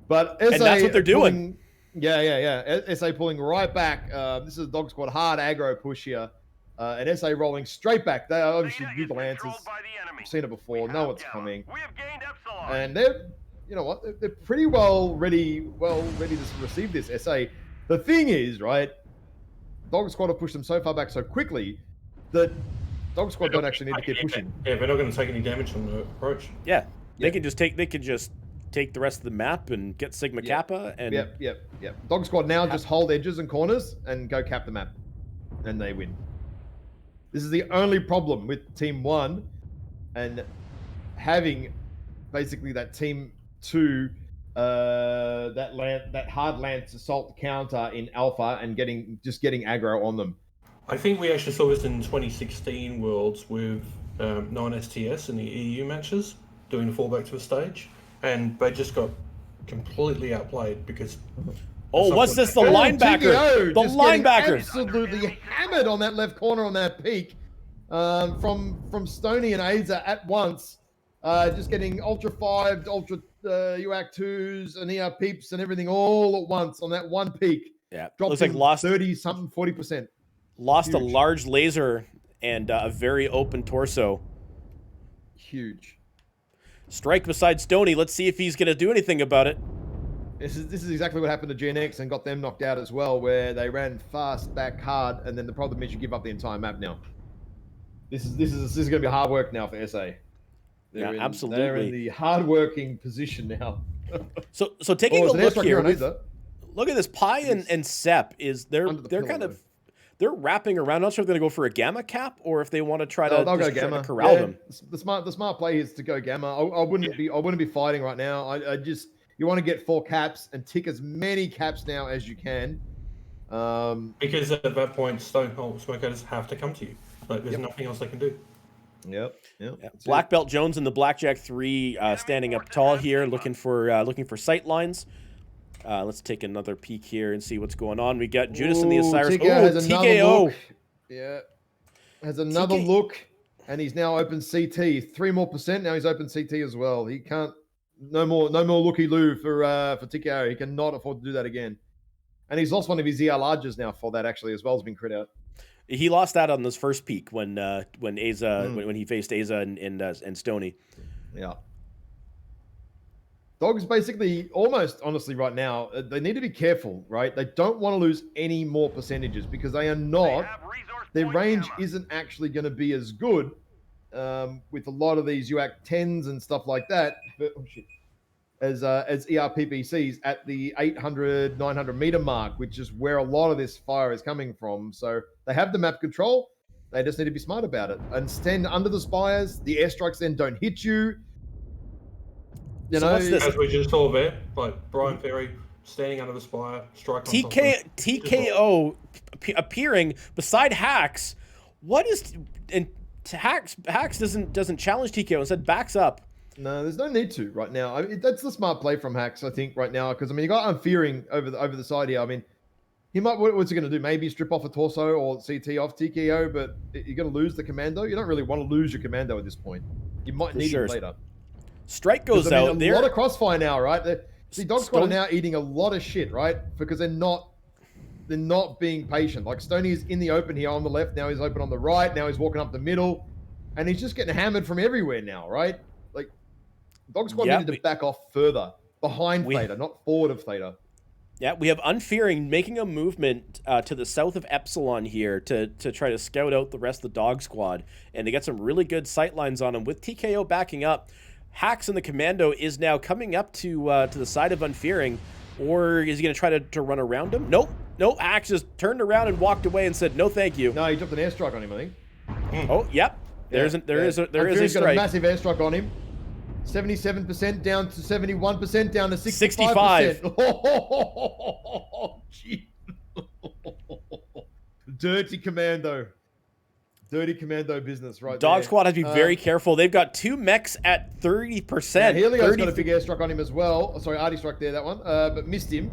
But SA,
and that's what they're doing.
SA pulling right back. This is a Dog Squad hard aggro push here. And SA rolling straight back. They obviously do the Lancers. I've seen it before. Know what's coming.
We have gained Epsilon.
And they're pretty well ready to receive this SA. The thing is, right, Dog Squad have pushed them so far back so quickly that Dog Squad don't actually need to keep pushing.
Yeah, they're not going to take any damage from the approach.
Yeah, they can just take the rest of the map and get Sigma Kappa and
Yep. Dog Squad now just hold edges and corners and go cap the map, and they win. This is the only problem with Team 1 and having basically that Team 2 that hard Lance assault counter in Alpha and getting aggro on them.
I think we actually saw this in 2016 Worlds with 9STS in the EU matches, doing the fallback to a stage, and they just got completely outplayed because...
Oh, what's this? The linebacker! The linebacker!
Absolutely hammered on that left corner on that peak from Stoney and Aiza at once. Just getting Ultra 5, Ultra UAC 2s and ER peeps and everything all at once on that one peak.
Yeah,
Dropped
looks like
him
lost
30-something, 40%.
lost a
Huge.
large laser and a very open torso.
Huge.
Strike beside Stoney. Let's see if he's going to do anything about it.
This is exactly what happened to GNX and got them knocked out as well, where they ran fast, back hard, and then the problem is you give up the entire map now. This is going to be hard work now for SA.
Absolutely.
They're in the hard-working position now.
So taking a
it's an
look
airstrike
here,
on Laser.
look at this. Pi and Sep is they're
Under the
kind
pillow,
of they're wrapping around. Not sure if they're going to go for a gamma cap or if they want to try to
They'll go
just try to
gamma.
corral them.
The smart play is to go gamma. I wouldn't be fighting right now. I just you want to get 4 caps and tick as many caps now as you can.
Because at that point, smokers have to come to you. Like, there's nothing else they can do.
Yep.
Black Belt Jones and the Blackjack 3 standing up tall here, looking for sight lines. Let's take another peek here and see what's going on. We got Judas and the Osiris.
TKO has another
TKO.
look. Yeah. Has another look, and he's now open CT. 3 more %. Now he's open CT as well. He can't. No more looky-loo for TKO. He cannot afford to do that again. And he's lost one of his ER larges now for that actually as well. Has been crit out.
He lost that on this first peak when Aza when he faced Aza and Stoney.
Yeah. Dogs basically almost honestly right now, they need to be careful, right? They don't want to lose any more percentages because they are not. Their range isn't actually going to be as good with a lot of these UAC 10s and stuff like that. But, as ERPPCs at the 800, 900 meter mark, which is where a lot of this fire is coming from. So they have the map control. They just need to be smart about it and stand under the spires. The airstrikes then don't hit you. You know,
as we just saw there, like Brian Ferry standing under the spire, strike on
TKO appearing beside Hacks. What is and Hacks doesn't challenge TKO, instead backs up.
No, there's no need to right now. That's the smart play from Hacks, I think, right now. Because I mean, you got Unfearing over the side here. I mean, he might. What's he going to do? Maybe strip off a torso or CT off TKO, but you're going to lose the commando. You don't really want to lose your commando at this point. You might need it later.
Strike goes out there.
A lot of crossfire now, right? See, Dog Squad are now eating a lot of shit, right? Because they're not being patient. Like Stoney is in the open here on the left. Now he's open on the right. Now he's walking up the middle, and he's just getting hammered from everywhere now, right? Like Dog Squad needed to back off further behind Theta, not forward of Theta.
Yeah, we have Unfearing making a movement to the south of Epsilon here to try to scout out the rest of the Dog Squad and to get some really good sight lines on him. With TKO backing up, Hacks and the Commando is now coming up to the side of Unfearing, or is he going to try to run around him? Nope. Hacks just turned around and walked away and said, no, thank you.
No, he dropped an airstrike on him, I think.
Oh, yep. There is a
Unfearing's
strike.
got a massive airstrike on him. 77% down to 71%, down to 65%.
65.
Oh, gee. Dirty Commando. Dirty Commando business right
Dog
there.
Squad has to be very careful. They've got 2 mechs at 30%.
Yeah, Helio's got a big airstrike on him as well. Sorry, Artie struck there, that one. But missed him.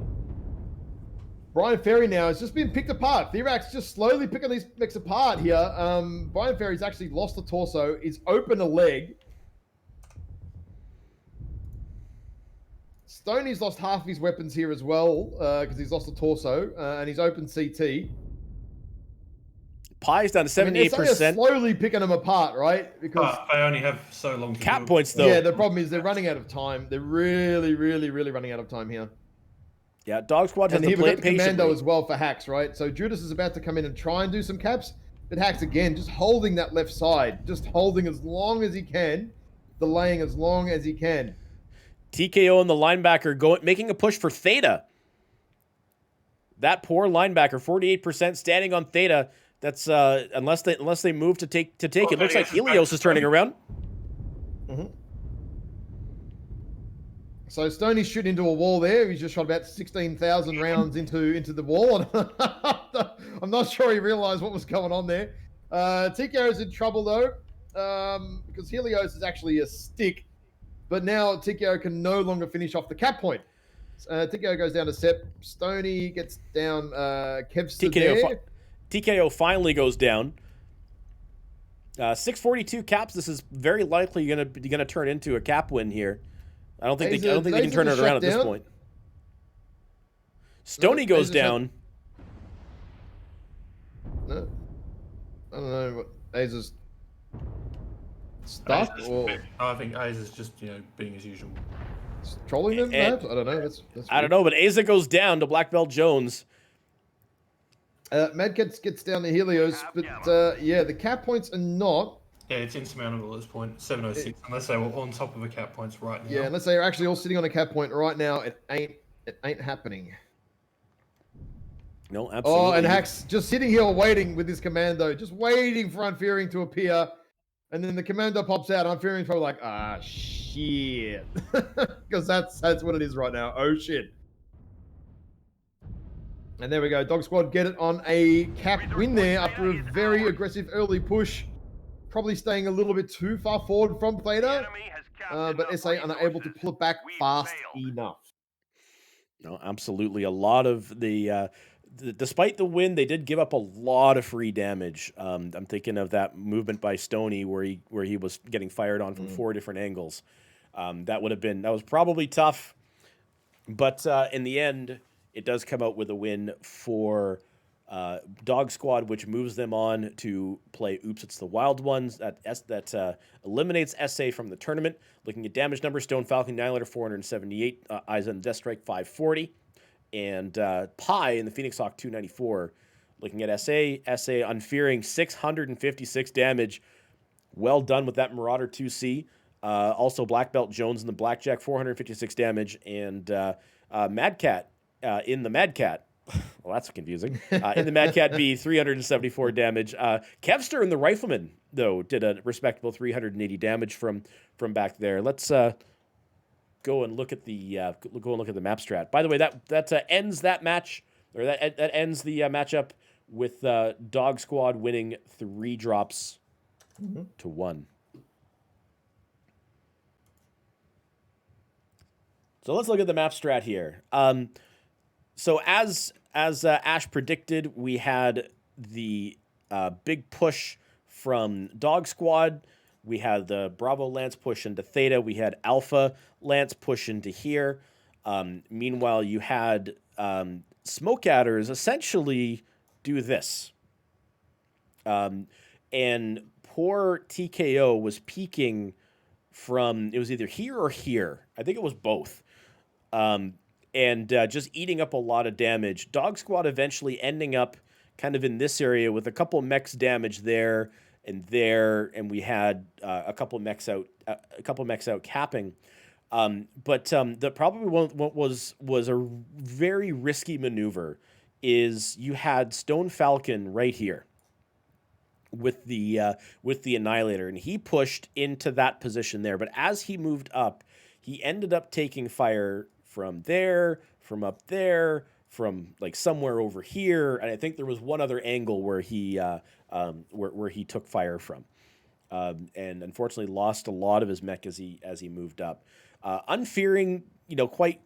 Brian Ferry now has just been picked apart. Therax just slowly picking these mechs apart here. Brian Ferry's actually lost a torso. He's open a leg. Stoney's lost half of his weapons here as well because he's lost a torso and he's open CT.
Pie's down to 78%.
They're slowly picking them apart, right? Because
they only have so long to
cap
do.
points, though.
Yeah, the problem is they're running out of time. They're really, really, really running out of time here.
Yeah, Dog Squad has
and
to
here
play
we got the
patiently.
Commando as well for Hacks, right? So Judas is about to come in and try and do some caps, but Hacks again just holding that left side, just holding as long as he can, delaying as long as he can.
TKO and the linebacker making a push for Theta. That poor linebacker, 48% standing on Theta. That's unless they move to take it. Looks like Helios is turning around.
Mm-hmm. So Stoney's shooting into a wall there. He's just shot about 16,000 rounds into the wall. I'm not sure he realized what was going on there. TKO's in trouble though, because Helios is actually a stick. But now TKO can no longer finish off the cap point. TKO goes down to Sep. Stoney gets down Kevster there.
TKO finally goes down. 642 caps. This is very likely going to turn into a cap win here. I don't think
Aza-
they
did
can
Aza
turn it
just
around
shut
at this
down?
point. Stoney
No,
goes
Aza shut-
down.
No, I don't know what Aza's stuck or
I think A's is just being as usual.
trolling them.
And-
Perhaps I don't know. That's
I don't know, but Asa goes down to Black Belt Jones.
Mad gets down to Helios, but yeah, the cap points are not.
Yeah, it's insurmountable at this point. 706, unless they were on top of a cap points right now.
Yeah, unless they're actually all sitting on a cap point right now, it ain't happening.
No, absolutely.
Oh, and Hax just sitting here waiting with his commando, just waiting for Unfearing to appear. And then the commando pops out. Unfearing's probably like, ah, shit. Because that's what it is right now. Oh, shit. And there we go. Dog Squad get it on a cap win there after a very aggressive early push. Probably staying a little bit too far forward from Theta. But SA unable to pull it back fast enough.
No, absolutely. A lot of despite the win, they did give up a lot of free damage. I'm thinking of that movement by Stoney where he was getting fired on from 4 different angles. That was probably tough, but in the end, it does come out with a win for Dog Squad, which moves them on to play Oops, It's the Wild Ones. That eliminates SA from the tournament. Looking at damage numbers, Stone Falcon, Annihilator 478, Eyes on Death Strike 540, and Pi in the Phoenix Hawk 294. Looking at SA Unfearing 656 damage. Well done with that Marauder 2C. Also Black Belt Jones in the Blackjack 456 damage, and Mad Cat in the Mad Cat. Well, that's confusing. In the Mad Cat B, 374 damage. Kevster in the Rifleman, though, did a respectable 380 damage from back there. Let's go and look at the map strat. By the way, that ends that match, or that ends the matchup with Dog Squad winning 3 drops to 1. So let's look at the map strat here. So as Ash predicted, we had the big push from Dog Squad. We had the Bravo Lance push into Theta. We had Alpha Lance push into here. Meanwhile, you had Smoke Adders essentially do this. And poor TKO was peeking from, it was either here or here. I think it was both. And just eating up a lot of damage. Dog Squad eventually ending up kind of in this area with a couple mechs damage there, and we had a couple mechs out capping. But the probably what was a very risky maneuver is you had Stone Falcon right here with the Annihilator, and he pushed into that position there. But as he moved up, he ended up taking fire from there, from up there, from like somewhere over here, and I think there was one other angle where he where he took fire from, and unfortunately lost a lot of his mech as he moved up. Unfearing, quite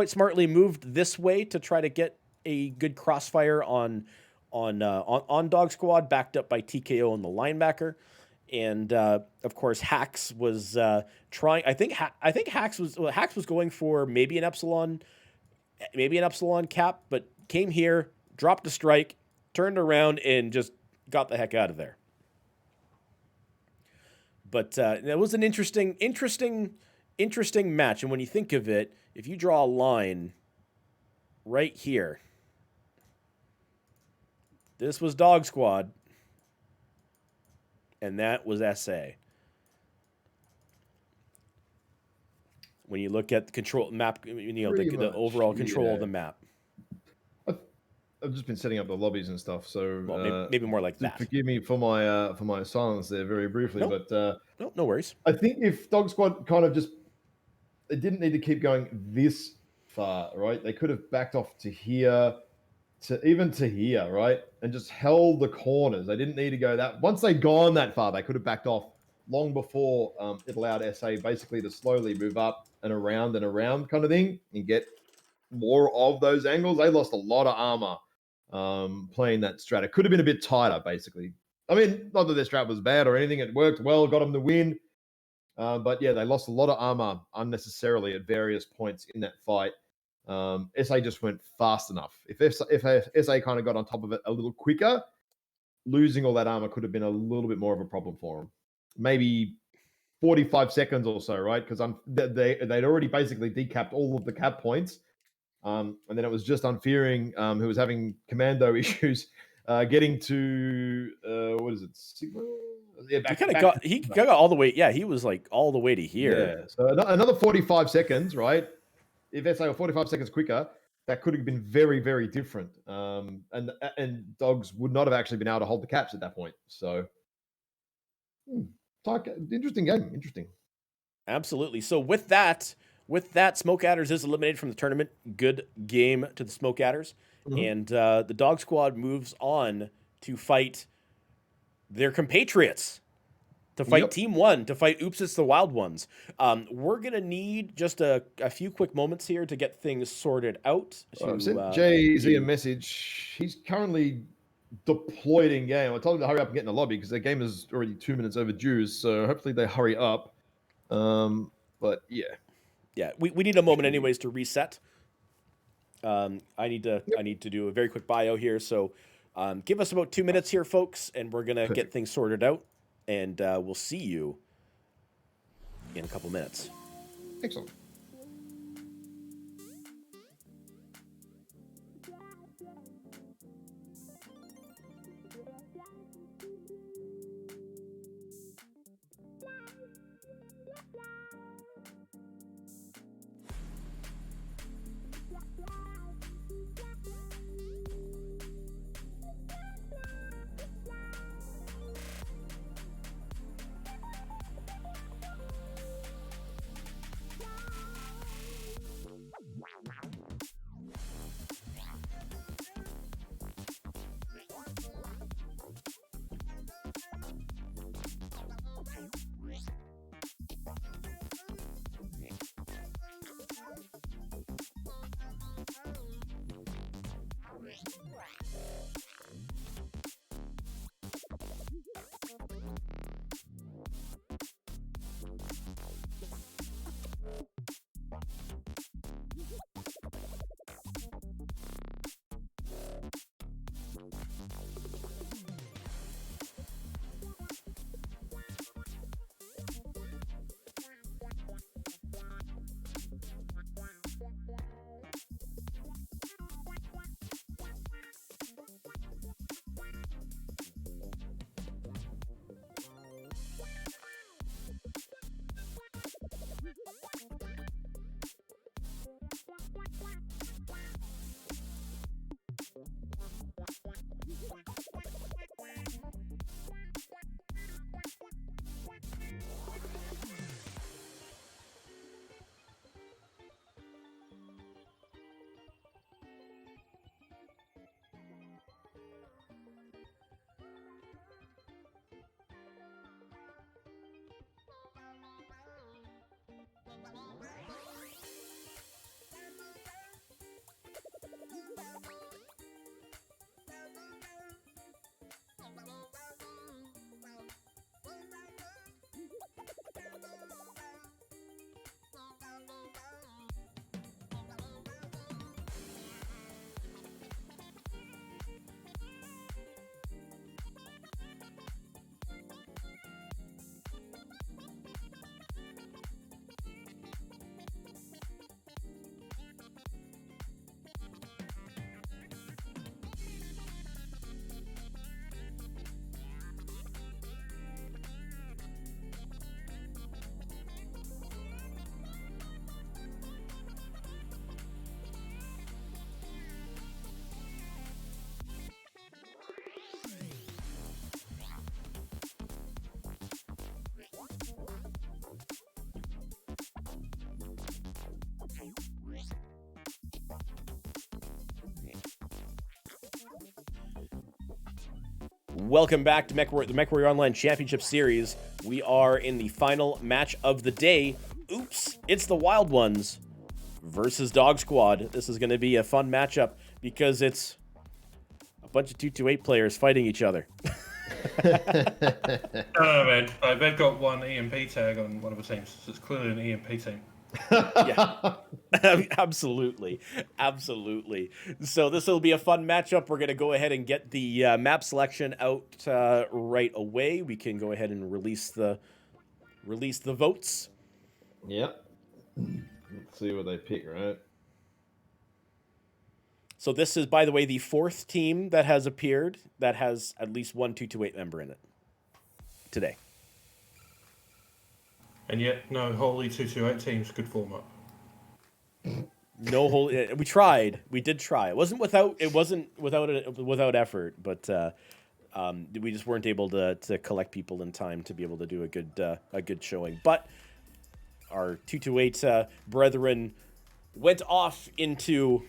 smartly moved this way to try to get a good crossfire on Dog Squad, backed up by TKO and the linebacker. And of course, Hax was trying. I think Hax was going for maybe an epsilon cap, but came here, dropped a strike, turned around, and just got the heck out of there. But it was an interesting match. And when you think of it, if you draw a line right here, this was Dog Squad, and that was SA. When you look at the control map, the overall control of the map.
I've just been setting up the lobbies and stuff, so
maybe more like that.
Forgive me for my silence there, very briefly.
Nope.
But
no worries.
I think if Dog Squad kind of they didn't need to keep going this far, right? They could have backed off to here, to here, right, and just held the corners. They didn't need to go that. Once they'd gone that far, they could have backed off long before it allowed SA basically to slowly move up and around kind of thing and get more of those angles. They lost a lot of armor playing that strat. It could have been a bit tighter, basically. I mean, not that their strat was bad or anything. It worked well, got them the win. But yeah, they lost a lot of armor unnecessarily at various points in that fight. SA just went fast enough. If SA kind of got on top of it a little quicker, losing all that armor could have been a little bit more of a problem for them. Maybe 45 seconds or so, right? Because they'd already basically decapped all of the cap points. And then it was just Unfearing who was having commando issues getting to, what is it, Sigma? Yeah,
He got all the way. Yeah, he was like all the way to here.
Yeah, so another 45 seconds, right? If SA were 45 seconds quicker, that could have been very, very different. And Dogs would not have actually been able to hold the caps at that point. So, interesting game. Interesting.
Absolutely. So with that, Smoke Adders is eliminated from the tournament. Good game to the Smoke Adders. And the Dog Squad moves on to fight their compatriots, to fight Team 1, to fight Oops, It's the Wild Ones. We're going to need just a few quick moments here to get things sorted out.
I've sent Jay-Z a message. He's currently deployed in game. I told him to hurry up and get in the lobby because their game is already 2 minutes overdue. So hopefully they hurry up. But yeah.
Yeah, we need a moment anyways to reset. I need to do a very quick bio here. So give us about 2 minutes here, folks, and we're going to get things sorted out. And we'll see you in a couple minutes.
Excellent.
Welcome back to the MechWarrior Online Championship Series. We are in the final match of the day. Oops, it's the Wild Ones versus Dog Squad. This is going to be a fun matchup because it's a bunch of 228 players fighting each other.
No, man. They've got one EMP tag on one of the teams, so it's clearly an EMP team.
Yeah. Absolutely. So this will be a fun matchup. We're going to go ahead and get the map selection out right away. We can go ahead and release the votes.
Yep. Let's see what they pick, right?
So this is, by the way, the fourth team that has appeared that has at least one 228 member in it today.
And yet, no wholly 228 teams could form up.
No whole. We tried. We did try. It wasn't without effort, but we just weren't able to collect people in time to be able to do a good showing. But our 228 brethren went off into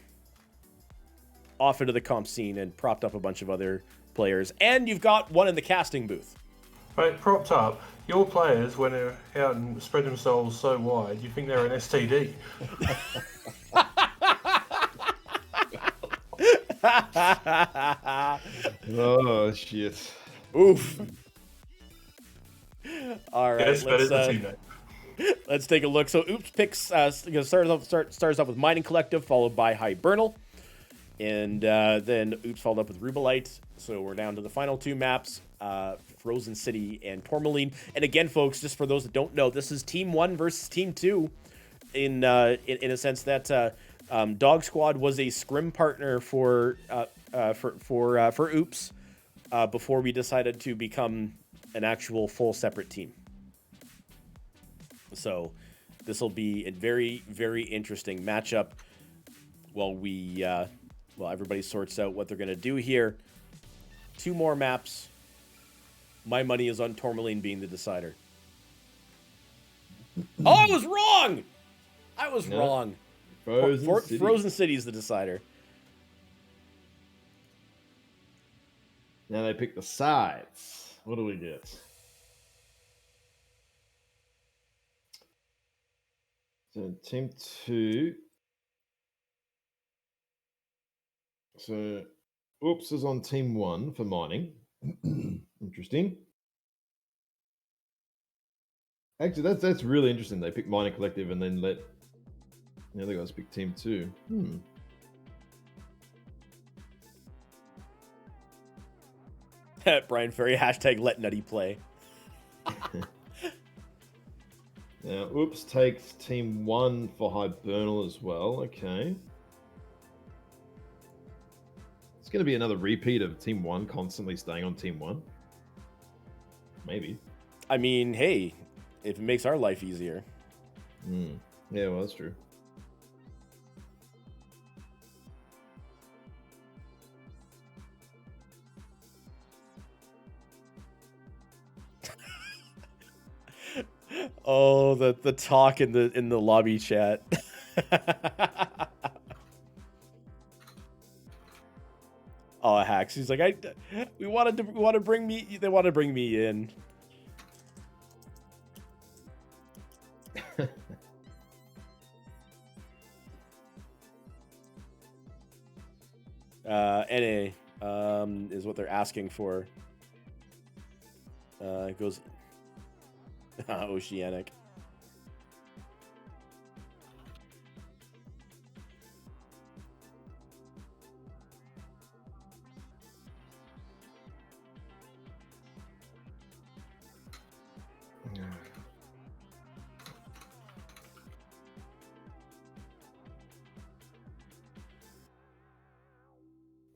the comp scene and propped up a bunch of other players. And you've got one in the casting booth.
Right, propped up. Your players went out and spread themselves so wide, you think they're an STD.
Oh shit!
Oof. All right,
Yes, that is the team name.
let's take a look. So Oops picks starts off with Mining Collective, followed by Hibernal, and then Oops followed up with Rubalite. So we're down to the final two maps, Frozen City and Tourmaline. And again, folks, just for those that don't know, this is Team 1 versus Team 2 in a sense that Dog Squad was a scrim partner for Oops before we decided to become an actual full separate team. So this will be a very, very interesting matchup while everybody sorts out what they're going to do here. 2 more maps. My money is on Tourmaline being the decider. Oh, I was wrong! I was wrong. Frozen City is the decider.
Now they pick the sides. What do we get? So team 2. So Oops is on team 1 for mining. Interesting. Actually, that's really interesting. They pick Mining Collective and then let the other guys pick team 2.
Brian Ferry, hashtag let Nutty play.
Now, Oops takes team 1 for Hibernal as well. Okay. It's going to be another repeat of team 1 constantly staying on team 1. Maybe.
I mean, hey, if it makes our life easier.
Yeah, well, that's true.
Oh, the talk in the lobby chat. Oh, Hacks. He's like, they want to bring me in. NA is what they're asking for. It goes Oceanic.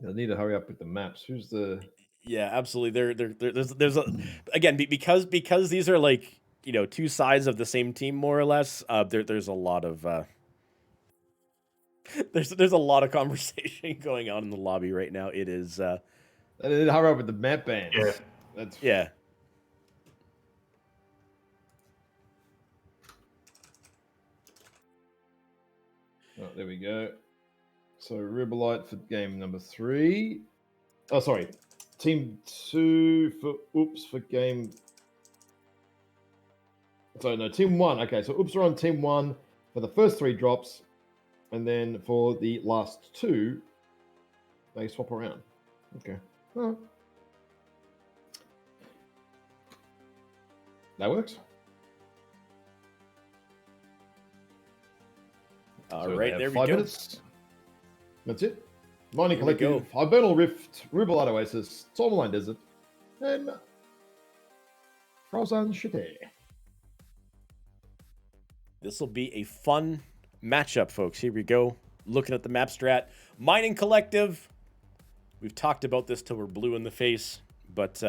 I need to hurry up with the maps. Who's the?
Yeah, absolutely. There's again because these are like, you know, 2 sides of the same team more or less. There's a lot of there's a lot of conversation going on in the lobby right now. It is.
I need to hurry up with the map bands.
Yeah.
Yeah.
Oh, there we go. So Ribolite for game number 3. Oh, sorry. Team 2 for Oops for game. So no, team 1. Okay, so Oops are on team 1 for the first 3 drops, and then for the last 2, they swap around. Okay. Oh. That works.
All
So they
right,
have
there we
5
go.
minutes. That's it. Mining
Here we go.
Collective, Hibernal Rift, Rubalite Oasis, Tourmaline Desert, and Frozen City.
This will be a fun matchup, folks. Here we go. Looking at the map strat. Mining Collective. We've talked about this till we're blue in the face, but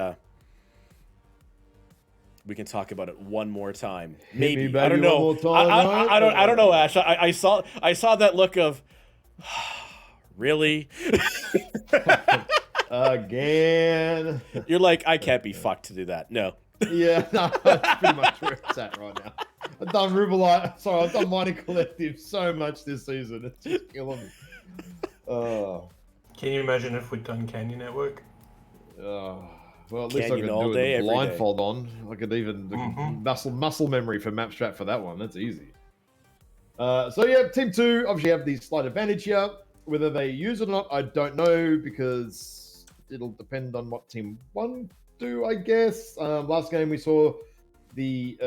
we can talk about it one more time.
Hit me,
Maybe. I don't
baby, one
know.
more time,
I don't know, Ash. I saw that look of really?
Again.
You're like, I can't be fucked to do that. No.
Yeah, no, that's pretty much where it's at right now. I've done Rubalite. Sorry, I've done Mining Collective so much this season. It's just killing me.
Can you imagine if we'd done Canyon Network?
Well, at least I
Canyon
could
all
do
day,
it
every
with
day.
blindfold on. I could even muscle memory for map strat for that one. That's easy. So yeah, Team 2 obviously have the slight advantage here. Whether they use it or not, I don't know, because it'll depend on what Team 1 do, I guess. Last game we saw the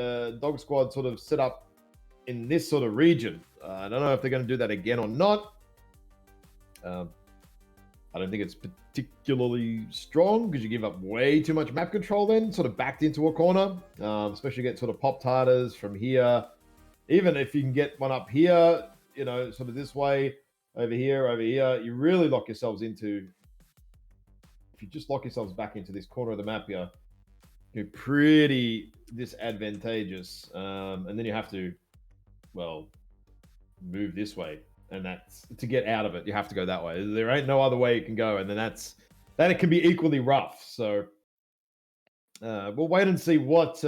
Dog Squad sort of set up in this sort of region. I don't know if they're going to do that again or not. I don't think it's particularly strong, because you give up way too much map control then, sort of backed into a corner, especially get sort of Pop-Tartars from here. Even if you can get one up here, you know, sort of this way, over here, you really lock yourselves into, if you just lock yourselves back into this corner of the map here, you're pretty disadvantageous. And then you have to, well, move this way. And that's, to get out of it, you have to go that way. There ain't no other way you can go. And then then it can be equally rough. So we'll wait and see what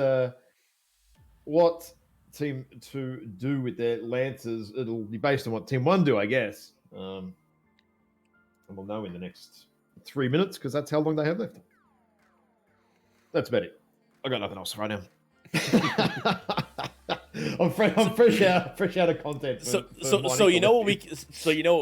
Team 2 do with their Lancers. It'll be based on what Team 1 do, I guess. And we'll know in the next 3 minutes, because that's how long they have left. That's about it. I got nothing else right now. I'm fresh out of content.
So you know what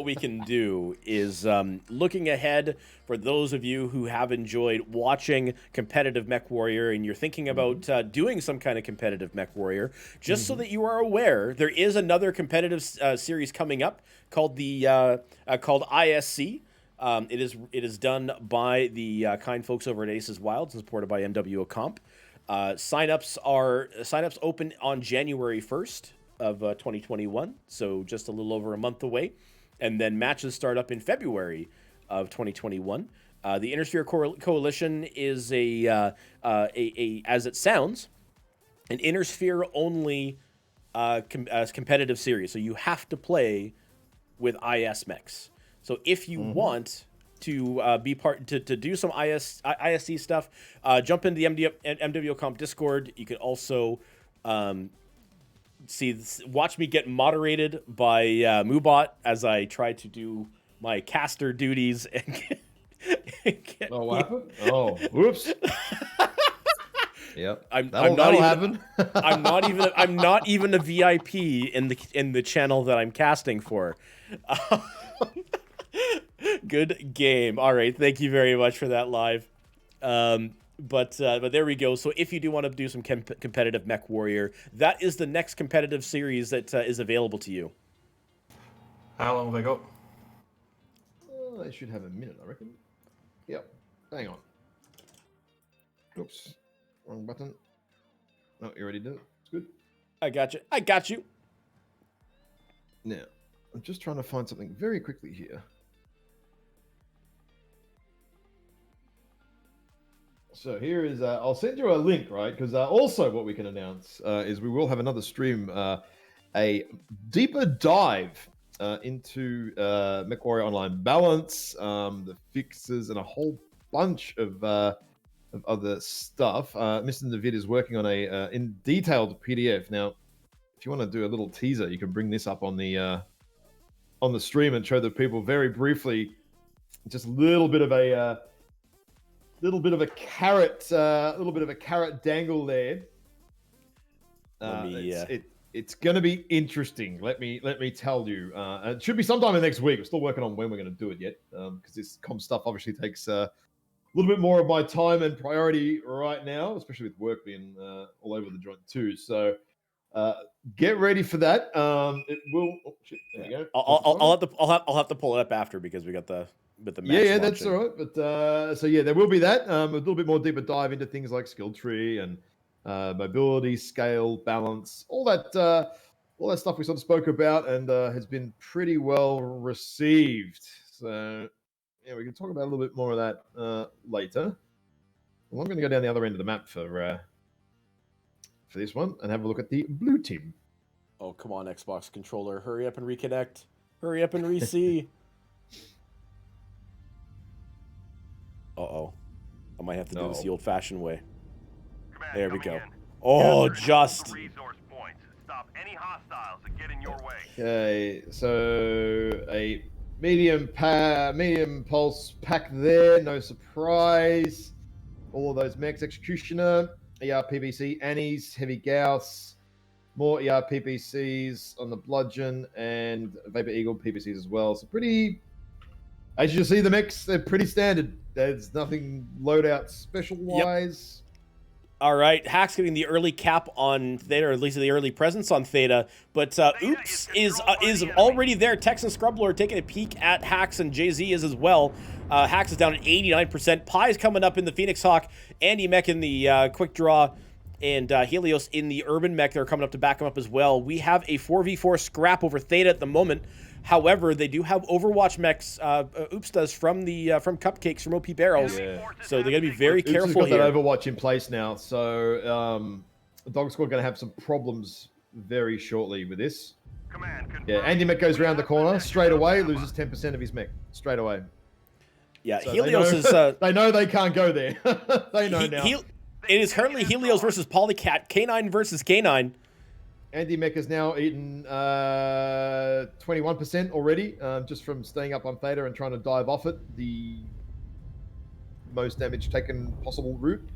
we can do is looking ahead for those of you who have enjoyed watching competitive Mech Warrior and you're thinking about doing some kind of competitive Mech Warrior, just so that you are aware, there is another competitive series coming up called called ISC. It is done by the kind folks over at Aces Wild, supported by MWO Comp. Signups open on January 1st of 2021, so just a little over a month away, and then matches start up in February of 2021. The Intersphere Coalition is a as it sounds, an Intersphere only competitive series, so you have to play with IS mechs. So if you want to be part to do some ISC stuff, jump into the MWO Comp Discord. You can also watch me get moderated by Moobot as I try to do my caster duties and get
what happened? Oh, whoops. Yep.
I'm not even a VIP in the channel that I'm casting for. Good game. All right, thank you very much for that live. But there we go. So if you do want to do some competitive Mech Warrior, that is the next competitive series that is available to you.
How long have they got?
They should have a minute, I reckon. Yep. Hang on. Oops. Wrong button. No, you already did it. It's good.
I got you.
Now, I'm just trying to find something very quickly here. So here is, I'll send you a link, right? Because also what we can announce is we will have another stream, a deeper dive into MechWarrior Online balance, the fixes, and a whole bunch of other stuff. Mr. Navid is working on a in detailed PDF. Now, if you want to do a little teaser, you can bring this up on the stream and show the people very briefly, just a little bit of a carrot, dangle there. It's going to be interesting. Let me tell you. It should be sometime in next week. We're still working on when we're going to do it yet, because this comp stuff obviously takes little bit more of my time and priority right now, especially with work being all over the joint too. So get ready for that. It will. Oh, shit, there you go.
I'll have to pull it up after because we got the match
Yeah, that's
launching.
all right. But so yeah, there will be that. A little bit more deeper dive into things like skill tree and mobility, scale, balance, all that stuff we sort of spoke about, and has been pretty well received. So yeah, we can talk about a little bit more of that later. Well, I'm going to go down the other end of the map for this one and have a look at the blue team.
Oh, come on, Xbox controller. Hurry up and reconnect. Hurry up and re-see. Uh-oh. I might have to do this the old-fashioned way.
Command,
There we
coming
go.
in.
Oh,
Capture
just.
resource points. Stop any hostiles that get in your way.
Okay, so a medium pulse pack there, no surprise. All of those mechs, Executioner, ERPBC, Annie's, Heavy Gauss, more ERPBCs on the Bludgeon, and Vapor Eagle PBCs as well. So pretty, as you see, the mechs, they're pretty standard. There's nothing loadout special-wise.
All right, Hack's getting the early cap on Theta, or at least the early presence on Theta. But Oops is already there. Texan Scrublord taking a peek at Hacks, and Jay-Z is as well. Hacks is down at 89%. Pie's coming up in the Phoenix Hawk. Andy Mech in the Quick Draw. And Helios in the Urban Mech. They're coming up to back him up as well. We have a 4v4 scrap over Theta at the moment. However, they do have Overwatch mechs. Oops does from Cupcakes from OP Barrels.
Yeah.
So they got to be very
Oops has
careful
got
here.
that Overwatch in place now. So the Dog Squad going to have some problems very shortly with this.
Command,
Yeah, Andy Mech goes around the corner straight away, loses 10% of his mech straight away.
Yeah,
So
Helios
they know,
is.
they know they can't go there. They know now.
It is currently Helios versus Polycat, K9 versus K9.
Andy Mech has now eaten 21% already, just from staying up on Theta and trying to dive off it, the most damage taken possible route.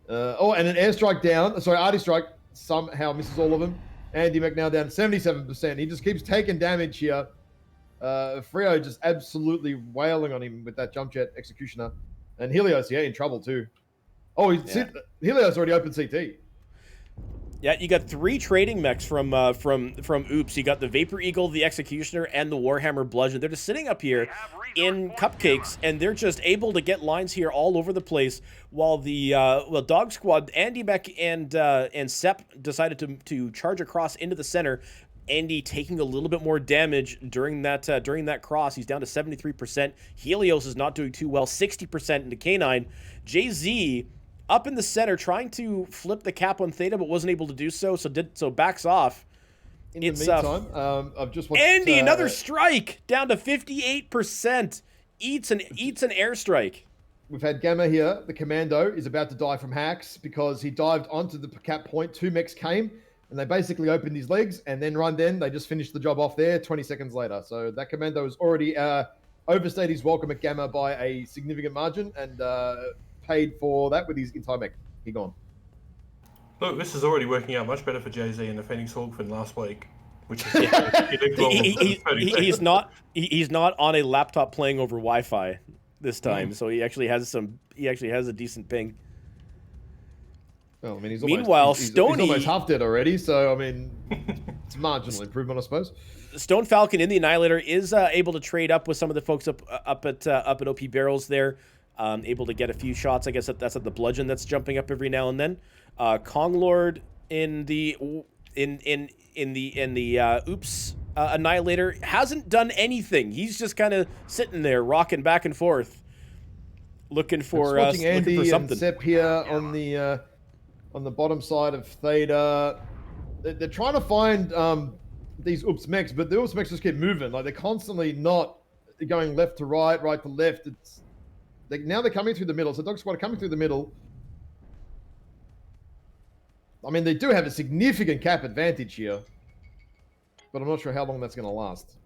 And an airstrike down. Sorry, arty strike somehow misses all of them. Andy Mech now down 77%. He just keeps taking damage here. Frio just absolutely wailing on him with that jump jet executioner. And Helios, yeah, in trouble too. Oh, Helios already opened CT.
Yeah, you got 3 trading mechs from Oops. You got the Vapor Eagle, the Executioner, and the Warhammer Bludgeon. They're just sitting up here in Cupcakes, and they're just able to get lines here all over the place. While the Dog Squad, Andy Mech and Sep decided to charge across into the center. Andy taking a little bit more damage during that cross. He's down to 73%. Helios is not doing too well, 60% into K9. Jay-Z up in the center, trying to flip the cap on Theta, but wasn't able to do so. So backs off.
In the meantime, I've just watched
Andy, another strike, down to 58%. Eats an airstrike.
We've had Gamma here. The Commando is about to die from hacks because he dived onto the cap point. 2 mechs came, and they basically opened his legs and then run. Then they just finished the job off there 20 seconds later. So that Commando has already overstayed his welcome at Gamma by a significant margin and paid for that with his entire mech. He gone.
Look, this is already working out much better for Jay-Z and the Phoenix Hawk than last week, which is
he's not on a laptop playing over Wi-Fi this time, so he actually has a decent ping.
Well, I mean, he's
Stoney,
he's almost half dead already, so I mean, it's a marginal improvement, I suppose.
Stone Falcon in the Annihilator is able to trade up with some of the folks up at OP Barrels there. Able to get a few shots. I guess that's at the Bludgeon that's jumping up every now and then. Kong Lord in the Oops Annihilator hasn't done anything. He's just kind of sitting there, rocking back and forth, looking for
Andy
something.
And Sep here on the bottom side of Theta. They're trying to find these Oops mechs, but the Oops mechs just keep moving. Like they're constantly not going left to right, right to left. Now they're coming through the middle. So Dog Squad are coming through the middle. I mean, they do have a significant cap advantage here. But I'm not sure how long that's going to last.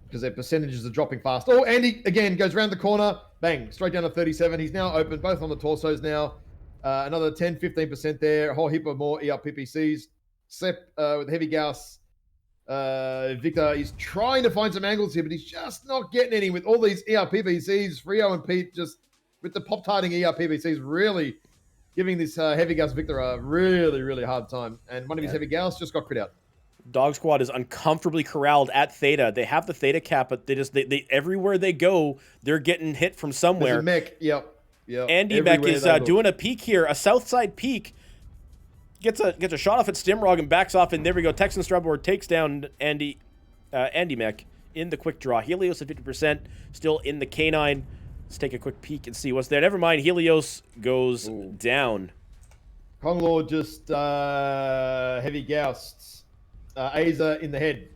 Because their percentages are dropping fast. Oh, Andy, again, goes around the corner. Bang, straight down to 37. He's now open, both on the torsos now. Another 10, 15% there. A whole heap of more ERPPCs. Sep with Heavy Gauss. Victor is trying to find some angles here, but he's just not getting any with all these ERPPCs. Frio and Pete just with the pop-tarting ERPVCs really giving this Heavy Gauss Victor a really, really hard time. And one of his Heavy Gauss just got crit out.
Dog Squad is uncomfortably corralled at Theta. They have the Theta cap, but they everywhere they go, they're getting hit from somewhere.
There's a mech. Yep.
Andy Mech is doing a peek here, a south side peek. Gets a shot off at Stimrog and backs off, and there we go. Texan Strubboard takes down Andy Mech in the quick draw. Helios at 50%, still in the K9. Let's take a quick peek and see what's there. Never mind, Helios goes down.
Kong Lord just Heavy Gauss. Aza in the head.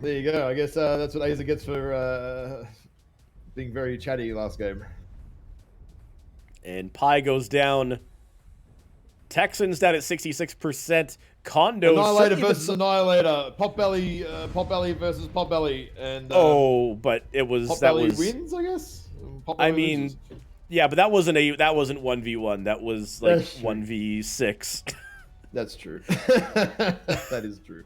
There you go. I guess that's what Aza gets for being very chatty last game.
And Pi goes down. Texans down at 66%. Condo.
Annihilator versus Annihilator. Potbelly versus Potbelly. And
but it was
Potbelly wins, I guess.
I mean, yeah, but that wasn't 1v1. That was like 1v6.
That's true. That is true.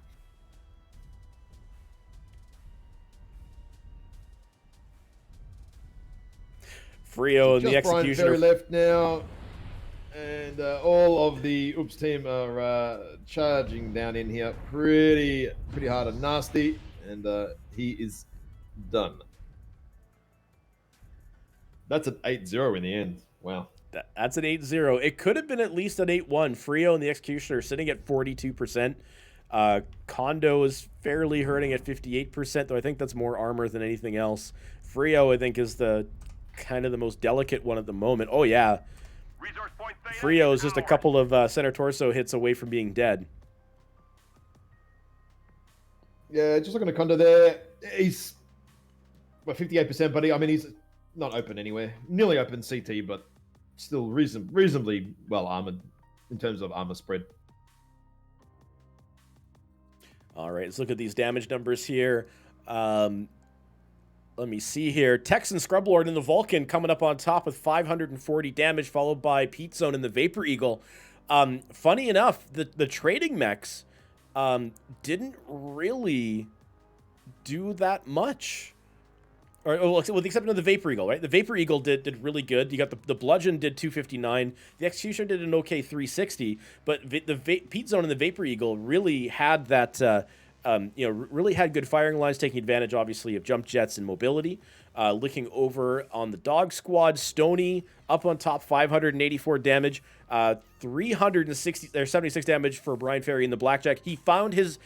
Frio and the
Just Brian
executioner.
Ferry left now, and all of the Oops team are charging down in here pretty hard and nasty, and he is done. That's an 8-0 in the end. Wow.
That's an 8-0. It could have been at least an 8-1. Frio and the executioner are sitting at 42%. Condo is fairly hurting at 58%, though I think that's more armor than anything else. Frio, I think, is the kind of the most delicate one at the moment. Oh, yeah. Frio is just a couple of center torso hits away from being dead.
Yeah, just looking at Condo there. He's 58%, but I mean, he's not open anywhere. Nearly open CT, but still reasonably well armored in terms of armor spread.
All right, let's look at these damage numbers here. Let me see here. Texan Scrublord in the Vulcan coming up on top with 540 damage, followed by Pete Zone in the Vapor Eagle. Funny enough, the trading mechs didn't really do that much. Or, with the exception of the Vapor Eagle, right? The Vapor Eagle did really good. You got the Bludgeon did 259. The Executioner did an okay 360. But the Pete Zone and the Vapor Eagle really had that... really had good firing lines, taking advantage, obviously, of jump jets and mobility. Looking over on the Dog Squad, Stony up on top, 584 damage, 76 damage for Brian Ferry in the Blackjack. He found his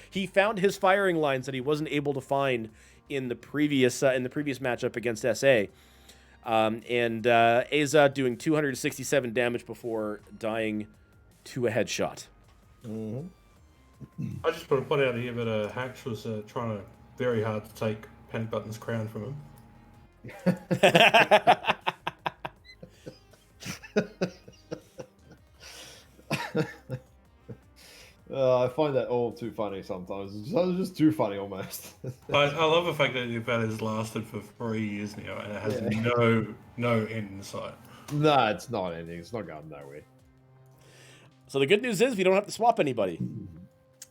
firing lines that he wasn't able to find in the previous matchup against SA. And Aza doing 267 damage before dying to a headshot.
Mm-hmm.
I just put a point out here that Hax was trying very hard to take Panic Button's crown from him.
I find that all too funny sometimes. It's just too funny almost.
I love the fact that has lasted for 3 years now and it has no end in sight.
No, it's not ending. It's not going nowhere.
So the good news is we don't have to swap anybody.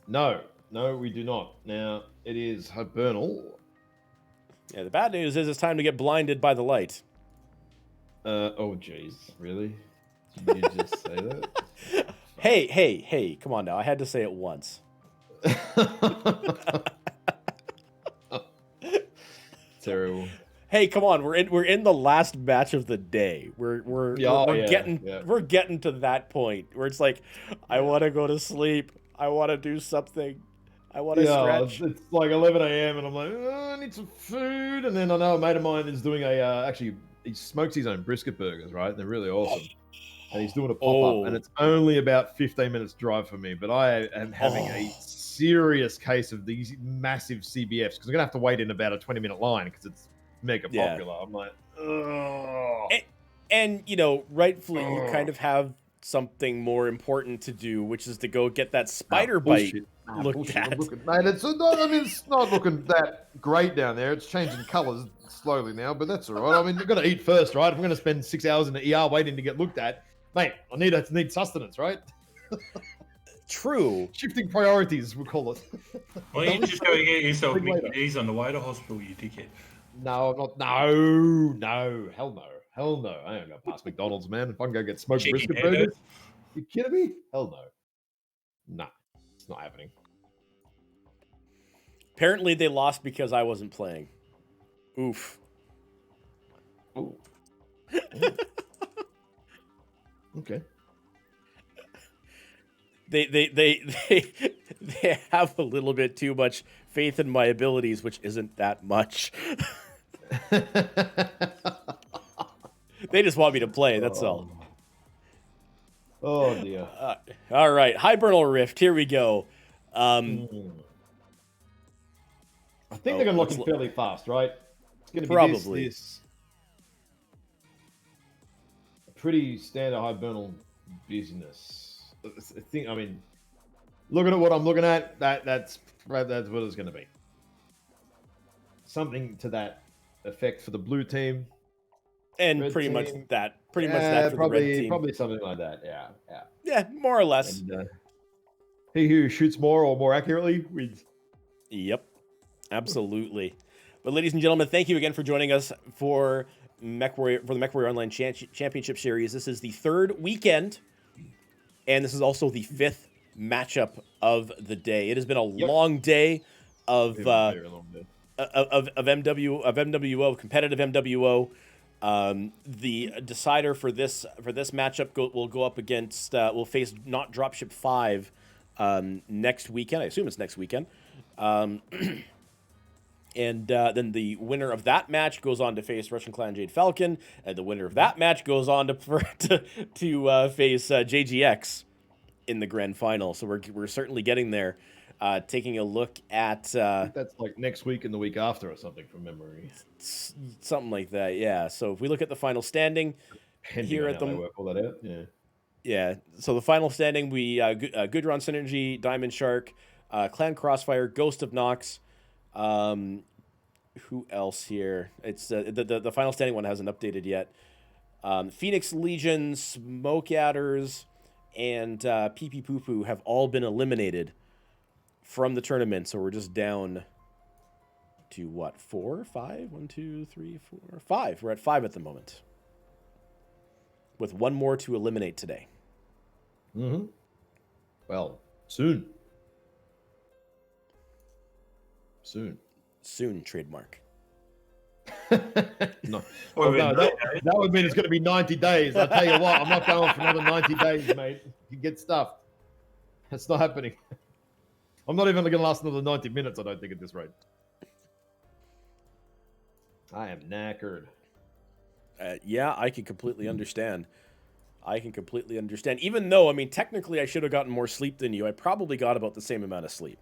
No, we do not. Now, it is Hibernal.
Yeah, the bad news is it's time to get blinded by the light.
Oh, jeez. Really? Did you just say that?
Hey, come on now. I had to say it once.
Terrible.
Hey, come on. We're in the last match of the day. We're getting to that point where it's like, I want to go to sleep. I want to do something. I want to stretch.
It's like 11 a.m. and I'm like, oh, I need some food. And then I know a mate of mine is doing actually, he smokes his own brisket burgers, right? They're really awesome. And he's doing a pop-up. And it's only about 15 minutes drive for me. But I am having a serious case of these massive CBFs because I'm going to have to wait in about a 20-minute line because it's mega popular. I'm like, oh.
And rightfully, you kind of have something more important to do, which is to go get that spider bite looked at.
Mate, it's not looking that great down there. It's changing colours slowly now, but that's all right. I mean, you've got to eat first, right? If I'm going to spend 6 hours in the ER waiting to get looked at, mate, I need sustenance, right?
True.
Shifting priorities, we'll call it.
Well, you just go get yourself Mickey D's on the way to hospital, you dickhead.
No, I'm not. No, hell no. Hell no. I ain't gonna pass McDonald's, man. If I can go get smoked
Chicken
brisket
tenders.
burgers, you kidding me? Hell no. Nah, it's not happening.
Apparently, they lost because I wasn't playing. Oof.
Ooh. Okay.
They have a little bit too much faith in my abilities, which isn't that much. They just want me to play. That's all.
Oh dear.
All right, Hibernal Rift. Here we go.
I think they're gonna lock
let's
in fairly fast, right? It's gonna be
Probably.
this pretty standard hibernal business. I mean, looking at what I'm looking at, that's what it's gonna be. Something to that effect for the blue team.
And
Red
pretty much
team.
that. Pretty much that for
probably,
the red team.
Probably something like that. Yeah, yeah.
Yeah, more or less.
And, he who shoots more or more accurately wins.
Yep, absolutely. But ladies and gentlemen, thank you again for joining us for the MechWarrior Online Championship Series. This is the third weekend, and this is also the fifth matchup of the day. It has been a long day of MWO, competitive MWO. The decider for this matchup will go up against will face Not Dropship 5 next weekend. I assume it's next weekend. And then the winner of that match goes on to face Russian Clan Jade Falcon, and the winner of that match goes on to face JGX in the grand final. So we're certainly getting there. Taking a look at
I think that's like next week and the week after or something from memory.
Something like that, yeah. So if we look at the final standing here at the
work all that out, yeah.
Yeah, so the final standing, we Goodron Synergy, Diamond Shark, Clan Crossfire, Ghost of Nox. Who else here? It's the final standing one hasn't updated yet. Phoenix Legion, Smoke Adders, and Pee Pee Poo Poo have all been eliminated from the tournament. So we're just down to what? 4, 5? 1, 2, 3, 4, 5. We're at 5 at the moment, with one more to eliminate today.
Mm-hmm. Well, soon.
Soon, trademark.
No, that would mean it's going to be 90 days. I'll tell you what, I'm not going for another 90 days, mate. You get stuffed. It's not happening. I'm not even going to last another 90 minutes, I don't think, at this rate. I am knackered.
Yeah, I can completely understand. Even though, I mean, technically I should have gotten more sleep than you. I probably got about the same amount of sleep.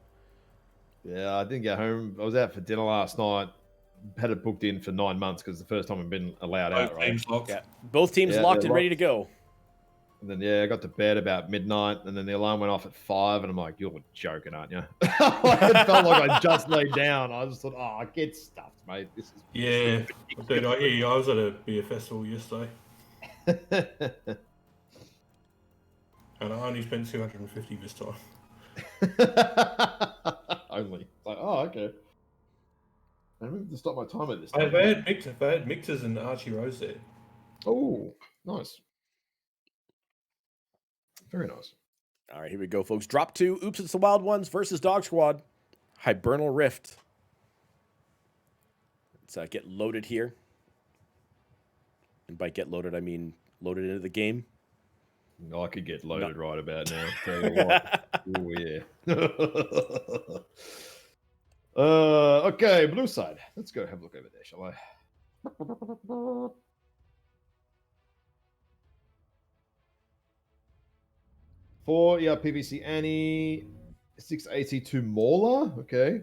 Yeah, I didn't get home. I was out for dinner last night. Had it booked in for 9 months because the first time I've been allowed out, right?
Yeah, both teams locked and ready to go.
And then, I got to bed about midnight, and then the alarm went off at 5, and I'm like, you're joking, aren't you? It felt like I just laid down. I just thought, I get stuffed, mate. This is
dude, I hear you. I was at a beer festival yesterday. And I only spent 250 this time.
Only. Like, okay. I remember to stop my timer this time.
They had mixers and Archie Rose there.
Oh, nice. Very nice.
All right, here we go, folks. Drop 2. Oops, it's the Wild Ones versus Dog Squad. Hibernal Rift. Let's get loaded here. And by get loaded, I mean loaded into the game.
I could get loaded right about now. Tell you what. Oh, yeah. Okay, blue side. Let's go have a look over there, shall I? 4 PVC Annie, 682 Mauler. Okay.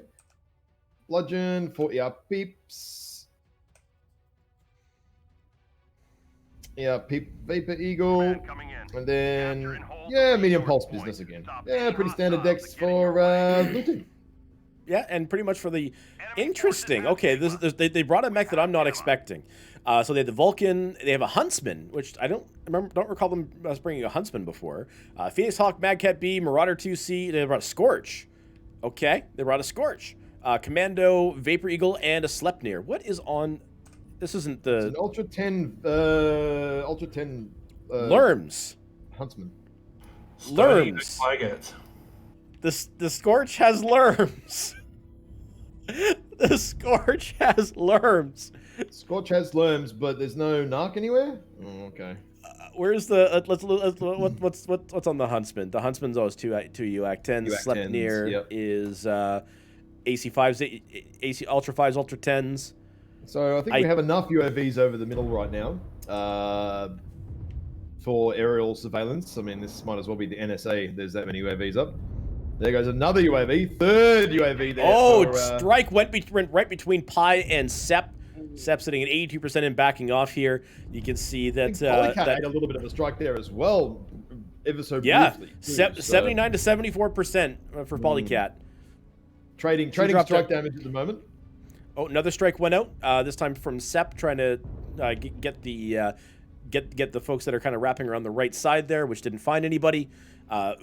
Bludgeon, 4 Peeps. Peep Vapor Eagle. And then, medium pulse business again. Yeah, pretty standard decks for blue team.
Yeah, and pretty much for the interesting. Okay, they brought a mech that I'm not expecting. So they have the Vulcan. They have a Huntsman, which I don't recall them us bringing a Huntsman before. Phoenix Hawk, Mad Cat B, Marauder 2C. They brought a Scorch. Okay, they brought a Scorch. Commando, Vapor Eagle, and a Sleipnir. What is on? This isn't
It's
the
an Ultra 10, Ultra 10
Lerms.
Huntsman.
Stoney,
Lerms.
Flag it.
The Scorch has Lerms. The Scorch has Lerms.
Scorch has Lerms, but there's no Narc anywhere? Oh, okay.
Where's the what's on the Huntsman? The Huntsman's always two UAC 10s.
UAC 10s,
Sleipnir
yep.
is AC5s, AC Ultra 5s, Ultra 10s.
So I think we have enough UAVs over the middle right now for aerial surveillance. I mean, this might as well be the NSA. There's that many UAVs up. There goes another UAV. Third UAV there.
Oh,
for,
strike went right between Pi and Sep. Sep sitting at 82% and backing off here. You can see that
Polycat had a little bit of a strike there as well, ever so briefly.
Yeah, 79 to 74% for Polycat.
Trading strike damage at the moment.
Oh, another strike went out. This time from Sep, trying to get the folks that are kind of wrapping around the right side there, which didn't find anybody.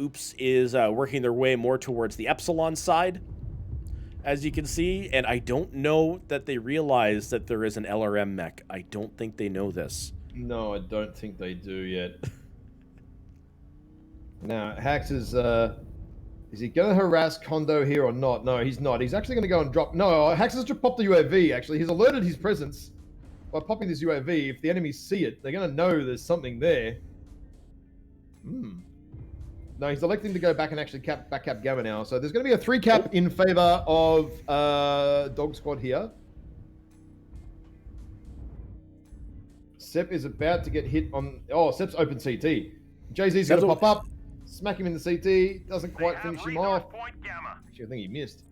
Oops is working their way more towards the Epsilon side, as you can see. And I don't know that they realize that there is an LRM mech. I don't think they know this.
No, I don't think they do yet. Now, Hax is he going to harass Kondo here or not? No, he's not. He's actually going to go and drop... No, Hax has just popped the UAV, actually. He's alerted his presence by popping this UAV. If the enemies see it, they're going to know there's something there. No, he's electing to go back and actually back cap Gamma now. So there's going to be a 3 cap in favor of Dog Squad here. Sep is about to get hit on... Oh, Sep's open CT. Jay-Z's going to pop up, smack him in the CT. Doesn't quite finish him off.
Point Gamma.
Actually, I think he missed.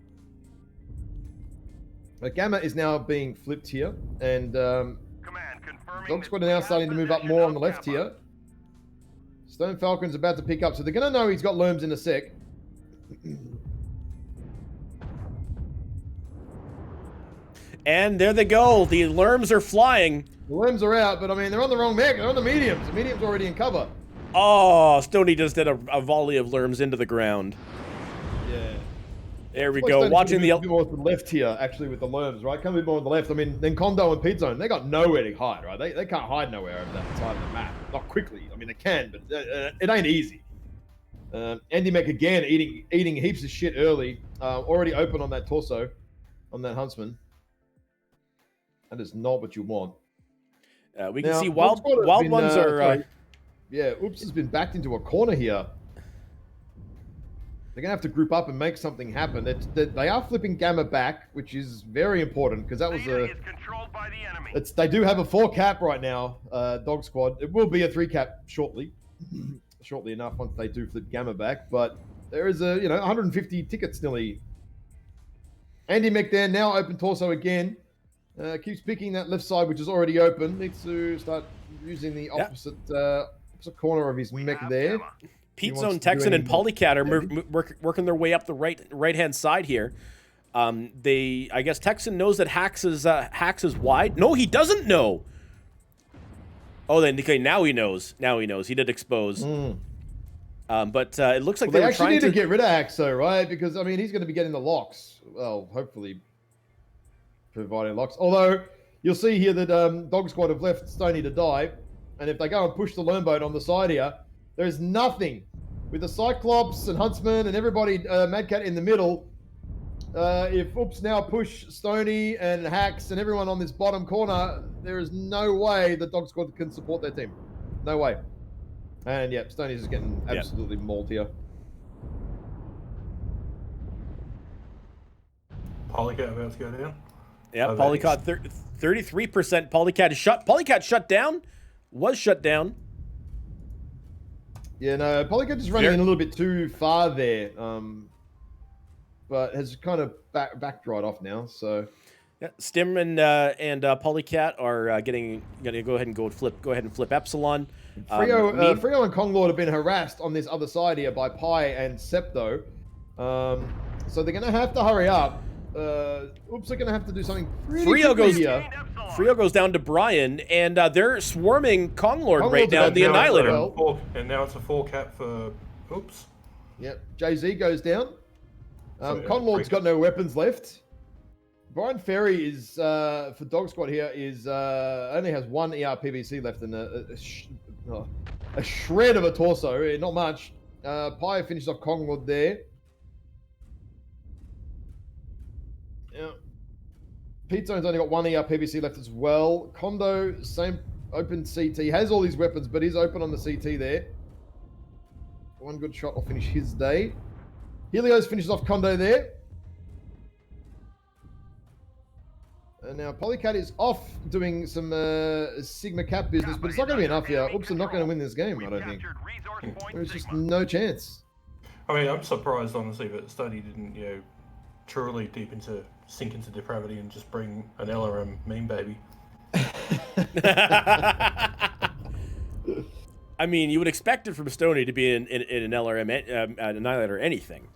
But Gamma is now being flipped here. And
Command confirming
Dog Squad are now starting to move up more on the left here. Stone Falcon's about to pick up, so they're going to know he's got Lerms in a sec.
And there they go. The Lerms are flying.
The Lerms are out, but I mean, they're on the wrong mech. They're on the mediums. The medium's already in cover.
Oh, Stoney just did a volley of Lerms into the ground.
Yeah.
There we go. Watching the...
A bit more to the left here, actually, with the Lerms, right? Come a bit more on the left. I mean, then Kondo and Pit Zone, they got nowhere to hide, right? They can't hide nowhere over that side of the map. Not quickly. I mean, they can, but it ain't easy. Andy Mech again eating heaps of shit early. Already open on that torso, on that Huntsman. That is not what you want.
We can see Wild Ones are...
Yeah, Oops has been backed into a corner here. They're going to have to group up and make something happen. They are flipping Gamma back, which is very important, because that was a...
controlled by the enemy.
They do have a 4 cap right now, Dog Squad. It will be a 3 cap shortly. Shortly enough once they do flip Gamma back. But there is 150 tickets nearly. Andy Mech there, now open torso again. Keeps picking that left side, which is already open. Needs to start using the opposite corner of his mech there.
Pete Zone, Texan, and Polycat are working their way up the right-hand side here. I guess Texan knows that Hax is wide. No, he doesn't know. Oh, then okay, now he knows. Now he knows. He did expose. But it looks like
they
were
actually
trying
need to get rid of Hax, though, right? Because I mean, he's going to be getting the locks. Well, hopefully, providing locks. Although you'll see here that Dog Squad have left Stoney to die, and if they go and push the Lermboat on the side here, there's nothing with the Cyclops and Huntsman and everybody, Mad Cat in the middle. If Oops now push Stoney and Hax and everyone on this bottom corner, there is no way the Dog Squad can support their team. No way. And yeah, Stoney's just getting absolutely mauled here.
Polycat about to go down.
Yeah, Polycat 33%. Polycat shut down. Was shut down.
Yeah, no, Polycat is running in a little bit too far there. But has kind of backed right off now. So,
yeah, Stim and Polycat are gonna go ahead and flip Epsilon.
Frio and Konglord have been harassed on this other side here by Pi and Septo. So they're gonna have to hurry up. Oops, they're gonna have to do something pretty quickly here.
Frio goes down to Brian, and they're swarming Konglord right now. The Annihilator.
And now it's a 4 cap for Oops.
Yep, Jay-Z goes down.
So,
Konglord's got no weapons left. Brian Ferry is for Dog Squad here is only has one PVC left and a shred of a torso, not much. Pi finishes off Kongwood there. Yeah. Pete Zone's only got one PVC left as well. Kondo, same open CT, has all these weapons, but is open on the CT there. One good shot will finish his day. Helios finishes off Kondo there. And now Polycat is off doing some Sigma Cap business, but it's not going to be enough here. Oops, I'm not going to win this game, I don't think. There's just no chance.
I mean, I'm surprised, honestly, that Stoney didn't, truly sink into depravity and just bring an LRM meme baby.
I mean, you would expect it from Stoney to be in an LRM Annihilator or anything.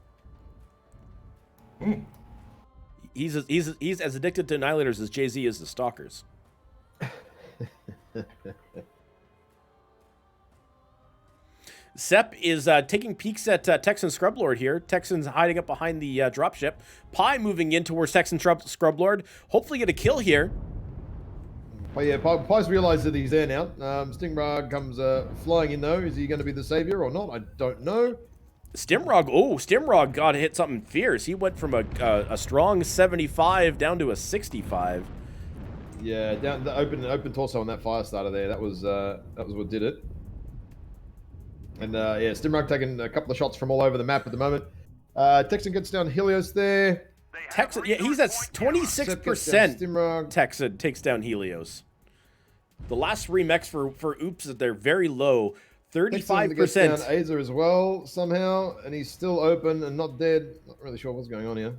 Mm.
He's as addicted to Annihilators as Jay-Z is to Stalkers. Sepp is taking peeks at Texan Scrublord here. Texan's hiding up behind the dropship. Pi moving in towards Texan Scrublord. Hopefully get a kill here.
Oh yeah, Pi's realised that he's there now. Stingrag comes flying in though. Is he going to be the saviour or not? I don't know. Stimrog got hit something fierce. He went from a strong 75 down to a 65. Yeah, down the open torso on that fire starter there. That was what did it. And yeah, Stimrog taking a couple of shots from all over the map at the moment. Texan gets down Helios there.
Texan, yeah, he's at 26%. Texan takes down Helios. The last remix for Oops, they're very low. 35%.
Gets down Aza as well somehow, and he's still open and not dead. Not really sure what's going on here.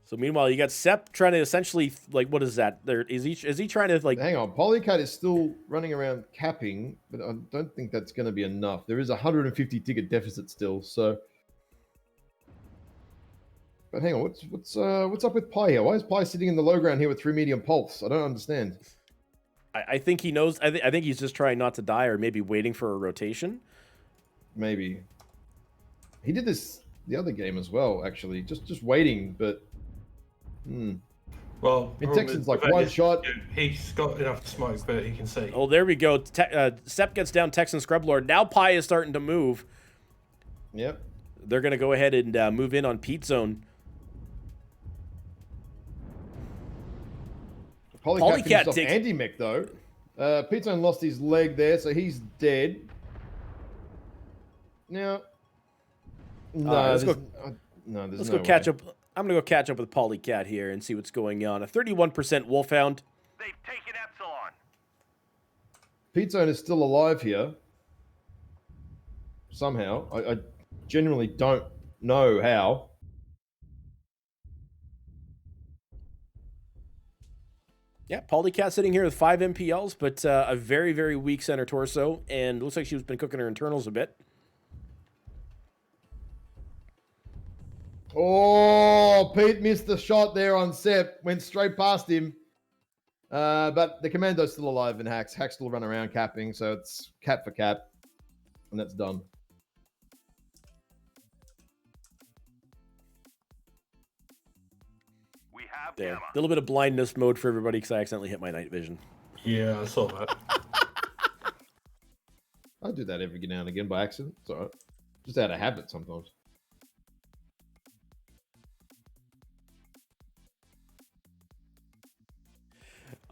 So meanwhile, you got Sepp trying to essentially, like, what is that? Is he trying to, like...
Hang on, Polycat is still running around capping, but I don't think that's going to be enough. There is a 150 ticket deficit still, so... But hang on, what's up with Pi here? Why is Pi sitting in the low ground here with 3 medium pulse? I don't understand.
I think he knows, I think he's just trying not to die or maybe waiting for a rotation.
Maybe. He did this the other game as well, actually. Just waiting, but...
Well,
Texan's like one shot.
He's got enough smoke, but he can see.
Oh, there we go. Sepp gets down Texan Scrublord. Now Pi is starting to move.
Yep.
They're going to go ahead and move in on Pete Zone.
Polycat off anti-mech, though. Pete Zone lost his leg there, so he's dead. Now... No,
let's go
way.
catch up. I'm going to go catch up with Polycat here and see what's going on. A 31% Wolfhound.
They've taken Epsilon.
Pete Zone is still alive here. Somehow. I genuinely don't know how.
Yeah, Polycat sitting here with 5 MPLs, but a very, very weak center torso. And looks like she's been cooking her internals a bit.
Oh, Pete missed the shot there on Sepp. Went straight past him. But the Commando's still alive in Hacks. Hacks still run around capping, so it's cap for cap. And that's done.
We have
There.
Gamma.
A little bit of blindness mode for everybody because I accidentally hit my night vision.
Yeah, I saw that.
I do that every now and again by accident. It's all right. Just out of habit sometimes.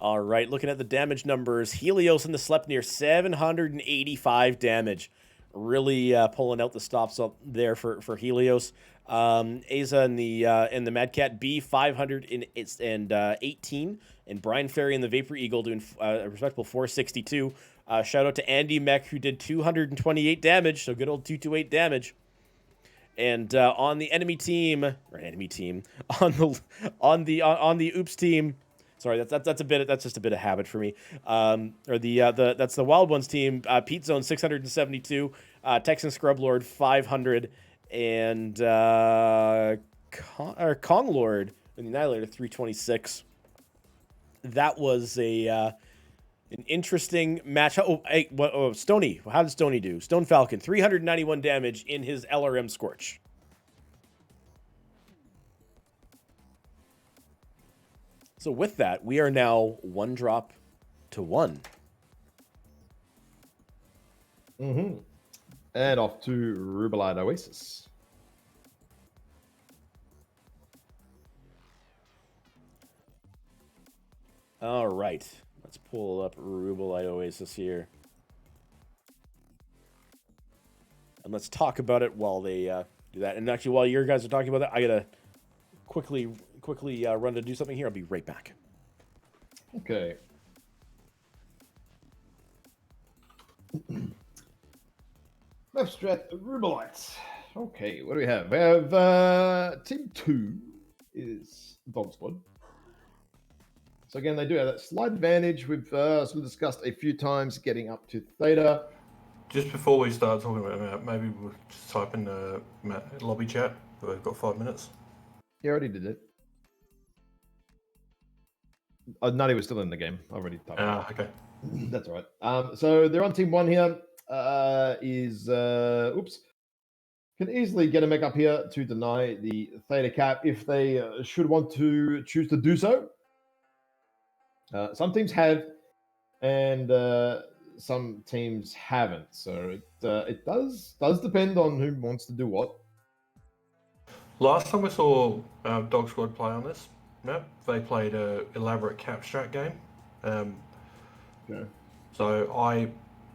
All right, looking at the damage numbers, Helios in the Sleipnir, 785 damage. Really pulling out the stops up there for Helios. Aza in the Mad Cat B, 518, and Brian Ferry in the Vapor Eagle doing a respectable 462. Shout out to Andy Mech who did 228 damage, so good old 228 damage. And on the enemy team, on the Oops team. Sorry, that's just a bit of habit for me. That's the Wild Ones team. Pete Zone 672, Texan Scrublord 500, and Kong Lord and the Annihilator 326. That was an interesting match. Stony. How did Stony do? Stone Falcon 391 damage in his LRM Scorch. So with that, we are now 1 drop to 1.
Mm-hmm. And off to Rubelite Oasis.
All right. Let's pull up Rubelite Oasis here. And let's talk about it while they do that. And actually, while your guys are talking about that, I gotta quickly run to do something here. I'll be right back.
Okay. Abstract Rubelites. Okay, what do we have? We have Team 2 is Dog Squad. So again, they do have that slight advantage. We've sort of discussed a few times getting up to Theta.
Just before we start talking about that, maybe we'll just type in the lobby chat. We've got 5 minutes.
He already did it. Nutty was still in the game. I already typed it.
Okay.
That's all right. So they're on Team 1 here. Can easily get a mech up here to deny the Theta cap if they should want to choose to do so. Some teams have, and some teams haven't. So it does depend on who wants to do what.
Last time we saw Dog Squad play on this map, they played a elaborate cap strat game.
Yeah.
So I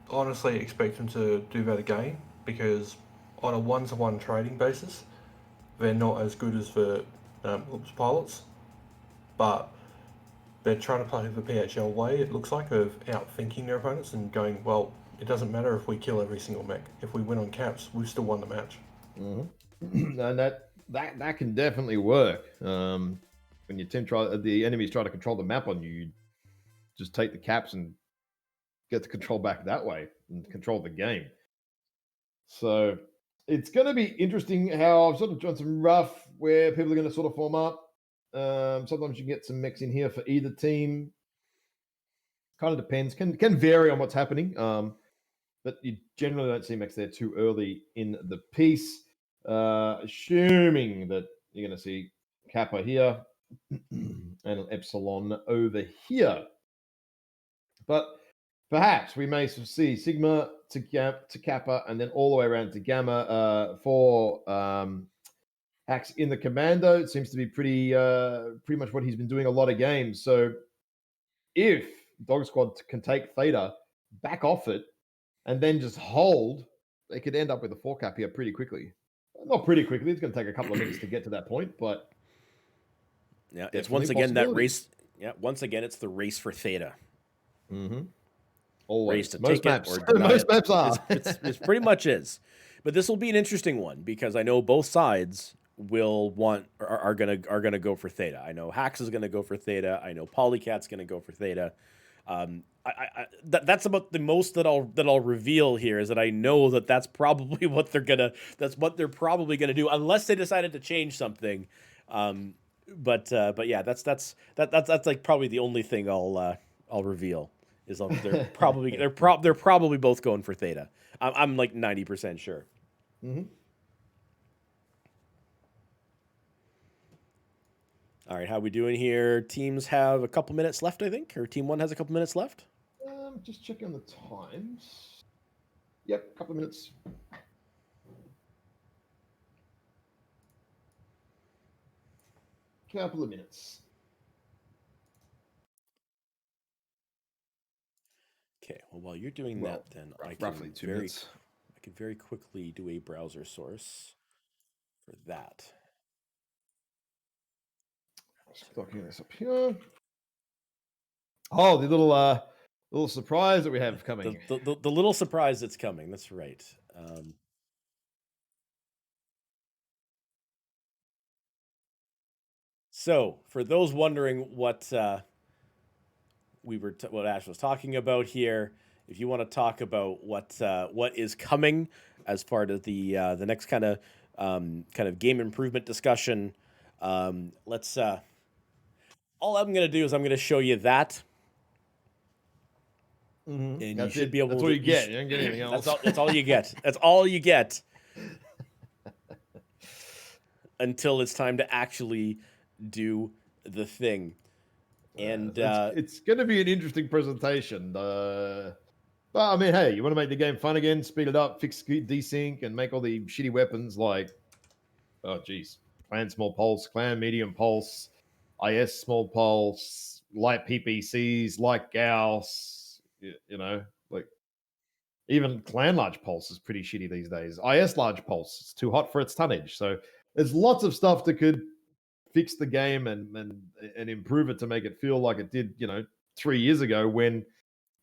honestly expect them to do that again because on a one-to-one trading basis, they're not as good as the pilots, but they're trying to play the PHL way, it looks like, of outthinking their opponents and going, well, it doesn't matter if we kill every single mech. If we win on caps, we've still won the match.
Mm-hmm. And that can definitely work. When your team the enemies try to control the map on you, you just take the caps and get the control back that way and control the game. So it's going to be interesting how I've sort of drawn some rough where people are going to sort of form up. Sometimes you can get some mechs in here for either team. Kind of depends. Can vary on what's happening. But you generally don't see mechs there too early in the piece. Assuming that you're going to see Kappa here and an Epsilon over here. But perhaps we may see Sigma to Kappa and then all the way around to Gamma for Axe in the Commando. It seems to be pretty much what he's been doing a lot of games. So if Dog Squad can take Theta, back off it, and then just hold, they could end up with a 4-cap here pretty quickly. Not pretty quickly. It's going to take a couple of minutes to get to that point, but
yeah, it's once again that race. Yeah, once again, it's the race for Theta.
Mm-hmm. Always.
Race to
Most
take
maps.
it or deny
Most
it.
maps are.
It's pretty much is. But this will be an interesting one because I know both sides will want are gonna go for Theta. I know Hax is gonna go for Theta. I know Polycat's gonna go for Theta. That's about the most that I'll reveal here is that I know that's probably what they're probably gonna do unless they decided to change something. But yeah, that's like probably the only thing I'll reveal is they're probably both going for Theta. I'm like 90% sure.
Mm-hmm.
All right, how we doing here? Teams have a couple minutes left, I think, or Team 1 has a couple minutes left.
Just checking the times. Yep, couple of minutes. Couple of minutes.
Okay, well, while you're doing that, then
roughly 2 minutes.
I can very quickly do a browser source for that.
Docking this up here. Oh, the little surprise that we have coming.
The little surprise that's coming. That's right. So, for those wondering what what Ash was talking about here, if you want to talk about what is coming as part of the next kind of game improvement discussion, let's. All I'm going to do is I'm going to show you that.
Mm-hmm.
And
That's
you should
it.
be able
That's
to.
all you get. You don't get anything else.
That's all you get. That's all you get. Until it's time to actually do the thing. And
it's going to be an interesting presentation. But I mean, hey, you want to make the game fun again, speed it up, fix desync, and make all the shitty weapons like, oh, geez, clan small pulse, clan medium pulse, IS small pulse, light PPCs, light Gauss, you know, like even clan large pulse is pretty shitty these days. IS large pulse, it's too hot for its tonnage. So there's lots of stuff that could fix the game and improve it to make it feel like it did, 3 years ago when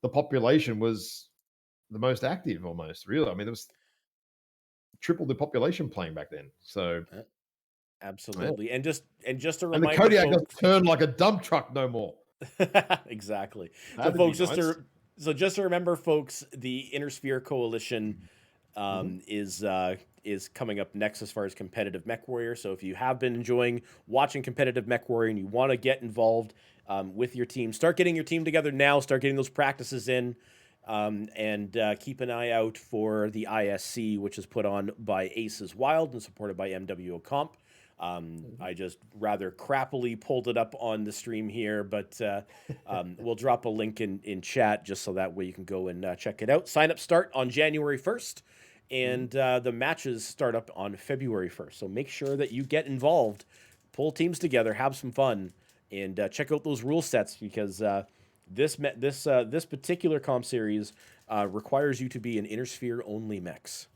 the population was the most active almost, really. I mean, there was triple the population playing back then. So
absolutely. Yeah. And just a
and the
reminder,
Kodiak
folks,
doesn't turn like a dump truck no more.
exactly.
That'd
So folks,
be nice.
just to remember, folks, the Inner Sphere Coalition is coming up next as far as competitive Mech Warrior. So if you have been enjoying watching competitive Mech Warrior and you want to get involved with your team, start getting your team together now. Start getting those practices in, and keep an eye out for the ISC, which is put on by Aces Wild and supported by MWO Comp. I just rather crappily pulled it up on the stream here, but we'll drop a link in chat just so that way you can go and check it out. Sign up start on January 1st, and the matches start up on February 1st. So make sure that you get involved, pull teams together, have some fun, and check out those rule sets because this particular comp series requires you to be an Inner Sphere only mechs.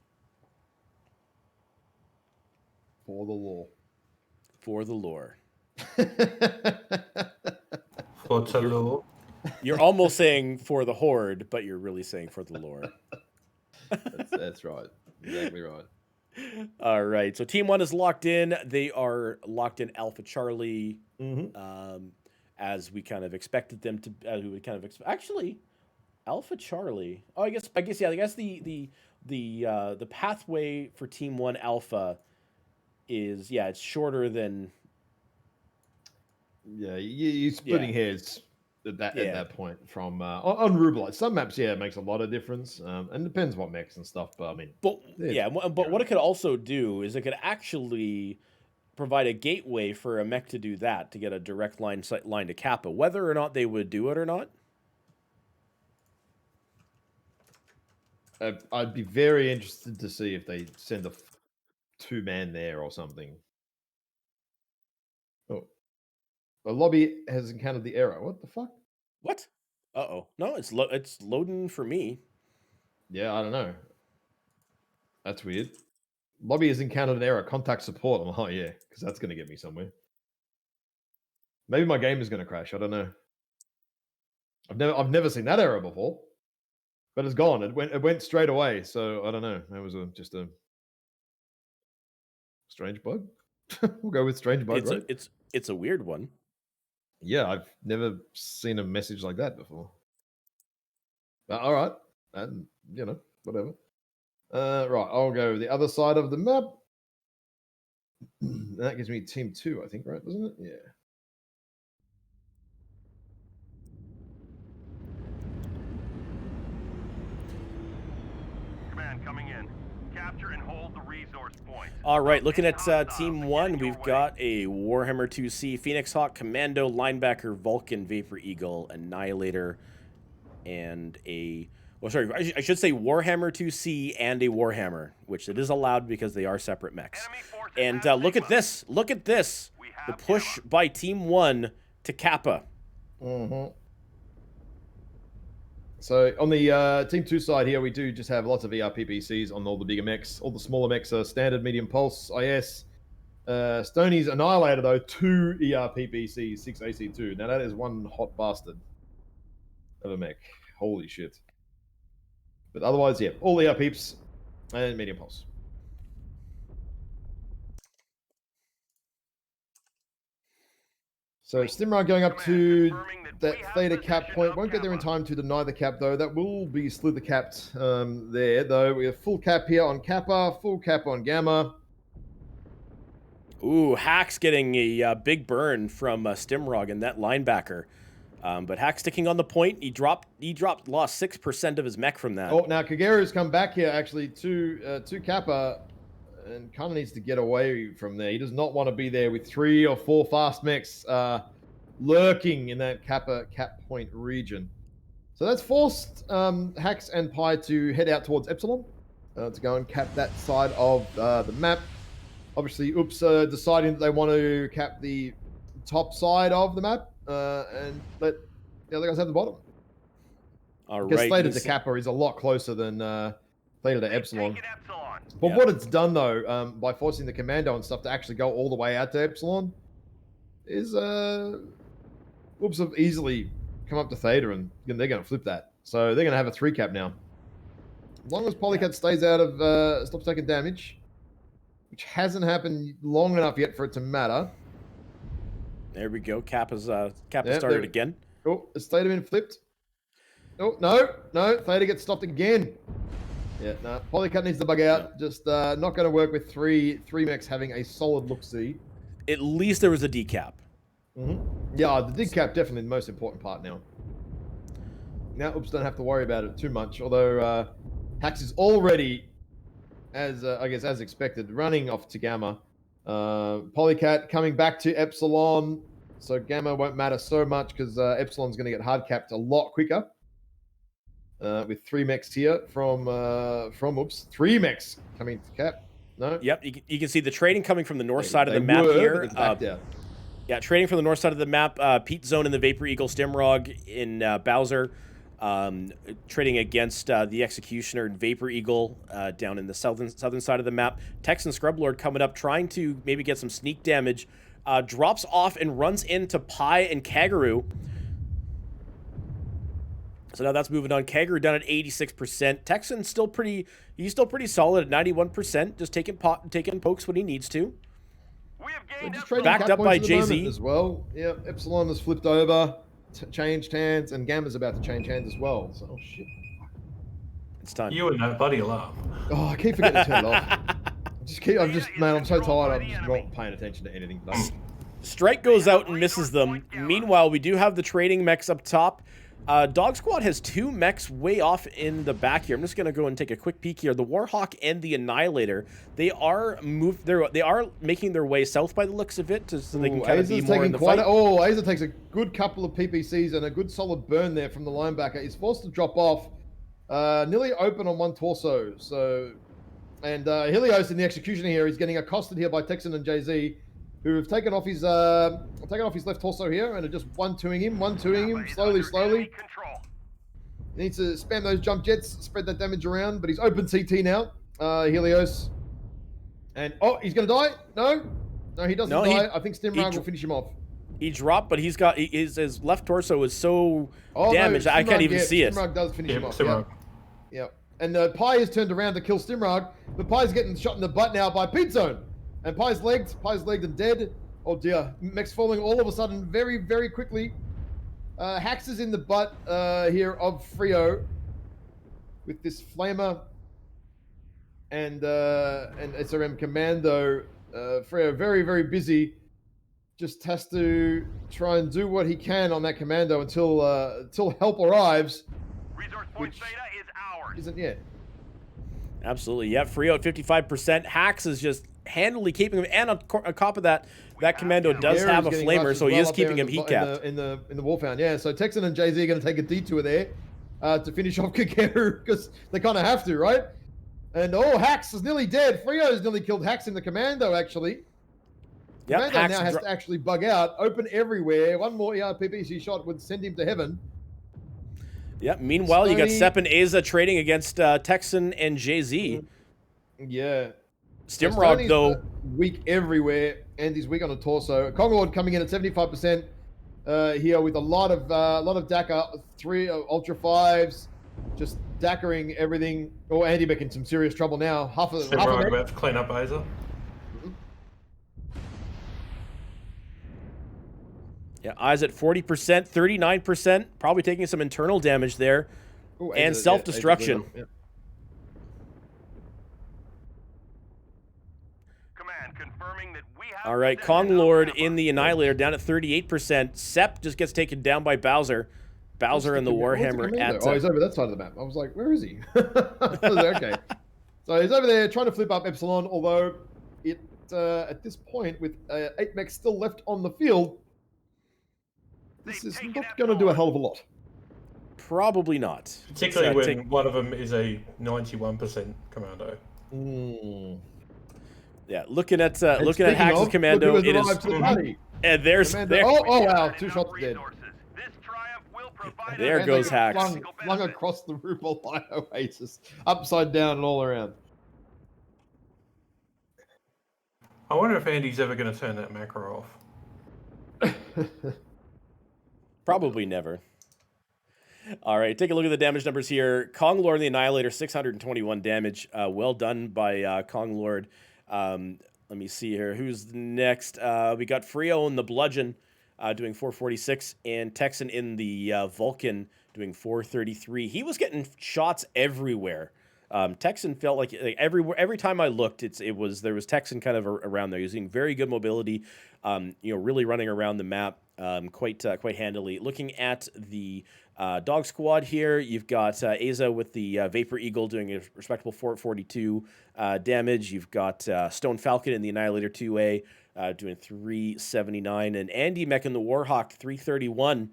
For the law.
For the lore.
For Talo.
You're almost saying for the horde, but you're really saying for the lore.
That's right. Exactly right.
All right. So Team 1 is locked in. They are locked in Alpha Charlie, as we kind of expected them to. As we would kind of actually, Alpha Charlie. Oh, I guess yeah. I guess the pathway for Team 1 Alpha is it's shorter than.
Yeah, you're splitting hairs at that point from on Rubelite. Some maps, it makes a lot of difference, and depends what mechs and stuff. But I mean,
but what it could also do is it could actually provide a gateway for a mech to do that, to get a direct line to Kappa, whether or not they would do it or not.
I'd be very interested to see if they send a 2-man there or something. Oh. The lobby has encountered the error. What the fuck?
What? Uh-oh. No, it's loading for me.
Yeah, I don't know. That's weird. Lobby has encountered an error. Contact support. I'm like, oh yeah, because that's going to get me somewhere. Maybe my game is going to crash. I don't know. I've never seen that error before, but it's gone. It went straight away. So I don't know. That was just a strange bug. We'll go with strange bug.
It's a weird one.
Yeah, I've never seen a message like that before. All right, and whatever. Right, I'll go the other side of the map. That gives me Team 2, I think, right? Doesn't it? Yeah.
Command coming in. Capture and hold the resource point.
All right, looking at Team 1, we've got a Warhammer 2C, Phoenix Hawk, Commando, Linebacker, Vulcan, Vapor Eagle, Annihilator, and a... Well, sorry, I should say Warhammer 2C and a Warhammer, which it is allowed because they are separate mechs. And look at this. Look at this. The push by Team 1 to Kappa.
So on the Team 2 side here, we do just have lots of ERPPCs on all the bigger mechs. All the smaller mechs are standard, medium pulse, IS. Stoney's Annihilator, though, 2 ERPPCs, 6 AC2. Now that is one hot bastard of a mech. Holy shit. But otherwise, yeah, all ER peeps and medium pulse. So Stimrod going up to that theta cap point. Won't get there in time to deny the cap, though. That will be slither capped there, though. We have full cap here on Kappa, full cap on Gamma.
Ooh, Hack's getting a big burn from Stimrog and that linebacker. But Hack sticking on the point. He lost 6% of his mech from that.
Oh, now Kageru's come back here actually to Kappa and kind of needs to get away from there. He does not want to be there with 3 or 4 fast mechs lurking in that cap point region. So that's forced Hax and Pi to head out towards Epsilon to go and cap that side of the map. Obviously, Oops deciding that they want to cap the top side of the map and let the other guys have the bottom.
All
Because
right.
Theta to Kappa is a lot closer than Theta to Epsilon.
Taking Epsilon.
But
Yeah.
what it's done, though, by forcing the commando and stuff to actually go all the way out to Epsilon, is Oops have easily come up to Theta and they're going to flip that. So they're going to have a 3 cap now. As long as Polycat stays out of, stops taking damage, which hasn't happened long enough yet for it to matter.
There we go. Kappa's
Yeah,
started again.
Oh, has Theta been flipped? Oh, no, Theta gets stopped again. Yeah, no, Polycat needs to bug out. Just not going to work with three mechs having a solid look-see.
At least there was a decap.
Yeah, the decap definitely the most important part now. Now, Oops don't have to worry about it too much. Although Hax is already, as I guess as expected, running off to Gamma. Polycat coming back to Epsilon, so Gamma won't matter so much because Epsilon's going to get hard capped a lot quicker. With 3 mechs here from Oops, 3 mechs coming to cap. No.
Yep, you can see the trading coming from the north side of
They
the map
were,
here.
but it's backed out.
Yeah, trading from the north side of the map. Pete Zone in the Vapor Eagle, Stimrog in Bowser. Trading against the Executioner and Vapor Eagle down in the southern side of the map. Texan Scrublord coming up, trying to maybe get some sneak damage. Drops off and runs into Pi and Kagaru. So now that's moving on. Kagaru down at 86%. Texan's still pretty solid at 91%. Just taking pokes when he needs to.
We have
So
gained
just
Epsilon.
trading
Backed
cap
up by
points at the moment
Jay-Z.
as well. Yeah, Epsilon has flipped over, changed hands, and Gamma's about to change hands as well. So, oh shit.
It's time.
You and that buddy alarm.
Oh, I keep forgetting to turn it off. I'm so tired. I'm just
enemy.
not paying attention to anything. But
Strike goes out and misses them. Meanwhile, we do have the trading mechs up top. Dog Squad has 2 mechs way off in the back here. I'm just going to go and take a quick peek here. The Warhawk and the Annihilator, they are making their way south by the looks of it, so they can kind of be more in the fight.
Aza takes a good couple of PPCs and a good solid burn there from the linebacker. He's forced to drop off, nearly open on one torso. So, and Helios in the execution here is getting accosted here by Texan and Jay-Z, who have taken off his left torso here and are just one-twoing him slowly.
Control.
He needs to spam those jump jets, spread that damage around, but he's open CT now, Helios. And, oh, he's going to die? No, he doesn't die. I think Stimrag will finish him off.
He dropped, but his left torso is so damaged that I can't even see it.
Stimrag does finish him off.
Stimrag.
Yep. And Pi has turned around to kill Stimrag, but Pi's getting shot in the butt now by Pete Zone. And Pi's legged and dead. Oh dear, mech's falling all of a sudden very, very quickly. Hax is in the butt here of Frio with this Flamer and SRM Commando. Frio very, very busy. Just has to try and do what he can on that Commando until help arrives.
Resource point
Which-
Theta is ours.
Isn't yet.
Absolutely, yeah. Frio at 55%. Hax is just handily keeping him, and on top of that, that Commando does
Gare
have a
is getting
flamer,
rushed
so
as
he
well
is
up there
keeping him heat capped.
in the Warfound. Yeah, so Texan and Jay-Z are going to take a detour there to finish off Kageru because they kind of have to, right? And Hax is nearly dead. Frio's nearly killed Hax in the Commando, actually.
Yep,
Commando
Hax
now has to actually bug out, open everywhere. One more PPC shot would send him to heaven.
Yep. Meanwhile, you got
Stoney-
Sepp and Aza trading against Texan and Jay-Z.
Yeah.
Stimrog,
Stoney's,
though,
weak everywhere, and he's weak on the torso. Konglord coming in at 75% here with a lot of DACA, 3 Ultra 5s, just dackering everything. Oh, Andy Beck in some serious trouble now. Half of
Stimrag
it.
about to clean up Aza.
yeah, eyes at 40%, 39%, probably taking some internal damage there,
Ooh,
and
Aza-
self-destruction.
Aza blew up,
Command confirming that we have.
All right,
possession
Kong
of
Lord
Kappa.
in the Annihilator down at 38%. Sepp just gets taken down by Bowser. Bowser and the
Where's
Warhammer
Commando?
at...
Oh, he's over that side of the map. I was like, where is he? I was like, okay. So he's over there trying to flip up Epsilon, although at this point, with 8 mechs still left on the field, this is not going to do a hell of a lot.
Probably not.
Particularly when one of them is a 91% commando.
Yeah, looking at Hax's
Look
commando,
who has
it is.
arrived to the party.
And there's
Commander,
there.
oh wow, 2 shots dead.
There goes Hax.
Flung across the Rupal Oasis, upside down and all around.
I wonder if Andy's ever going to turn that macro off.
Probably never. All right, take a look at the damage numbers here. Kong Lord and the Annihilator, 621 damage. Well done by Kong Lord. Let me see here. Who's next? We got Frio and the Bludgeon doing 446, and Texan in the Vulcan doing 433. He was getting shots everywhere. Texan felt like every time I looked, there was Texan kind of around there, using very good mobility. Really running around the map quite handily. Looking at the Dog Squad here, you've got Aza with the Vapor Eagle doing a respectable 442 damage. You've got Stone Falcon in the Annihilator 2A doing 379, and Andy Mech in the Warhawk 331.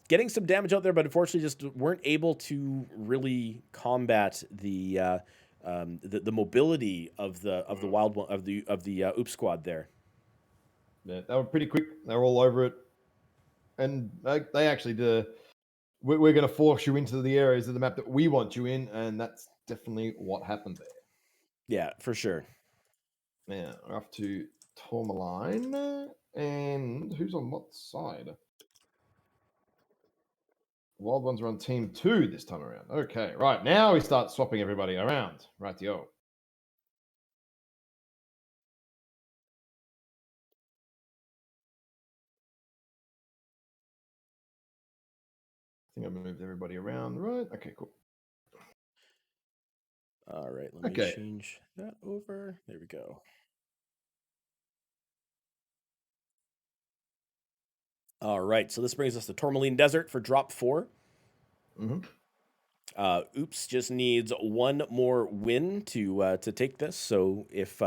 Getting some damage out there, but unfortunately just weren't able to really combat the mobility of the wild one of the Oop Squad there.
Yeah, they were pretty quick. They were all over it, and they actually did. We're going to force you into the areas of the map that we want you in, and that's definitely what happened there.
Yeah, for sure.
Now we're off to Tourmaline, and who's on what side? Wild ones are on team 2 this time around. Okay, right. Now we start swapping everybody around. Rightio. I think I moved everybody around. Right. Okay, cool.
All right, let me change that over. There we go. All right, so this brings us to Tourmaline Desert for drop 4. Oops just needs one more win to take this. So if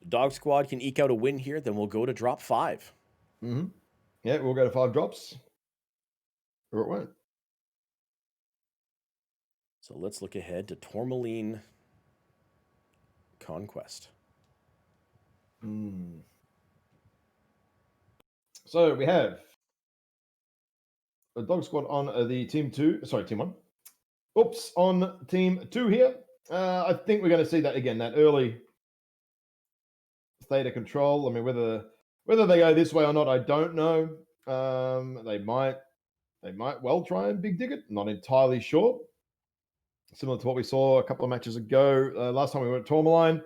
Dog Squad can eke out a win here, then we'll go to drop 5.
Yeah, we'll go to 5 drops. Or it won't.
So let's look ahead to Tourmaline Conquest.
So we have the Dog Squad on the team 1. Oops, on team 2 here. I think we're going to see that again, that early state of control. I mean, whether they go this way or not, I don't know. They might well try and big dig it. Not entirely sure. Similar to what we saw a couple of matches ago. Last time we went to Tourmaline,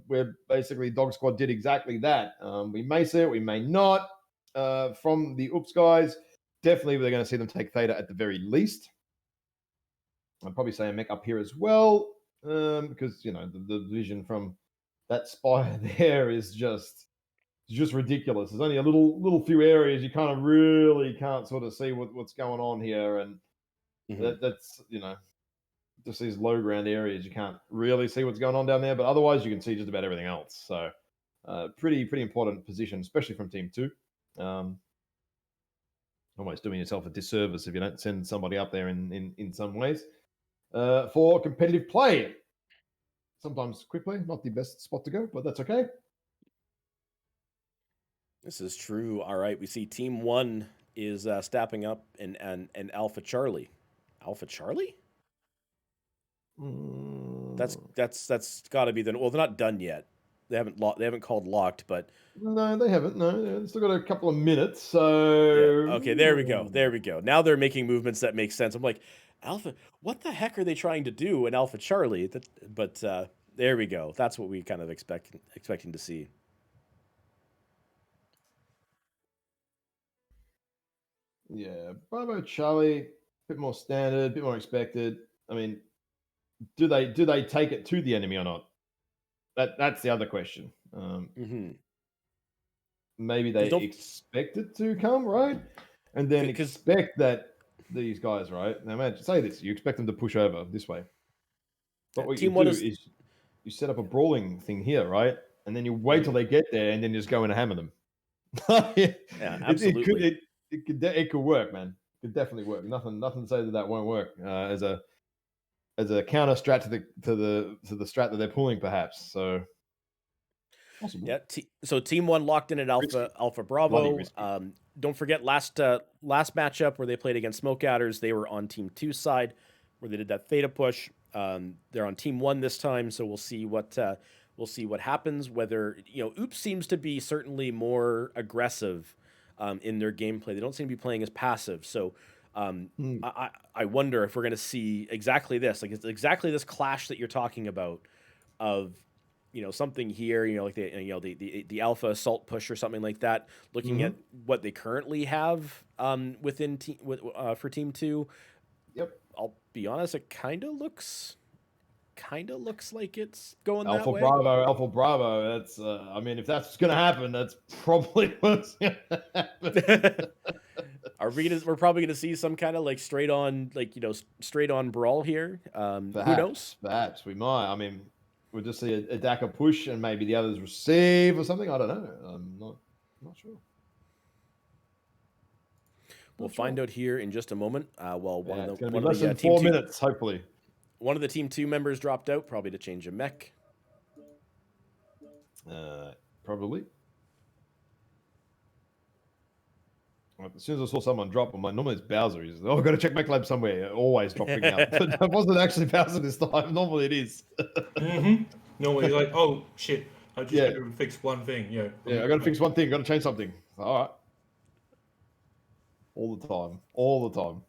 where basically Dog Squad did exactly that. We may see it, we may not. From the Oops guys, definitely we're going to see them take Theta at the very least. I'd probably say a mech up here as well, because the vision from that spire there is just ridiculous. There's only a little few areas you kind of really can't sort of see what's going on here, and that's just these low ground areas you can't really see what's going on down there. But otherwise, you can see just about everything else. So, pretty important position, especially from Team 2. Almost doing yourself a disservice if you don't send somebody up there in some ways. For competitive play. Sometimes quick play, not the best spot to go, but that's okay.
This is true. All right, we see Team 1 is stepping up and Alpha Charlie. Alpha Charlie? That's got to be the. Well, they're not done yet. They haven't called locked, but
no, they haven't. No, they've still got a couple of minutes. So
yeah. Okay, there we go. Now they're making movements that make sense. I'm like, Alpha, what the heck are they trying to do in Alpha Charlie? But there we go. That's what we kind of expecting to see.
Yeah, Bravo Charlie, a bit more standard, a bit more expected. I mean, do they take it to the enemy or not? That's the other question. Maybe they expect it to come, right? And then expect that these guys, right? Now, imagine, say this: you expect them to push over this way, but what you do is you set up a brawling thing here, right? And then you wait till they get there, and then you just go in and hammer them. Yeah,
Yeah,
it could
absolutely.
it could work, man. It could definitely work. Nothing to say that that won't work as a counter strat to the strat that they're pulling, perhaps. So possible.
Yeah. So team one locked in at
Risky,
Alpha
bloody
Bravo.
risky.
Don't forget last matchup where they played against Smoke Adders. They were on team two side where they did that theta push. They're on team one this time, so we'll see what happens. Whether Oops seems to be certainly more aggressive in their gameplay. They don't seem to be playing as passive. So
Hmm.
I wonder if we're going to see exactly this, like it's exactly this clash that you're talking about of something here, like the alpha assault push or something like that. Looking
Mm-hmm.
at what they currently have for team two,
Yep.
I'll be honest, it kind of looks like it's going that
Alpha
way.
Bravo, Alpha Bravo. That's I mean, if that's gonna happen, that's probably what's gonna happen.
We're probably gonna see some kind of like straight on straight on brawl here. Who knows?
Perhaps we might. I mean, we'll just see a Daka push and maybe the others receive or something. I don't know. I'm not sure.
We'll
Not
find
sure.
out here in just a moment. Well,
Yeah, it's going to
one
be
of
less
the
than
team
4 minutes, hopefully.
one of the team two members dropped out, probably to change a mech.
Probably. As soon as I saw someone drop, I'm like, normally it's Bowser. He's like, oh, I've got to check MechLab somewhere. Always dropping out. But it wasn't actually Bowser this time. Normally it is.
Normally, like, oh shit, I just
Yeah.
got to fix one thing. Yeah,
Yeah, I got to fix one thing. Got to change something. All right. All the time. All the time.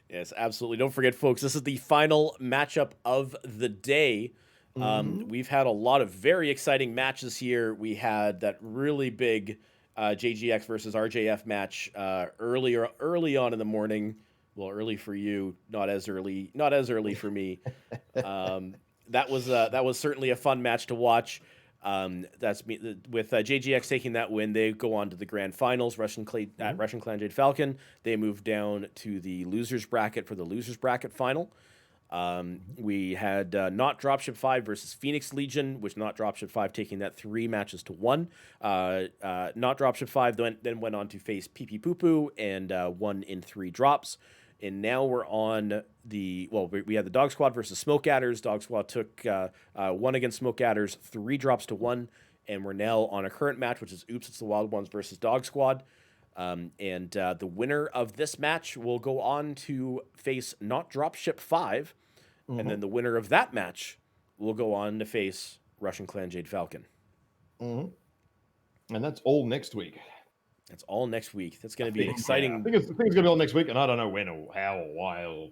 Yes, absolutely. Don't forget, folks, this is the final matchup of the day. We've had a lot of very exciting matches here. We had that really big JGX versus RJF match early on in the morning. Well, early for you, not as early for me. That was certainly a fun match to watch. That's me with JGX taking that win. They go on to the grand finals. Russian Clan Jade Falcon. They move down to the losers bracket for the losers bracket final. We had Not Dropship 5 versus Phoenix Legion, which Not Dropship 5 taking that 3-1. Not Dropship 5 then went on to face Pee Pee Poo Poo and won in 3 drops. And now we're on we had the Dog Squad versus Smoke Adders. Dog Squad took 1 against Smoke Adders, 3 drops to 1. And we're now on a current match, which is Oops, It's the Wild Ones versus Dog Squad. The winner of this match will go on to face Not Dropship 5. And then the winner of that match will go on to face Russian Clan Jade Falcon.
And that's all next week.
That's all next week. That's going to be an exciting.
I think it's going to be all next week, and I don't know when or how or why or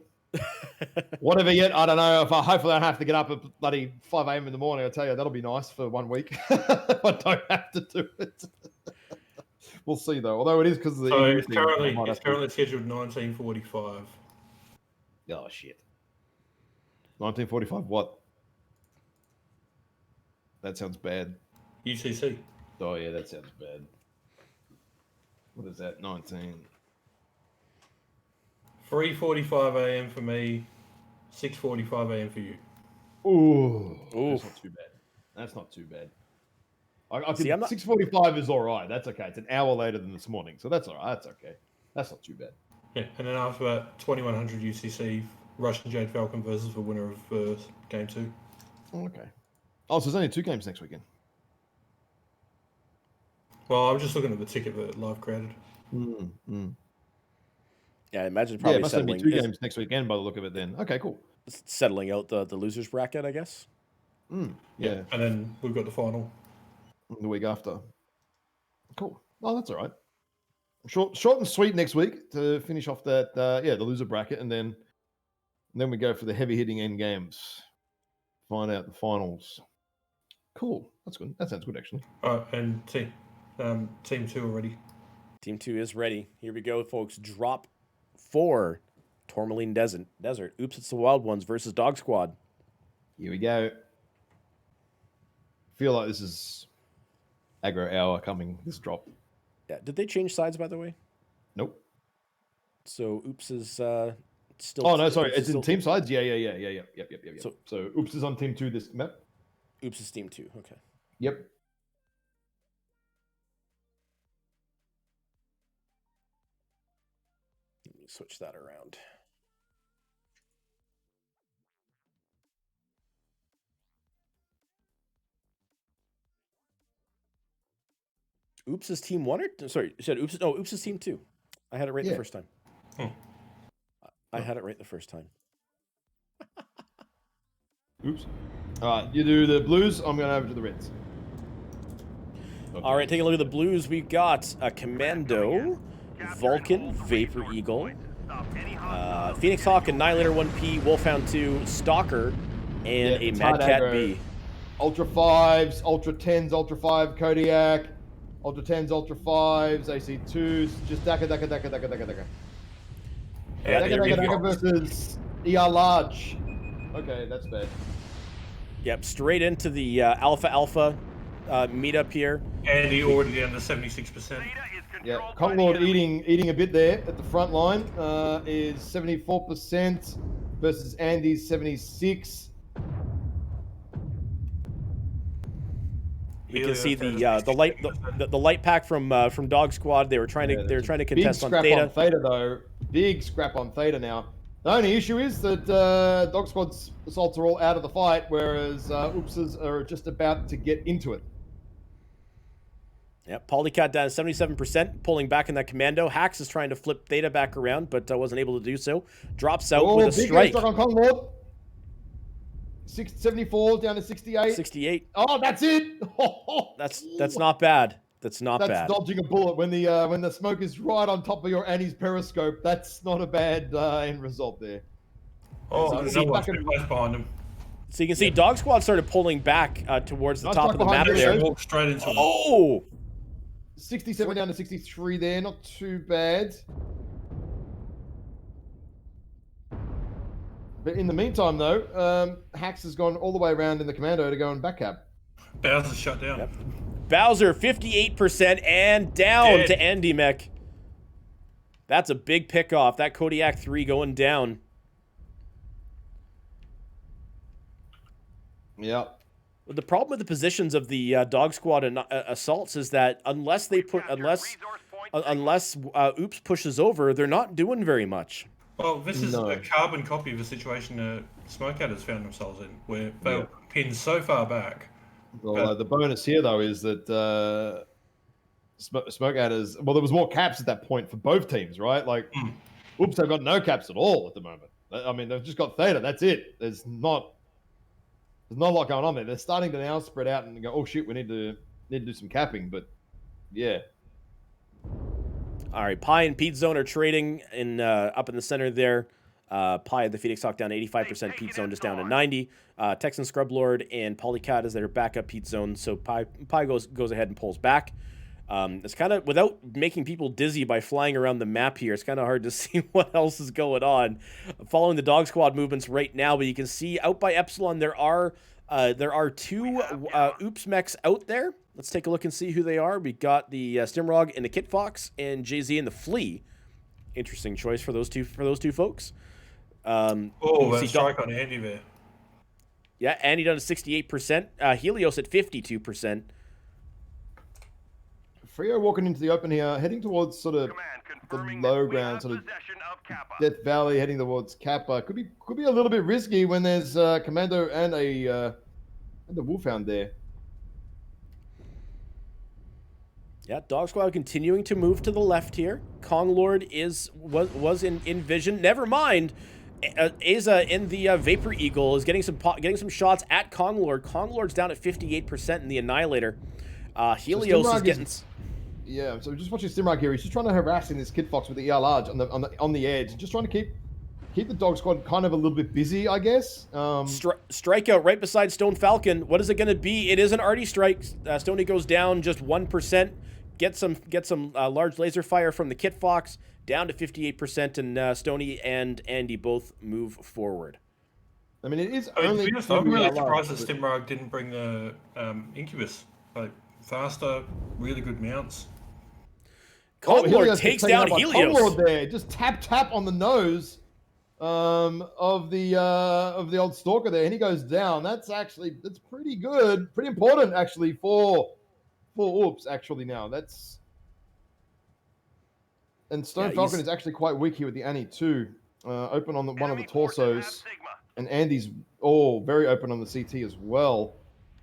whatever yet. I don't know. Hopefully, I don't have to get up at bloody 5 a.m. in the morning. I tell you, that'll be nice for 1 week. I don't have to do it. We'll see, though. Although it is because of the
So
EU
it's
thing,
currently scheduled 1945.
Oh shit! 1945. What? That sounds bad.
UCC.
Oh yeah, that sounds bad. What is that? 19.
3:45 a.m. for me, 6:45 a.m. for you.
Ooh,
Oof.
that's not too bad. That's not too bad. I
See,
can, 6:45 is all right. That's okay. It's an hour later than this morning, so that's all right. That's okay. That's not too bad.
Yeah, and then after that, 2100 UCC, Russian Jade Falcon versus the winner of Game 2.
Okay. Oh, so there's only 2 games next weekend.
Well, I'm just looking at the ticket that Live created.
Yeah, I imagine
Yeah,
probably
it must only be
settling
2 games next weekend by the look of it. Then okay, cool.
settling out the losers bracket, I guess.
Yeah,
And then we've got the final.
the week after. Cool. Oh, that's all right. Short and sweet next week to finish off that. The loser bracket, and then we go for the heavy hitting end games. Find out the finals. Cool. That's good. That sounds good, actually.
And team 2 already.
Team 2 is ready. Here we go, folks. Drop 4, Tourmaline Desert. Oops, It's the Wild Ones versus Dog Squad.
Here we go. Feel like this is aggro hour coming. This drop.
Yeah. Did they change sides, by the way?
Nope.
So Oops is still.
Oh no, sorry.
Oops is
It's in
still-
team sides. Yeah. Yep. So Oops is on team 2 this map.
Oops is team 2. Okay.
Yep.
switch that around. Oops is team 1 or sorry, you said Oops. No, Oops is team 2. I had it right the first time. I had it right the first time.
Oops. All right, you do the Blues. I'm going over to the Reds. Okay.
All right, taking a look at the Blues. We've got a Commando, Vulcan, Vapor Eagle, Phoenix Hawk, Annihilator 1P, Wolfhound 2, Stalker, and a Mad Cat B.
Ultra 5s, Ultra 10s, Ultra 5 Kodiak, Ultra 10s, Ultra 5s, AC2s, just Daka.
Yeah,
Daka versus ER Large. Okay, that's bad.
Yep, straight into the Alpha meetup here.
And he already down to 76%.
Yeah, Conglord eating a bit there at the front line is 74% versus Andy's 76.
We can see the light pack from Dog Squad. They were trying to contest on Theta.
On Theta though. Big scrap on Theta now. The only issue is that Dog Squad's assaults are all out of the fight, whereas Oopses are just about to get into it.
Yep, Polycat down to 77%, pulling back in that Commando. Hax is trying to flip Theta back around, but wasn't able to do so. Drops out with a strike.
On Conglord. 74 down to 68.
68.
Oh, that's it.
That's not bad. That's bad.
That's dodging a bullet when the smoke is right on top of your Annie's periscope. That's not a bad end result there.
Oh, there's no one behind him.
So you can see Dog Squad started pulling back towards the top of the map there.
Walk straight into
oh!
67 down to 63 there. Not too bad. But in the meantime, though, Hax has gone all the way around in the Commando to go and back cap.
Bowser shut down.
Yep. Bowser, 58% and down to Andy Mech. That's a big pick off. That Kodiak 3 going down.
Yep.
The problem with the positions of the Dog Squad and assaults is that unless Oops pushes over, they're not doing very much.
Well, this is a carbon copy of the situation Smokeout has found themselves in, where they were pinned so far back.
Well, the bonus here, though, is that Smokeout is... Well, there was more caps at that point for both teams, right? Like, Oops, they've got no caps at all at the moment. I mean, they've just got Theta. That's it. There's not a lot going on there. They're starting to now spread out and go, oh, shit, we need to do some capping. But, yeah.
All right, Pi and Pete Zone are trading in up in the center there. Pi, the Phoenix Hawk, down 85%. Pete Zone just down to 90. Texan Scrub Lord and Polycat is their backup Pete Zone. So Pi goes ahead and pulls back. It's kind of, without making people dizzy by flying around the map here, it's kind of hard to see what else is going on. Following the Dog Squad movements right now, but you can see out by Epsilon there are two Oops mechs out there. Let's take a look and see who they are. We got the Stimrog and the Kit Fox, and Jay-Z and the Flea. Interesting choice for those two folks.
That strike on Andy there.
Yeah, Andy down to 68%. Helios at 52%.
Frio walking into the open here, heading towards sort of the low ground, sort of Death Valley, heading towards Kappa. Could be a little bit risky when there's Commando and the Wolfhound there.
Yeah, Dog Squad continuing to move to the left here. Konglord was in vision. Never mind. Aza in the Vapor Eagle is getting some shots at Konglord. Konglord's down at 58% in the Annihilator. Helios is getting...
Yeah, so just watching Stimrog here. He's just trying to harassing this Kid Fox with the ER Large on the edge. Just trying to keep the Dog Squad kind of a little bit busy, I guess.
Strikeout right beside Stone Falcon. What is it going to be? It is an arty strike. Stoney goes down just 1%. Get some large laser fire from the Kit Fox, down to 58%, and Stoney and Andy both move forward.
I mean, it is
I'm really surprised that Stimrog didn't bring the Incubus. Like, faster, really good mounts.
Konglord takes down Helios.
Konglord there, just tap on the nose of the old Stalker there, and he goes down. That's pretty good, pretty important actually for Oops. Actually, now that's And Stone
Yeah,
Falcon
he's-
is actually quite weak here with the Annie too. Open on one of the
Enemy forces have
torsos,
Sigma.
and Andy's very open on the CT as well.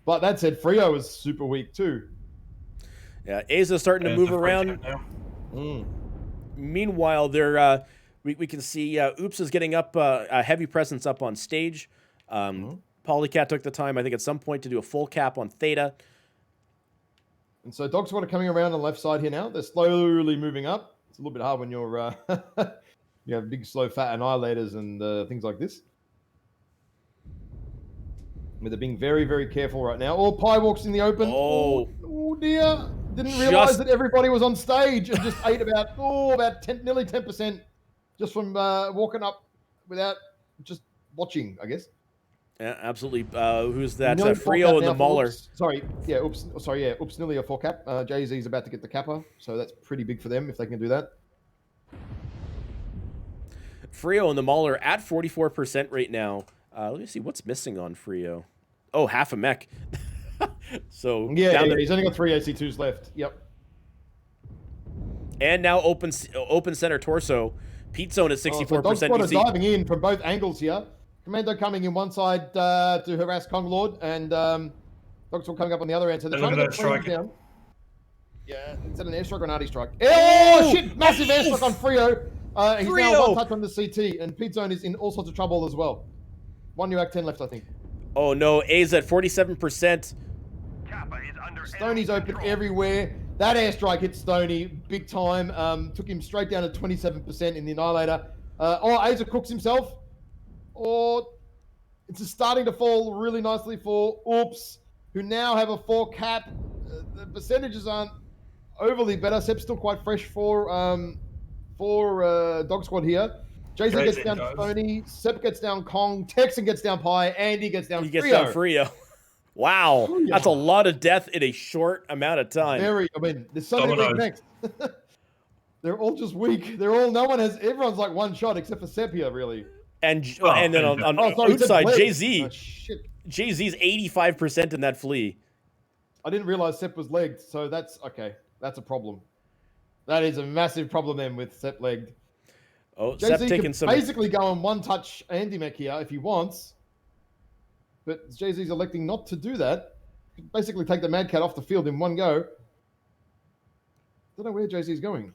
But that said, Frio is super weak too.
Yeah, Aza starting to
There's
move
the free
around.
tap now.
Meanwhile, we can see Oops is getting up a heavy presence up on stage. Polycat took the time, I think, at some point to do a full cap on Theta.
And so Dog Squad are coming around on the left side here now. They're slowly moving up. It's a little bit hard when you're you have big, slow, fat annihilators and things like this. But they're being very, very careful right now. Oh, Pie walks in the open.
Oh.
Oh dear. Didn't realize
Just-
that everybody was on stage and just ate about 10, nearly 10% just from walking up without just watching, I guess.
Yeah, absolutely. Who's that?
Nearly full
Frio
cap
and the
now for
Mauler.
Oops. Oops, nearly a full cap. Jay-Z's about to get the kappa, so that's pretty big for them if they can do that.
Frio and the Mauler at 44% right now. Let me see what's missing on Frio. Oh, half a mech. So
Yeah,
down to-
he's only got 3 AC2s left. Yep.
and now open center torso. Pete Zone at 64%.
Dog Squad
You
are
see,
diving in from both angles here. Commando coming in one side to harass Kong Lord, and Dog Squad coming up on the other end. So they're
And
trying
look
to
at
get
that
flames
strike.
down. Yeah, instead of an airstrike or an arty strike. Oh, shit! Massive airstrike on Frio. He's
Frio!
now one touch on the CT, and Pete Zone is in all sorts of trouble as well. One new Act 10 left, I think.
oh no, A's at 47%.
Kappa is under
Stoney's
enemy
open
control.
everywhere. That airstrike hit Stoney big time. Took him straight down to 27% in the Annihilator. Aza cooks himself. Or it's just starting to fall really nicely for Oops, who now have a 4 cap. The percentages aren't overly better. Sep's still quite fresh for Dog Squad here. Jay-Z gets
Jay-Z
down
goes.
Stoney. Sep gets down Kong. Texan gets down Pie. Andy gets down
He gets
Frio.
down Frio. Wow,
Frio.
that's a lot of death in a short amount of time.
There's so many weak
Dominoes.
mechs. They're all just weak. Everyone's like one shot except for Sepia, really.
And then on Oops
Sep
side,
bled.
Jay-Z.
Oh, shit.
Jay-Z's 85% in that flea.
I didn't realize Sep was legged, so that's okay. That's a problem. That is a massive problem then with Sep legged.
Oh, Sep
Jay-Z
taking
can
some.
basically go on one touch Andy Mech here if he wants. But Jay-Z's electing not to do that. Basically take the Mad Cat off the field in one go. Don't know where Jay-Z's going.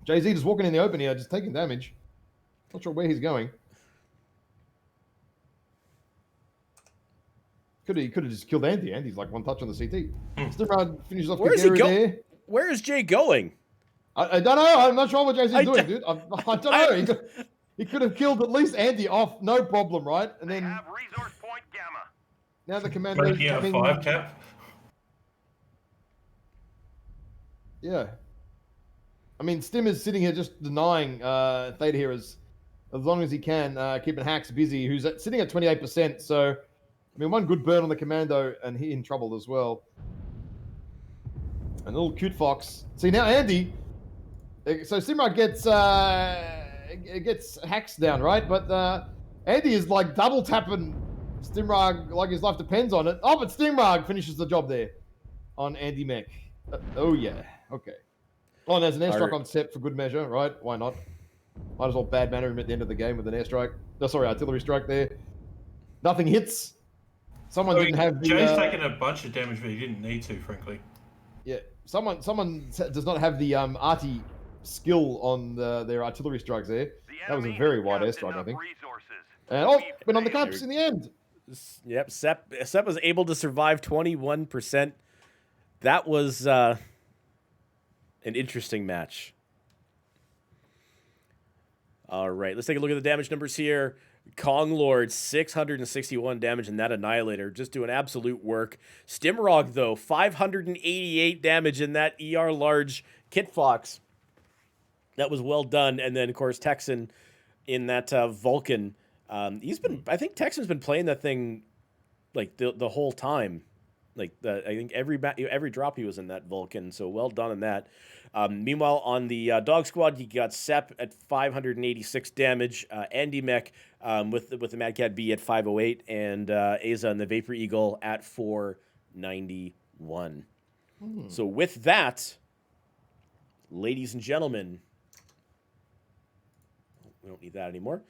Jay-Z just walking in the open here, just taking damage. Not sure where he's going. Could have just killed Andy. Andy's like one touch on the CT. Stimrod finishes off
Where is he
Kagera
go-
there.
Where is Jay going?
I don't know. I'm not sure what Jay-Z's doing, dude. I don't know.
I-
He could have killed at least Andy off, no problem, right? And
They
then
have resource point Gamma.
now the commando's
Making out a
coming.
5 cap.
Yeah. I mean, Stim is sitting here just denying Theta here as long as he can, keeping Hacks busy, who's sitting at 28%. So, I mean, one good burn on the commando, and he in trouble as well. And little cute fox. See, now Andy. So Simrad gets Hacks down, right? But Andy is like double tapping Stimrag like his life depends on it. Oh, but Stimrag finishes the job there on Andy Mech. Oh, yeah. Okay. Oh, and there's an airstrike on Sep for good measure, right? Why not? Might as well bad manner him at the end of the game with an airstrike. No, sorry, artillery strike there. Nothing hits. Someone didn't have the...
Jay's taken a bunch of damage, but he didn't need to, frankly.
Yeah, someone does not have the arty skill on their artillery strikes there. That was a very wide airstrike, I think. And went on the caps in the end.
Yep, Sep was able to survive 21%. That was an interesting match. All right, let's take a look at the damage numbers here. Kong Lord, 661 damage in that Annihilator, just doing absolute work. Stimrog, though, 588 damage in that ER large Kit Fox. That was well done. And then, of course, Texan in that Vulcan. I think Texan's been playing that thing like the whole time. I think every drop he was in that Vulcan, so well done in that. Meanwhile, on the Dog Squad, you got Sep at 586 damage, Andy Mech with the Mad Cat B at 508, and Aza and the Vapor Eagle at 491. So with that, ladies and gentlemen, we don't need that anymore.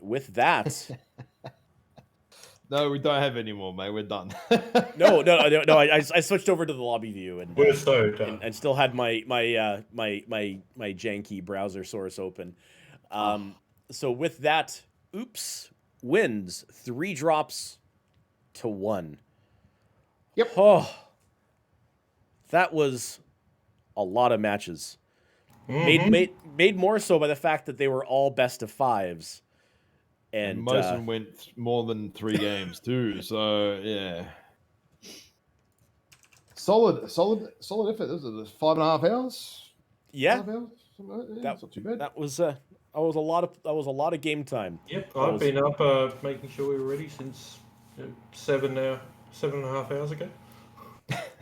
With that,
No, we don't have any more, mate. We're done.
no. I switched over to the lobby view and
We're so done.
and still had my janky browser source open. So with that, Oops wins 3 drops to 1.
Yep.
Oh, that was a lot of matches. Made more so by the fact that they were all best of 5s.
And
And
most of them went more than 3 games too. So yeah, solid effort. This is 5.5 hours.
yeah,
5 hours. Something like that. Yeah,
that,
that's not too bad.
that was a lot of game time.
Yep,
That
I've
was-
been up making sure we were ready since 7.5 hours ago.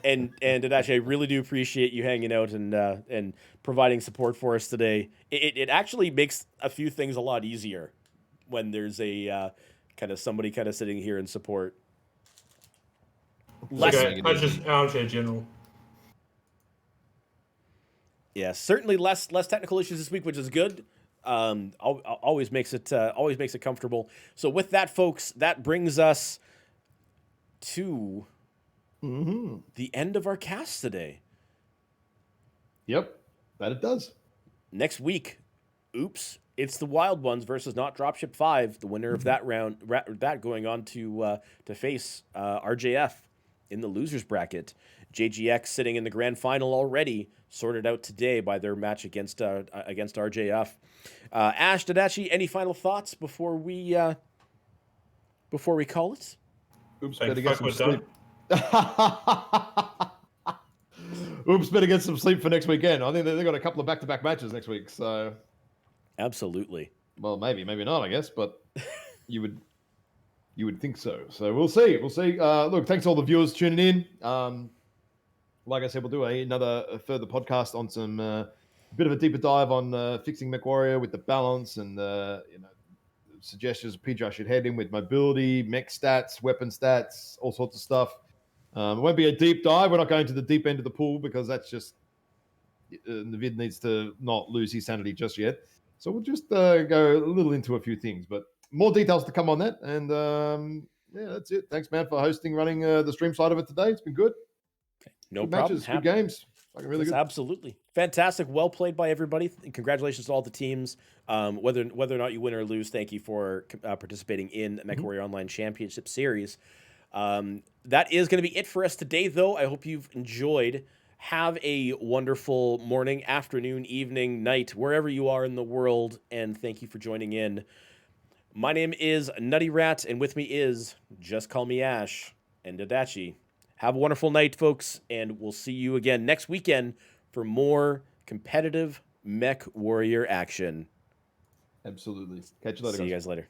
And actually, I really do appreciate you hanging out and providing support for us today. It actually makes a few things a lot easier when there's a somebody sitting here in support. Less,
Okay, I just armchair general.
yeah, certainly less technical issues this week, which is good. Always makes it comfortable. So with that, folks, that brings us to the end of our cast today.
Yep, that it does.
Next week, oops, it's the Wild Ones versus Not Dropship 5. The winner of that round, that going on to face RJF in the losers bracket. JGX sitting in the grand final already, sorted out today by their match against RJF. Ash, Tadashi, any final thoughts before we call it?
Oops,
Thank
better get
fuck
some
we're
sleep. Oops, better get some sleep for next weekend. I think they've got a couple of back-to-back matches next week. So,
Absolutely.
well, maybe not, I guess, but you would think so. So we'll see. Look, thanks to all the viewers tuning in. Like I said, we'll do another further podcast on some bit of a deeper dive on fixing MechWarrior with the balance and suggestions PJ should head in with mobility, mech stats, weapon stats, all sorts of stuff. It won't be a deep dive. We're not going to the deep end of the pool because that's just Navid needs to not lose his sanity just yet. So we'll just go a little into a few things, but more details to come on that. And yeah, that's it. Thanks, man, for hosting, running the stream side of it today. It's been good.
No
Good
problem.
matches, good games. Fucking really good.
Absolutely fantastic. Well played by everybody. And congratulations to all the teams. Whether or not you win or lose, thank you for participating in the MechWarrior Online Championship Series. That is going to be it for us today, though. I hope you've enjoyed. Have a wonderful morning, afternoon, evening, night, wherever you are in the world, and thank you for joining in. My name is Nutty Rat, and with me is Just Call Me Ash and Adachi. Have a wonderful night, folks, and we'll see you again next weekend for more competitive MechWarrior action.
Absolutely. Catch you later,
See you
guys.
guys later.